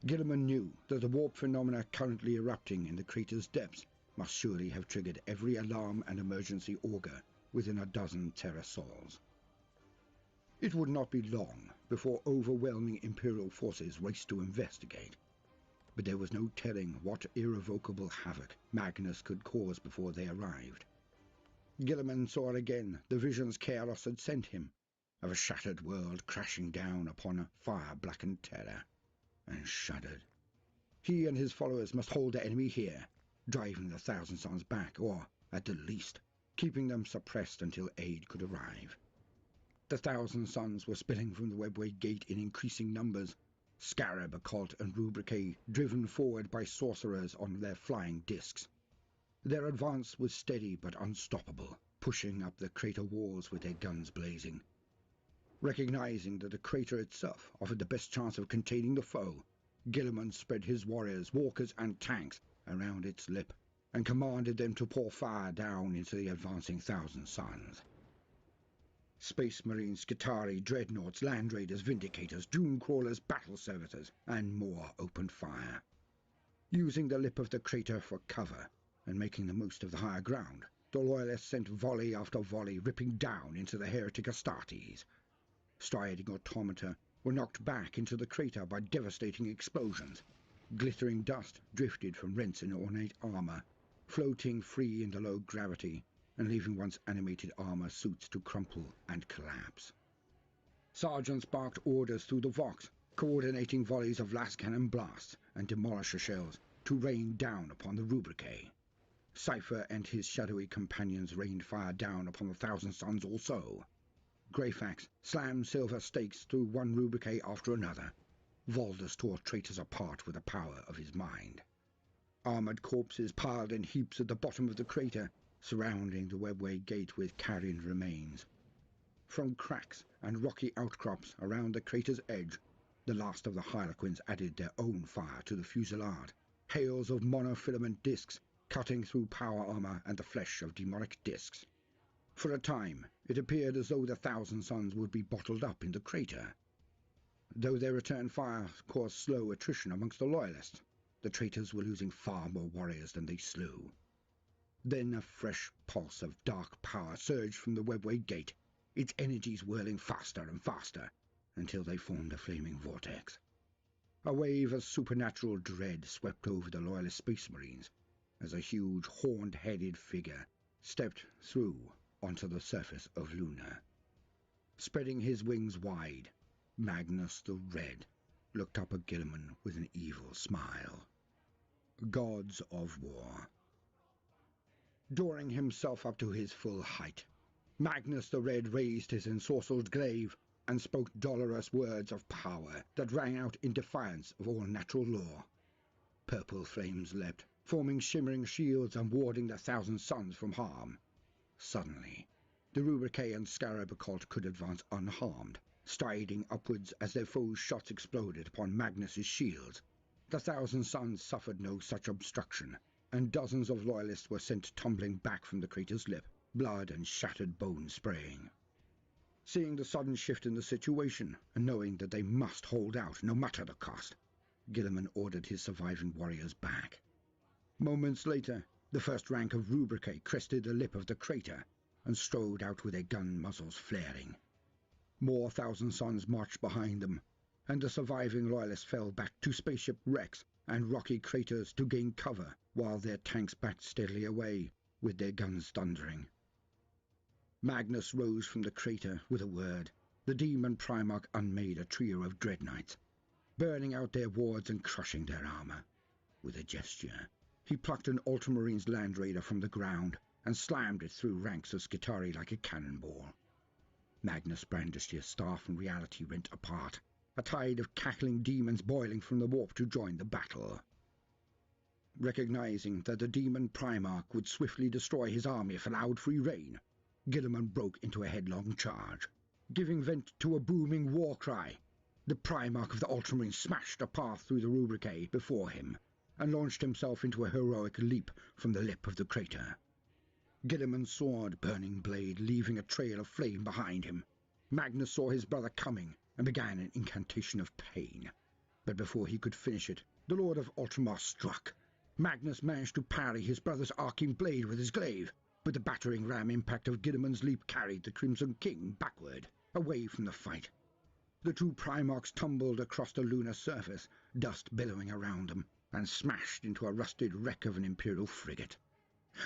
Guilliman knew that the warp phenomena currently erupting in the crater's depths must surely have triggered every alarm and emergency auger within a dozen Terra Sols. It would not be long before overwhelming Imperial forces raced to investigate, but there was no telling what irrevocable havoc Magnus could cause before they arrived. Guilliman saw again the visions Chaos had sent him, of a shattered world crashing down upon a fire-blackened Terra, and shuddered. He and his followers must hold the enemy here, driving the Thousand Sons back, or, at the least, keeping them suppressed until aid could arrive. The Thousand Sons were spilling from the webway gate in increasing numbers, Scarab, Occult, and Rubricae driven forward by sorcerers on their flying discs. Their advance was steady but unstoppable, pushing up the crater walls with their guns blazing. Recognizing that the crater itself offered the best chance of containing the foe, Guilliman spread his warriors, walkers, and tanks around its lip, and commanded them to pour fire down into the advancing Thousand Sons. Space Marines, Skitarii, Dreadnoughts, Land Raiders, Vindicators, Doom Crawlers, Battle Servitors, and more opened fire. Using the lip of the crater for cover, and making the most of the higher ground, the Loyalists sent volley after volley ripping down into the heretic Astartes. Striding automata were knocked back into the crater by devastating explosions. Glittering dust drifted from rents in ornate armor, floating free in the low gravity, and leaving once animated armor suits to crumple and collapse. Sergeants barked orders through the Vox, coordinating volleys of lascannon blasts and demolisher shells to rain down upon the Rubricae. Cypher and his shadowy companions rained fire down upon the Thousand Sons also. Greyfax slammed silver stakes through one Rubricae after another. Voldus tore traitors apart with the power of his mind. Armored corpses piled in heaps at the bottom of the crater, surrounding the webway gate with carrion remains. From cracks and rocky outcrops around the crater's edge, the last of the Harlequins added their own fire to the fusillade, hails of monofilament discs cutting through power armor and the flesh of demonic discs. For a time, it appeared as though the Thousand Sons would be bottled up in the crater. though their return fire caused slow attrition amongst the Loyalists. The traitors were losing far more warriors than they slew. Then a fresh pulse of dark power surged from the Webway Gate, its energies whirling faster and faster, until they formed a flaming vortex. A wave of supernatural dread swept over the Loyalist Space Marines as a huge horned-headed figure stepped through onto the surface of Luna. Spreading his wings wide, Magnus the Red looked up at Guilliman with an evil smile. Gods of War. Drawing himself up to his full height, Magnus the Red raised his ensorcelled glaive and spoke dolorous words of power that rang out in defiance of all natural law. Purple flames leapt, forming shimmering shields and warding the thousand suns from harm. Suddenly, the Rubricate and Scarab Occult could advance unharmed, striding upwards as their foes' shots exploded upon Magnus's shields. The thousand suns suffered no such obstruction, and dozens of Loyalists were sent tumbling back from the crater's lip, blood and shattered bones spraying. Seeing the sudden shift in the situation, and knowing that they must hold out no matter the cost, Guilliman ordered his surviving warriors back. Moments later, the first rank of Rubricate crested the lip of the crater and strode out with their gun muzzles flaring. More Thousand Suns marched behind them, and the surviving Loyalists fell back to spaceship wrecks and rocky craters to gain cover while their tanks backed steadily away, with their guns thundering. Magnus rose from the crater with a word. The Demon Primarch unmade a trio of dreadnoughts, burning out their wards and crushing their armor. With a gesture, he plucked an Ultramarines Land Raider from the ground and slammed it through ranks of Skitarii like a cannonball. Magnus brandished his staff and reality rent apart, a tide of cackling demons boiling from the warp to join the battle. Recognizing that the Demon Primarch would swiftly destroy his army if allowed free rein, Guilliman broke into a headlong charge. Giving vent to a booming war cry, the Primarch of the Ultramarines smashed a path through the Rubricate before him and launched himself into a heroic leap from the lip of the crater. Guilliman's sword burning blade leaving a trail of flame behind him. Magnus saw his brother coming and began an incantation of pain. But before he could finish it, the Lord of Ultramar struck. Magnus managed to parry his brother's arcing blade with his glaive, but the battering ram impact of Guilliman's leap carried the Crimson King backward, away from the fight. The two Primarchs tumbled across the lunar surface, dust billowing around them, and smashed into a rusted wreck of an Imperial frigate.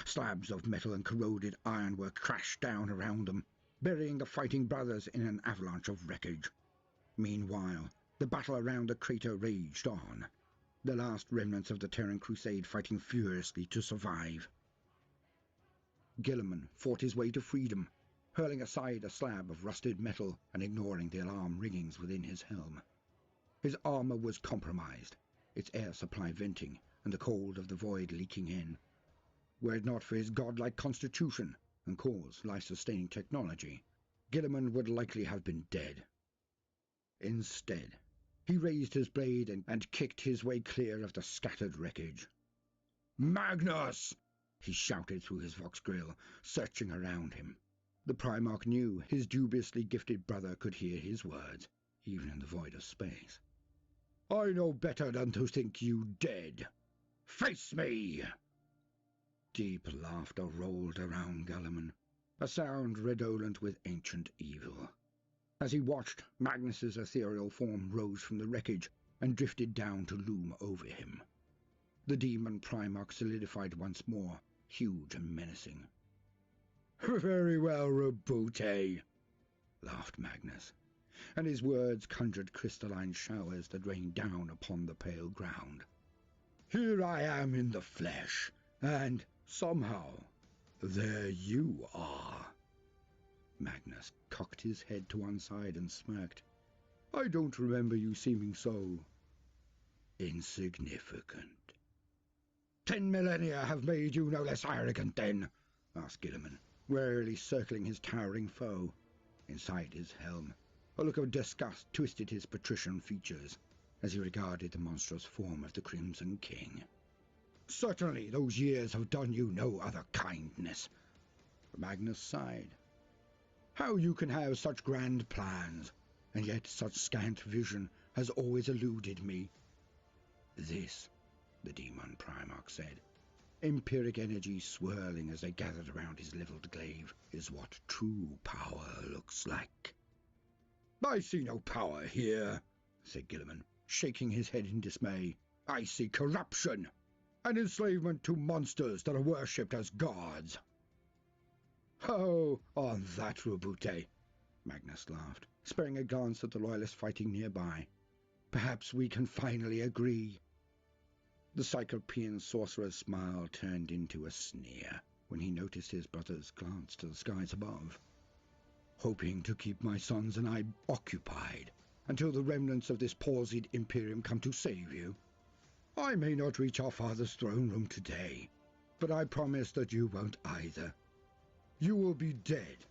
Slabs of metal and corroded ironwork crashed down around them, burying the fighting brothers in an avalanche of wreckage. Meanwhile, the battle around the crater raged on, the last remnants of the Terran Crusade fighting furiously to survive. Guilliman fought his way to freedom, hurling aside a slab of rusted metal and ignoring the alarm ringings within his helm. His armor was compromised, its air supply venting and the cold of the void leaking in. Were it not for his godlike constitution and Kor's life-sustaining technology, Guilliman would likely have been dead. Instead, he raised his blade and kicked his way clear of the scattered wreckage. "Magnus!" he shouted through his vox grill, searching around him. The Primarch knew his dubiously gifted brother could hear his words, even in the void of space. "I know better than to think you dead. Face me!" Deep laughter rolled around Guilliman, a sound redolent with ancient evil. As he watched, Magnus's ethereal form rose from the wreckage and drifted down to loom over him. The Demon Primarch solidified once more, huge and menacing. "Very well, Roboute," laughed Magnus, and his words conjured crystalline showers that rained down upon the pale ground. "Here I am in the flesh, and somehow there you are." Magnus cocked his head to one side and smirked. "I don't remember you seeming so insignificant." 10 millennia have made you no less arrogant, then?" asked Guilliman, warily circling his towering foe. Inside his helm, a look of disgust twisted his patrician features as he regarded the monstrous form of the Crimson King. "Certainly those years have done you no other kindness." Magnus sighed. "How you can have such grand plans, and yet such scant vision has always eluded me. This, the Demon Primarch said, empyric energy swirling as they gathered around his levelled glaive, is what true power looks like. I see no power here, said Guilliman, shaking his head in dismay. I see corruption, and enslavement to monsters that are worshipped as gods. Oh, on that, Roboute, Magnus laughed, sparing a glance at the loyalists fighting nearby. Perhaps we can finally agree. The Cyclopean sorcerer's smile turned into a sneer when he noticed his brother's glance to the skies above. Hoping to keep my sons and I occupied until the remnants of this palsied Imperium come to save you. I may not reach our father's throne room today, but I promise that you won't either. You will be dead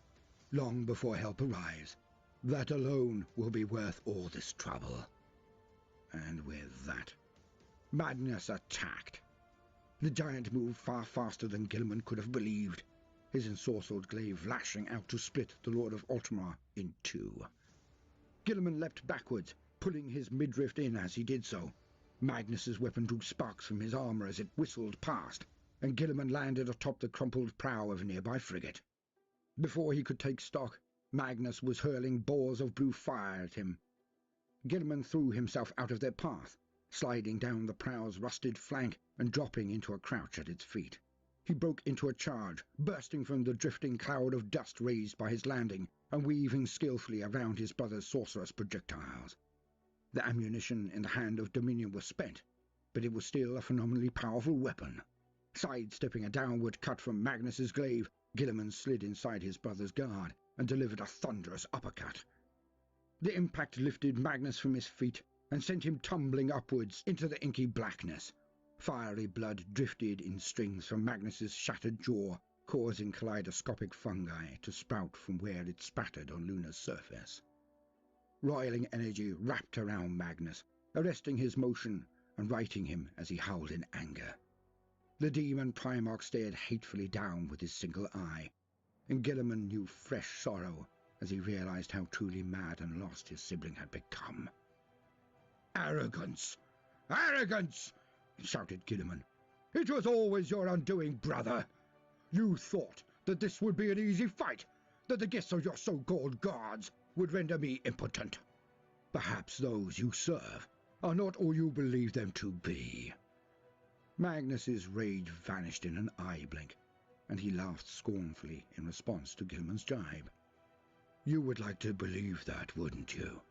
long before help arrives. That alone will be worth all this trouble. And with that, Magnus attacked. The giant moved far faster than Guilliman could have believed, his ensorcelled glaive lashing out to split the Lord of Ultramar in two. Guilliman leapt backwards, pulling his midriff in as he did so. Magnus's weapon drew sparks from his armour as it whistled past, and Guilliman landed atop the crumpled prow of a nearby frigate. Before he could take stock, Magnus was hurling balls of blue fire at him. Guilliman threw himself out of their path, sliding down the prow's rusted flank and dropping into a crouch at its feet. He broke into a charge, bursting from the drifting cloud of dust raised by his landing and weaving skillfully around his brother's sorcerous projectiles. The ammunition in the hand of Dominion was spent, but it was still a phenomenally powerful weapon. Sidestepping a downward cut from Magnus's glaive, Guilliman slid inside his brother's guard and delivered a thunderous uppercut. The impact lifted Magnus from his feet and sent him tumbling upwards into the inky blackness. Fiery blood drifted in strings from Magnus's shattered jaw, causing kaleidoscopic fungi to sprout from where it spattered on Luna's surface. Roiling energy wrapped around Magnus, arresting his motion and righting him as he howled in anger. The Demon Primarch stared hatefully down with his single eye, and Guilliman knew fresh sorrow as he realized how truly mad and lost his sibling had become. "Arrogance! Arrogance!" shouted Guilliman. "It was always your undoing, brother! You thought that this would be an easy fight, that the gifts of your so-called gods would render me impotent. Perhaps those you serve are not all you believe them to be." Magnus's rage vanished in an eye blink, and he laughed scornfully in response to Guilliman's jibe. "You would like to believe that, wouldn't you?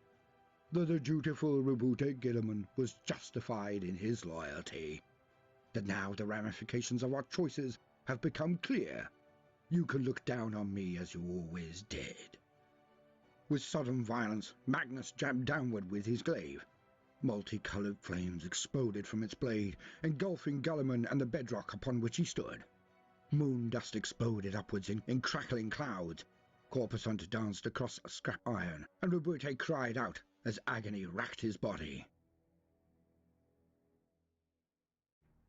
That the dutiful Roboute Guilliman was justified in his loyalty. That now the ramifications of our choices have become clear, you can look down on me as you always did." With sudden violence, Magnus jabbed downward with his glaive. Multicolored flames exploded from its blade, engulfing Guilliman and the bedrock upon which he stood. Moon dust exploded upwards in crackling clouds. Corpusant danced across scrap iron, and Roboute cried out as agony racked his body.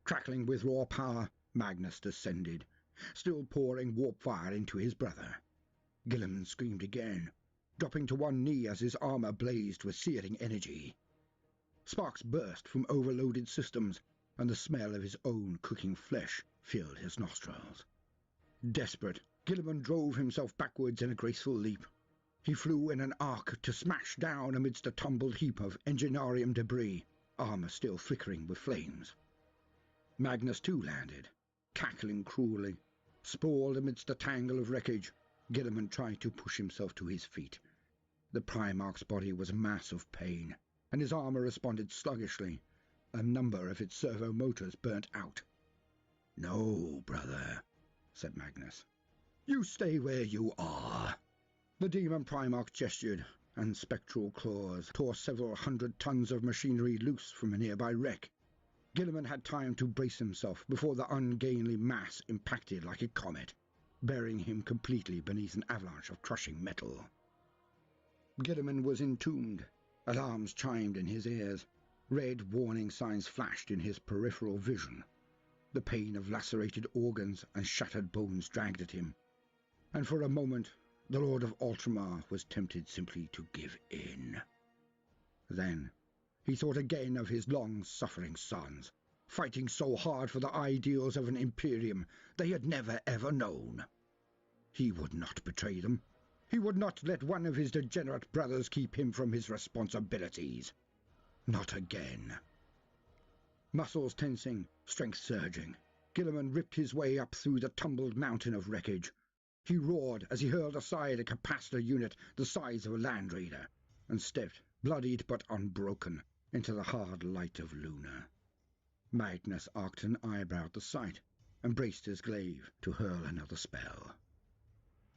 Crackling with raw power, Magnus descended, still pouring warp fire into his brother. Guilliman screamed again, dropping to one knee as his armor blazed with searing energy. Sparks burst from overloaded systems, and the smell of his own cooking flesh filled his nostrils. Desperate, Guilliman drove himself backwards in a graceful leap. He flew in an arc to smash down amidst a tumbled heap of Enginnarium debris, armor still flickering with flames. Magnus too landed, cackling cruelly. Sprawled amidst a tangle of wreckage, Guilliman tried to push himself to his feet. The Primarch's body was a mass of pain, and his armor responded sluggishly. A number of its servo motors burnt out. "No, brother," said Magnus. "You stay where you are." The Demon Primarch gestured, and spectral claws tore several hundred tons of machinery loose from a nearby wreck. Guilliman had time to brace himself before the ungainly mass impacted like a comet, burying him completely beneath an avalanche of crushing metal. Guilliman was entombed. Alarms chimed in his ears. Red warning signs flashed in his peripheral vision. The pain of lacerated organs and shattered bones dragged at him, and for a moment the Lord of Ultramar was tempted simply to give in. Then he thought again of his long-suffering sons, fighting so hard for the ideals of an Imperium they had never ever known. He would not betray them. He would not let one of his degenerate brothers keep him from his responsibilities. Not again. Muscles tensing, strength surging, Guilliman ripped his way up through the tumbled mountain of wreckage. He roared as he hurled aside a capacitor unit the size of a Land Raider, and stepped, bloodied but unbroken, into the hard light of Luna. Magnus arced an eyebrow at the sight, and braced his glaive to hurl another spell.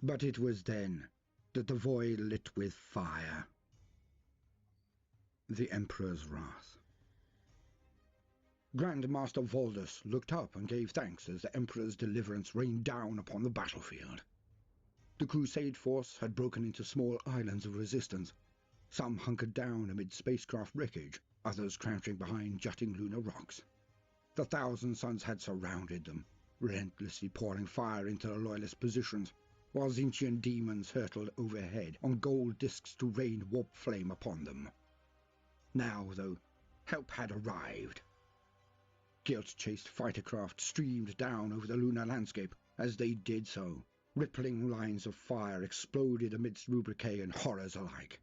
But it was then that the void lit with fire. The Emperor's Wrath. Grandmaster Voldus looked up and gave thanks as the Emperor's deliverance rained down upon the battlefield. The Crusade force had broken into small islands of resistance, some hunkered down amid spacecraft wreckage, others crouching behind jutting lunar rocks. The Thousand Suns had surrounded them, relentlessly pouring fire into the Loyalist positions, while Tzeentchian demons hurtled overhead on gold discs to rain warp flame upon them. Now, though, help had arrived. Guilt-chased fightercraft streamed down over the lunar landscape. As they did so, rippling lines of fire exploded amidst Rubrikae and horrors alike.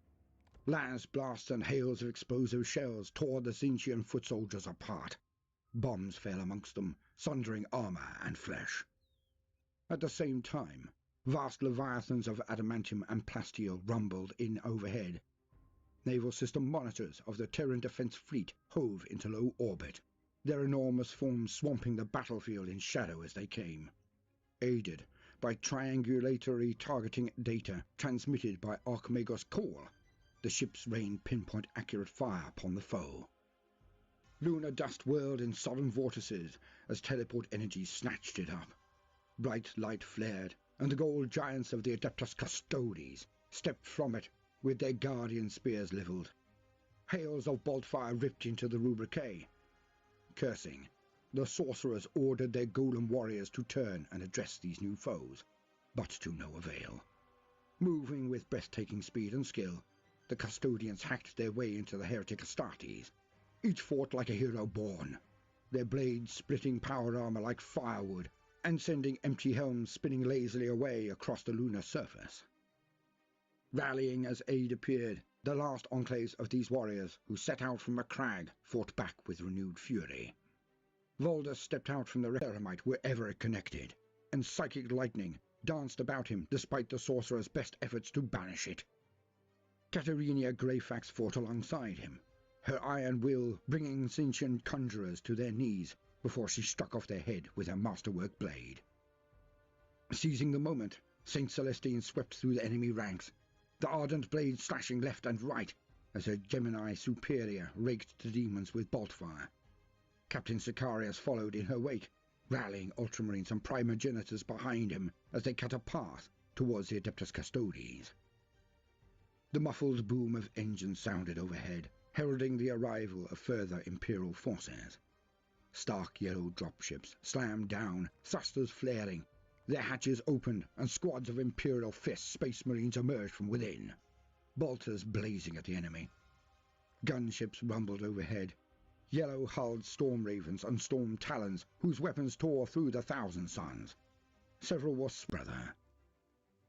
Lance blasts and hails of explosive shells tore the Tzeentchian foot soldiers apart. Bombs fell amongst them, sundering armor and flesh. At the same time, vast leviathans of adamantium and plasteel rumbled in overhead. Naval system monitors of the Terran Defense Fleet hove into low orbit, their enormous forms swamping the battlefield in shadow as they came. Aided by triangulatory targeting data transmitted by Archmagos Call, the ships rained pinpoint-accurate fire upon the foe. Lunar dust whirled in sodden vortices as teleport energy snatched it up. Bright light flared, and the gold giants of the Adeptus Custodes stepped from it with their guardian spears levelled. Hails of bolt fire ripped into the Rubrikae. Cursing, the sorcerers ordered their golem warriors to turn and address these new foes, but to no avail. Moving with breathtaking speed and skill, the custodians hacked their way into the heretic Astartes. Each fought like a hero born, their blades splitting power armor like firewood and sending empty helms spinning lazily away across the lunar surface. Rallying as aid appeared, the last enclaves of these warriors who set out from a crag fought back with renewed fury. Voldus stepped out from the Eremite wherever it connected, and psychic lightning danced about him despite the sorcerer's best efforts to banish it. Katerina Greyfax fought alongside him, her iron will bringing Tzeentchian conjurers to their knees before she struck off their head with her masterwork blade. Seizing the moment, Saint Celestine swept through the enemy ranks, the ardent blade slashing left and right as her Gemini superior raked the demons with bolt fire. Captain Sicarius followed in her wake, rallying Ultramarines and Primogenitors behind him as they cut a path towards the Adeptus Custodes. The muffled boom of engines sounded overhead, heralding the arrival of further Imperial forces. Stark yellow dropships slammed down, thrusters flaring. Their hatches opened, and squads of Imperial Fist Space Marines emerged from within, bolters blazing at the enemy. Gunships rumbled overhead, yellow-hulled Storm Ravens and Storm Talons whose weapons tore through the Thousand Suns. Several were brother.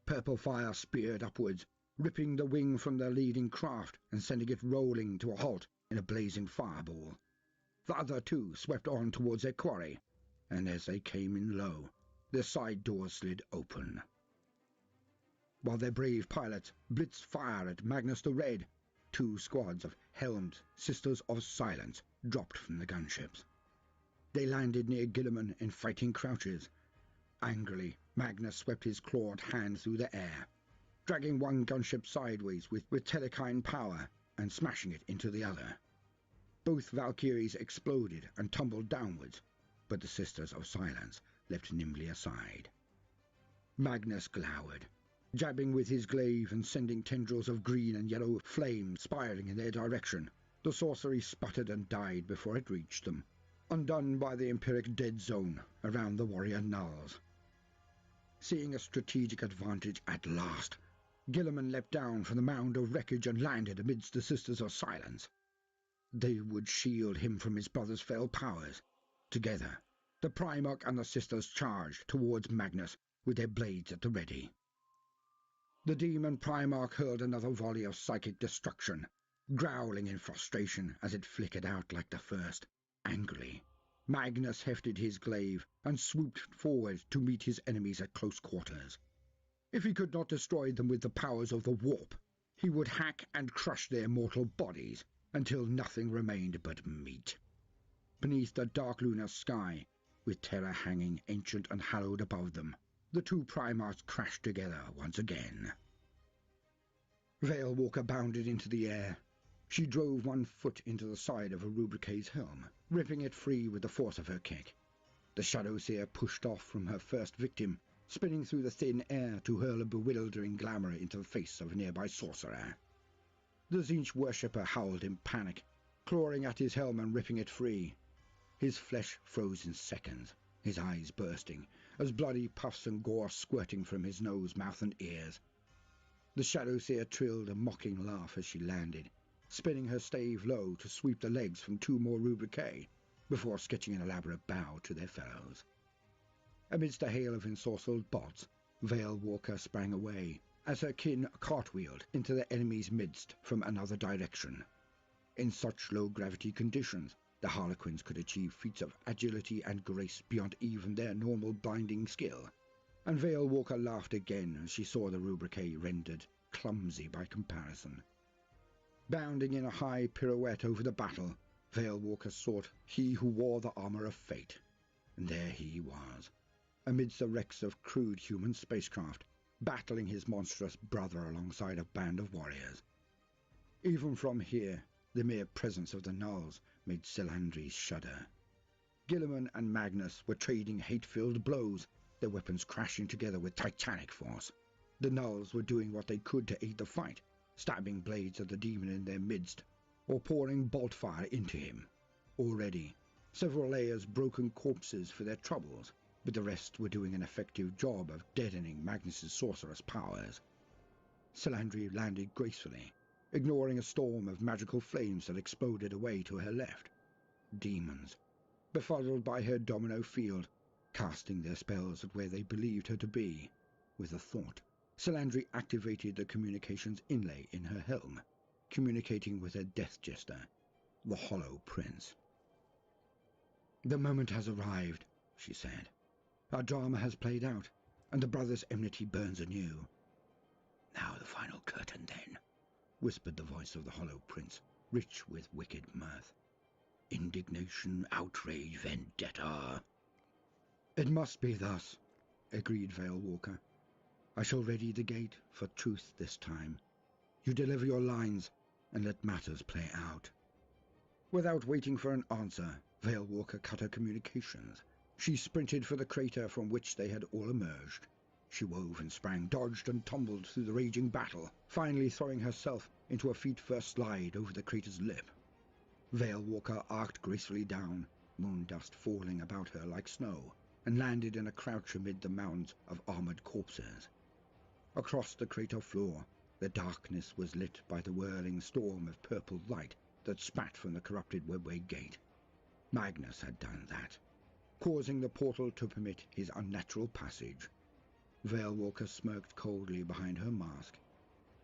Purple fire speared upwards, ripping the wing from the leading craft and sending it rolling to a halt in a blazing fireball. The other two swept on towards their quarry, and as they came in low, their side doors slid open. While their brave pilots blitzed fire at Magnus the Red, two squads of helmed Sisters of Silence dropped from the gunships. They landed near Guilliman in fighting crouches. Angrily, Magnus swept his clawed hand through the air, dragging one gunship sideways with telekine power and smashing it into the other. Both Valkyries exploded and tumbled downwards, but the Sisters of Silence leapt nimbly aside. Magnus glowered, jabbing with his glaive and sending tendrils of green and yellow flame spiraling in their direction. The sorcery sputtered and died before it reached them, undone by the empiric dead zone around the warrior nulls. Seeing a strategic advantage at last, Guilliman leapt down from the mound of wreckage and landed amidst the Sisters of Silence. They would shield him from his brother's fell powers. Together, the Primarch and the Sisters charged towards Magnus with their blades at the ready. The demon Primarch hurled another volley of psychic destruction, growling in frustration as it flickered out like the first. Angrily, Magnus hefted his glaive and swooped forward to meet his enemies at close quarters. If he could not destroy them with the powers of the warp, he would hack and crush their mortal bodies until nothing remained but meat. Beneath the dark lunar sky, with terror hanging ancient and hallowed above them, the two Primarchs crashed together once again. Veil Walker bounded into the air. She drove one foot into the side of Rubrique's helm, ripping it free with the force of her kick. The Shadowseer pushed off from her first victim, spinning through the thin air to hurl a bewildering glamour into the face of a nearby sorcerer. The Tzeentch worshipper howled in panic, clawing at his helm and ripping it free. His flesh froze in seconds, his eyes bursting, as bloody puffs and gore squirting from his nose, mouth and ears. The Shadowseer trilled a mocking laugh as she landed, spinning her stave low to sweep the legs from two more Rubrique, before sketching an elaborate bow to their fellows. Amidst a hail of ensorcelled bots, Veil Walker sprang away, as her kin cartwheeled into the enemy's midst from another direction. In such low-gravity conditions, the Harlequins could achieve feats of agility and grace beyond even their normal blinding skill, and Veil Walker laughed again as she saw the Rubrique rendered clumsy by comparison. Bounding in a high pirouette over the battle, Veil Walker sought he who wore the armor of fate, and there he was, amidst the wrecks of crude human spacecraft, battling his monstrous brother alongside a band of warriors. Even from here, the mere presence of the Nulls made Selandri shudder. Guilliman and Magnus were trading hate-filled blows, their weapons crashing together with titanic force. The Nulls were doing what they could to aid the fight, stabbing blades at the demon in their midst, or pouring bolt fire into him. Already, several layers broken corpses for their troubles, but the rest were doing an effective job of deadening Magnus's sorcerous powers. Selandri landed gracefully, ignoring a storm of magical flames that exploded away to her left. Demons, befuddled by her domino field, casting their spells at where they believed her to be. With a thought, Selandri activated the communications inlay in her helm, communicating with her death jester, the Hollow Prince. "The moment has arrived," she said. "Our drama has played out, and the brothers' enmity burns anew." "Now the final curtain, then," whispered the voice of the Hollow Prince, rich with wicked mirth. "Indignation, outrage, vendetta." "It must be thus," agreed Veil Walker. "I shall ready the gate for truth this time. You deliver your lines, and let matters play out." Without waiting for an answer, Veil Walker cut her communications. She sprinted for the crater from which they had all emerged. She wove and sprang, dodged and tumbled through the raging battle, finally throwing herself into a feet-first slide over the crater's lip. Veil Walker arced gracefully down, moon dust falling about her like snow, and landed in a crouch amid the mounds of armored corpses. Across the crater floor, the darkness was lit by the whirling storm of purple light that spat from the corrupted Webway gate. Magnus had done that, causing the portal to permit his unnatural passage. Veil Walker smirked coldly behind her mask.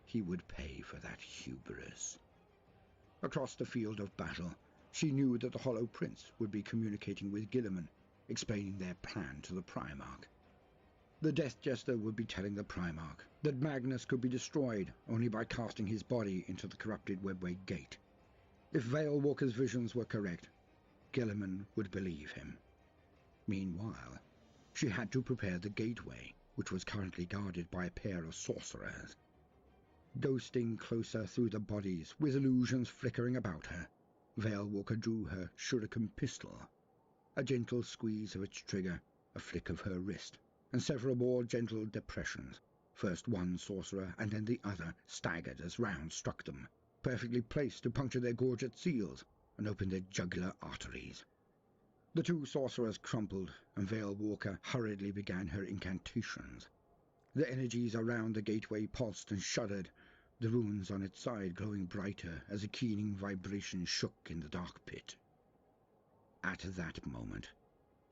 He would pay for that hubris. Across the field of battle, she knew that the Hollow Prince would be communicating with Guilliman, explaining their plan to the Primarch. The Death Jester would be telling the Primarch that Magnus could be destroyed only by casting his body into the corrupted Webway gate. If Veil Walker's visions were correct, Guilliman would believe him. Meanwhile, she had to prepare the gateway, which was currently guarded by a pair of sorcerers. Ghosting closer through the bodies, with illusions flickering about her, Veil Walker drew her shuriken pistol. A gentle squeeze of its trigger, a flick of her wrist, and several more gentle depressions. First one sorcerer and then the other staggered as rounds struck them, perfectly placed to puncture their gorget seals and open their jugular arteries. The two sorcerers crumpled, and Veil Walker hurriedly began her incantations. The energies around the gateway pulsed and shuddered, the runes on its side glowing brighter as a keening vibration shook in the dark pit. At that moment,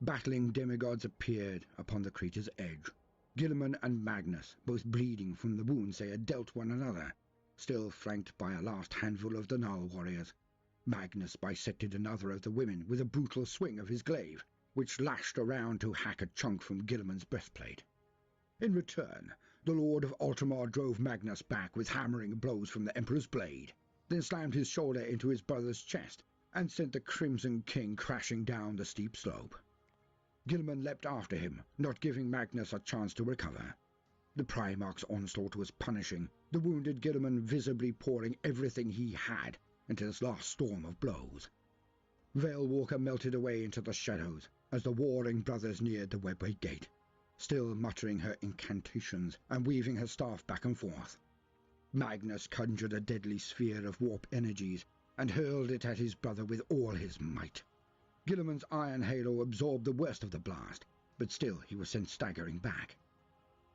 battling demigods appeared upon the crater's edge. Guilliman and Magnus, both bleeding from the wounds they had dealt one another, still flanked by a last handful of the Null warriors. Magnus bisected another of the women with a brutal swing of his glaive, which lashed around to hack a chunk from Guilliman's breastplate. In return, the Lord of Ultramar drove Magnus back with hammering blows from the Emperor's blade, then slammed his shoulder into his brother's chest and sent the Crimson King crashing down the steep slope. Guilliman leapt after him, not giving Magnus a chance to recover. The Primarch's onslaught was punishing, the wounded Guilliman visibly pouring everything he had into this last storm of blows. Veilwalker melted away into the shadows as the warring brothers neared the Webway Gate, still muttering her incantations and weaving her staff back and forth. Magnus conjured a deadly sphere of warp energies and hurled it at his brother with all his might. Guilliman's iron halo absorbed the worst of the blast, but still he was sent staggering back.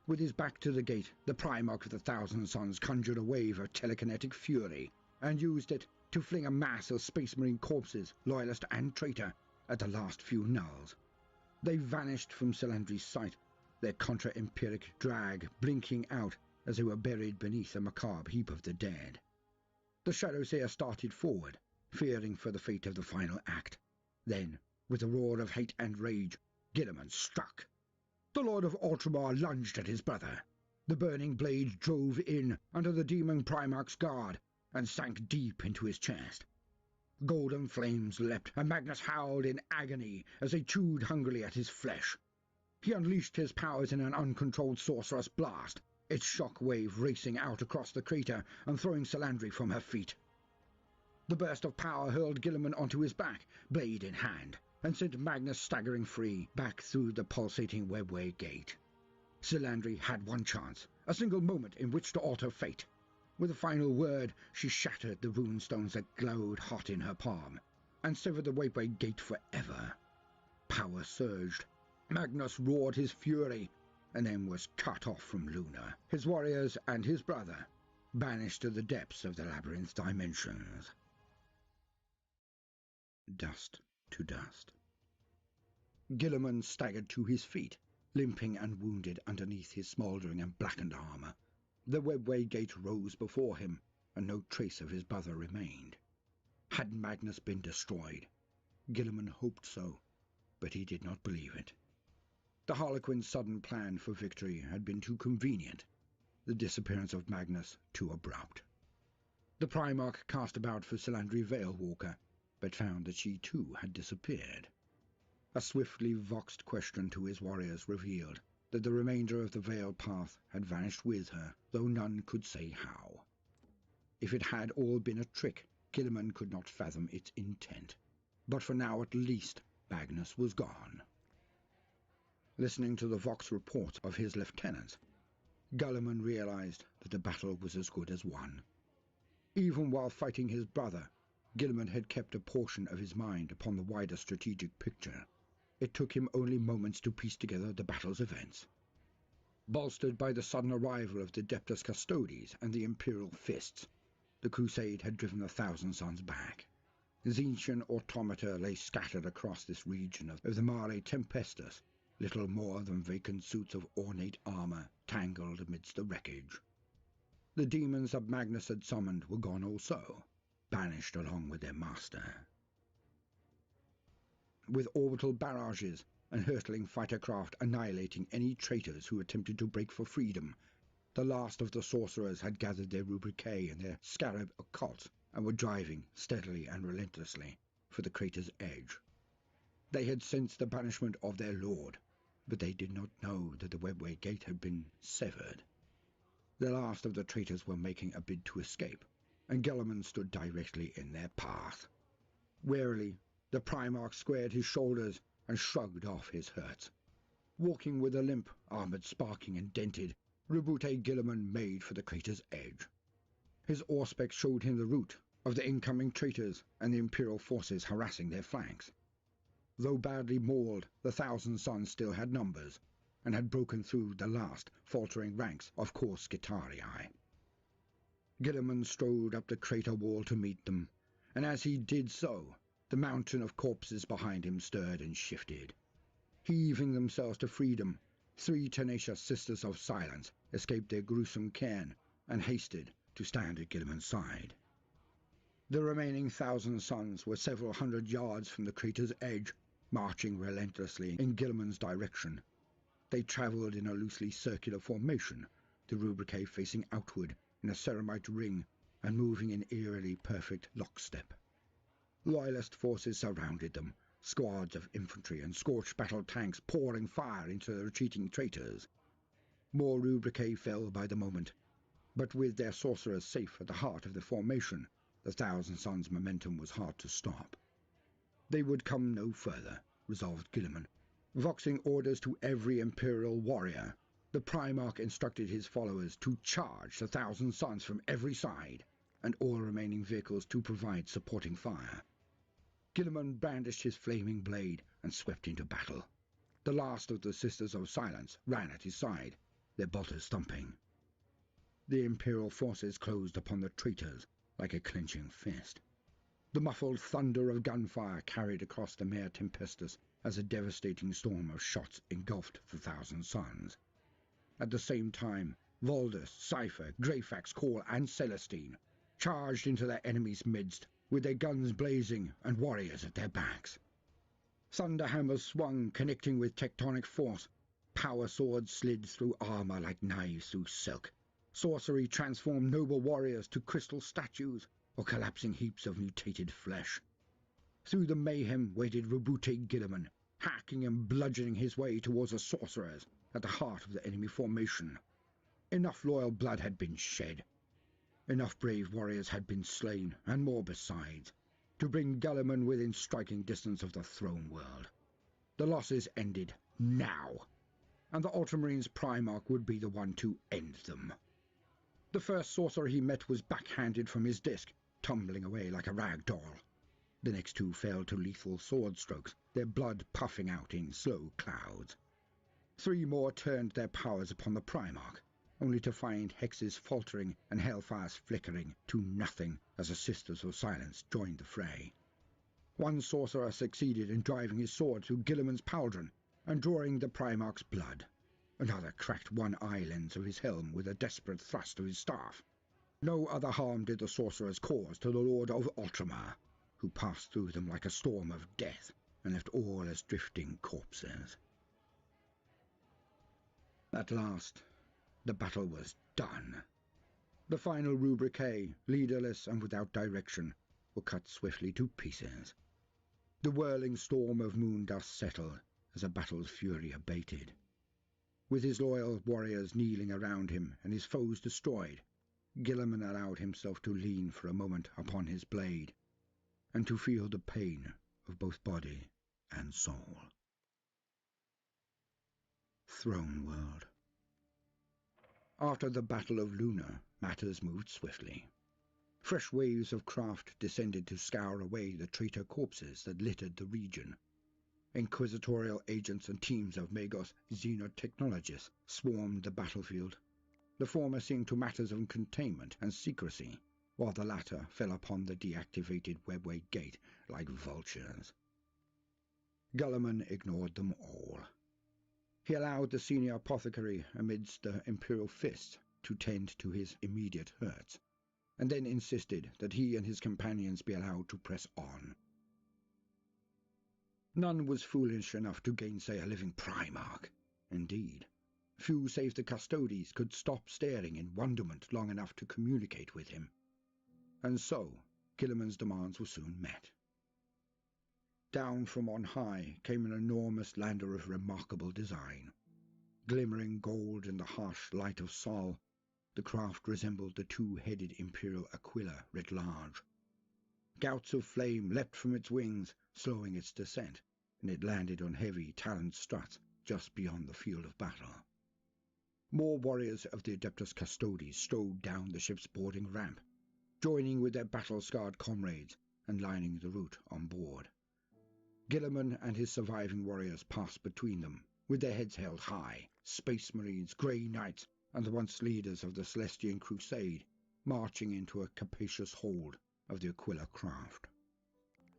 With his back to the gate, the Primarch of the Thousand Suns conjured a wave of telekinetic fury and used it to fling a mass of Space Marine corpses, loyalist and traitor, at the last few Nulls. They vanished from Salandri's sight, their contra-empiric drag blinking out as they were buried beneath a macabre heap of the dead. The Shadowseer started forward, fearing for the fate of the final act. Then, with a roar of hate and rage, Guilliman struck. The Lord of Ultramar lunged at his brother. The burning blade drove in under the Demon Primarch's guard and sank deep into his chest. Golden flames leapt, and Magnus howled in agony as they chewed hungrily at his flesh. He unleashed his powers in an uncontrolled sorcerous blast, its shock wave racing out across the crater and throwing Salandri from her feet. The burst of power hurled Guilliman onto his back, blade in hand, and sent Magnus staggering free back through the pulsating Webway Gate. Salandri had one chance, a single moment in which to alter fate. With a final word, she shattered the runestones that glowed hot in her palm, and severed the Webway Gate forever. Power surged. Magnus roared his fury, and then was cut off from Luna, his warriors and his brother, banished to the depths of the labyrinth dimensions. Dust to dust. Guilliman staggered to his feet, limping and wounded underneath his smouldering and blackened armour. The Webway Gate rose before him, and no trace of his brother remained. Had Magnus been destroyed? Guilliman hoped so, but he did not believe it. The Harlequin's sudden plan for victory had been too convenient, the disappearance of Magnus too abrupt. The Primarch cast about for Salandri Veilwalker, but found that she too had disappeared. A swiftly voxed question to his warriors revealed that the remainder of the Veil Path had vanished with her, though none could say how. If it had all been a trick, Guilliman could not fathom its intent. But for now at least, Magnus was gone. Listening to the Vox report of his lieutenants, Guilliman realized that the battle was as good as won. Even while fighting his brother, Guilliman had kept a portion of his mind upon the wider strategic picture. It took him only moments to piece together the battle's events. Bolstered by the sudden arrival of the Deptus Custodes and the Imperial Fists, the crusade had driven the Thousand Suns back. Zintian automata lay scattered across this region of the Mare Tempestus, little more than vacant suits of ornate armour tangled amidst the wreckage. The demons that Magnus had summoned were gone also, banished along with their master. With orbital barrages and hurtling fighter craft annihilating any traitors who attempted to break for freedom, the last of the sorcerers had gathered their rubricae and their scarab occults and were driving steadily and relentlessly for the crater's edge. They had sensed the banishment of their lord, but they did not know that the Webway Gate had been severed. The last of the traitors were making a bid to escape, and Guilliman stood directly in their path. Warily, the Primarch squared his shoulders and shrugged off his hurts. Walking with a limp, armoured sparking and dented, Roboute Guilliman made for the crater's edge. His auspex showed him the route of the incoming traitors and the Imperial forces harassing their flanks. Though badly mauled, the Thousand Suns still had numbers. and had broken through the last faltering ranks of Corps Skitarii. Guilliman strode up the crater wall to meet them, and as he did so, the mountain of corpses behind him stirred and shifted. Heaving themselves to freedom, 3 tenacious Sisters of Silence escaped their gruesome cairn and hasted to stand at Guilliman's side. The remaining 1,000 Suns were several hundred yards from the crater's edge, marching relentlessly in Guilliman's direction. They travelled in a loosely circular formation, the Rubricae facing outward in a ceramite ring and moving in eerily perfect lockstep. Loyalist forces surrounded them, squads of infantry and scorched battle tanks pouring fire into the retreating traitors. More Rubricae fell by the moment, but with their sorcerers safe at the heart of the formation, the 1,000 Suns' momentum was hard to stop. They would come no further, resolved Guilliman. Voxing orders to every Imperial warrior, the Primarch instructed his followers to charge the 1,000 Suns from every side, and all remaining vehicles to provide supporting fire. Guilliman brandished his flaming blade and swept into battle. The last of the Sisters of Silence ran at his side, their bolters thumping. The Imperial forces closed upon the traitors like a clenching fist. The muffled thunder of gunfire carried across the Mare Tempestus as a devastating storm of shots engulfed the 1,000 Suns. At the same time, Voldus, Cypher, Greyfax, Call, and Celestine charged into their enemy's midst, with their guns blazing and warriors at their backs. Thunderhammers swung, connecting with tectonic force. Power swords slid through armor like knives through silk. Sorcery transformed noble warriors to crystal statues or collapsing heaps of mutated flesh. Through the mayhem waded Roboute Guilliman, hacking and bludgeoning his way towards the sorcerers at the heart of the enemy formation. Enough loyal blood had been shed. Enough brave warriors had been slain, and more besides, to bring Guilliman within striking distance of the throne world. The losses ended now, and the Ultramarines' Primarch would be the one to end them. The first sorcerer he met was backhanded from his disc, tumbling away like a rag doll. The next 2 fell to lethal sword strokes, their blood puffing out in slow clouds. 3 more turned their powers upon the Primarch, only to find hexes faltering and hellfires flickering to nothing as the Sisters of Silence joined the fray. One sorcerer succeeded in driving his sword through Guilliman's pauldron and drawing the Primarch's blood. Another cracked one eye lens of his helm with a desperate thrust of his staff. No other harm did the sorcerers cause to the Lord of Ultramar, who passed through them like a storm of death and left all as drifting corpses. At last, the battle was done. The final Rubricae, leaderless and without direction, were cut swiftly to pieces. The whirling storm of moon dust settled as the battle's fury abated. With his loyal warriors kneeling around him and his foes destroyed, Guilliman allowed himself to lean for a moment upon his blade, and to feel the pain of both body and soul. Throne World. After the Battle of Luna, matters moved swiftly. Fresh waves of craft descended to scour away the traitor corpses that littered the region. Inquisitorial agents and teams of Magos xenotechnologists swarmed the battlefield. The former seeing to matters of containment and secrecy, while the latter fell upon the deactivated webway gate like vultures. Guilliman ignored them all. He allowed the senior apothecary amidst the Imperial fists to tend to his immediate hurts, and then insisted that he and his companions be allowed to press on. None was foolish enough to gainsay a living Primarch. Indeed, few save the Custodes could stop staring in wonderment long enough to communicate with him. And so, Guilliman's demands were soon met. Down from on high came an enormous lander of remarkable design. Glimmering gold in the harsh light of Sol, the craft resembled the 2-headed Imperial Aquila writ large. Gouts of flame leapt from its wings, slowing its descent, and it landed on heavy taloned struts just beyond the field of battle. More warriors of the Adeptus Custodes strode down the ship's boarding ramp, joining with their battle-scarred comrades and lining the route on board. Guilliman and his surviving warriors passed between them with their heads held high, Space Marines, Grey Knights, and the once leaders of the Celestian Crusade marching into a capacious hold of the Aquila craft.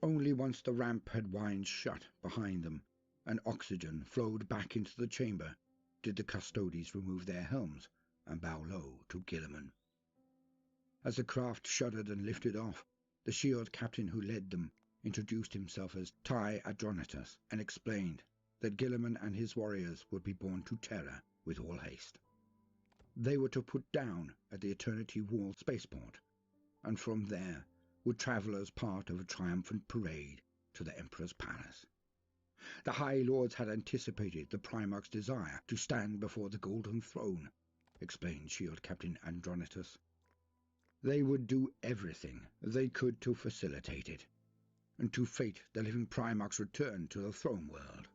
Only once the ramp had whined shut behind them and oxygen flowed back into the chamber did the custodies remove their helms and bow low to Guilliman. As the craft shuddered and lifted off, the shield captain who led them introduced himself as Tai Adronitas and explained that Guilliman and his warriors would be borne to Terra with all haste. They were to put down at the Eternity Wall spaceport, and from there would travel as part of a triumphant parade to the Emperor's palace. The High Lords had anticipated the Primarch's desire to stand before the Golden Throne, explained Shield Captain Adronitas. They would do everything they could to facilitate it, and to fate the living Primarch's return to the throne world.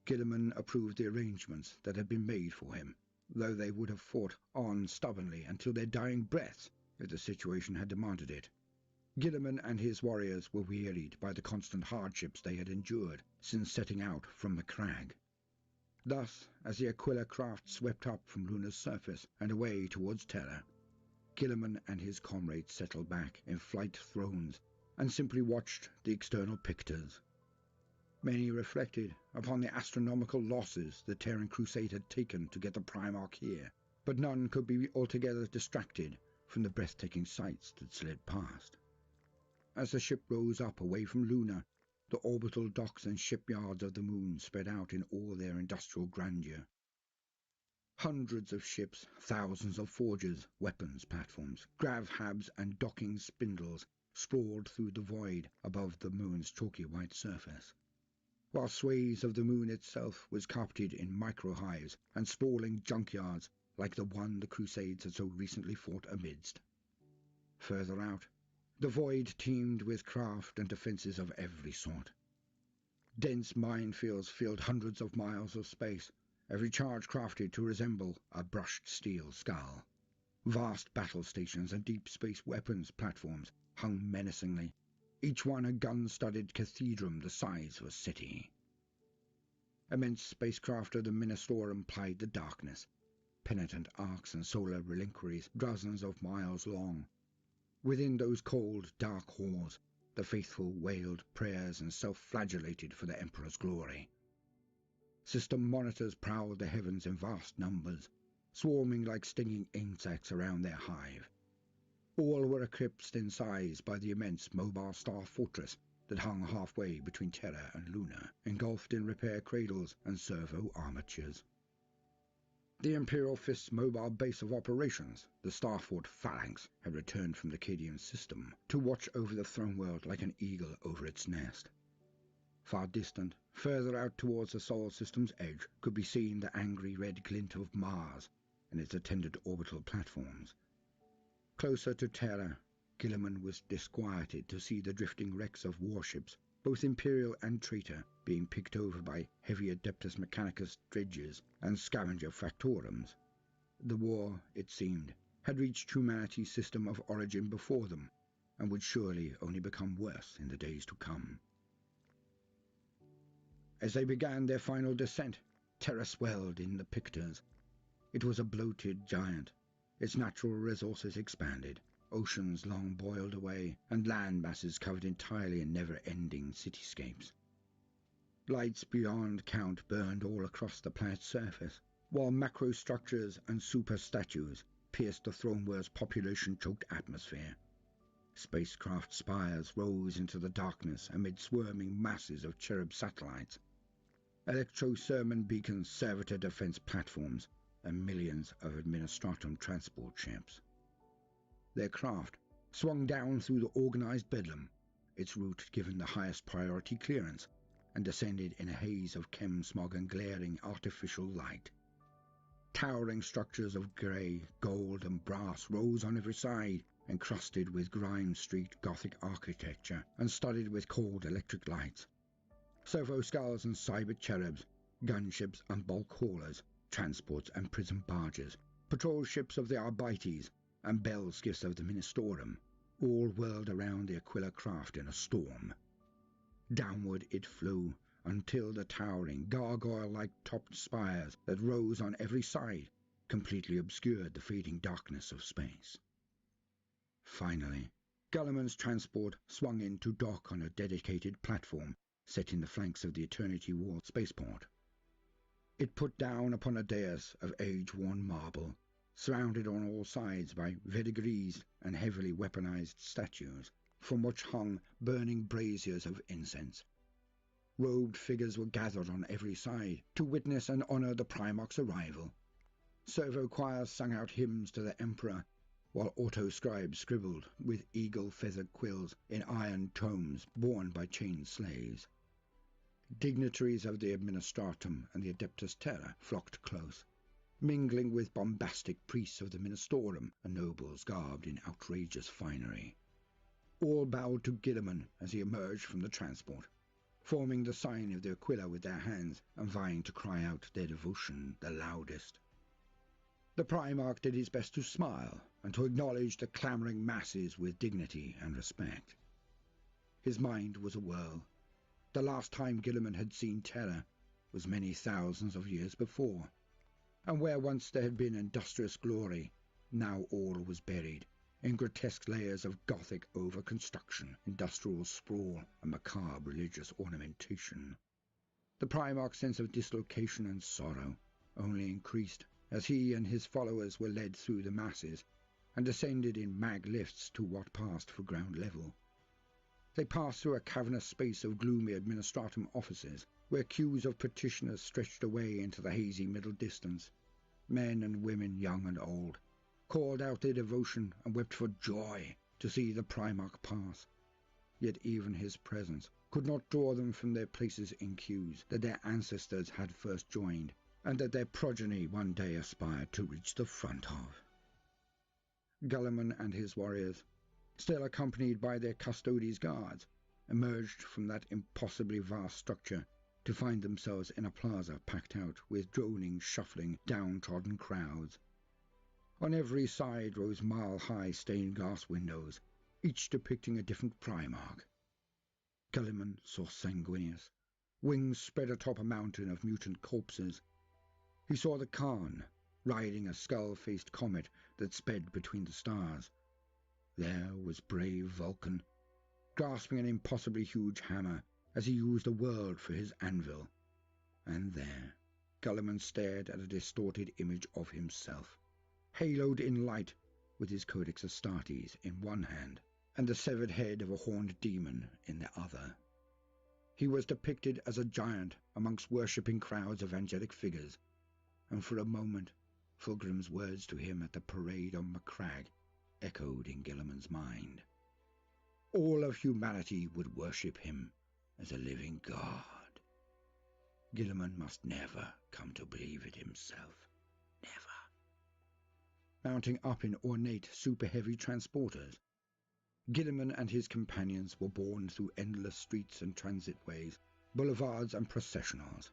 Guilliman approved the arrangements that had been made for him, though they would have fought on stubbornly until their dying breaths if the situation had demanded it. Guilliman and his warriors were wearied by the constant hardships they had endured since setting out from the crag. Thus, as the Aquila craft swept up from Luna's surface and away towards Terra, Guilliman and his comrades settled back in flight thrones and simply watched the external pictures. Many reflected upon the astronomical losses the Terran Crusade had taken to get the Primarch here, but none could be altogether distracted from the breathtaking sights that slid past. As the ship rose up away from Luna, the orbital docks and shipyards of the moon spread out in all their industrial grandeur. Hundreds of ships, thousands of forges, weapons platforms, grav habs and docking spindles sprawled through the void above the moon's chalky white surface, while swathes of the moon itself was carpeted in micro-hives and sprawling junkyards like the one the Crusades had so recently fought amidst. Further out, the void teemed with craft and defences of every sort. Dense minefields filled hundreds of miles of space, every charge crafted to resemble a brushed steel skull. Vast battle stations and deep space weapons platforms hung menacingly, each one a gun-studded cathedral the size of a city. Immense spacecraft of the Ministorum plied the darkness, penitent arcs and solar reliquaries dozens of miles long. Within those cold, dark halls, the faithful wailed prayers and self-flagellated for the Emperor's glory. System monitors prowled the heavens in vast numbers, swarming like stinging insects around their hive. All were eclipsed in size by the immense mobile star fortress that hung halfway between Terra and Luna, engulfed in repair cradles and servo armatures. The Imperial Fist's mobile base of operations, the Starfort Phalanx, had returned from the Cadian system to watch over the throne world like an eagle over its nest. Far distant, further out towards the solar system's edge, could be seen the angry red glint of Mars and its attendant orbital platforms. Closer to Terra, Guilliman was disquieted to see the drifting wrecks of warships, both Imperial and Traitor, being picked over by heavy Adeptus Mechanicus dredges and scavenger factorums. The war, it seemed, had reached humanity's system of origin before them, and would surely only become worse in the days to come. As they began their final descent, Terra swelled in the pictures. It was a bloated giant, its natural resources expanded, oceans long boiled away, and land masses covered entirely in never-ending cityscapes. Lights beyond count burned all across the planet's surface, while macrostructures and super-statues pierced the throne world's population-choked atmosphere. Spacecraft spires rose into the darkness amid swarming masses of cherub satellites, electro-sermon beacons, servitor defense platforms, and millions of administratum transport ships. Their craft swung down through the organized bedlam, its route given the highest priority clearance, and descended in a haze of chem smog and glaring artificial light. Towering structures of grey, gold and brass rose on every side, encrusted with grime-streaked Gothic architecture and studded with cold electric lights. Servo skulls and cyber cherubs, gunships and bulk haulers, transports and prison barges, patrol ships of the Arbites, and bell skiffs of the Ministorum, all whirled around the Aquila craft in a storm. Downward it flew, until the towering, gargoyle-like topped spires that rose on every side completely obscured the fading darkness of space. Finally, Guilliman's transport swung in to dock on a dedicated platform set in the flanks of the Eternity Wall spaceport. It put down upon a dais of age-worn marble, surrounded on all sides by verdigrised and heavily weaponized statues, from which hung burning braziers of incense. Robed figures were gathered on every side to witness and honor the Primarch's arrival. Servo choirs sung out hymns to the Emperor, while auto-scribes scribbled with eagle-feathered quills in iron tomes borne by chained slaves. Dignitaries of the Administratum and the Adeptus Terra flocked close, mingling with bombastic priests of the Ministorum and nobles garbed in outrageous finery. All bowed to Guilliman as he emerged from the transport, forming the sign of the Aquila with their hands and vying to cry out their devotion the loudest. The Primarch did his best to smile and to acknowledge the clamouring masses with dignity and respect. His mind was awhirl. The last time Guilliman had seen Terra was many thousands of years before, and where once there had been industrious glory, now all was buried in grotesque layers of Gothic over-construction, industrial sprawl, and macabre religious ornamentation. The Primarch's sense of dislocation and sorrow only increased as he and his followers were led through the masses and descended in mag lifts to what passed for ground level. They passed through a cavernous space of gloomy Administratum offices, where queues of petitioners stretched away into the hazy middle distance. Men and women, young and old, called out their devotion and wept for joy to see the Primarch pass. Yet even his presence could not draw them from their places in queues that their ancestors had first joined, and that their progeny one day aspired to reach the front of. Guilliman and his warriors, still accompanied by their custodes guards, emerged from that impossibly vast structure to find themselves in a plaza packed out with droning, shuffling, downtrodden crowds. On every side rose mile-high stained glass windows, each depicting a different Primarch. Guilliman saw Sanguinius, wings spread atop a mountain of mutant corpses. He saw the Khan, riding a skull-faced comet that sped between the stars. There was brave Vulcan, grasping an impossibly huge hammer as he used the world for his anvil. And there, Guilliman stared at a distorted image of himself, haloed in light, with his Codex Astartes in one hand and the severed head of a horned demon in the other. He was depicted as a giant amongst worshipping crowds of angelic figures, and for a moment Fulgrim's words to him at the parade on Macragge echoed in Guilliman's mind. All of humanity would worship him as a living god. Guilliman must never come to believe it himself. Never. Mounting up in ornate, super-heavy transporters, Guilliman and his companions were borne through endless streets and transitways, boulevards and processionals.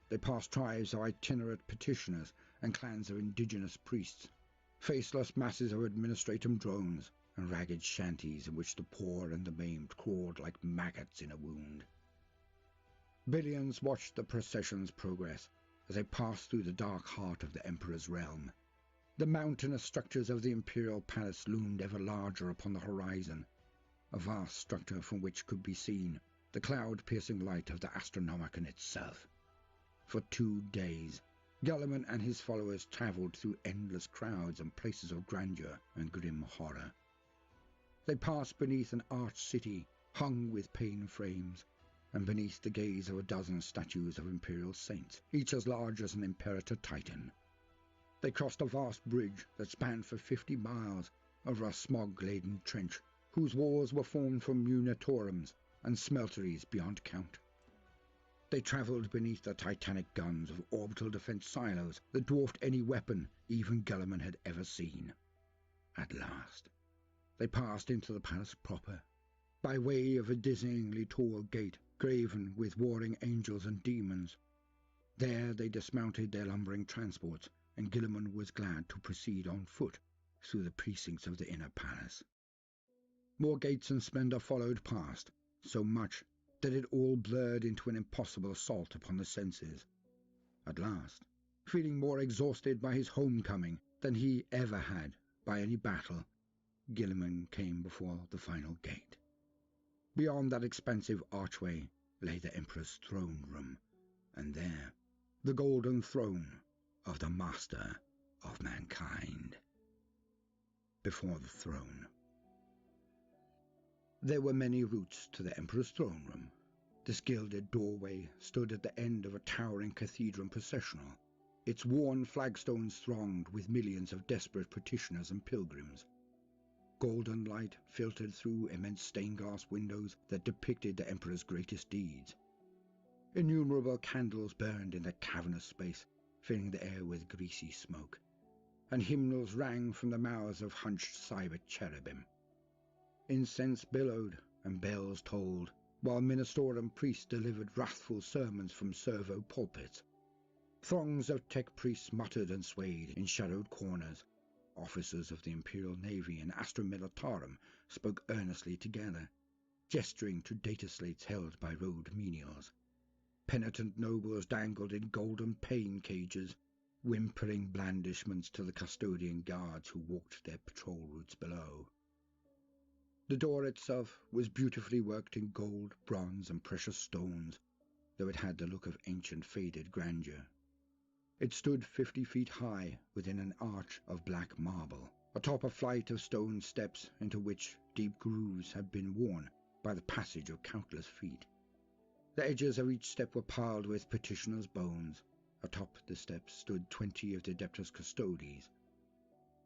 They passed tribes of itinerant petitioners and clans of indigenous priests, faceless masses of administratum drones, and ragged shanties in which the poor and the maimed crawled like maggots in a wound. Billions watched the procession's progress as they passed through the dark heart of the Emperor's realm. The mountainous structures of the Imperial Palace loomed ever larger upon the horizon, a vast structure from which could be seen the cloud-piercing light of the Astronomicon itself. For 2 days, Guilliman and his followers travelled through endless crowds and places of grandeur and grim horror. They passed beneath an arched city hung with pane frames, and beneath the gaze of a dozen statues of imperial saints, each as large as an Imperator Titan. They crossed a vast bridge that spanned for 50 miles over a smog-laden trench, whose walls were formed from munitorums and smelteries beyond count. They travelled beneath the titanic guns of orbital defence silos that dwarfed any weapon even Guilliman had ever seen. At last, they passed into the palace proper, by way of a dizzyingly tall gate graven with warring angels and demons. There they dismounted their lumbering transports, and Guilliman was glad to proceed on foot through the precincts of the inner palace. More gates and splendour followed past, so much that it all blurred into an impossible assault upon the senses. At last, feeling more exhausted by his homecoming than he ever had by any battle, Guilliman came before the final gate. Beyond that expansive archway lay the Emperor's throne room, and there the golden throne of the Master of Mankind. Before the throne. There were many routes to the Emperor's throne room. This gilded doorway stood at the end of a towering cathedral processional, its worn flagstones thronged with millions of desperate petitioners and pilgrims. Golden light filtered through immense stained-glass windows that depicted the Emperor's greatest deeds. Innumerable candles burned in that cavernous space, filling the air with greasy smoke, and hymnals rang from the mouths of hunched cybert cherubim. Incense billowed and bells tolled, while minister and priests delivered wrathful sermons from servo pulpits. Throngs of tech priests muttered and swayed in shadowed corners. Officers of the Imperial Navy and Astra Militarum spoke earnestly together, gesturing to data slates held by robed menials. Penitent nobles dangled in golden pain cages, whimpering blandishments to the custodian guards who walked their patrol routes below. The door itself was beautifully worked in gold, bronze, and precious stones, though it had the look of ancient faded grandeur. It stood 50 feet high within an arch of black marble, atop a flight of stone steps into which deep grooves had been worn by the passage of countless feet. The edges of each step were piled with petitioners' bones. Atop the steps stood 20 of the Adeptus Custodes.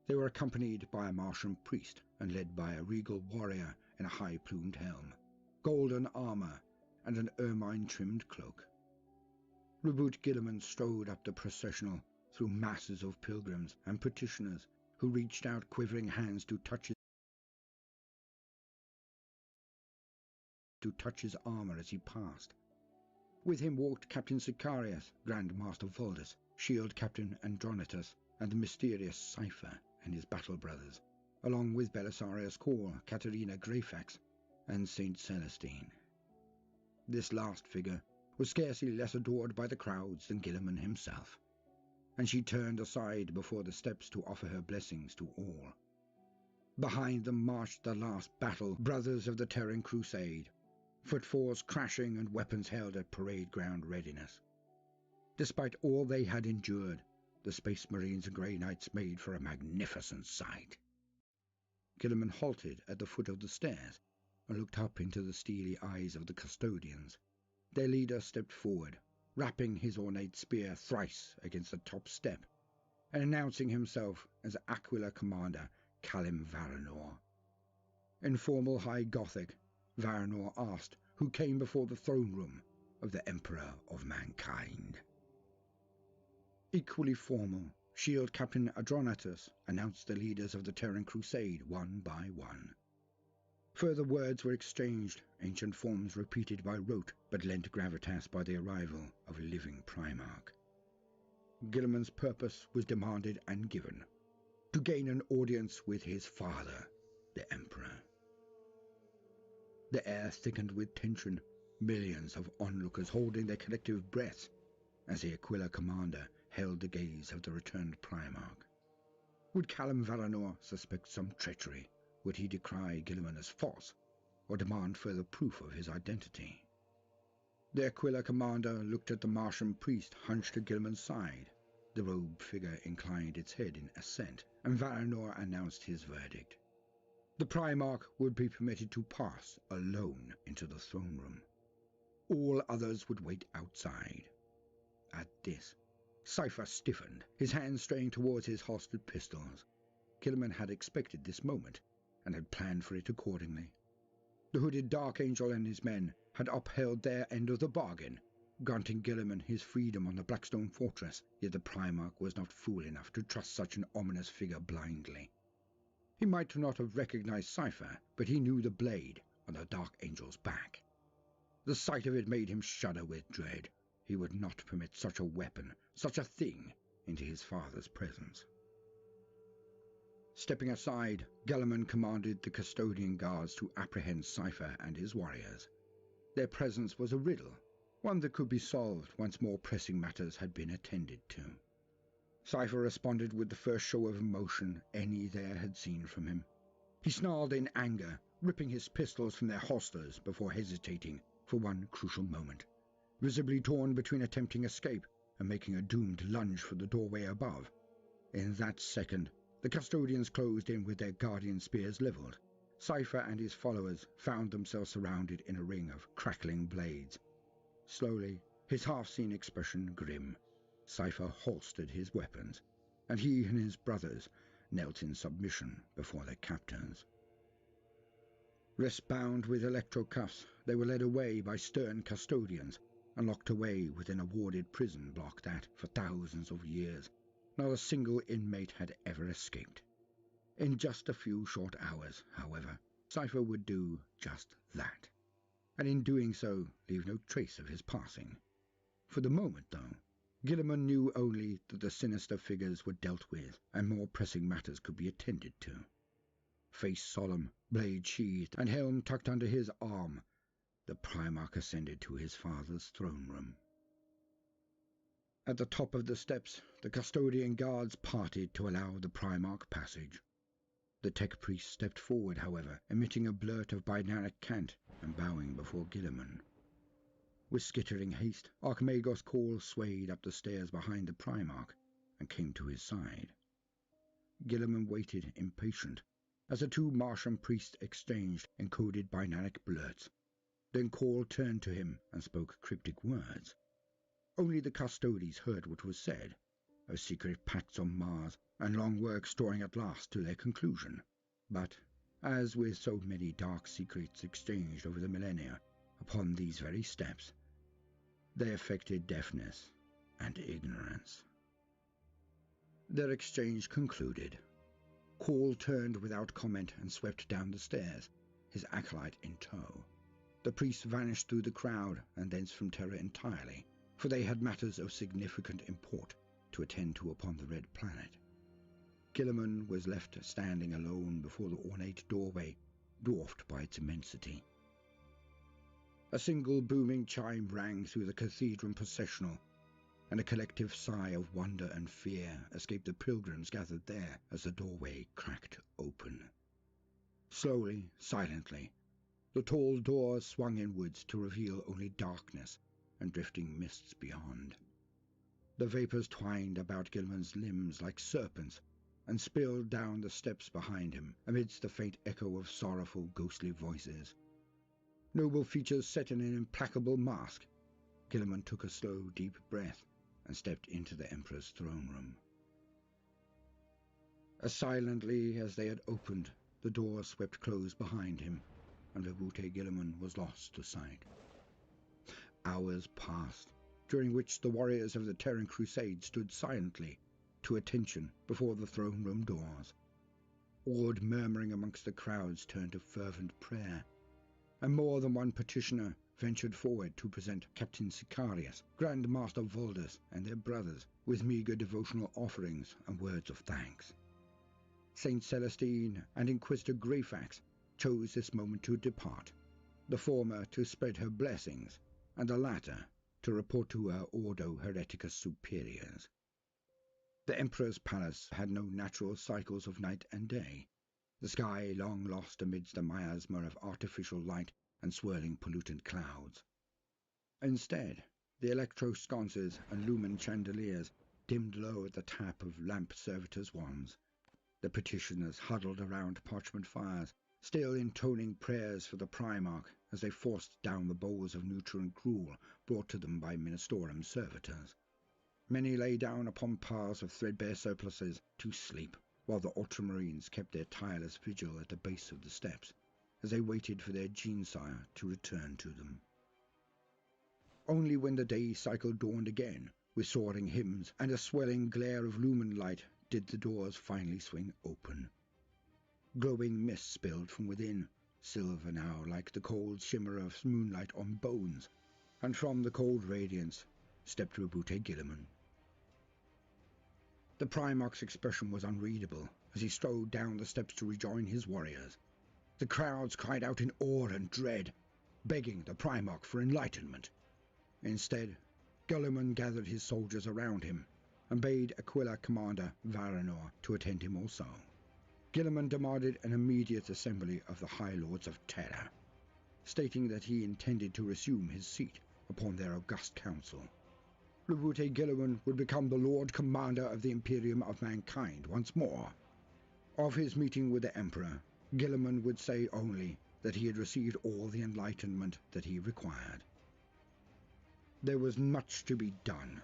They were accompanied by a Martian priest and led by a regal warrior in a high-plumed helm, golden armor, and an ermine-trimmed cloak. Roboute Guilliman strode up the processional through masses of pilgrims and petitioners who reached out quivering hands to touch his armor as he passed. With him walked Captain Sicarius, Grand Master Voldus, Shield Captain Andronitus, and the mysterious Cypher and his battle brothers, along with Belisarius Cawl, Caterina Greyfax, and Saint Celestine. This last figure was scarcely less adored by the crowds than Guilliman himself, and she turned aside before the steps to offer her blessings to all. Behind them marched the last battle brothers of the Terran Crusade, footfalls crashing and weapons held at parade ground readiness. Despite all they had endured, the Space Marines and Grey Knights made for a magnificent sight. Guilliman halted at the foot of the stairs and looked up into the steely eyes of the custodians. Their leader stepped forward, rapping his ornate spear thrice against the top step, and announcing himself as Aquila Commander Kalim Varanor. In formal High Gothic, Varanor asked who came before the throne room of the Emperor of Mankind. Equally formal, Shield Captain Adronatus announced the leaders of the Terran Crusade one by one. Further words were exchanged, ancient forms repeated by rote, but lent gravitas by the arrival of a living Primarch. Guilliman's purpose was demanded and given, to gain an audience with his father, the Emperor. The air thickened with tension, millions of onlookers holding their collective breaths as the Aquila commander held the gaze of the returned Primarch. Would Kalim Varanor suspect some treachery? Would he decry Guilliman as false, or demand further proof of his identity? The Aquila commander looked at the Martian priest hunched at Guilliman's side. The robed figure inclined its head in assent, and Varanor announced his verdict. The Primarch would be permitted to pass alone into the throne room. All others would wait outside. At this, Cypher stiffened, his hand straying towards his holstered pistols. Guilliman had expected this moment, and had planned for it accordingly. The hooded Dark Angel and his men had upheld their end of the bargain, granting Guilliman his freedom on the Blackstone Fortress, yet the Primarch was not fool enough to trust such an ominous figure blindly. He might not have recognized Cypher, but he knew the blade on the Dark Angel's back. The sight of it made him shudder with dread. He would not permit such a weapon, such a thing, into his father's presence. Stepping aside, Guilliman commanded the custodian guards to apprehend Cypher and his warriors. Their presence was a riddle, one that could be solved once more pressing matters had been attended to. Cypher responded with the first show of emotion any there had seen from him. He snarled in anger, ripping his pistols from their holsters before hesitating for one crucial moment, visibly torn between attempting escape and making a doomed lunge for the doorway above. In that second, the custodians closed in with their guardian spears levelled. Cypher and his followers found themselves surrounded in a ring of crackling blades. Slowly, his half-seen expression grim, Cypher holstered his weapons, and he and his brothers knelt in submission before their captors. Wrist-bound with electro-cuffs, they were led away by stern custodians and locked away within a warded prison block that, for thousands of years, not a single inmate had ever escaped. In just a few short hours, however, Cypher would do just that, and in doing so leave no trace of his passing. For the moment, though, Guilliman knew only that the sinister figures were dealt with and more pressing matters could be attended to. Face solemn, blade sheathed, and helm tucked under his arm, the Primarch ascended to his father's throne room. At the top of the steps, the custodian guards parted to allow the Primarch passage. The tech priest stepped forward, however, emitting a blurt of binaric cant and bowing before Guilliman. With skittering haste, Archimagos Cawl swayed up the stairs behind the Primarch and came to his side. Guilliman waited, impatient, as the two Martian priests exchanged encoded binaric blurts. Then Cawl turned to him and spoke cryptic words. Only the custodes heard what was said, of secret pacts on Mars and long works drawing at last to their conclusion. But, as with so many dark secrets exchanged over the millennia upon these very steps, they affected deafness and ignorance. Their exchange concluded. Cawl turned without comment and swept down the stairs, his acolyte in tow. The priests vanished through the crowd and thence from Terra entirely, for they had matters of significant import to attend to upon the Red Planet. Guilliman was left standing alone before the ornate doorway, dwarfed by its immensity. A single booming chime rang through the cathedral processional, and a collective sigh of wonder and fear escaped the pilgrims gathered there as the doorway cracked open. Slowly, silently, the tall doors swung inwards to reveal only darkness and drifting mists beyond. The vapours twined about Guilliman's limbs like serpents and spilled down the steps behind him amidst the faint echo of sorrowful, ghostly voices. Noble features set in an implacable mask, Guilliman took a slow, deep breath and stepped into the Emperor's throne room. As silently as they had opened, the door swept closed behind him, and Vibhuti Guilliman was lost to sight. Hours passed, during which the warriors of the Terran Crusade stood silently, to attention before the throne room doors. Awed murmuring amongst the crowds turned to fervent prayer, and more than one petitioner ventured forward to present Captain Sicarius, Grand Master Voldus, and their brothers with meagre devotional offerings and words of thanks. Saint Celestine and Inquisitor Greyfax chose this moment to depart, the former to spread her blessings, and the latter to report to her Ordo Hereticus superiors. The Emperor's palace had no natural cycles of night and day, the sky long lost amidst the miasma of artificial light and swirling pollutant clouds. Instead, the electro-sconces and lumen chandeliers dimmed low at the tap of lamp servitors' wands. The petitioners huddled around parchment fires, still intoning prayers for the Primarch as they forced down the bowls of nutrient gruel brought to them by Ministorum servitors. Many lay down upon piles of threadbare surplices to sleep, while the ultramarines kept their tireless vigil at the base of the steps, as they waited for their Gene-sire to return to them. Only when the day cycle dawned again, with soaring hymns and a swelling glare of lumen light, did the doors finally swing open. Glowing mist spilled from within, silver now like the cold shimmer of moonlight on bones, and from the cold radiance stepped Vibhuti Guilliman. The Primarch's expression was unreadable as he strode down the steps to rejoin his warriors. The crowds cried out in awe and dread, begging the Primarch for enlightenment. Instead, Guilliman gathered his soldiers around him and bade Aquila commander Varanor to attend him also. Guilliman demanded an immediate assembly of the High Lords of Terra, stating that he intended to resume his seat upon their august council. Roboute Guilliman would become the Lord Commander of the Imperium of Mankind once more. Of his meeting with the Emperor, Guilliman would say only that he had received all the enlightenment that he required. There was much to be done,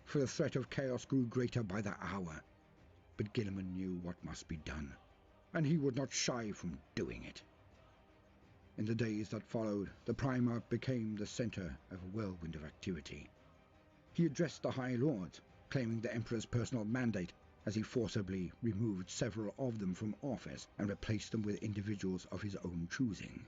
for the threat of chaos grew greater by the hour, but Guilliman knew what must be done, and he would not shy from doing it. In the days that followed, the Primarch became the center of a whirlwind of activity. He addressed the High Lords, claiming the Emperor's personal mandate as he forcibly removed several of them from office and replaced them with individuals of his own choosing.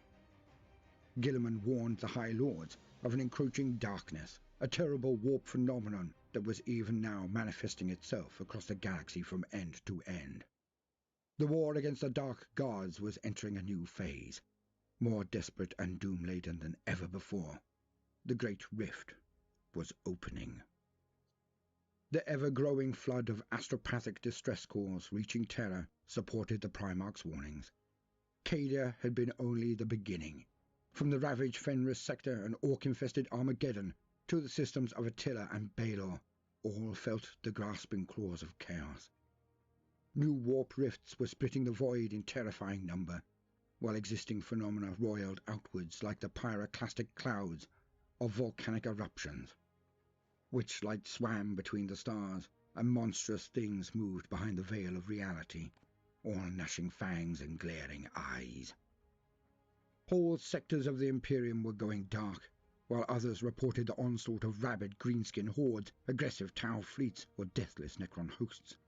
Guilliman warned the High Lords of an encroaching darkness, a terrible warp phenomenon that was even now manifesting itself across the galaxy from end to end. The war against the Dark Gods was entering a new phase, more desperate and doom-laden than ever before. The Great Rift was opening. The ever-growing flood of astropathic distress calls reaching Terra supported the Primarch's warnings. Cadia had been only the beginning. From the ravaged Fenris sector and orc-infested Armageddon to the systems of Attila and Balor, all felt the grasping claws of chaos. New warp rifts were splitting the void in terrifying number, while existing phenomena roiled outwards like the pyroclastic clouds of volcanic eruptions. Witchlight swam between the stars, and monstrous things moved behind the veil of reality, all gnashing fangs and glaring eyes. Whole sectors of the Imperium were going dark, while others reported the onslaught of rabid greenskin hordes, aggressive Tau fleets, or deathless Necron hosts.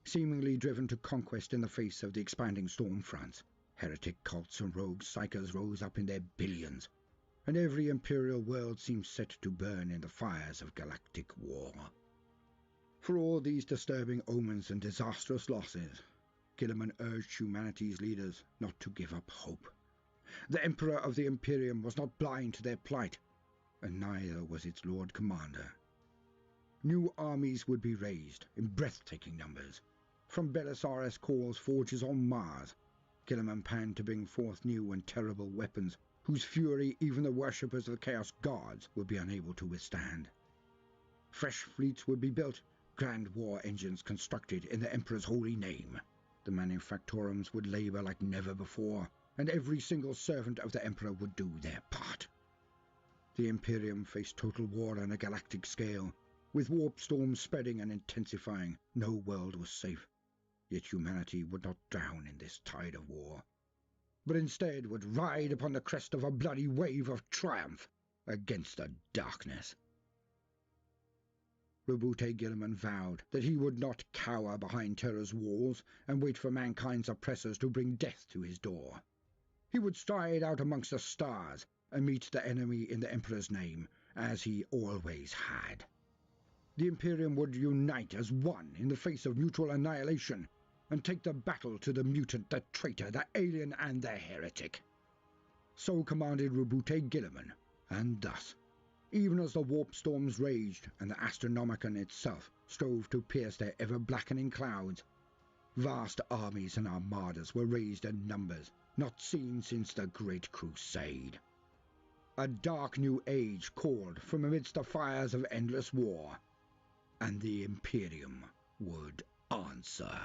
Seemingly driven to conquest in the face of the expanding storm fronts, heretic cults and rogue psychers rose up in their billions, and every Imperial world seemed set to burn in the fires of galactic war. For all these disturbing omens and disastrous losses, Guilliman urged humanity's leaders not to give up hope. The Emperor of the Imperium was not blind to their plight, and neither was its Lord Commander. New armies would be raised in breathtaking numbers. From Belisarius Caul's forges on Mars, Guilliman planned to bring forth new and terrible weapons whose fury even the worshippers of the Chaos Gods would be unable to withstand. Fresh fleets would be built, grand war engines constructed in the Emperor's holy name. The manufactorums would labor like never before, and every single servant of the Emperor would do their part. The Imperium faced total war on a galactic scale. With warp storms spreading and intensifying, no world was safe. Yet humanity would not drown in this tide of war, but instead would ride upon the crest of a bloody wave of triumph against the darkness. Roboute Guilliman vowed that he would not cower behind Terra's walls and wait for mankind's oppressors to bring death to his door. He would stride out amongst the stars and meet the enemy in the Emperor's name, as he always had. The Imperium would unite as one in the face of mutual annihilation, and take the battle to the mutant, the traitor, the alien, and the heretic. So commanded Roboute Guilliman, and thus, even as the warp storms raged and the Astronomicon itself strove to pierce their ever-blackening clouds, vast armies and armadas were raised in numbers not seen since the Great Crusade. A dark new age called from amidst the fires of endless war, and the Imperium would answer.